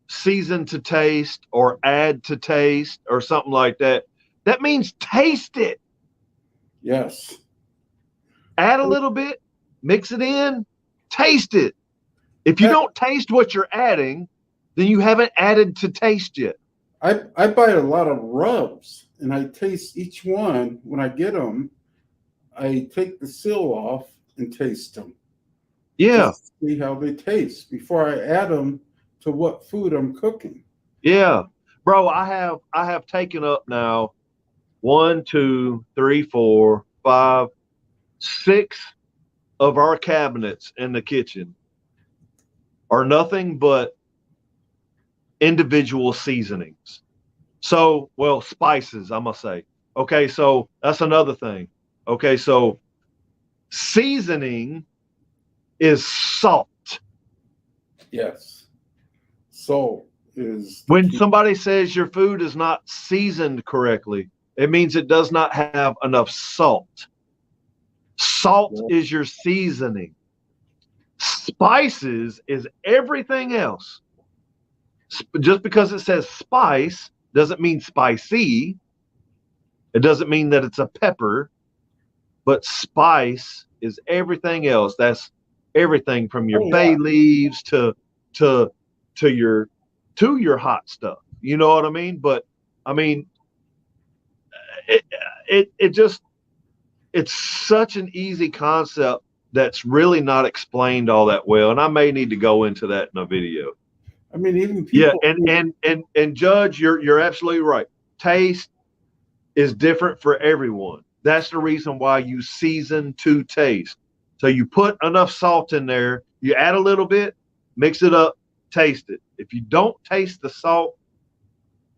season to taste or add to taste or something like that. That means taste it. yes. Add a little bit, mix it in, taste it. If you don't taste what you're adding, then you haven't added to taste yet. I buy a lot of rubs, and I taste each one. When I get them, I take the seal off and taste them. Yeah. Just to see how they taste before I add them to what food I'm cooking. Yeah. Bro, I have taken up now 1, 2, 3, 4, 5, 6 of our cabinets in the kitchen are nothing but individual seasonings. So, well, spices, I'm gonna say. Okay, so that's another thing. Okay, so seasoning is salt. Yes. Salt is the When key. somebody says your food is not seasoned correctly, it means it does not have enough salt. Salt is your seasoning. Spices is everything else. Just because it says spice doesn't mean spicy. It doesn't mean that it's a pepper, but spice is everything else. That's everything from your bay leaves to your hot stuff. You know what I mean? But I mean, it just, it's such an easy concept that's really not explained all that well, and I may need to go into that in a video. I mean, even Yeah, people. and Judge, you're absolutely right. Taste is different for everyone. That's the reason why you season to taste. So you put enough salt in there, you add a little bit, mix it up, taste it. If you don't taste the salt,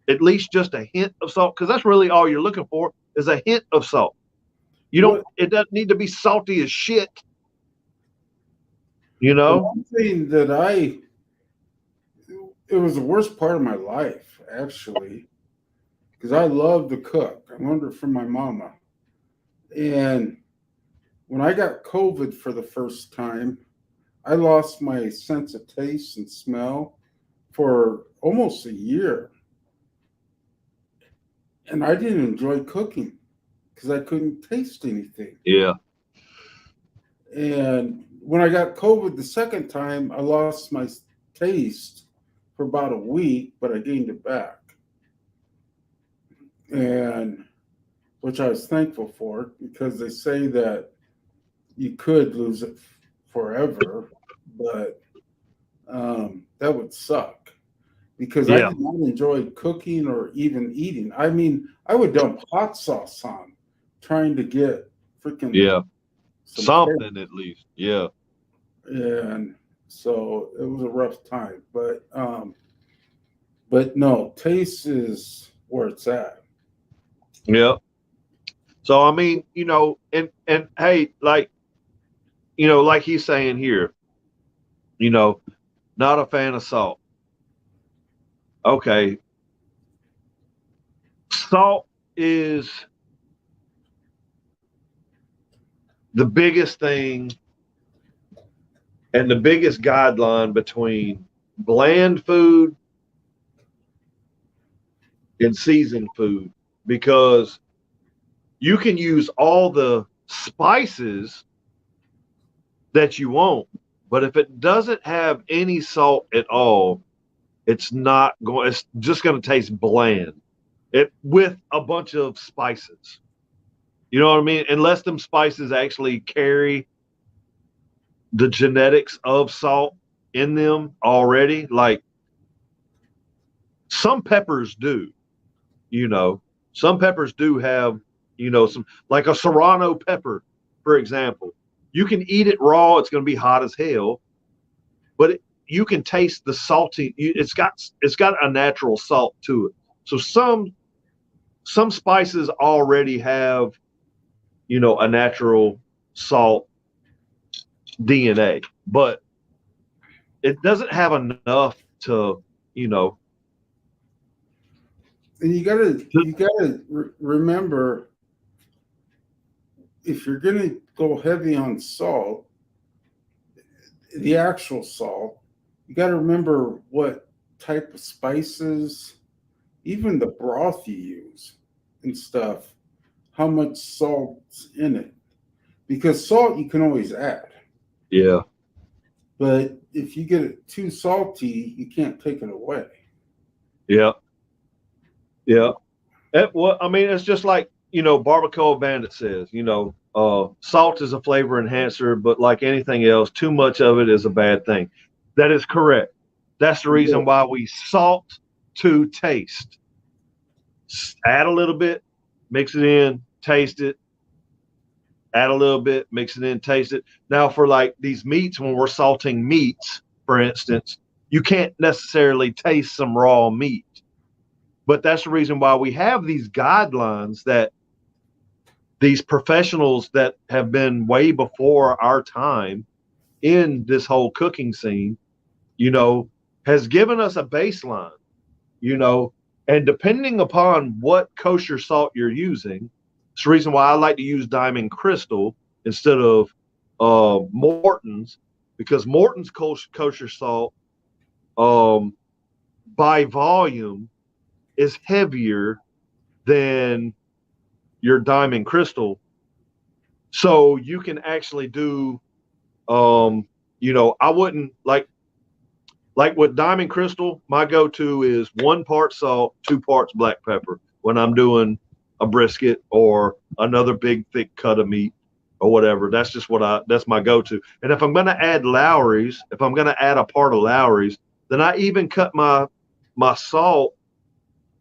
at least just a hint of salt, because that's really all you're looking for is a hint of salt. You don't. It doesn't need to be salty as shit. You know. The one thing that it was the worst part of my life, actually, because I love to cook. I learned it from my mama. And when I got COVID for the first time, I lost my sense of taste and smell for almost a year. And I didn't enjoy cooking because I couldn't taste anything. Yeah. And when I got COVID the second time, I lost my taste for about a week, but I gained it back. And which I was thankful for, because they say that you could lose it forever, but that would suck, because I did not enjoy cooking or even eating. I mean, I would dump hot sauce on trying to get freaking something at least. Yeah. And so it was a rough time, but no, taste is where it's at. Yeah. So I mean, you know, and hey, like, you know, like he's saying here, you know, not a fan of salt. Okay. Salt is the biggest thing and the biggest guideline between bland food and seasoned food, because you can use all the spices that you want, but if it doesn't have any salt at all, it's just going to taste bland. It with a bunch of spices. You know what I mean? Unless them spices actually carry the genetics of salt in them already. Like some peppers do, you know, some peppers do have, you know, some, like a serrano pepper, for example. You can eat it raw. It's going to be hot as hell, but you can taste the salty. It's got a natural salt to it. So some spices already have, you know, a natural salt DNA, but it doesn't have enough to, you know. And you gotta remember, if you're gonna go heavy on salt, the actual salt, you gotta remember what type of spices, even the broth you use and stuff, how much salt's in it. Because salt you can always add. Yeah. But if you get it too salty, you can't take it away. Yeah. Yeah. Well, I mean, it's just like, you know, Barbacoa Bandit says, you know, salt is a flavor enhancer, but like anything else, too much of it is a bad thing. That is correct. That's the reason why we salt to taste. Add a little bit, mix it in, taste it. Add a little bit, mix it in, taste it. Now, for like these meats, when we're salting meats, for instance, you can't necessarily taste some raw meat. But that's the reason why we have these guidelines that these professionals that have been way before our time in this whole cooking scene, you know, has given us a baseline, you know, and depending upon what kosher salt you're using, it's the reason why I like to use Diamond Crystal instead of Morton's, because Morton's kosher salt by volume is heavier than your Diamond Crystal. So you can actually do, you know, I wouldn't like with Diamond Crystal, my go-to is 1 part salt, 2 parts black pepper when I'm doing a brisket or another big thick cut of meat or whatever. That's just that's my go-to. And if I'm going to add Lowry's, if I'm going to add a part of Lowry's, then I even cut my salt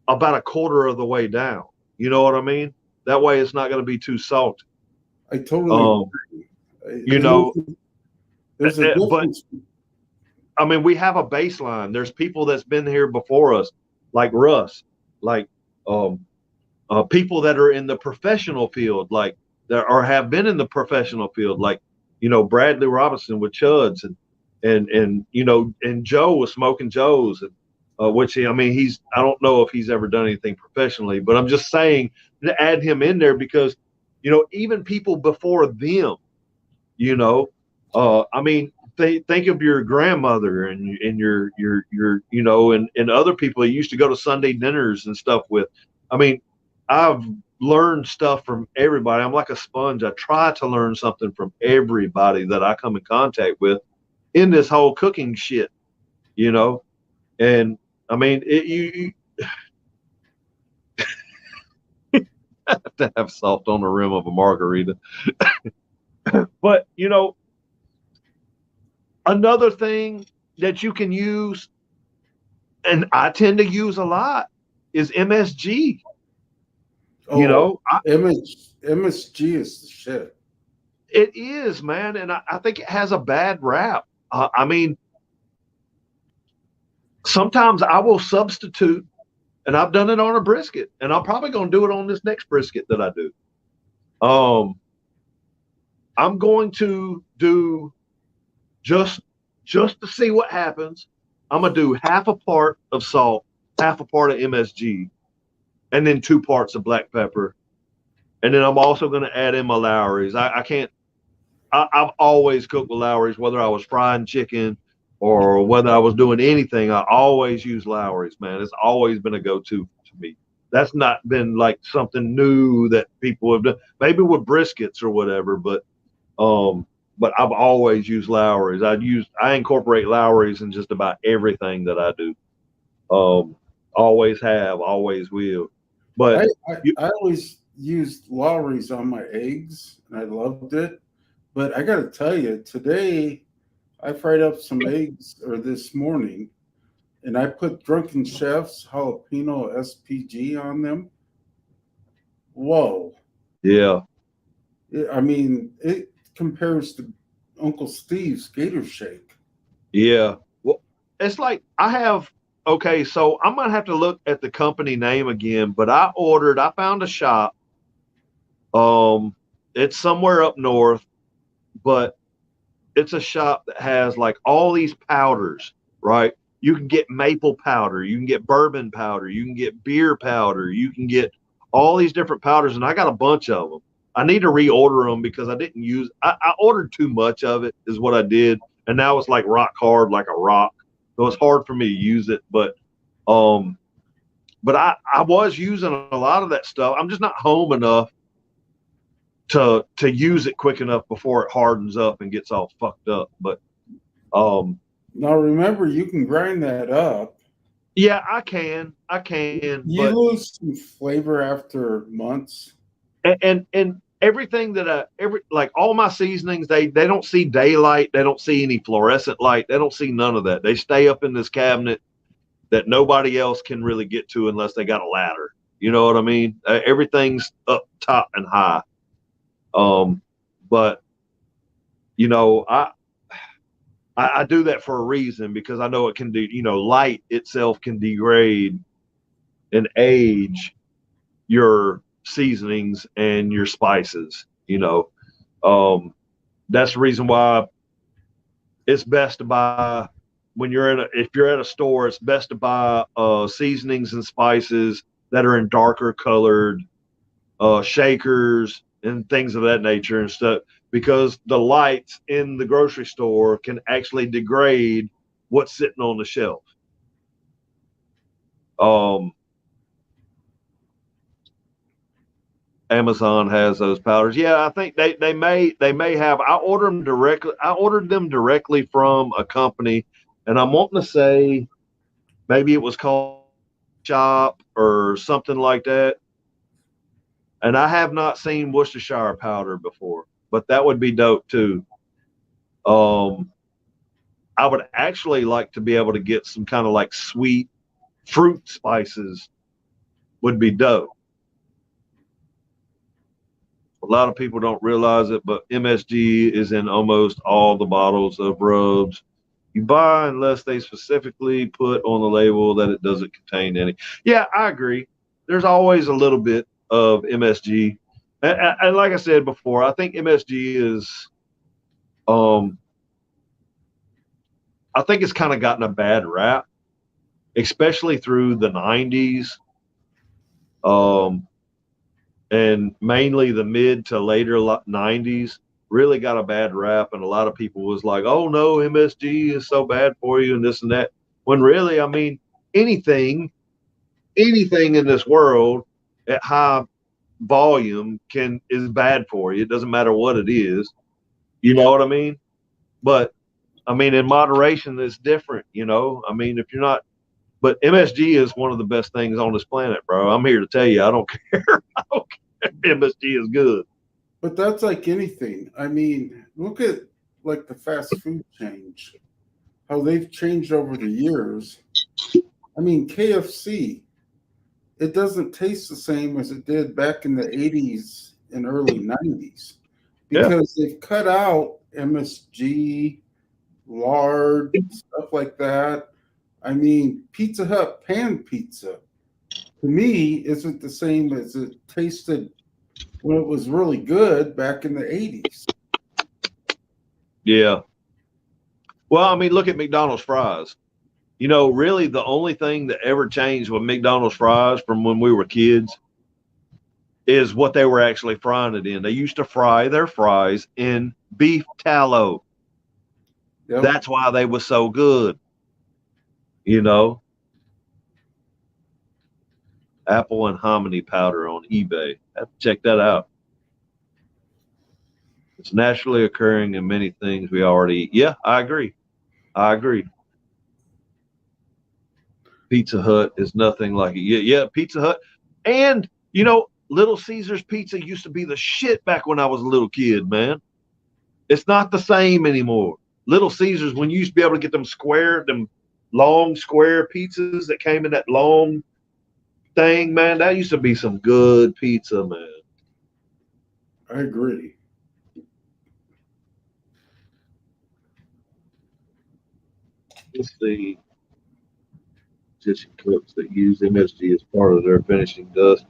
about a quarter of the way down. You know what I mean? That way it's not going to be too salty. I totally agree. You know, there's a difference. But I mean, we have a baseline. There's people that's been here before us, like Russ, like people that are in the professional field, like or have been in the professional field, like, you know, Bradley Robinson with Chuds and you know, and Joe with Smokin Joe's, and which, I mean, I don't know if he's ever done anything professionally, but I'm just saying to add him in there because, you know, even people before them, you know, I mean, think of your grandmother and your you know, and other people you used to go to Sunday dinners and stuff with. I mean, I've learned stuff from everybody. I'm like a sponge. I try to learn something from everybody that I come in contact with in this whole cooking shit, you know. And I mean, you have to have salt on the rim of a margarita. But, you know, another thing that you can use, and I tend to use a lot, is MSG. Oh, you know, MSG is the shit. It is, man, and I think it has a bad rap. I mean, sometimes I will substitute, and I've done it on a brisket, and I'm probably going to do it on this next brisket that I do. I'm going to do just to see what happens. I'm gonna do half a part of salt, half a part of MSG, and then 2 parts of black pepper, and then I'm also gonna add in my Lowry's. I've always cooked with Lowry's, whether I was frying chicken or whether I was doing anything. I always use Lowry's, man. It's always been a go-to to me. That's not been like something new that people have done. Maybe with briskets or whatever, but I've always used Lowry's. I incorporate Lowry's in just about everything that I do. Always have, always will. But I always used Lowry's on my eggs, and I loved it. But I got to tell you, today I fried up some eggs, or this morning, and I put Drunken Chef's jalapeno SPG on them. Whoa! Yeah. I mean, it compares to Uncle Steve's Gator Shake. Yeah. Well, it's like okay, so I'm going to have to look at the company name again, but I found a shop. It's somewhere up north, but it's a shop that has like all these powders, right? You can get maple powder, you can get bourbon powder, you can get beer powder, you can get all these different powders, and I got a bunch of them. I need to reorder them because I ordered too much of it is what I did. And now it's like rock hard, like a rock. So it's hard for me to use it. But I was using a lot of that stuff. I'm just not home enough to use it quick enough before it hardens up and gets all fucked up. But now remember, you can grind that up. Yeah, I can. You lose some flavor after months. And everything that like all my seasonings, they don't see daylight, they don't see any fluorescent light, they don't see none of that. They stay up in this cabinet that nobody else can really get to unless they got a ladder. You know what I mean? Everything's up top and high. But you know, I do that for a reason, because I know it can do, you know, light itself can degrade and age your seasonings and your spices. You know, that's the reason why it's best to buy when you're if you're at a store. It's best to buy seasonings and spices that are in darker colored shakers and things of that nature and stuff, because the lights in the grocery store can actually degrade what's sitting on the shelf. Amazon has those powders. Yeah, I think they may have. I ordered them directly from a company, and I'm wanting to say maybe it was called Shop or something like that. And I have not seen Worcestershire powder before, but that would be dope too. I would actually like to be able to get some kind of like sweet fruit spices. Would be dope. A lot of people don't realize it, but MSG is in almost all the bottles of rubs you buy, unless they specifically put on the label that it doesn't contain any. Yeah, I agree. There's always a little bit of MSG. And like I said before, I think MSG is, I think it's kind of gotten a bad rap, especially through the 90s. And mainly the mid to later 90s really got a bad rap, and a lot of people was like, oh no, MSG is so bad for you and this and that, when really, I mean, anything in this world at high volume is bad for you. It doesn't matter what it is, you know what I mean? But I mean, in moderation, it's different, you know. I mean, if you're not, but MSG is one of the best things on this planet, bro. I'm here to tell you, I don't care. I don't care. MSG is good. But that's like anything. I mean, look at like the fast food change, how they've changed over the years. I mean, KFC, it doesn't taste the same as it did back in the 80s and early 90s because they've cut out MSG, lard, stuff like that. I mean, Pizza Hut pan pizza, to me, isn't the same as it tasted when it was really good back in the 80s. Yeah. Well, I mean, look at McDonald's fries. You know, really the only thing that ever changed with McDonald's fries from when we were kids is what they were actually frying it in. They used to fry their fries in beef tallow. Yep. That's why they were so good. You know, apple and hominy powder on eBay. I have to check that out. It's naturally occurring in many things we already eat. Yeah, I agree. Pizza Hut is nothing like it. Yeah, Pizza Hut. And, you know, Little Caesars pizza used to be the shit back when I was a little kid, man. It's not the same anymore. Little Caesars, when you used to be able to get them long square pizzas that came in that long thing, man, that used to be some good pizza, man. I agree. Let's see. Kitchen cooks that use MSG as part of their finishing dust.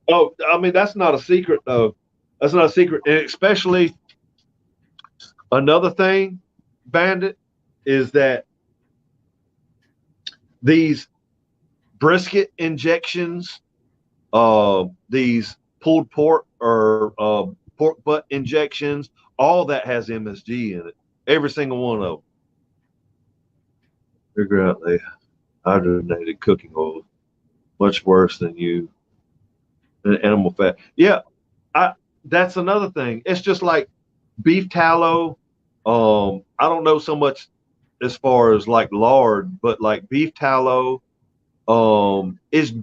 Oh, I mean, that's not a secret, though. That's not a secret. And especially another thing, Bandit, is that these brisket injections, these pulled pork or pork butt injections, all that has MSG in it. Every single one of them. Figure out they hydrogenated cooking oil, much worse than animal fat. Yeah, that's another thing. It's just like beef tallow. I don't know so much as far as like lard, but like beef tallow is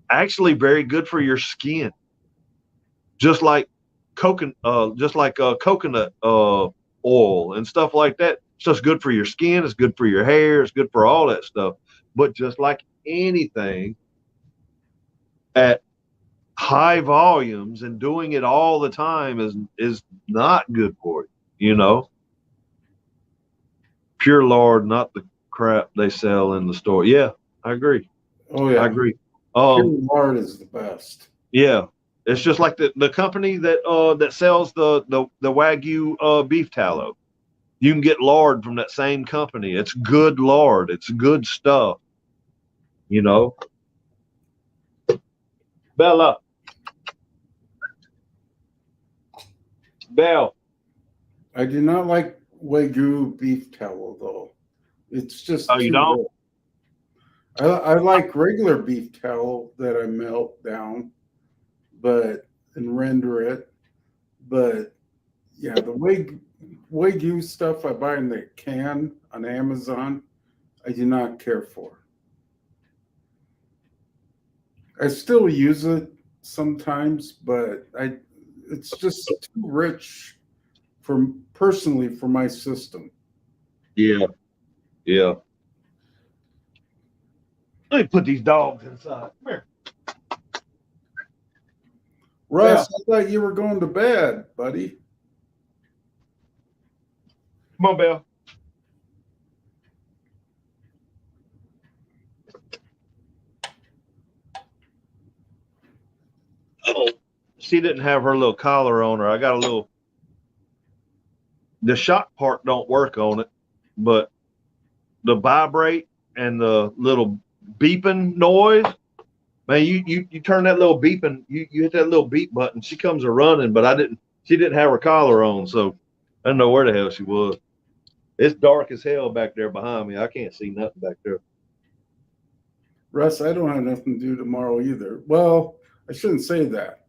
actually very good for your skin. Just like coconut oil and stuff like that. It's just good for your skin. It's good for your hair. It's good for all that stuff. But just like anything, at high volumes and doing it all the time is not good for you. You know, pure lard, not the crap they sell in the store. Yeah, I agree. Oh yeah, I agree. Pure lard is the best. Yeah, it's just like the company that sells the Wagyu beef tallow. You can get lard from that same company. It's good lard. It's good stuff. You know, Bella, Belle. I do not like Wagyu beef tallow though. It's just Oh, you too don't? rich. I like regular beef tallow that I melt down, and render it. But yeah, the Wagyu stuff I buy in the can on Amazon, I do not care for. I still use it sometimes, but it's just too rich personally for my system. Yeah, yeah. Let me put these dogs inside. Come here. Russ, I thought you were going to bed, buddy. Come on, Belle. Oh, she didn't have her little collar on her. I got a little. The shock part don't work on it, but the vibrate and the little beeping noise, man. You turn that little beeping. You hit that little beep button. She comes a running, but she didn't have her collar on, so I don't know where the hell she was. It's dark as hell back there behind me. I can't see nothing back there. Russ, I don't have nothing to do tomorrow either. Well, I shouldn't say that.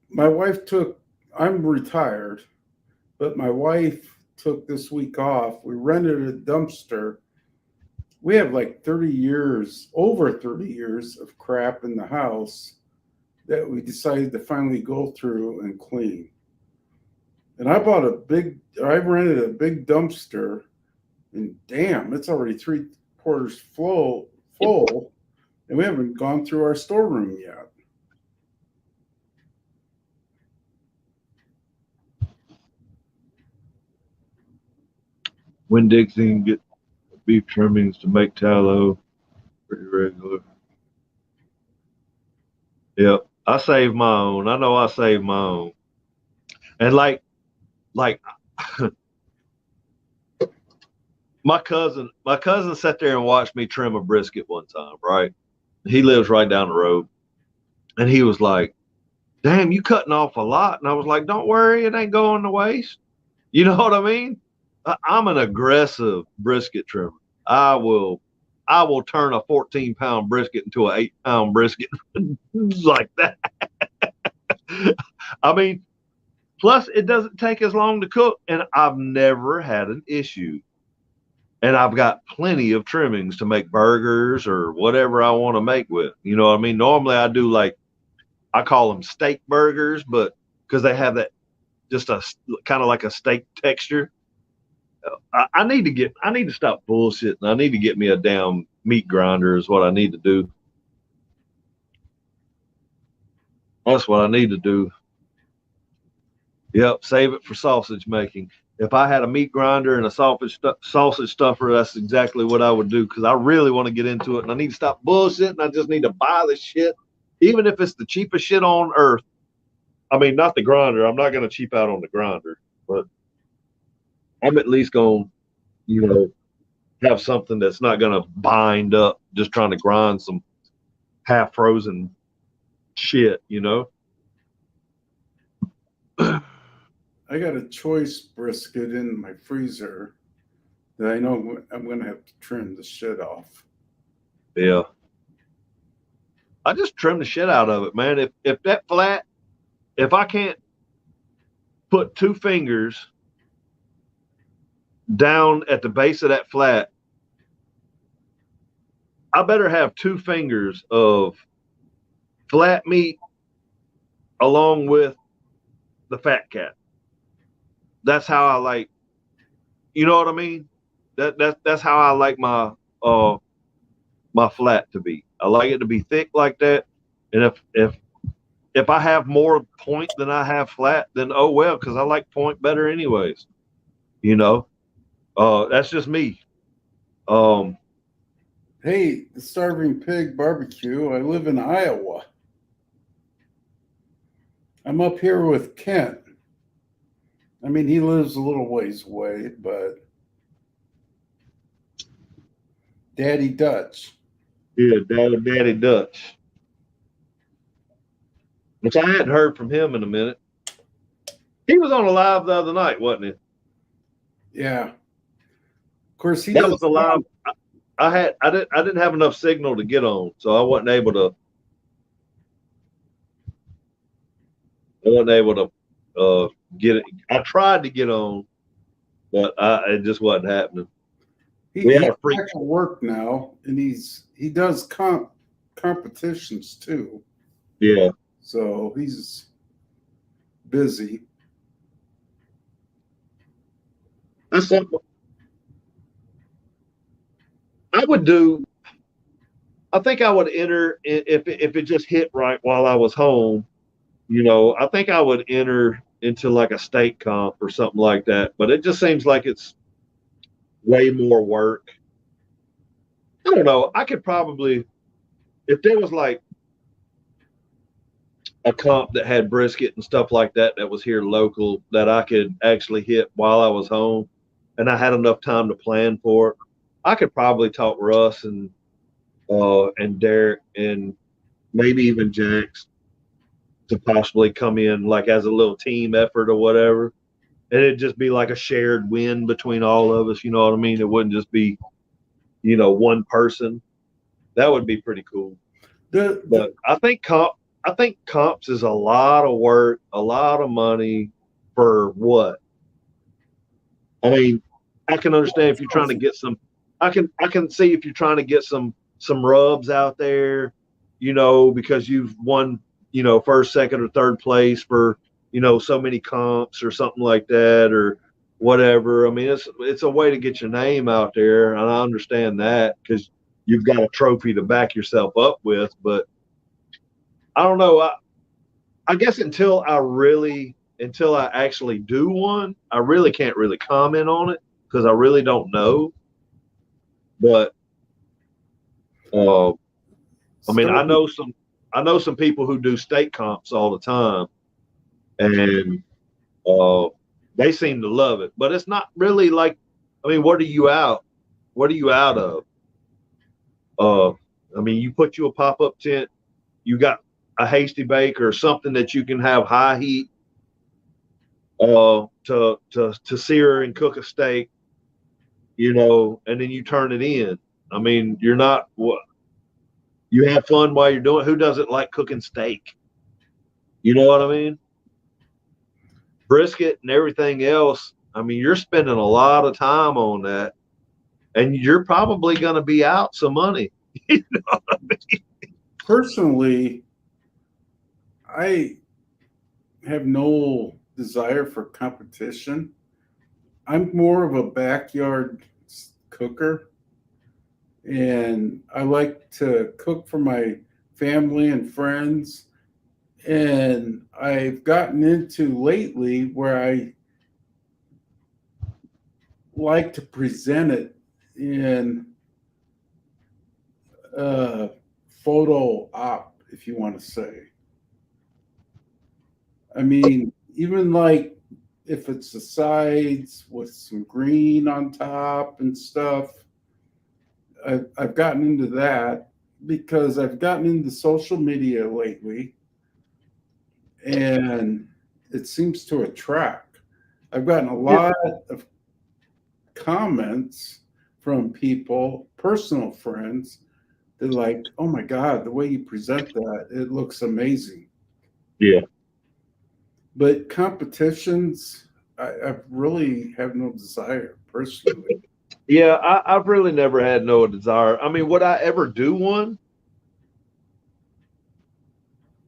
My wife I'm retired, but my wife took this week off. We rented a dumpster. We have like over 30 years of crap in the house that we decided to finally go through and clean. And I rented a big dumpster, and damn, it's already 3/4 full, and we haven't gone through our storeroom yet. When Dixie can get beef trimmings to make tallow, pretty regular. Yep, I saved my own. I know I saved my own. And like my cousin sat there and watched me trim a brisket one time, right? He lives right down the road. And he was like, damn, you cutting off a lot. And I was like, don't worry, it ain't going to waste. You know what I mean? I'm an aggressive brisket trimmer. I will turn a 14-pound brisket into an 8-pound brisket like that. I mean, plus it doesn't take as long to cook, and I've never had an issue. And I've got plenty of trimmings to make burgers or whatever I want to make with. You know what I mean? Normally I do I call them steak burgers, but because they have that just a kind of like a steak texture. I need to stop bullshitting. I need to get me a damn meat grinder is what I need to do. That's what I need to do. Yep, save it for sausage making. If I had a meat grinder and a sausage stuffer, that's exactly what I would do, because I really want to get into it, and I need to stop bullshitting. I just need to buy the shit, even if it's the cheapest shit on earth. I mean, not the grinder. I'm not going to cheap out on the grinder, but I'm at least going to, have something that's not going to bind up just trying to grind some half frozen shit, I got a choice brisket in my freezer that I know I'm going to have to trim the shit off. Yeah. I just trim the shit out of it, man. If that flat, if I can't put 2 fingers down at the base of that flat, I better have 2 fingers of flat meat along with the fat cat. That's how I like, you know what I mean? That's how I like my my flat to be. I like it to be thick like that. And if I have more point than I have flat, then oh well, because I like point better anyways. That's just me. Hey, the Starving Pig Barbecue. I live in Iowa. I'm up here with Kent. I mean, he lives a little ways away, but Daddy Dutch. Yeah, Daddy Dutch. Which I hadn't heard from him in a minute. He was on a live the other night, wasn't he? Yeah. Of course, he That does. was a live. I didn't have enough signal to get on, so I wasn't able to. Get it. I tried to get on, but it just wasn't happening. We had He's a freak. back at work now, and he does competitions too. Yeah. So he's busy. That's something I would do. I think I would enter if it just hit right while I was home. You know, I think I would enter into like a state comp or something like that. But it just seems like it's way more work. I don't know. I could probably, if there was like a comp that had brisket and stuff like that that was here local that I could actually hit while I was home, and I had enough time to plan for it, I could probably talk Russ and Derek and maybe even Jax to possibly come in like as a little team effort or whatever. And it'd just be like a shared win between all of us, you know what I mean? It wouldn't just be, one person. That would be pretty cool. But I think comps is a lot of work, a lot of money for what? I mean, I can understand if you're trying to get some. I can see if you're trying to get some rubs out there, because you've won, first, second, or third place for so many comps or something like that or whatever. I mean, it's a way to get your name out there, and I understand that because you've got a trophy to back yourself up with. But I don't know. I guess until I actually do one, I really can't really comment on it because I really don't know. But I mean, I know some people who do state comps all the time, and they seem to love it. But it's not really like, I mean, what are you out? What are you out of? I mean, you put you a pop-up tent, you got a hasty bake or something that you can have high heat to sear and cook a steak, and then you turn it in. I mean, you're not what you have fun while you're doing it. Who doesn't like cooking steak? You know what I mean? Brisket and everything else. I mean, you're spending a lot of time on that, and you're probably going to be out some money. You know what I mean? Personally, I have no desire for competition. I'm more of a backyard cooker, and I like to cook for my family and friends. And I've gotten into lately where I like to present it in photo op, if you want to say. I mean, even like if it's the sides with some green on top and stuff, I've gotten into that because I've gotten into social media lately, and it seems to attract. I've gotten a lot of comments from people, personal friends, they're like, "Oh my God, the way you present that, it looks amazing." Yeah. But competitions, I really have no desire personally. Yeah, I've really never had no desire. I mean, would I ever do one?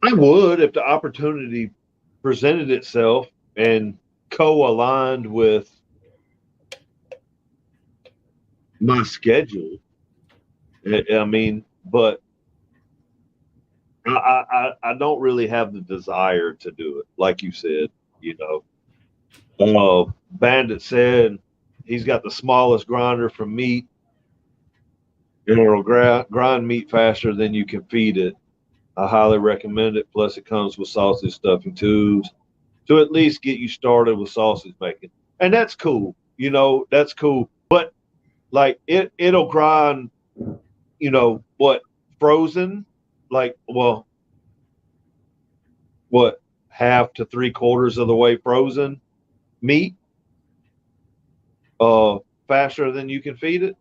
I would if the opportunity presented itself and co-aligned with my schedule. I mean, but I don't really have the desire to do it, like you said. Bandit said he's got the smallest grinder for meat It'll grind meat faster than you can feed it. I highly recommend it. Plus, it comes with sausage stuffing tubes to at least get you started with sausage making, and that's cool. You know, that's cool. But like it'll grind. You know what? Frozen, like what, half to 3/4 of the way frozen meat, faster than you can feed it.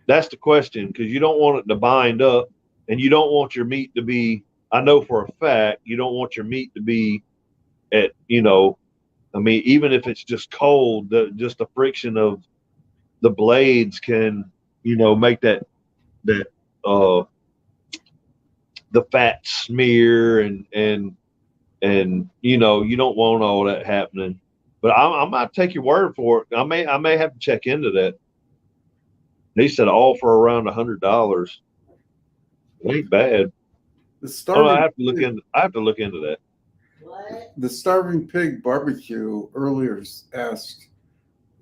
That's the question, because you don't want it to bind up, and you don't want your meat to be. I know for a fact you don't want your meat to be at, I mean, even if it's just cold, just the friction of the blades can, make that uh the fat smear, and you don't want all that happening. But I might take your word for it. I may have to check into that. They said all for around $100. It ain't bad. The Oh, starving I have to look into that. the starving pig barbecue earlier asked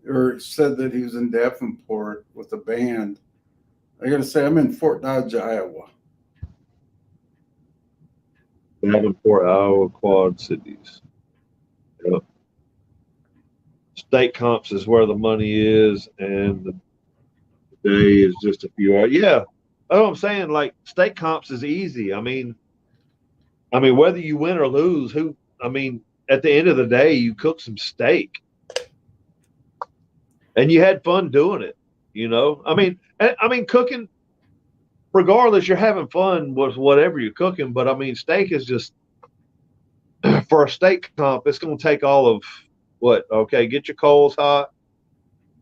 or said that he was in Davenport with a band. I got to say, I'm in Fort Dodge, Iowa. Davenport, Iowa, Quad Cities. Yep. State comps is where the money is, and the day is just a few hours. Yeah. Oh, I'm saying, like, state comps is easy. I mean, whether you win or lose, at the end of the day, you cook some steak, and you had fun doing it. Cooking, regardless, you're having fun with whatever you're cooking. But steak is just, for a steak comp, it's going to take all of what? Okay, get your coals hot,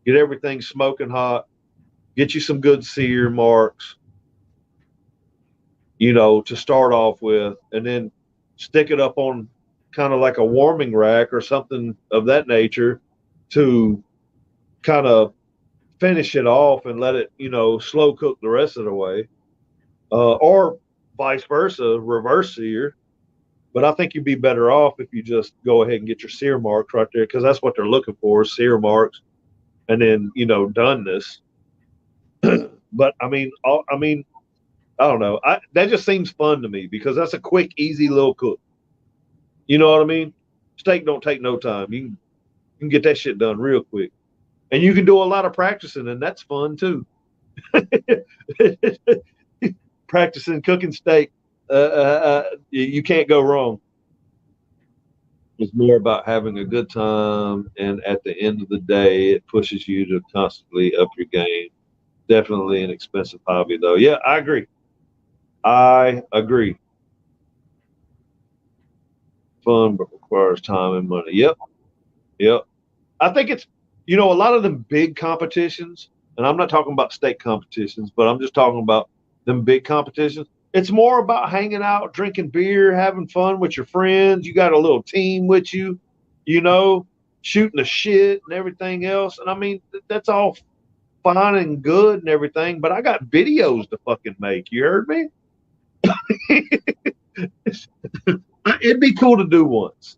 get everything smoking hot, get you some good sear marks, to start off with, and then stick it up on kind of like a warming rack or something of that nature to kind of finish it off and let it, slow cook the rest of the way, or vice versa, reverse sear. But I think you'd be better off if you just go ahead and get your sear marks right there, because that's what they're looking for, sear marks, and then doneness. But I don't know. That just seems fun to me, because that's a quick, easy little cook. You know what I mean? Steak don't take no time. You can get that shit done real quick, and you can do a lot of practicing, and that's fun too. Practicing cooking steak, you can't go wrong. It's more about having a good time, and at the end of the day, it pushes you to constantly up your game. Definitely an expensive hobby, though. Yeah, I agree. Fun, but requires time and money. Yep. I think it's, a lot of them big competitions, and I'm not talking about state competitions, but I'm just talking about them big competitions. It's more about hanging out, drinking beer, having fun with your friends. You got a little team with you, shooting the shit and everything else. And that's all fine and good and everything, but I got videos to fucking make. You heard me? It'd be cool to do once,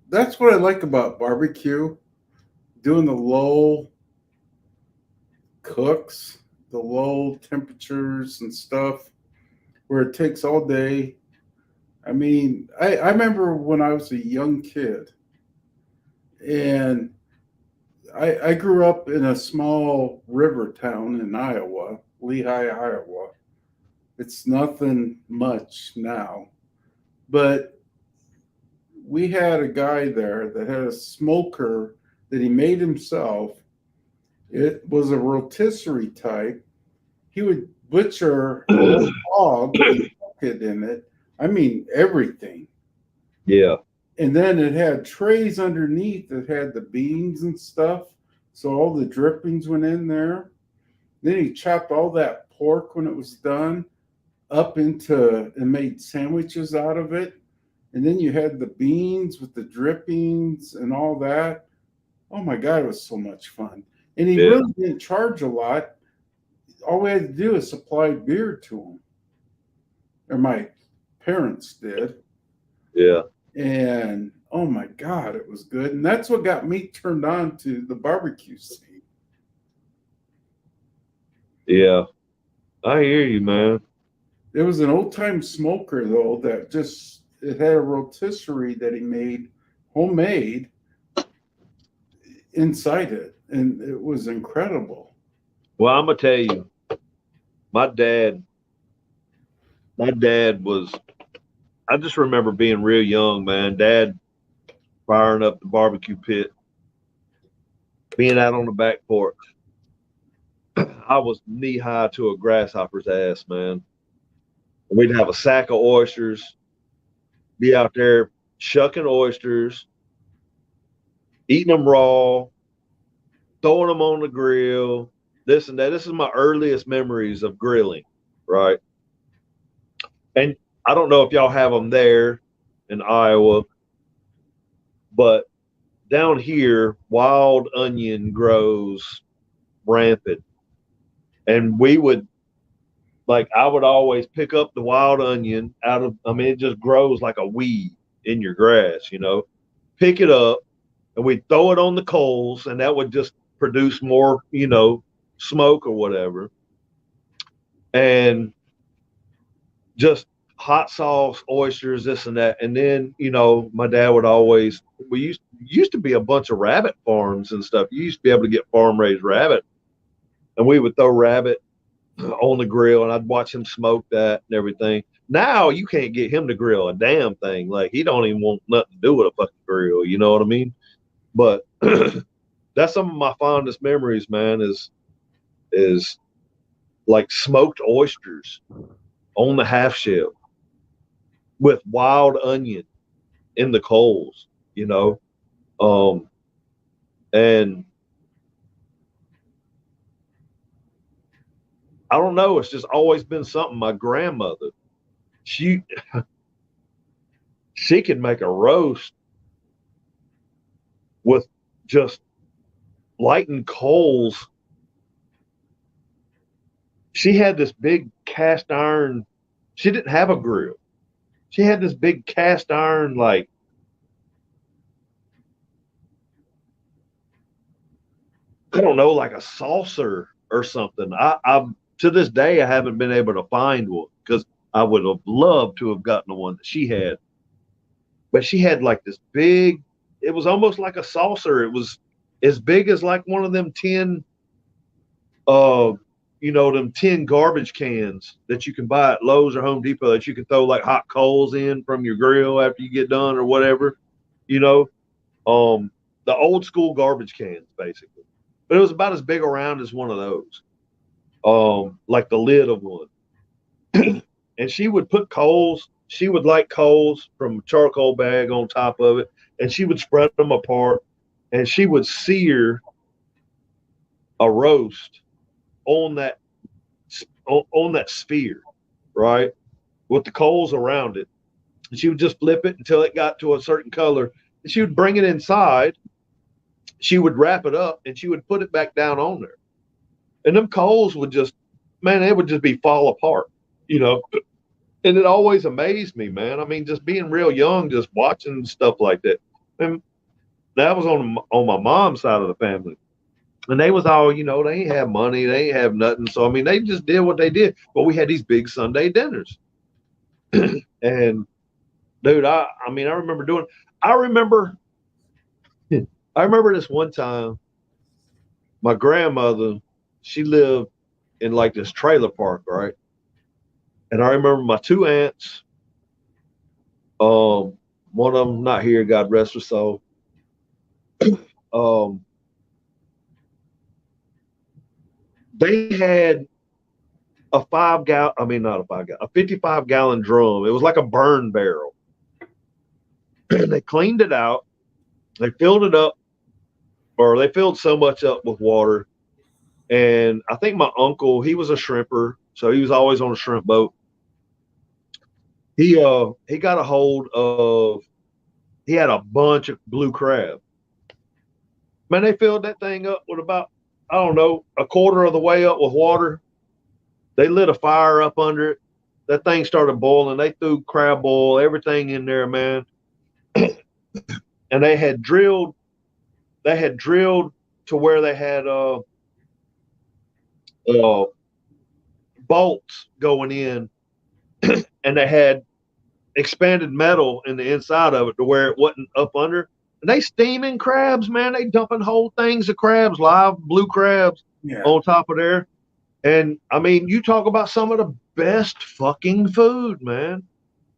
That's what I like about barbecue, doing the low cooks, the low temperatures and stuff, where it takes all day. I remember when I was a young kid, and I grew up in a small river town in Iowa, Lehigh, Iowa. It's nothing much now, but we had a guy there that had a smoker that he made himself. It was a rotisserie type. He would butcher a whole hog and cook it in it. Everything. Yeah. And then it had trays underneath that had the beans and stuff. So all the drippings went in there. Then he chopped all that pork when it was done up into and made sandwiches out of it. And then you had the beans with the drippings and all that. Oh my God, it was so much fun. And he really didn't charge a lot. All we had to do is supply beer to him. Or my parents did. Yeah. And oh my God, it was good. And that's what got me turned on to the barbecue scene. Yeah, I hear you, man. It was an old time smoker though that just it had a rotisserie that he made homemade inside it, and it was incredible. Well, I'm gonna tell you, my dad, my dad was. I just remember being real young, man. Dad firing up the barbecue pit, being out on the back porch. I was knee high to a grasshopper's ass, man. We'd have a sack of oysters, be out there shucking oysters, eating them raw, throwing them on the grill, this and that. This is my earliest memories of grilling, right? And I don't know if y'all have them there in Iowa, but down here, wild onion grows rampant. And we would, like, I would always pick up the wild onion out of, I mean, it just grows like a weed in your grass, you know, pick it up and we'd throw it on the coals and that would just produce more, you know, smoke or whatever. And just hot sauce, oysters, this and that. And then, you know, my dad would always, we used to be a bunch of rabbit farms and stuff. You used to be able to get farm raised rabbit, and we would throw rabbit on the grill, and I'd watch him smoke that and everything. Now you can't get him to grill a damn thing. Like, he don't even want nothing to do with a fucking grill. You know what I mean? But that's some of my fondest memories, man. Is like smoked oysters on the half shell with wild onion in the coals, you know. And I don't know, it's just always been something. My grandmother, she could make a roast with just lighting coals. She had this big cast iron. She didn't have a grill. She had this big cast iron, like, I don't know, like a saucer or something. I to this day I haven't been able to find one because I would have loved to have gotten the one that she had. But she had like this big. It was almost like a saucer. It was as big as like one of them tin, you know, them tin garbage cans that you can buy at Lowe's or Home Depot that you can throw like hot coals in from your grill after you get done or whatever, you know, the old school garbage cans basically. But it was about as big around as one of those, like the lid of one. And she would put coals. She would light coals from a charcoal bag on top of it, and she would spread them apart, and she would sear a roast on that sphere, right, with the coals around it. And she would just flip it until it got to a certain color, and she would bring it inside. She would wrap it up, and she would put it back down on there. And them coals would just, man, they would just be fall apart, you know. And it always amazed me, man. I mean, just being real young, just watching stuff like that. And that was on my mom's side of the family. And they was all, you know, they ain't have money, they ain't have nothing. So I mean, they just did what they did. But we had these big Sunday dinners. And dude, I mean, I remember doing. I remember this one time. My grandmother, she lived in like this trailer park, right? And I remember my two aunts. One of them not here, God rest her soul. They had a 55-gallon drum. It was like a burn barrel. And they cleaned it out. They filled it up, or they filled so much up with water. And I think my uncle, he was a shrimper, so he was always on a shrimp boat. He got a hold of, he had a bunch of blue crab. Man, they filled that thing up with about, I don't know, a quarter of the way up with water. They lit a fire up under it. That thing started boiling. They threw crab oil, everything in there, man. And they had drilled to where they had bolts going in, and they had expanded metal in the inside of it to where it wasn't up under. And they steaming crabs, man. They dumping whole things of crabs, live blue crabs on top of there. And I mean, you talk about some of the best fucking food, man.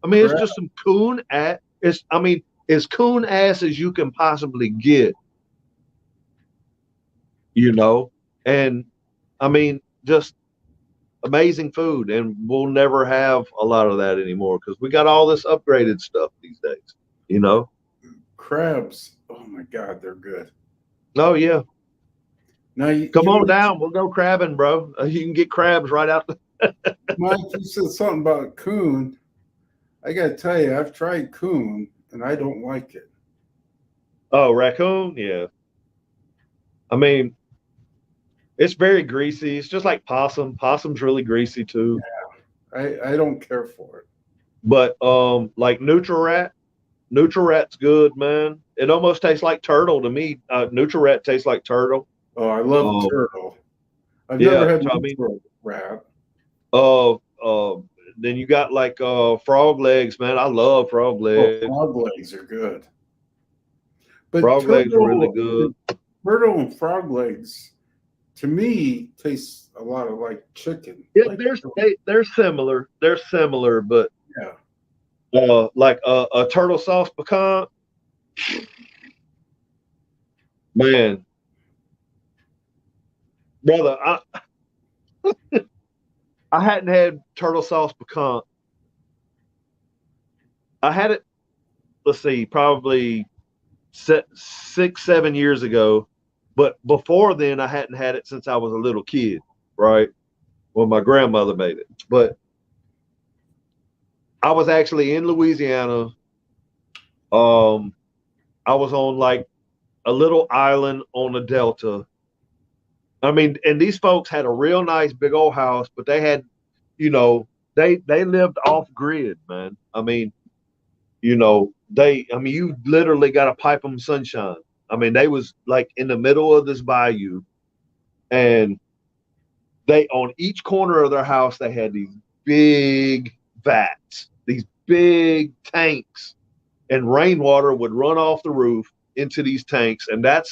I mean, it's just some coon ass. I mean, as coon ass as you can possibly get, you know. And I mean, just amazing food. And we'll never have a lot of that anymore because we got all this upgraded stuff these days, you know. Crabs, oh my God, they're good. Oh yeah. Now Come on down, we'll go crabbing, bro. You can get crabs right out the Mike, you said something about coon. I gotta tell you, I've tried coon and I don't like it. Oh, raccoon? Yeah. I mean, it's very greasy. It's just like possum. Possum's really greasy too. Yeah, I don't care for it. But like Nutrirat's good, man. It almost tastes like turtle to me. Nutrirat tastes like turtle. Oh, I love turtle. I've yeah, never had Nutrirat. rat. Then you got like frog legs, man. I love frog legs. Oh, frog legs are good. But frog legs are really good. Turtle and frog legs, to me, taste a lot of like chicken. Yeah, like they're similar. They're similar, but yeah. Like a turtle sauce pecan, man, brother, I hadn't had turtle sauce pecan. I had it, let's see, probably 6-7 years ago, but before then I hadn't had it since I was a little kid, right? When my grandmother made it. But I was actually in Louisiana. I was on like a little island on the Delta. I mean, and these folks had a real nice big old house, but they had, you know, they lived off grid, man. I mean, you know, you literally got to pipe them sunshine. I mean, they was like in the middle of this bayou, and they on each corner of their house they had these big vats, these big tanks, and rainwater would run off the roof into these tanks, and that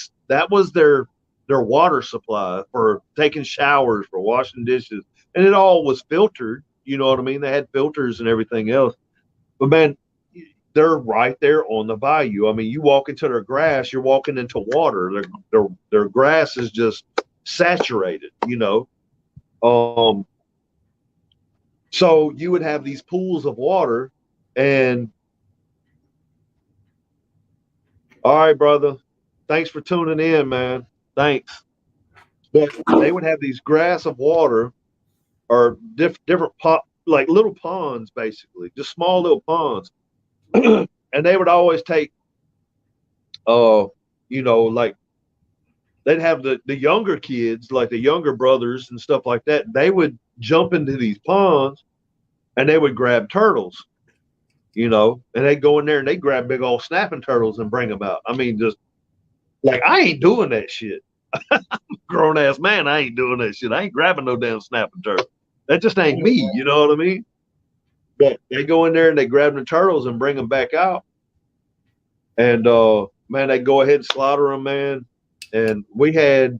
was their water supply for taking showers, for washing dishes, and it all was filtered. You know what I mean? They had filters and everything else. But man, they're right there on the bayou. I mean, you walk into their grass, you're walking into water. Their grass is just saturated, you know. So you would have these pools of water, and all right, brother, thanks for tuning in, man. Thanks. But they would have these grass of water, or different like little ponds, basically, just small little ponds. And they would always take, you know, like they'd have the younger kids, like the younger brothers and stuff like that. They would jump into these ponds and they would grab turtles, you know, and they'd go in there and they'd grab big old snapping turtles and bring them out. I mean, just like, I ain't doing that shit. I'm a grown ass man. I ain't doing that shit. I ain't grabbing no damn snapping turtle. That just ain't me. You know what I mean? But they go in there and they grab the turtles and bring them back out. And man, they go ahead and slaughter them, man. And we had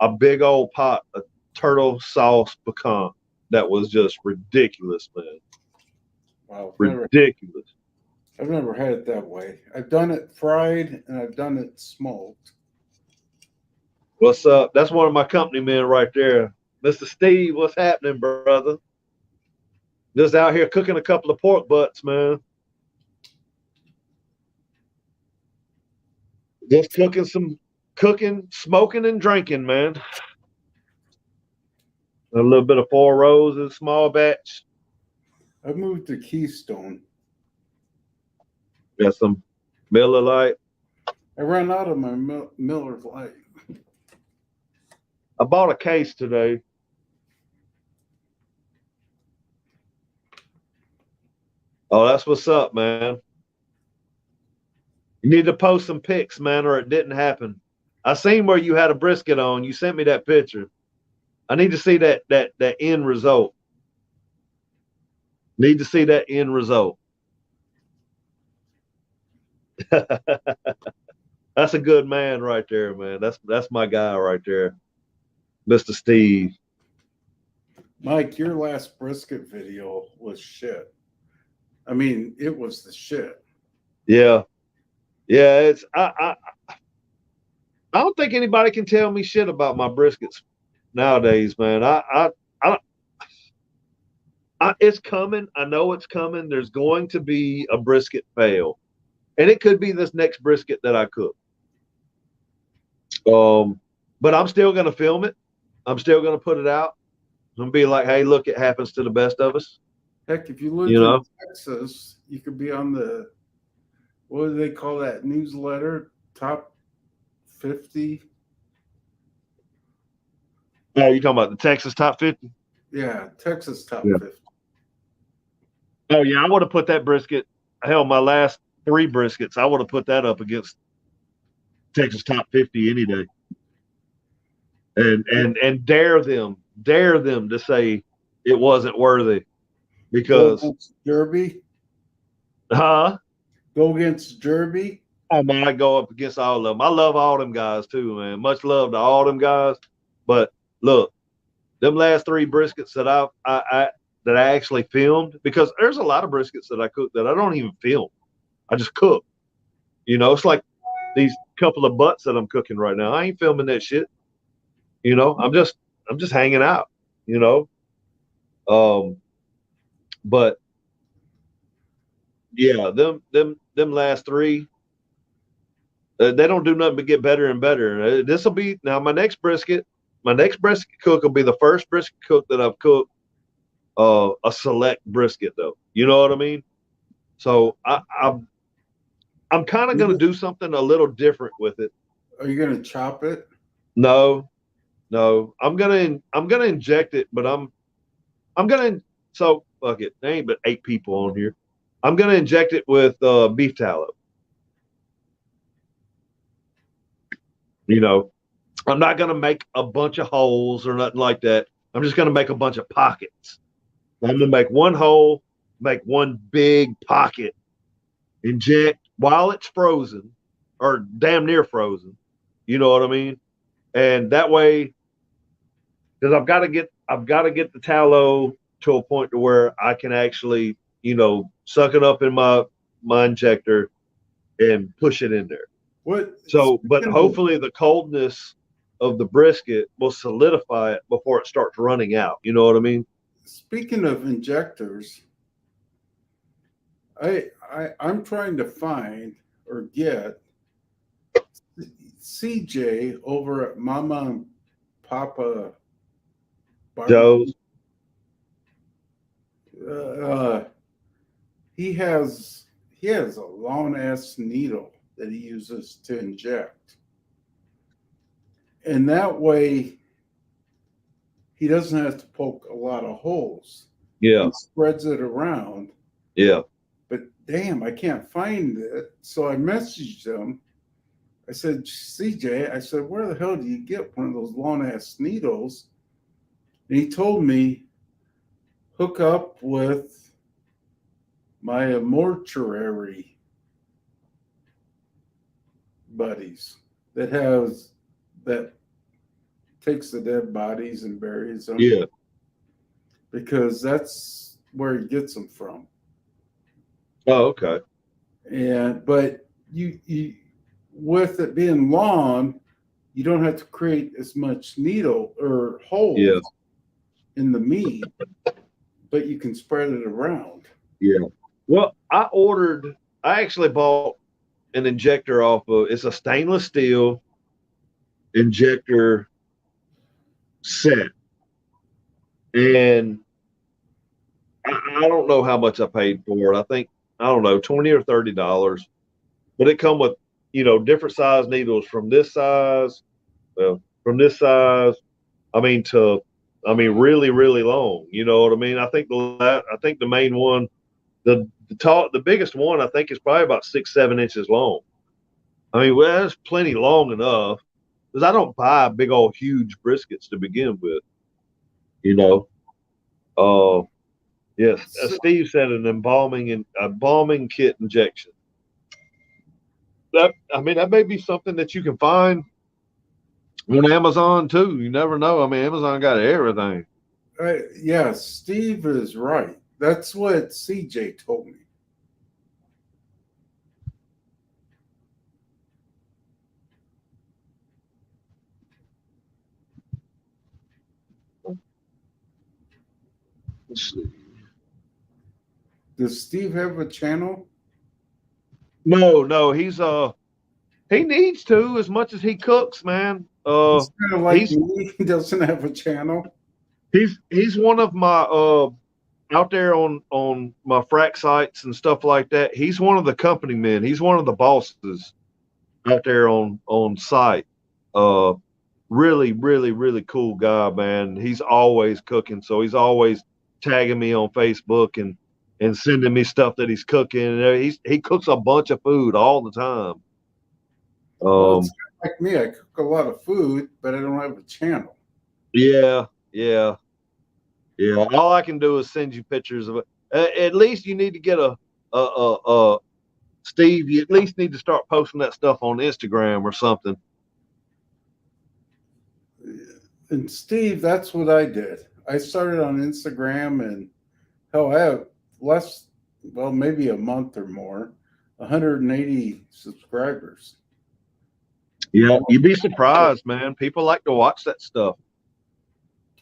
a big old pot of turtle sauce pecan that was just ridiculous, man. Wow, ridiculous. I've never had it that way. I've done it fried and I've done it smoked. What's up? That's one of my company men right there. Mr. Steve, what's happening, brother? Just out here cooking a couple of pork butts, man. Just cooking, smoking, and drinking, man. A little bit of Four Roses, small batch. I moved to Keystone. Got some Miller Lite. I ran out of my Miller Lite. I bought a case today. Oh, that's what's up, man. You need to post some pics, man, or it didn't happen. I seen where you had a brisket on. You sent me that picture. I need to see that end result. Need to see that end result. That's a good man right there, man. That's my guy right there, Mr. Steve. Mike, your last brisket video was shit. I mean, it was the shit. Yeah, yeah. It's I don't think anybody can tell me shit about my briskets nowadays, man. It's coming. I know it's coming. There's going to be a brisket fail, and it could be this next brisket that I cook. But I'm still gonna film it. I'm still gonna put it out. I'm gonna be like, hey, look, it happens to the best of us. Heck, if you lived You know? in Texas, you could be on the, what do they call that newsletter? Top 50? Oh, you talking about the Texas top 50? Yeah, Texas top Yeah. 50. Oh yeah, I would have put that brisket. Hell, my last 3 briskets, I would have put that up against Texas top 50 any day. And dare them to say it wasn't worthy, Go because against Derby. huh? Go against Derby. I might go up against all of them. I love all them guys too, man. Much love to all them guys. But look, them last 3 briskets that I actually filmed, because there's a lot of briskets that I cook that I don't even film. I just cook. You know, it's like these couple of butts that I'm cooking right now. I ain't filming that shit. You know, I'm just hanging out, you know. But yeah, them last 3, they don't do nothing but get better and better. This will be now my next brisket. My next brisket cook will be the first brisket cook that I've cooked a select brisket, though. You know what I mean? So I'm kind of going to do something a little different with it. Are you going to chop it? No, I'm gonna inject it, but I'm gonna, so fuck it. There ain't but 8 people on here. I'm gonna inject it with beef tallow. You know, I'm not gonna make a bunch of holes or nothing like that. I'm just gonna make a bunch of pockets. I'm gonna make one hole, make one big pocket, inject while it's frozen or damn near frozen. You know what I mean? And that way, because I've got to get the tallow to a point to where I can actually, you know, suck it up in my injector and push it in there. What? So, but hopefully the coldness of the brisket will solidify it before it starts running out. You know what I mean? Speaking of injectors, I'm trying to find or get CJ over at Mama and Papa Joe's. He has a long ass needle that he uses to inject, and that way he doesn't have to poke a lot of holes. Yeah. He spreads it around. Yeah. But damn, I can't find it. So I messaged him. I said, CJ, I said, where the hell do you get one of those long ass needles? And he told me, hook up with my mortuary buddies that takes the dead bodies and buries them. Yeah. Because that's where he gets them from. Oh, okay. But you with it being long, you don't have to create as much needle or holes in the meat, but you can spread it around. Yeah. Well, I actually bought an injector it's a stainless steel injector set. And I don't know how much I paid for it. I think, I don't know, $20 or $30. But it come with, you know, different size needles from this size, to really, really long. You know what I mean? I think the main one, the biggest one, I think is probably about 6-7 inches long. I mean, well, that's plenty long enough, because I don't buy big old huge briskets to begin with. You know, Yes, So, Steve said an embalming kit injection. That I mean, that may be something that you can find on Amazon too. You never know. I mean, Amazon got everything. yeah, Steve is right. That's what CJ told me. Let's see. Does Steve have a channel? No, he needs to as much as he cooks, man. He's kind of like He's me. He doesn't have a channel. he's one of my out there on my frac sites and stuff like that. He's one of the company men. He's one of the bosses out there on site. Uh, really cool guy, man. He's always cooking, so he's always tagging me on Facebook and sending me stuff that he's cooking. And he cooks a bunch of food all the time. Well, it's like me. I cook a lot of food, but I don't have a channel. Yeah. All I can do is send you pictures of it. At least you need to get a Steve. You at least need to start posting that stuff on Instagram or something. And Steve, that's what I did. I started on Instagram, and hell, I have maybe a month or more, 180 subscribers. Yeah, you'd be surprised, man. People like to watch that stuff.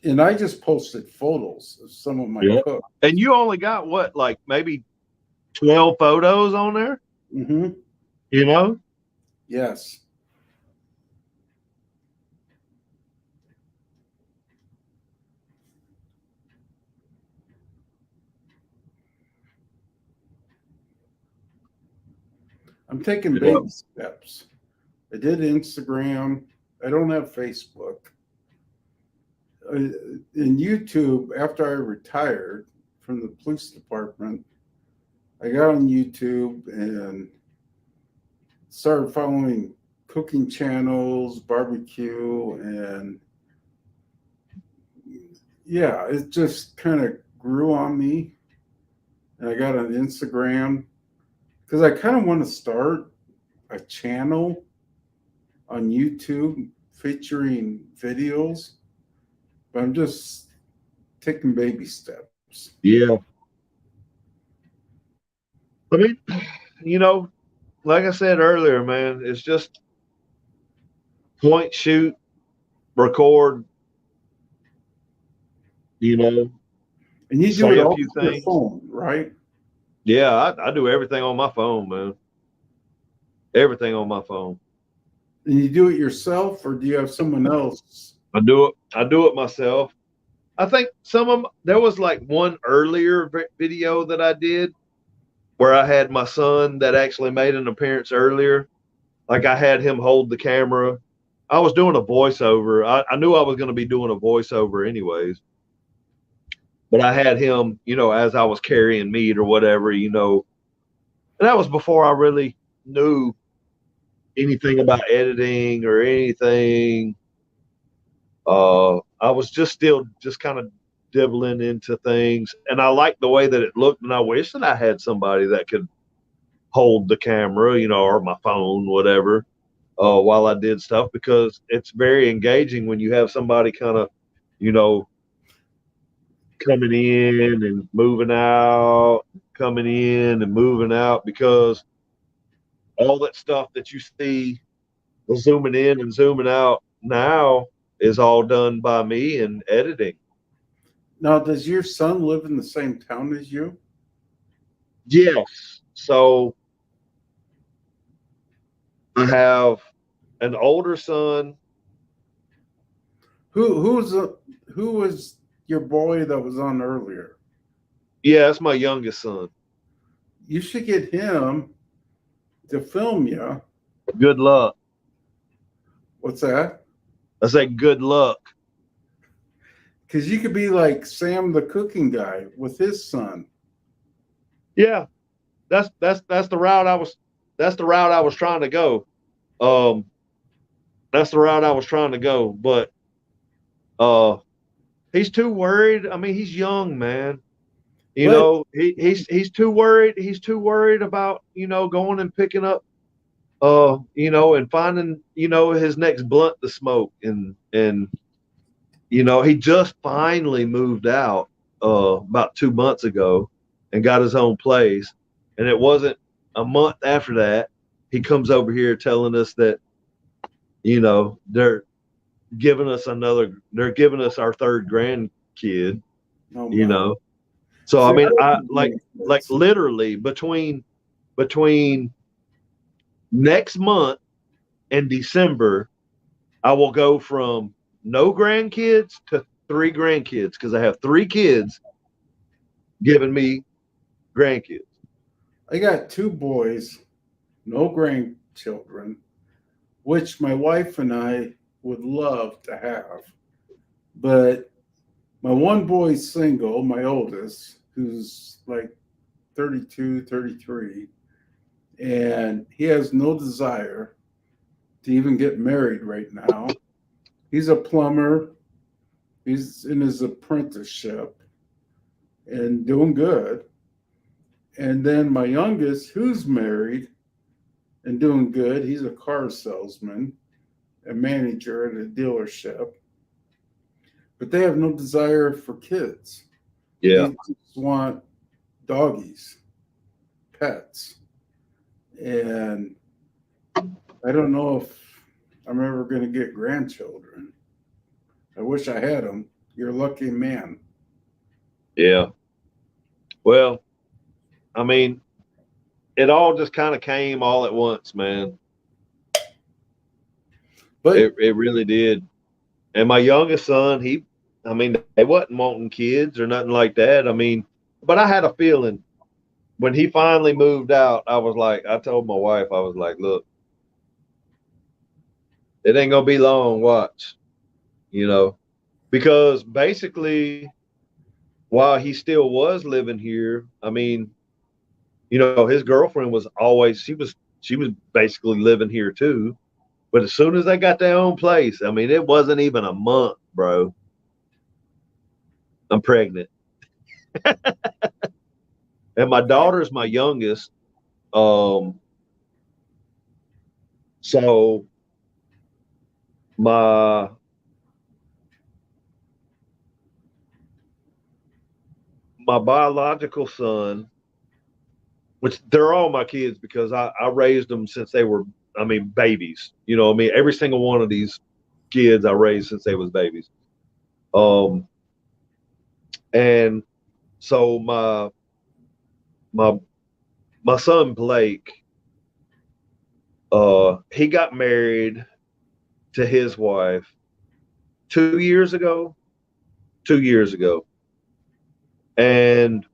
And I just posted photos of some of my cooks. And you only got what, like maybe 12 photos on there? Mm-hmm. You know? Yes. I'm taking baby steps. I did Instagram. I don't have Facebook. In YouTube, after I retired from the police department, I got on YouTube and started following cooking channels, barbecue, and yeah, it just kind of grew on me. And I got on Instagram because I kind of want to start a channel on YouTube featuring videos, but I'm just taking baby steps. Yeah. I mean, you know, like I said earlier, man, it's just point, shoot, record, you know. And you do it all on your phone, right? Yeah, I do everything on my phone, man. Everything on my phone. And you do it yourself, or do you have someone else? I do it myself. I think there was like one earlier video that I did where I had my son that actually made an appearance earlier. Like I had him hold the camera. I was doing a voiceover. I knew I was going to be doing a voiceover anyways. But I had him, you know, as I was carrying meat or whatever, you know. And that was before I really knew anything about editing or anything. I was still kind of dibbling into things, and I liked the way that it looked, and I wish that I had somebody that could hold the camera, you know, or my phone, whatever, while I did stuff, because it's very engaging when you have somebody kind of, you know, coming in and moving out, coming in and moving out, because all that stuff that you see zooming in and zooming out now is all done by me in editing. Now, does your son live in the same town as you? Yes. So I have an older son. Who was your boy that was on earlier? Yeah, that's my youngest son. You should get him to film you. Good luck. What's that? I say good luck. Because you could be like Sam the cooking guy with his son. Yeah, that's the route I was trying to go. That's the route I was trying to go, but he's too worried. I mean, he's young, man. You But know, he's too worried. He's too worried about, you know, going and picking up, you know, and finding, you know, his next blunt to smoke. And you know, he just finally moved out about 2 months ago and got his own place. And it wasn't a month after that, he comes over here telling us that, you know, they're they're giving us our third grandkid, oh you my. know. So I See, mean, I don't like know kids. literally between next month and December, I will go from no grandkids to three grandkids because I have three kids giving me grandkids. I got two boys, no grandchildren, which my wife and I would love to have. But my one boy's single, my oldest, who's like 32, 33, and he has no desire to even get married right now. He's a plumber, he's in his apprenticeship and doing good. And then my youngest, who's married and doing good, he's a car salesman, a manager at a dealership, but they have no desire for kids. Yeah. They just want doggies, pets. And I don't know if I'm ever going to get grandchildren. I wish I had them. You're a lucky man. Yeah. Well, I mean, it all just kind of came all at once, man. But It really did. And my youngest son, I mean, they wasn't wanting kids or nothing like that. I mean, but I had a feeling when he finally moved out, I told my wife, I was like, look, it ain't gonna be long, watch, you know, because basically while he still was living here, I mean, you know, his girlfriend was always, she was basically living here too. But as soon as they got their own place, I mean, it wasn't even a month, bro. I'm pregnant. And my daughter's my youngest. Um, so my my biological son, which they're all my kids because I raised them since they were, I mean, babies. You know, I mean, every single one of these kids I raised since they was babies. Um, and so my my son Blake, he got married to his wife 2 years ago. 2 years ago, and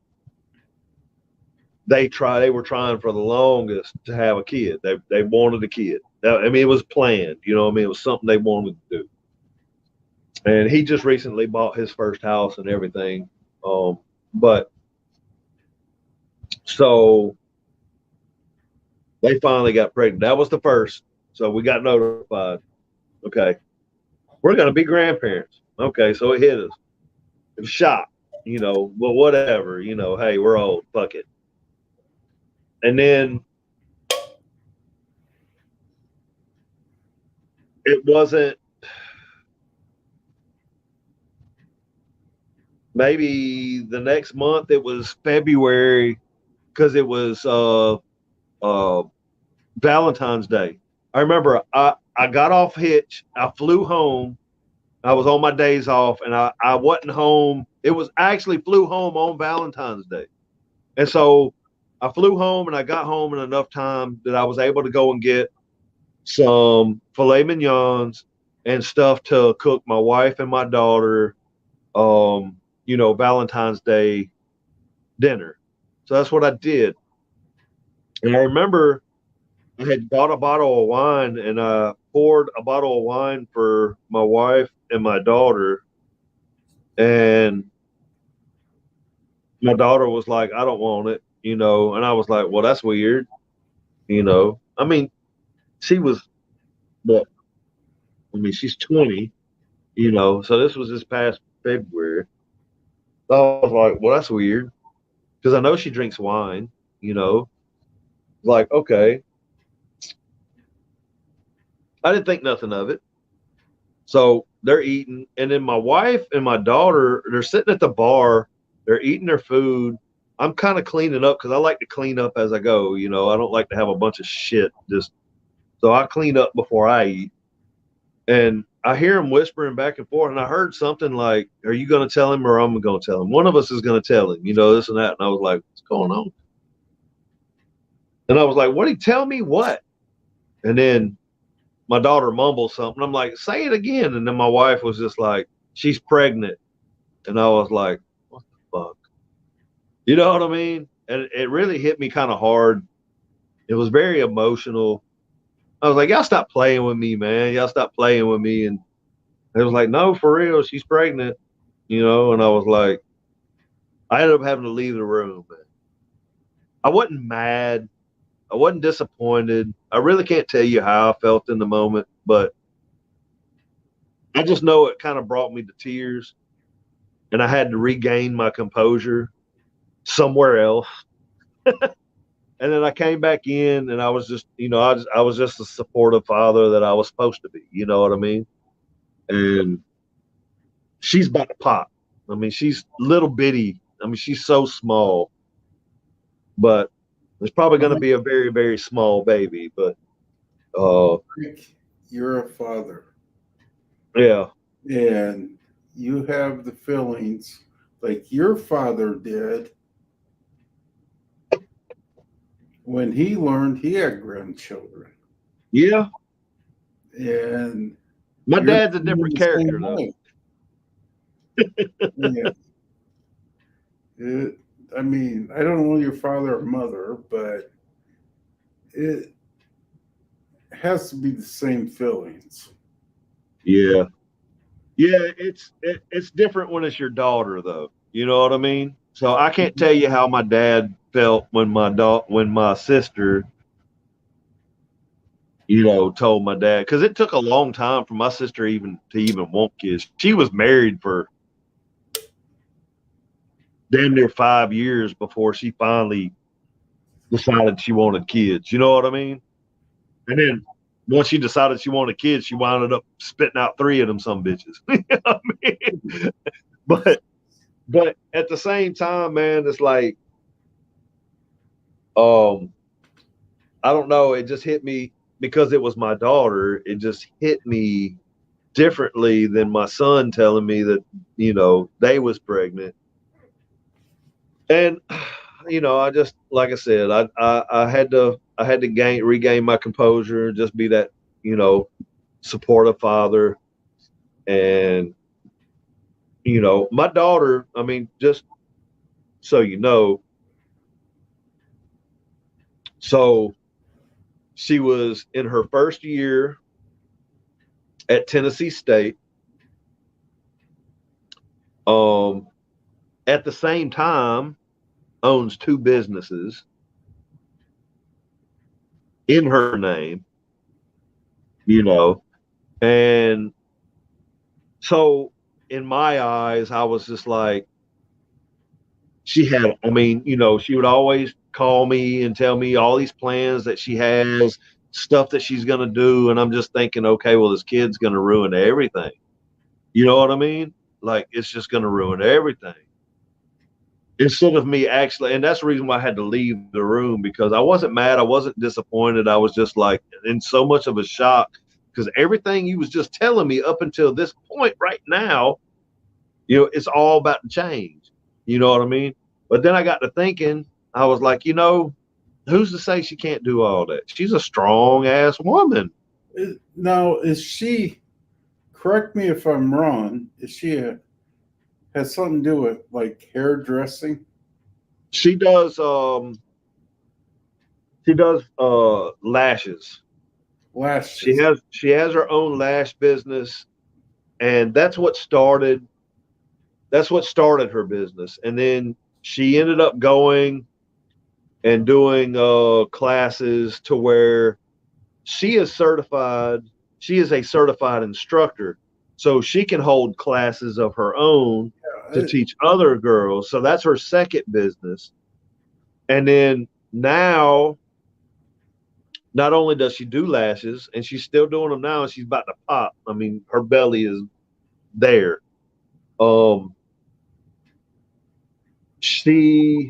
they were trying for the longest to have a kid. They wanted a kid. I mean, it was planned. You know, what I mean, it was something they wanted to do. And he just recently bought his first house and everything. But so they finally got pregnant. That was the first. So we got notified. Okay, we're gonna be grandparents. Okay, so it hit us. It was a shock. You know, well, whatever. You know, hey, we're old. Fuck it. And then it wasn't maybe the next month. It was February because it was uh Valentine's Day. I remember I got off Hitch. I flew home. I was on my days off, and I wasn't home. It was actually flew home on Valentine's Day, and so I flew home, and I got home in enough time that I was able to go and get some filet mignons and stuff to cook my wife and my daughter, you know, Valentine's Day dinner. So that's what I did. And I remember I had bought a bottle of wine and I poured a bottle of wine for my wife and my daughter. And my daughter was like, I don't want it, you know. And I was like, well, that's weird, you know. I mean, she was, what? I mean, she's 20, you know. So this was this past February. So I was like, well, that's weird. because I know she drinks wine, you know. Like, okay. I didn't think nothing of it. So they're eating, and then my wife and my daughter, they're sitting at the bar, they're eating their food. I'm kind of cleaning up because I like to clean up as I go, you know. I don't like to have a bunch of shit just so I clean up before I eat. And I hear them whispering back and forth, and I heard something like, "Are you going to tell him, or I'm going to tell him? One of us is going to tell him, you know, this and that." And I was like, "What's going on?" And I was like, "What did he tell me? What?" And then my daughter mumbles something. I'm like, "Say it again." And then my wife was just like, "She's pregnant." And I was like, "What the fuck?" You know what I mean? And it really hit me kind of hard. It was very emotional. I was like, "Y'all stop playing with me, man. Y'all stop playing with me." And it was like, "No, for real, she's pregnant." You know, and I was like, I ended up having to leave the room. Man. I wasn't mad. I wasn't disappointed. I really can't tell you how I felt in the moment, but I just know it kind of brought me to tears, and I had to regain my composure somewhere else. And then I came back in, and I was just, you know, I was just the supportive father that I was supposed to be. You know what I mean? And she's about to pop. I mean, she's little bitty. I mean, she's so small, but it's probably going to be a very, very small baby. But You're a father, yeah, and you have the feelings like your father did when he learned he had grandchildren. yeah. And My you're dad's a feeling different the character, same though. way. Yeah. I mean, I don't know your father or mother, but it has to be the same feelings. Yeah, yeah. It's different when it's your daughter, though. You know what I mean? So I can't tell you how my dad felt when when my sister, you know, told my dad, because it took a long time for my sister to even want kids. She was married for damn near 5 years before she finally decided she wanted kids. You know what I mean? And then once she decided she wanted kids, she wound up spitting out 3 of them some bitches. You know what I mean? But at the same time, man, it's like, I don't know, it just hit me because it was my daughter, it just hit me differently than my son telling me that, you know, they was pregnant. And you know, I just, like I said, I had to regain my composure and just be that, you know, supportive father. And you know, my daughter, I mean, just so you know, so she was in her first year at Tennessee State. At the same time, owns 2 businesses in her name, you know. And so in my eyes, I was just like, I mean, you know, she would always call me and tell me all these plans that she has, stuff that she's going to do. And I'm just thinking, okay, well, this kid's going to ruin everything. You know what I mean? Like, it's just going to ruin everything. Instead of me actually, and that's the reason why I had to leave the room, because I wasn't mad. I wasn't disappointed. I was just like in so much of a shock because everything you was just telling me up until this point right now, you know, it's all about to change. You know what I mean? But then I got to thinking, I was like, you know, who's to say she can't do all that? She's a strong ass woman. Now, is she, correct me if I'm wrong, is she has something to do with like hairdressing? She does lashes. Lashes. She has her own lash business, and that's what started her business. And then she ended up going and doing classes to where she is certified. She is a certified instructor, so she can hold classes of her own to teach other girls. So that's her second business. And then now, not only does she do lashes, and she's still doing them now, and she's about to pop. I mean, her belly is there. She,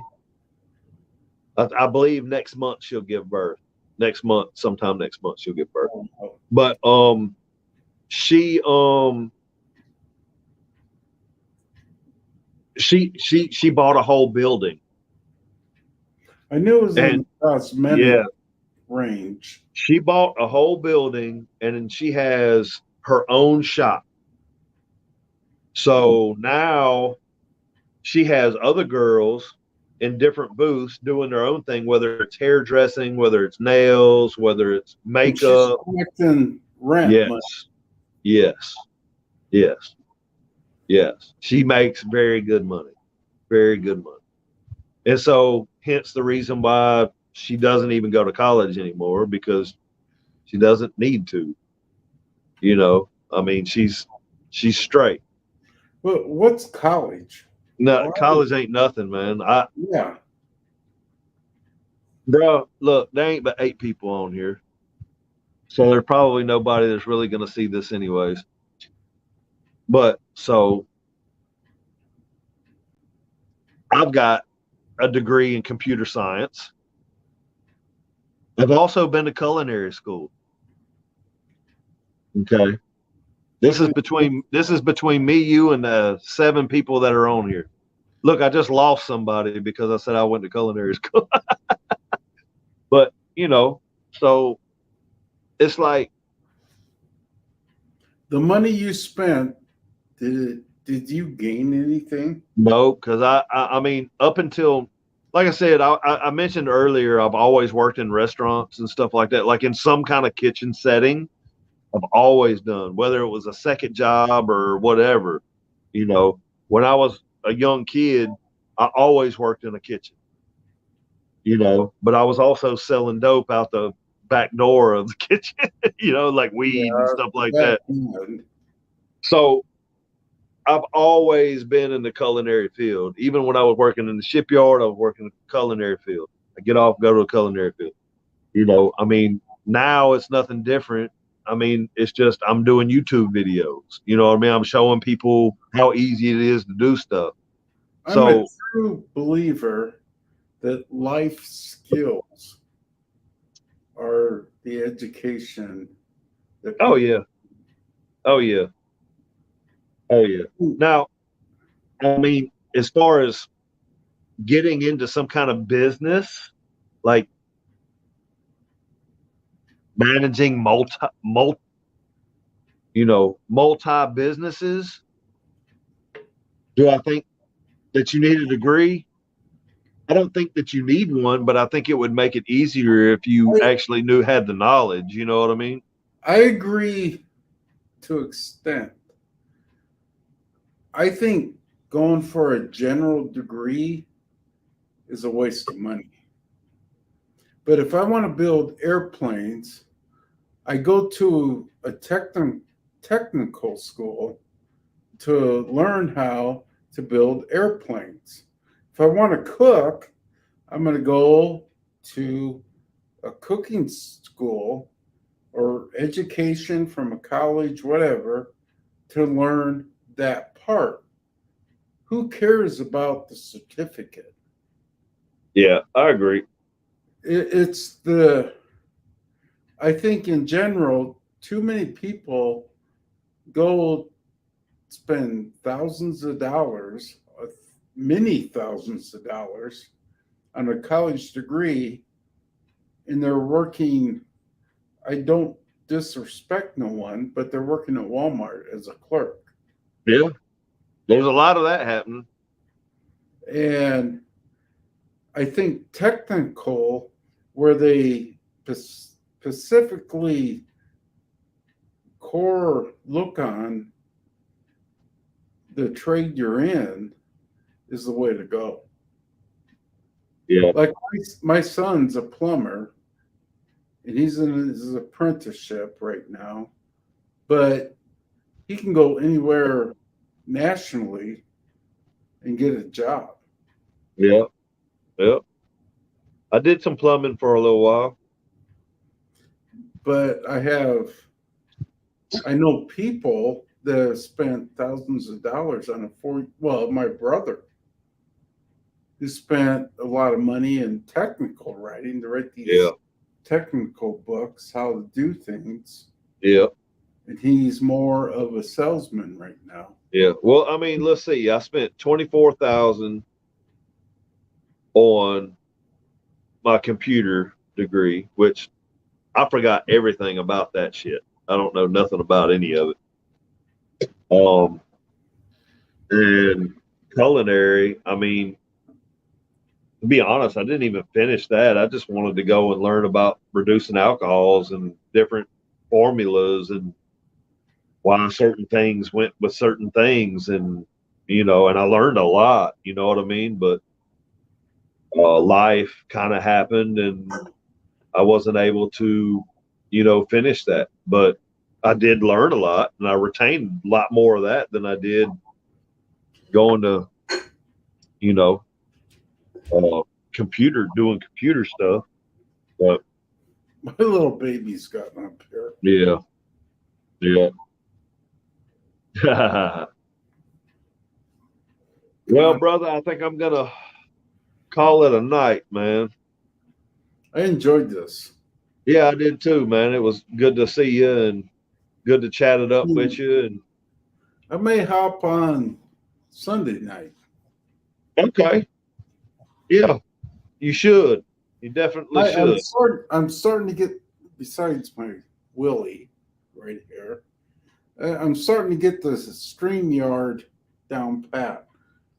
I believe next month she'll give birth. Next month, sometime next month, she'll give birth. But she she bought a whole building. I knew it was in the cosmetic range. She bought a whole building, and then she has her own shop. So now she has other girls in different booths doing their own thing, whether it's hairdressing, whether it's nails, whether it's makeup. Collecting rent. Yes, money. yes, yes, yes. She makes very good money, very good money. And so hence the reason why she doesn't even go to college anymore, because she doesn't need to. You know, I mean, she's straight. But what's college? No, college ain't nothing, man. Yeah. Bro, look, there ain't but 8 people on here. So there's probably nobody that's really going to see this anyways. But so I've got a degree in computer science. I've also been to culinary school. Okay. This is between me, you, and the 7 people that are on here. Look, I just lost somebody because I said I went to culinary school. But, you know, so it's like the money you spent, did you gain anything? No, because I mean, up until, like I said, I mentioned earlier, I've always worked in restaurants and stuff like that, like in some kind of kitchen setting. I've always done, whether it was a second job or whatever. You know, when I was a young kid, I always worked in a kitchen. You know, but I was also selling dope out the back door of the kitchen. You know, like weed and stuff like that. So I've always been in the culinary field. Even when I was working in the shipyard, I was working in the culinary field. I get off, go to a culinary field. You know, I mean, now it's nothing different. I mean, it's just I'm doing YouTube videos. You know what I mean? I'm showing people how easy it is to do stuff. I'm a true believer that life skills are the education that oh yeah. Oh yeah. Oh yeah. Now, I mean, as far as getting into some kind of business, like managing multi businesses, do I think that you need a degree? I don't think that you need one, but I think it would make it easier if you actually had the knowledge. You know what I mean? I agree to an extent. I think going for a general degree is a waste of money. But if I want to build airplanes, I go to a technical school to learn how to build airplanes. If I want to cook, I'm going to go to a cooking school or education from a college, whatever, to learn that part. Who cares about the certificate? Yeah, I agree. I think in general, too many people go spend thousands of dollars, many thousands of dollars on a college degree, and they're working. I don't disrespect no one, but they're working at Walmart as a clerk. Yeah, there's a lot of that happening. And I think technical, where they specifically core look on the trade you're in, is the way to go. Yeah. Like my son's a plumber, and he's in his apprenticeship right now, but he can go anywhere nationally and get a job. Yeah. Yeah. I did some plumbing for a little while. But I know people that have spent thousands of dollars on my brother, who spent a lot of money in technical writing to write these technical books, how to do things. Yeah. And he's more of a salesman right now. Yeah. Well, I mean, let's see. I spent 24,000 on my computer degree, which I forgot everything about that shit. I don't know nothing about any of it. And culinary, I mean, to be honest, I didn't even finish that. I just wanted to go and learn about reducing alcohols and different formulas and why certain things went with certain things. And, and I learned a lot, you know what I mean? But life kind of happened and I wasn't able to, finish that. But I did learn a lot and I retained a lot more of that than I did going to, doing computer stuff. But my little baby's gotten up here. Yeah. Well, brother, I think I'm gonna call it a night, man. I enjoyed this. Yeah, I did too, man. It was good to see you and good to chat it up with you. And I may hop on Sunday night. Okay. Yeah, you should. You definitely should. I'm starting to get, besides my Willie right here, I'm starting to get the StreamYard down pat.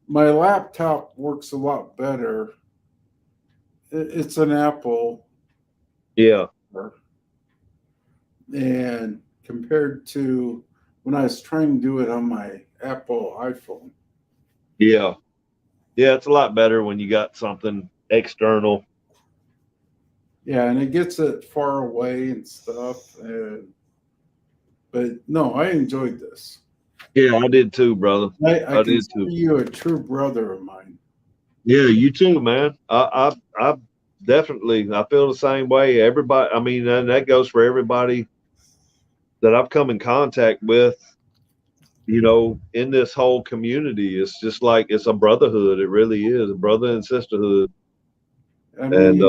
My laptop works a lot better. It's an Apple. Yeah. And compared to when I was trying to do it on my Apple iPhone. Yeah. Yeah, it's a lot better when you got something external. Yeah, and it gets it far away and stuff. But no, I enjoyed this. Yeah, I did too, brother. I consider you a true brother of mine. Yeah, you too, man. I definitely, I feel the same way. Everybody, I mean, and that goes for everybody that I've come in contact with, in this whole community. It's just like, it's a brotherhood. It really is a brother and sisterhood. I mean,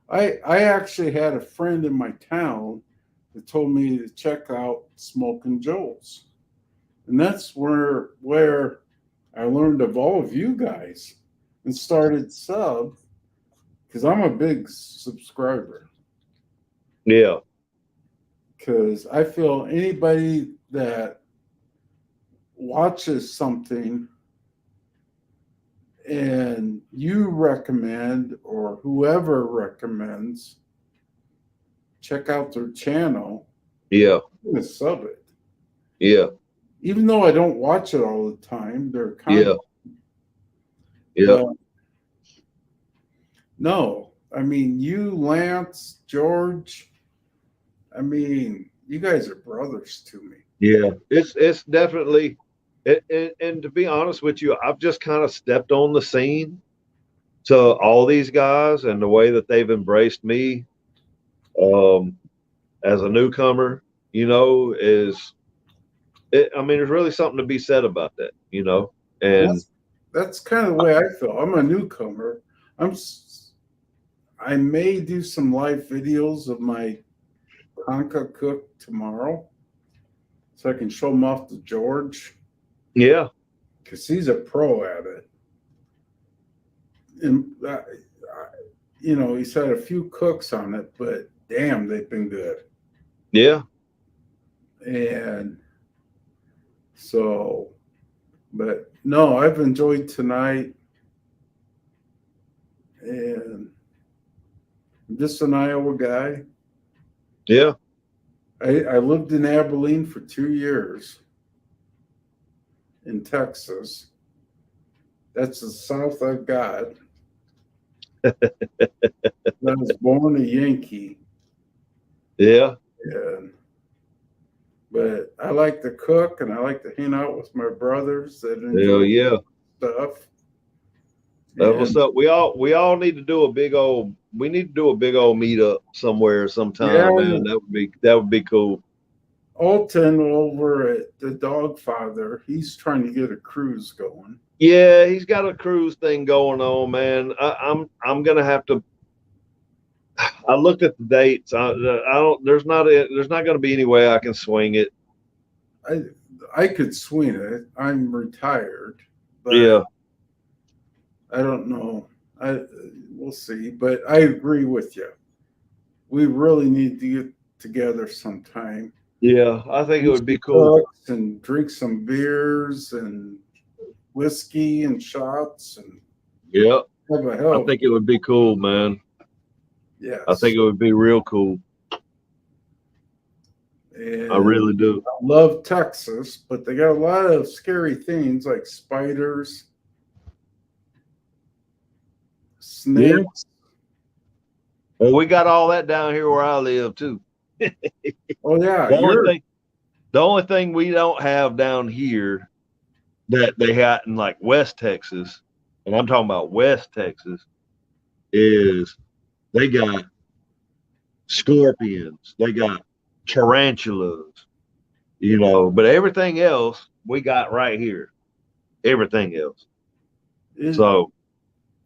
I actually had a friend in my town that told me to check out Smokin' Joel's. And that's where I learned of all of you guys and started sub, because I'm a big subscriber. Yeah. Because I feel anybody that watches something and you recommend, or whoever recommends, check out their channel. Yeah. I'm gonna sub it. Yeah. Even though I don't watch it all the time, they're kind of. Yeah. No, I mean, you, Lance, George, I mean, you guys are brothers to me. Yeah, it's definitely, and to be honest with you, I've just kind of stepped on the scene to all these guys, and the way that they've embraced me as a newcomer, is it. I mean, there's really something to be said about that, and that's kind of the way I feel. I'm a newcomer. I may do some live videos of my Conca cook tomorrow, so I can show them off to George. Yeah, because he's a pro at it. And he's had a few cooks on it, but damn, they've been good. Yeah. And so, but no, I've enjoyed tonight, and I'm just an Iowa guy. Yeah. I lived in Abilene for 2 years in Texas. That's the South I've got. I was born a Yankee. Yeah. But I like to cook, and I like to hang out with my brothers that enjoy stuff. That's what's up. We all need to do a big old. We need to do a big old meetup somewhere sometime, man. That would be cool. Alton over at the Dogfather, he's trying to get a cruise going. Yeah, he's got a cruise thing going on, man. I'm gonna have to. I looked at the dates. I don't. There's not gonna be any way I can swing it. I could swing it. I'm retired, but Yeah. I don't know. We'll see. But I agree with you. We really need to get together sometime. Yeah, I think it would be cool. And drink some beers and whiskey and shots and Yeah, have a hell. I think it would be cool, man. Yes. I think it would be real cool. And I really do. I love Texas, but they got a lot of scary things like spiders, snakes. Well, we got all that down here where I live too. Oh yeah, The only thing we don't have down here that they had in like West Texas, and I'm talking about West Texas, is they got scorpions, they got tarantulas, but everything else we got right here. Everything else. So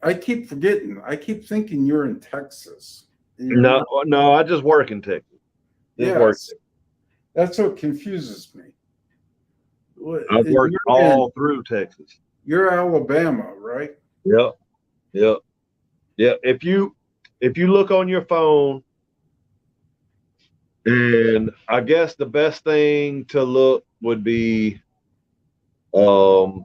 I keep forgetting. I keep thinking you're in Texas. no, I just work in Texas. Yes. That's what confuses me. I've worked all through Texas. You're Alabama, right? Yep. If you look on your phone, and I guess the best thing to look would be Gulf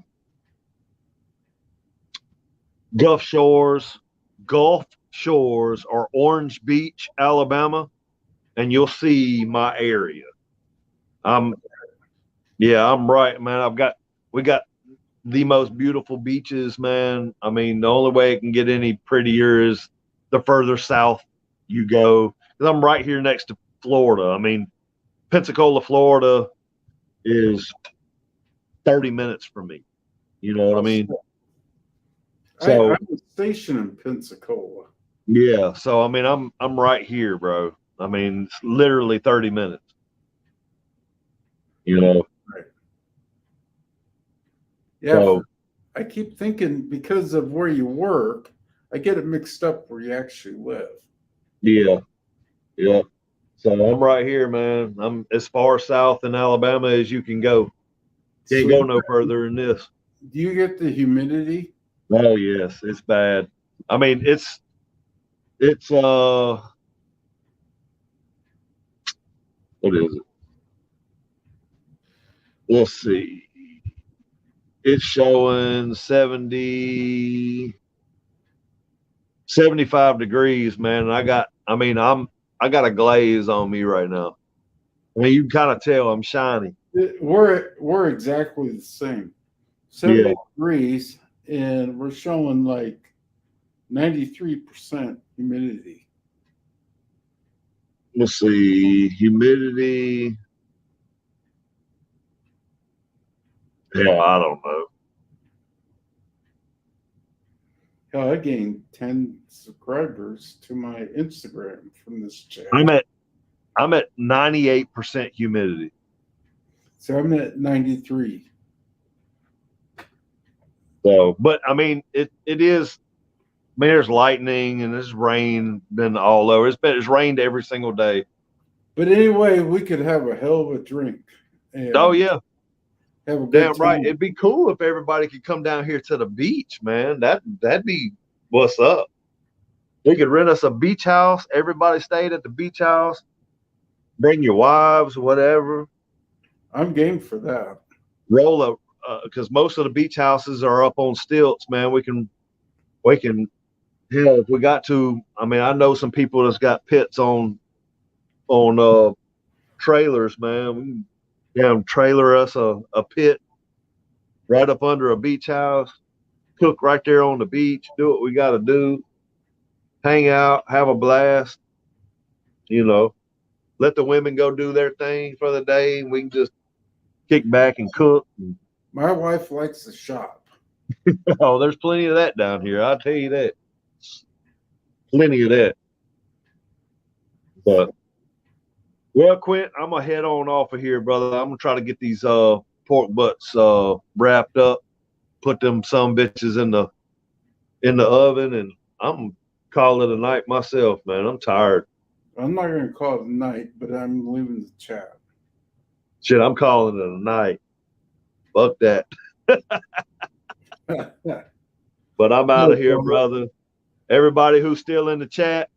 Shores or Orange Beach, Alabama, and you'll see my area. I'm right, man. We got the most beautiful beaches, man. I mean, the only way it can get any prettier is the further south you go. 'Cause I'm right here next to Florida. I mean, Pensacola, Florida is 30 minutes from me. You know what I mean? So I'm stationed in Pensacola. yeah. So I mean, I'm right here, bro. I mean, it's literally 30 minutes. Right. Yeah. So, I keep thinking because of where you work, I get it mixed up where you actually live. yeah. So I'm right here, man. I'm as far south in Alabama as you can go. Can't go no further than this. Do you get the humidity? Oh yes, it's bad. I mean, it's what is it? Let's see. It's showing 75 degrees, man. And I got a glaze on me right now. I mean, you can kind of tell I'm shiny. We're exactly the same. 70 degrees, and we're showing like 93% humidity. Let's see, humidity. Yeah, I don't know. Hell, I gained 10 subscribers to my Instagram from this chat. I'm at 98% humidity. So I'm at 93. So, but I mean, it is. I mean, there's lightning and there's rain been all over. It's rained every single day. But anyway, we could have a hell of a drink. Oh yeah, have a good damn time. right. It'd be cool if everybody could come down here to the beach, man. That'd be what's up. We could rent us a beach house. Everybody stayed at the beach house. Bring your wives, whatever. I'm game for that. Roll up, because most of the beach houses are up on stilts, man. We can, hell, if we got to. I mean, I know some people that's got pits on trailers, man. We can damn trailer us a pit right up under a beach house, cook right there on the beach, do what we got to do, hang out, have a blast. Let the women go do their thing for the day. We can just kick back and cook. My wife likes to shop. Oh, there's plenty of that down here. I'll tell you that. Plenty of that. But well, Quint, I'm gonna head on off of here, brother. I'm gonna try to get these pork butts wrapped up, put them some bitches in the oven, and I'm calling it a night myself, man. I'm tired. I'm not going to call it a night, but I'm leaving the chat. Shit, I'm calling it a night. Fuck that. But I'm out of here, brother. Everybody who's still in the chat,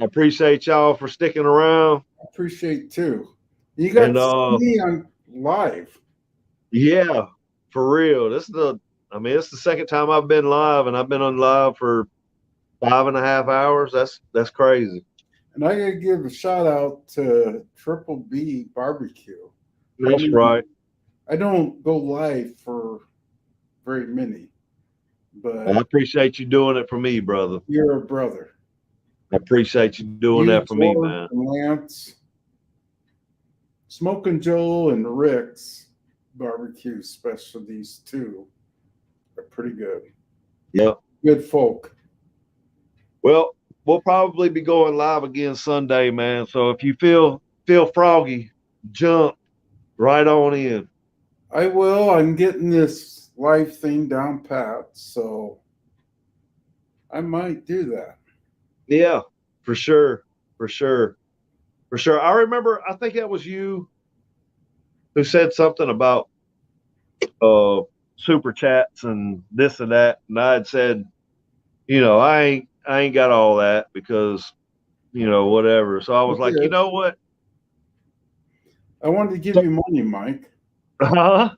I appreciate y'all for sticking around. I appreciate too. You got to see me on live. Yeah, for real. It's the second time I've been live, and I've been on live for 5.5 hours. That's crazy. And I gotta give a shout out to Triple B Barbecue. That's right. I don't go live for very many, but I appreciate you doing it for me, brother. You're a brother. I appreciate you doing that for me, man. And Lance, Smokin Joel, and Rick's barbecue specialties too are pretty good. Yep. Good folk. Well, we'll probably be going live again Sunday, man. So if you feel froggy, jump right on in. I will. I'm getting this live thing down pat, so I might do that. Yeah, for sure. For sure. For sure. I remember, I think that was you who said something about super chats and this and that. And I had said, you know, I ain't got all that because, you know, whatever. So I was like, you know what? I wanted to give you money, Mike. Huh?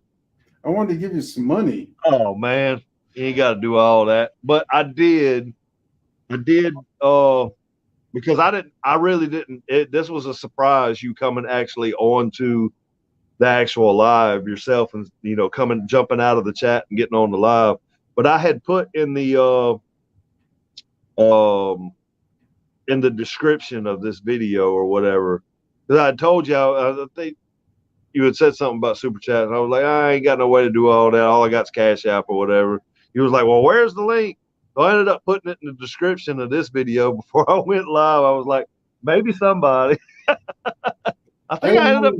I wanted to give you some money. Oh man, you ain't got to do all that. But I did because I really didn't. This was a surprise. You coming actually onto the actual live yourself, and you know, jumping out of the chat and getting on the live. But I had put in the description of this video or whatever, because I told you I think you had said something about super chat, and I was like, I ain't got no way to do all that. All I got's Cash App or whatever. He was like, well, where's the link? So I ended up putting it in the description of this video before I went live. I was like, maybe somebody. I think I ended up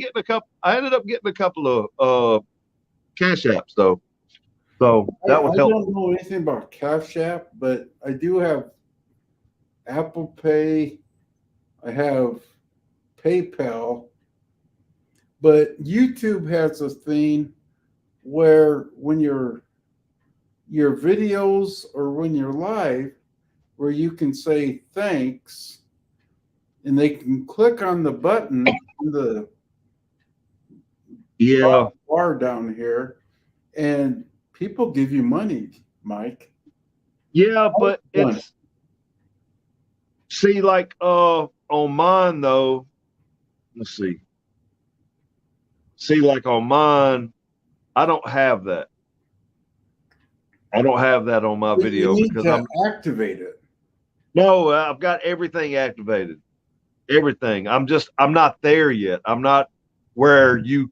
getting a couple of Cash Apps though. So that was helpful. I don't know anything about Cash App, but I do have Apple Pay. I have PayPal. But YouTube has a thing where when your videos or when you're live, where you can say thanks, and they can click on the button in the bar down here, and people give you money, Mike. Yeah, but it's see, like on mine though. Let's see. See, like on mine, I don't have that. I don't have that on my video because I'm activate it. No, I've got everything activated. Everything. I'm not there yet. I'm not where you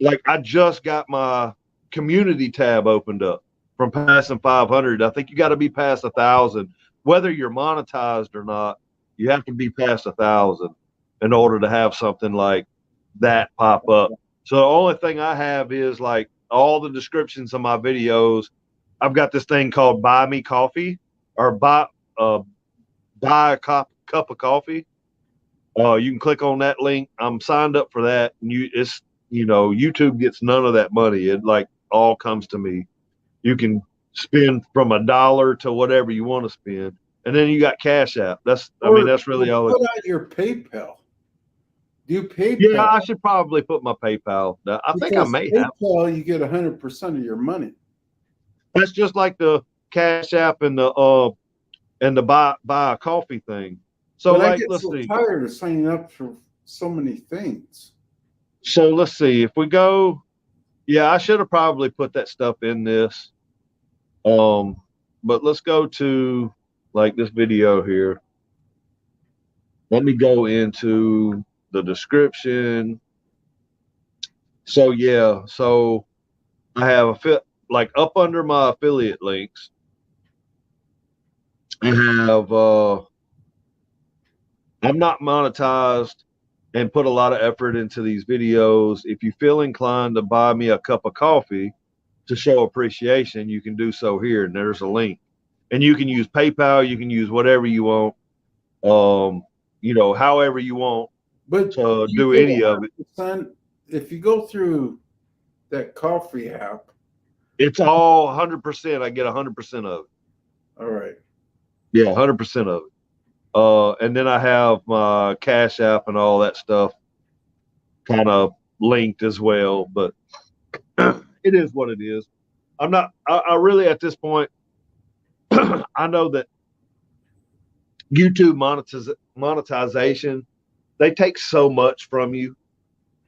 like. I just got my community tab opened up from passing 500. I think you got to be past 1,000, whether you're monetized or not. You have to be past 1,000 in order to have something like that pop up. So the only thing I have is like all the descriptions of my videos. I've got this thing called Buy Me Coffee or buy a cup of coffee. You can click on that link. I'm signed up for that. And YouTube gets none of that money. It like all comes to me. You can spend from $1 to whatever you want to spend. And then you got Cash App. That's really all. Put out your PayPal. Do PayPal? Yeah, I should probably put my PayPal. I think I may have. PayPal, you get 100% of your money. That's just like the Cash App and the buy a coffee thing. So but like, I get let's so see. tired of signing up for so many things. So let's see if we go. Yeah, I should have probably put that stuff in this. But let's go to like this video here. Let me go into the description. So yeah, so I have like up under my affiliate links, I have I'm not monetized and put a lot of effort into these videos. If you feel inclined to buy me a cup of coffee to show appreciation, you can do so here, and there's a link. And you can use PayPal, you can use whatever you want, you know, however you want But to you do get any of it. 100%. If you go through that coffee app, It's all 100%. I get 100% of it. all right. Yeah, 100% of it. And then I have my Cash App and all that stuff kind of linked as well. But it is what it is. I'm not. I really at this point, I know that YouTube monetization, they take so much from you.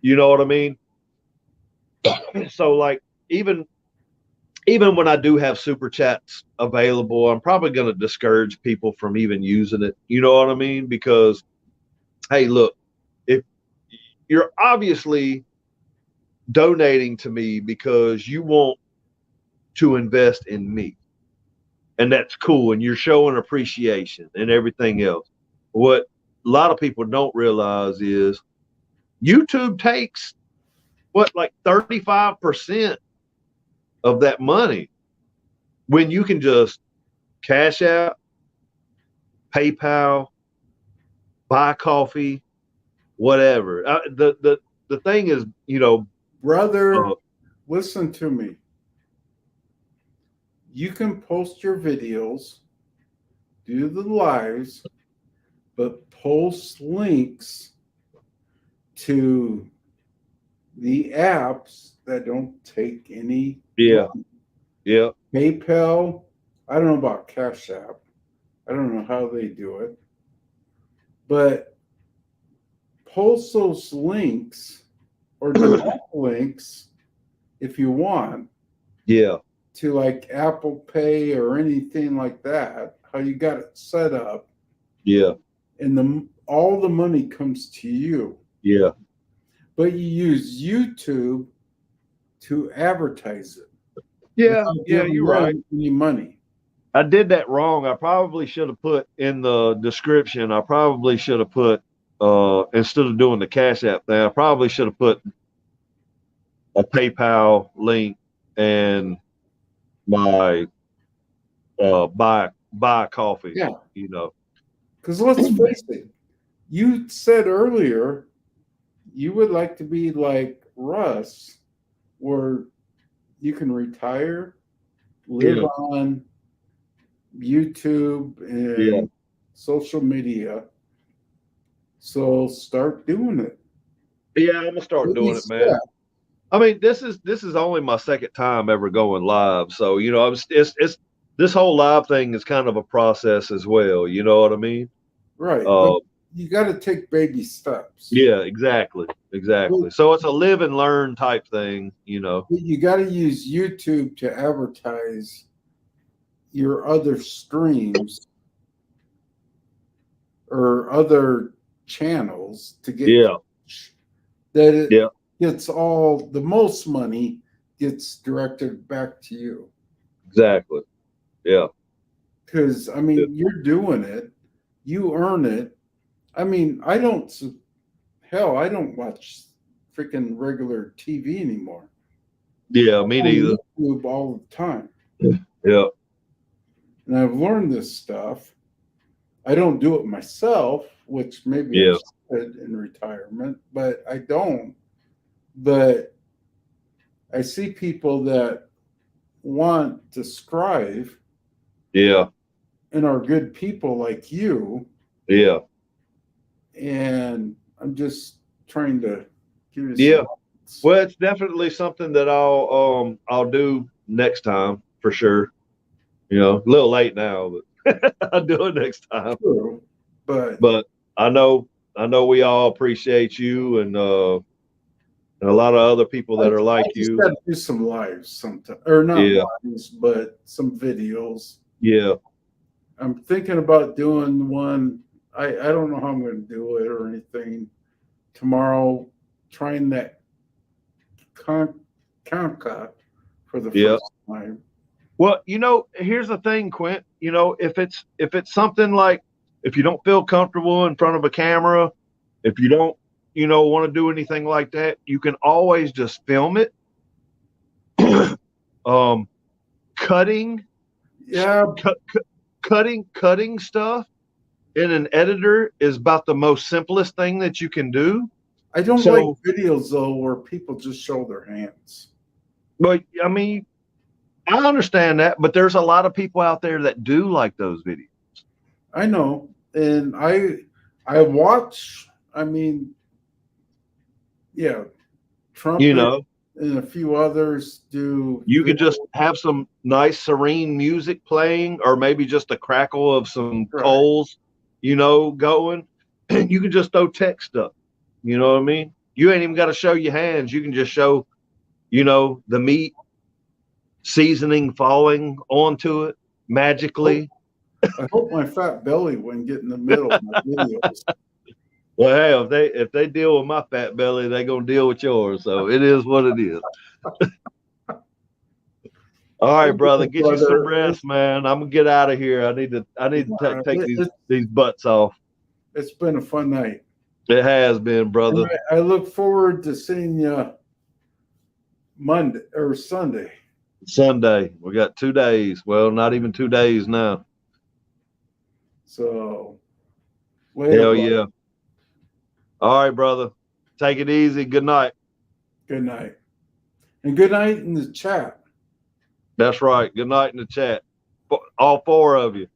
You know what I mean? So like even when I do have super chats available, I'm probably going to discourage people from even using it. You know what I mean? Because, hey, look, if you're obviously donating to me because you want to invest in me, and that's cool, and you're showing appreciation and everything else. What a lot of people don't realize is YouTube takes what, like 35% of that money, when you can just Cash App, PayPal, buy coffee, whatever. The thing is, you know, Brother, listen to me. You can post your videos, do the lives, but post links to the apps that don't take any yeah, money. yeah, PayPal, I don't know about Cash App. I don't know how they do it. But post those links or direct links if you want yeah, to like Apple Pay or anything like that, how you got it set up, yeah, and all the money comes to you. yeah, But you use YouTube to advertise it. yeah, without yeah. giving You're them right. any money. I did that wrong. I probably should have put in the description. I probably should have put instead of doing the Cash App thing, I probably should have put a PayPal link and my buy coffee. Yeah. You know. Because let's face it, you said earlier you would like to be like Russ, where you can retire, live Yeah. on YouTube and Yeah. social media. So start doing it. Yeah, I'm gonna start doing it, man. Yeah. I mean, this is only my second time ever going live, so you know, it's this whole live thing is kind of a process as well. You know what I mean? Right. But you got to take baby steps. Yeah, exactly. So it's a live and learn type thing, you know. You got to use YouTube to advertise your other streams or other channels to get that it gets all the most money gets directed back to you. Exactly. Yeah. Because I mean, you're doing it, you earn it. I mean, I don't watch freaking regular TV anymore. Yeah, me neither. YouTube all the time. Yeah. And I've learned this stuff. I don't do it myself, which maybe I should in retirement, but I don't. But I see people that want to strive. Yeah. And are good people like you. Yeah. And I'm just trying to give you some well, it's definitely something that I'll do next time for sure. You know, a little late now, but I'll do it next time. True, but I know we all appreciate you and a lot of other people that are like you. Got to do some lives sometime, or not lives, but some videos. Yeah, I'm thinking about doing one. I don't know how I'm going to do it or anything. Tomorrow, trying that Conca for the first Right. Well, here's the thing, Quint. If it's something like, if you don't feel comfortable in front of a camera, if you don't, want to do anything like that, you can always just film it. Cutting, Yeah, cutting stuff in an editor is about the most simplest thing that you can do. I don't So- like videos though where people just show their hands. But I mean, I understand that, but there's a lot of people out there that do like those videos. I know, and I watch. I mean, yeah, Trump and a few others do. You could just have some nice serene music playing, or maybe just a crackle of some coals, going. And you can just throw text up. You know what I mean? You ain't even got to show your hands. You can just show, the meat seasoning falling onto it magically. I hope my fat belly wouldn't get in the middle of my videos. Well, hey, if they deal with my fat belly, they're gonna deal with yours. So it is what it is. All right, brother, get you some rest, man. I'm gonna get out of here. I need to take these butts off. It's been a fun night. It has been, brother. I look forward to seeing you Monday or Sunday. Sunday. We got 2 days. Well, not even 2 days now. So, hell yeah. All right, brother. Take it easy. Good night. Good night. And good night in the chat. That's right. Good night in the chat. All 4 of you.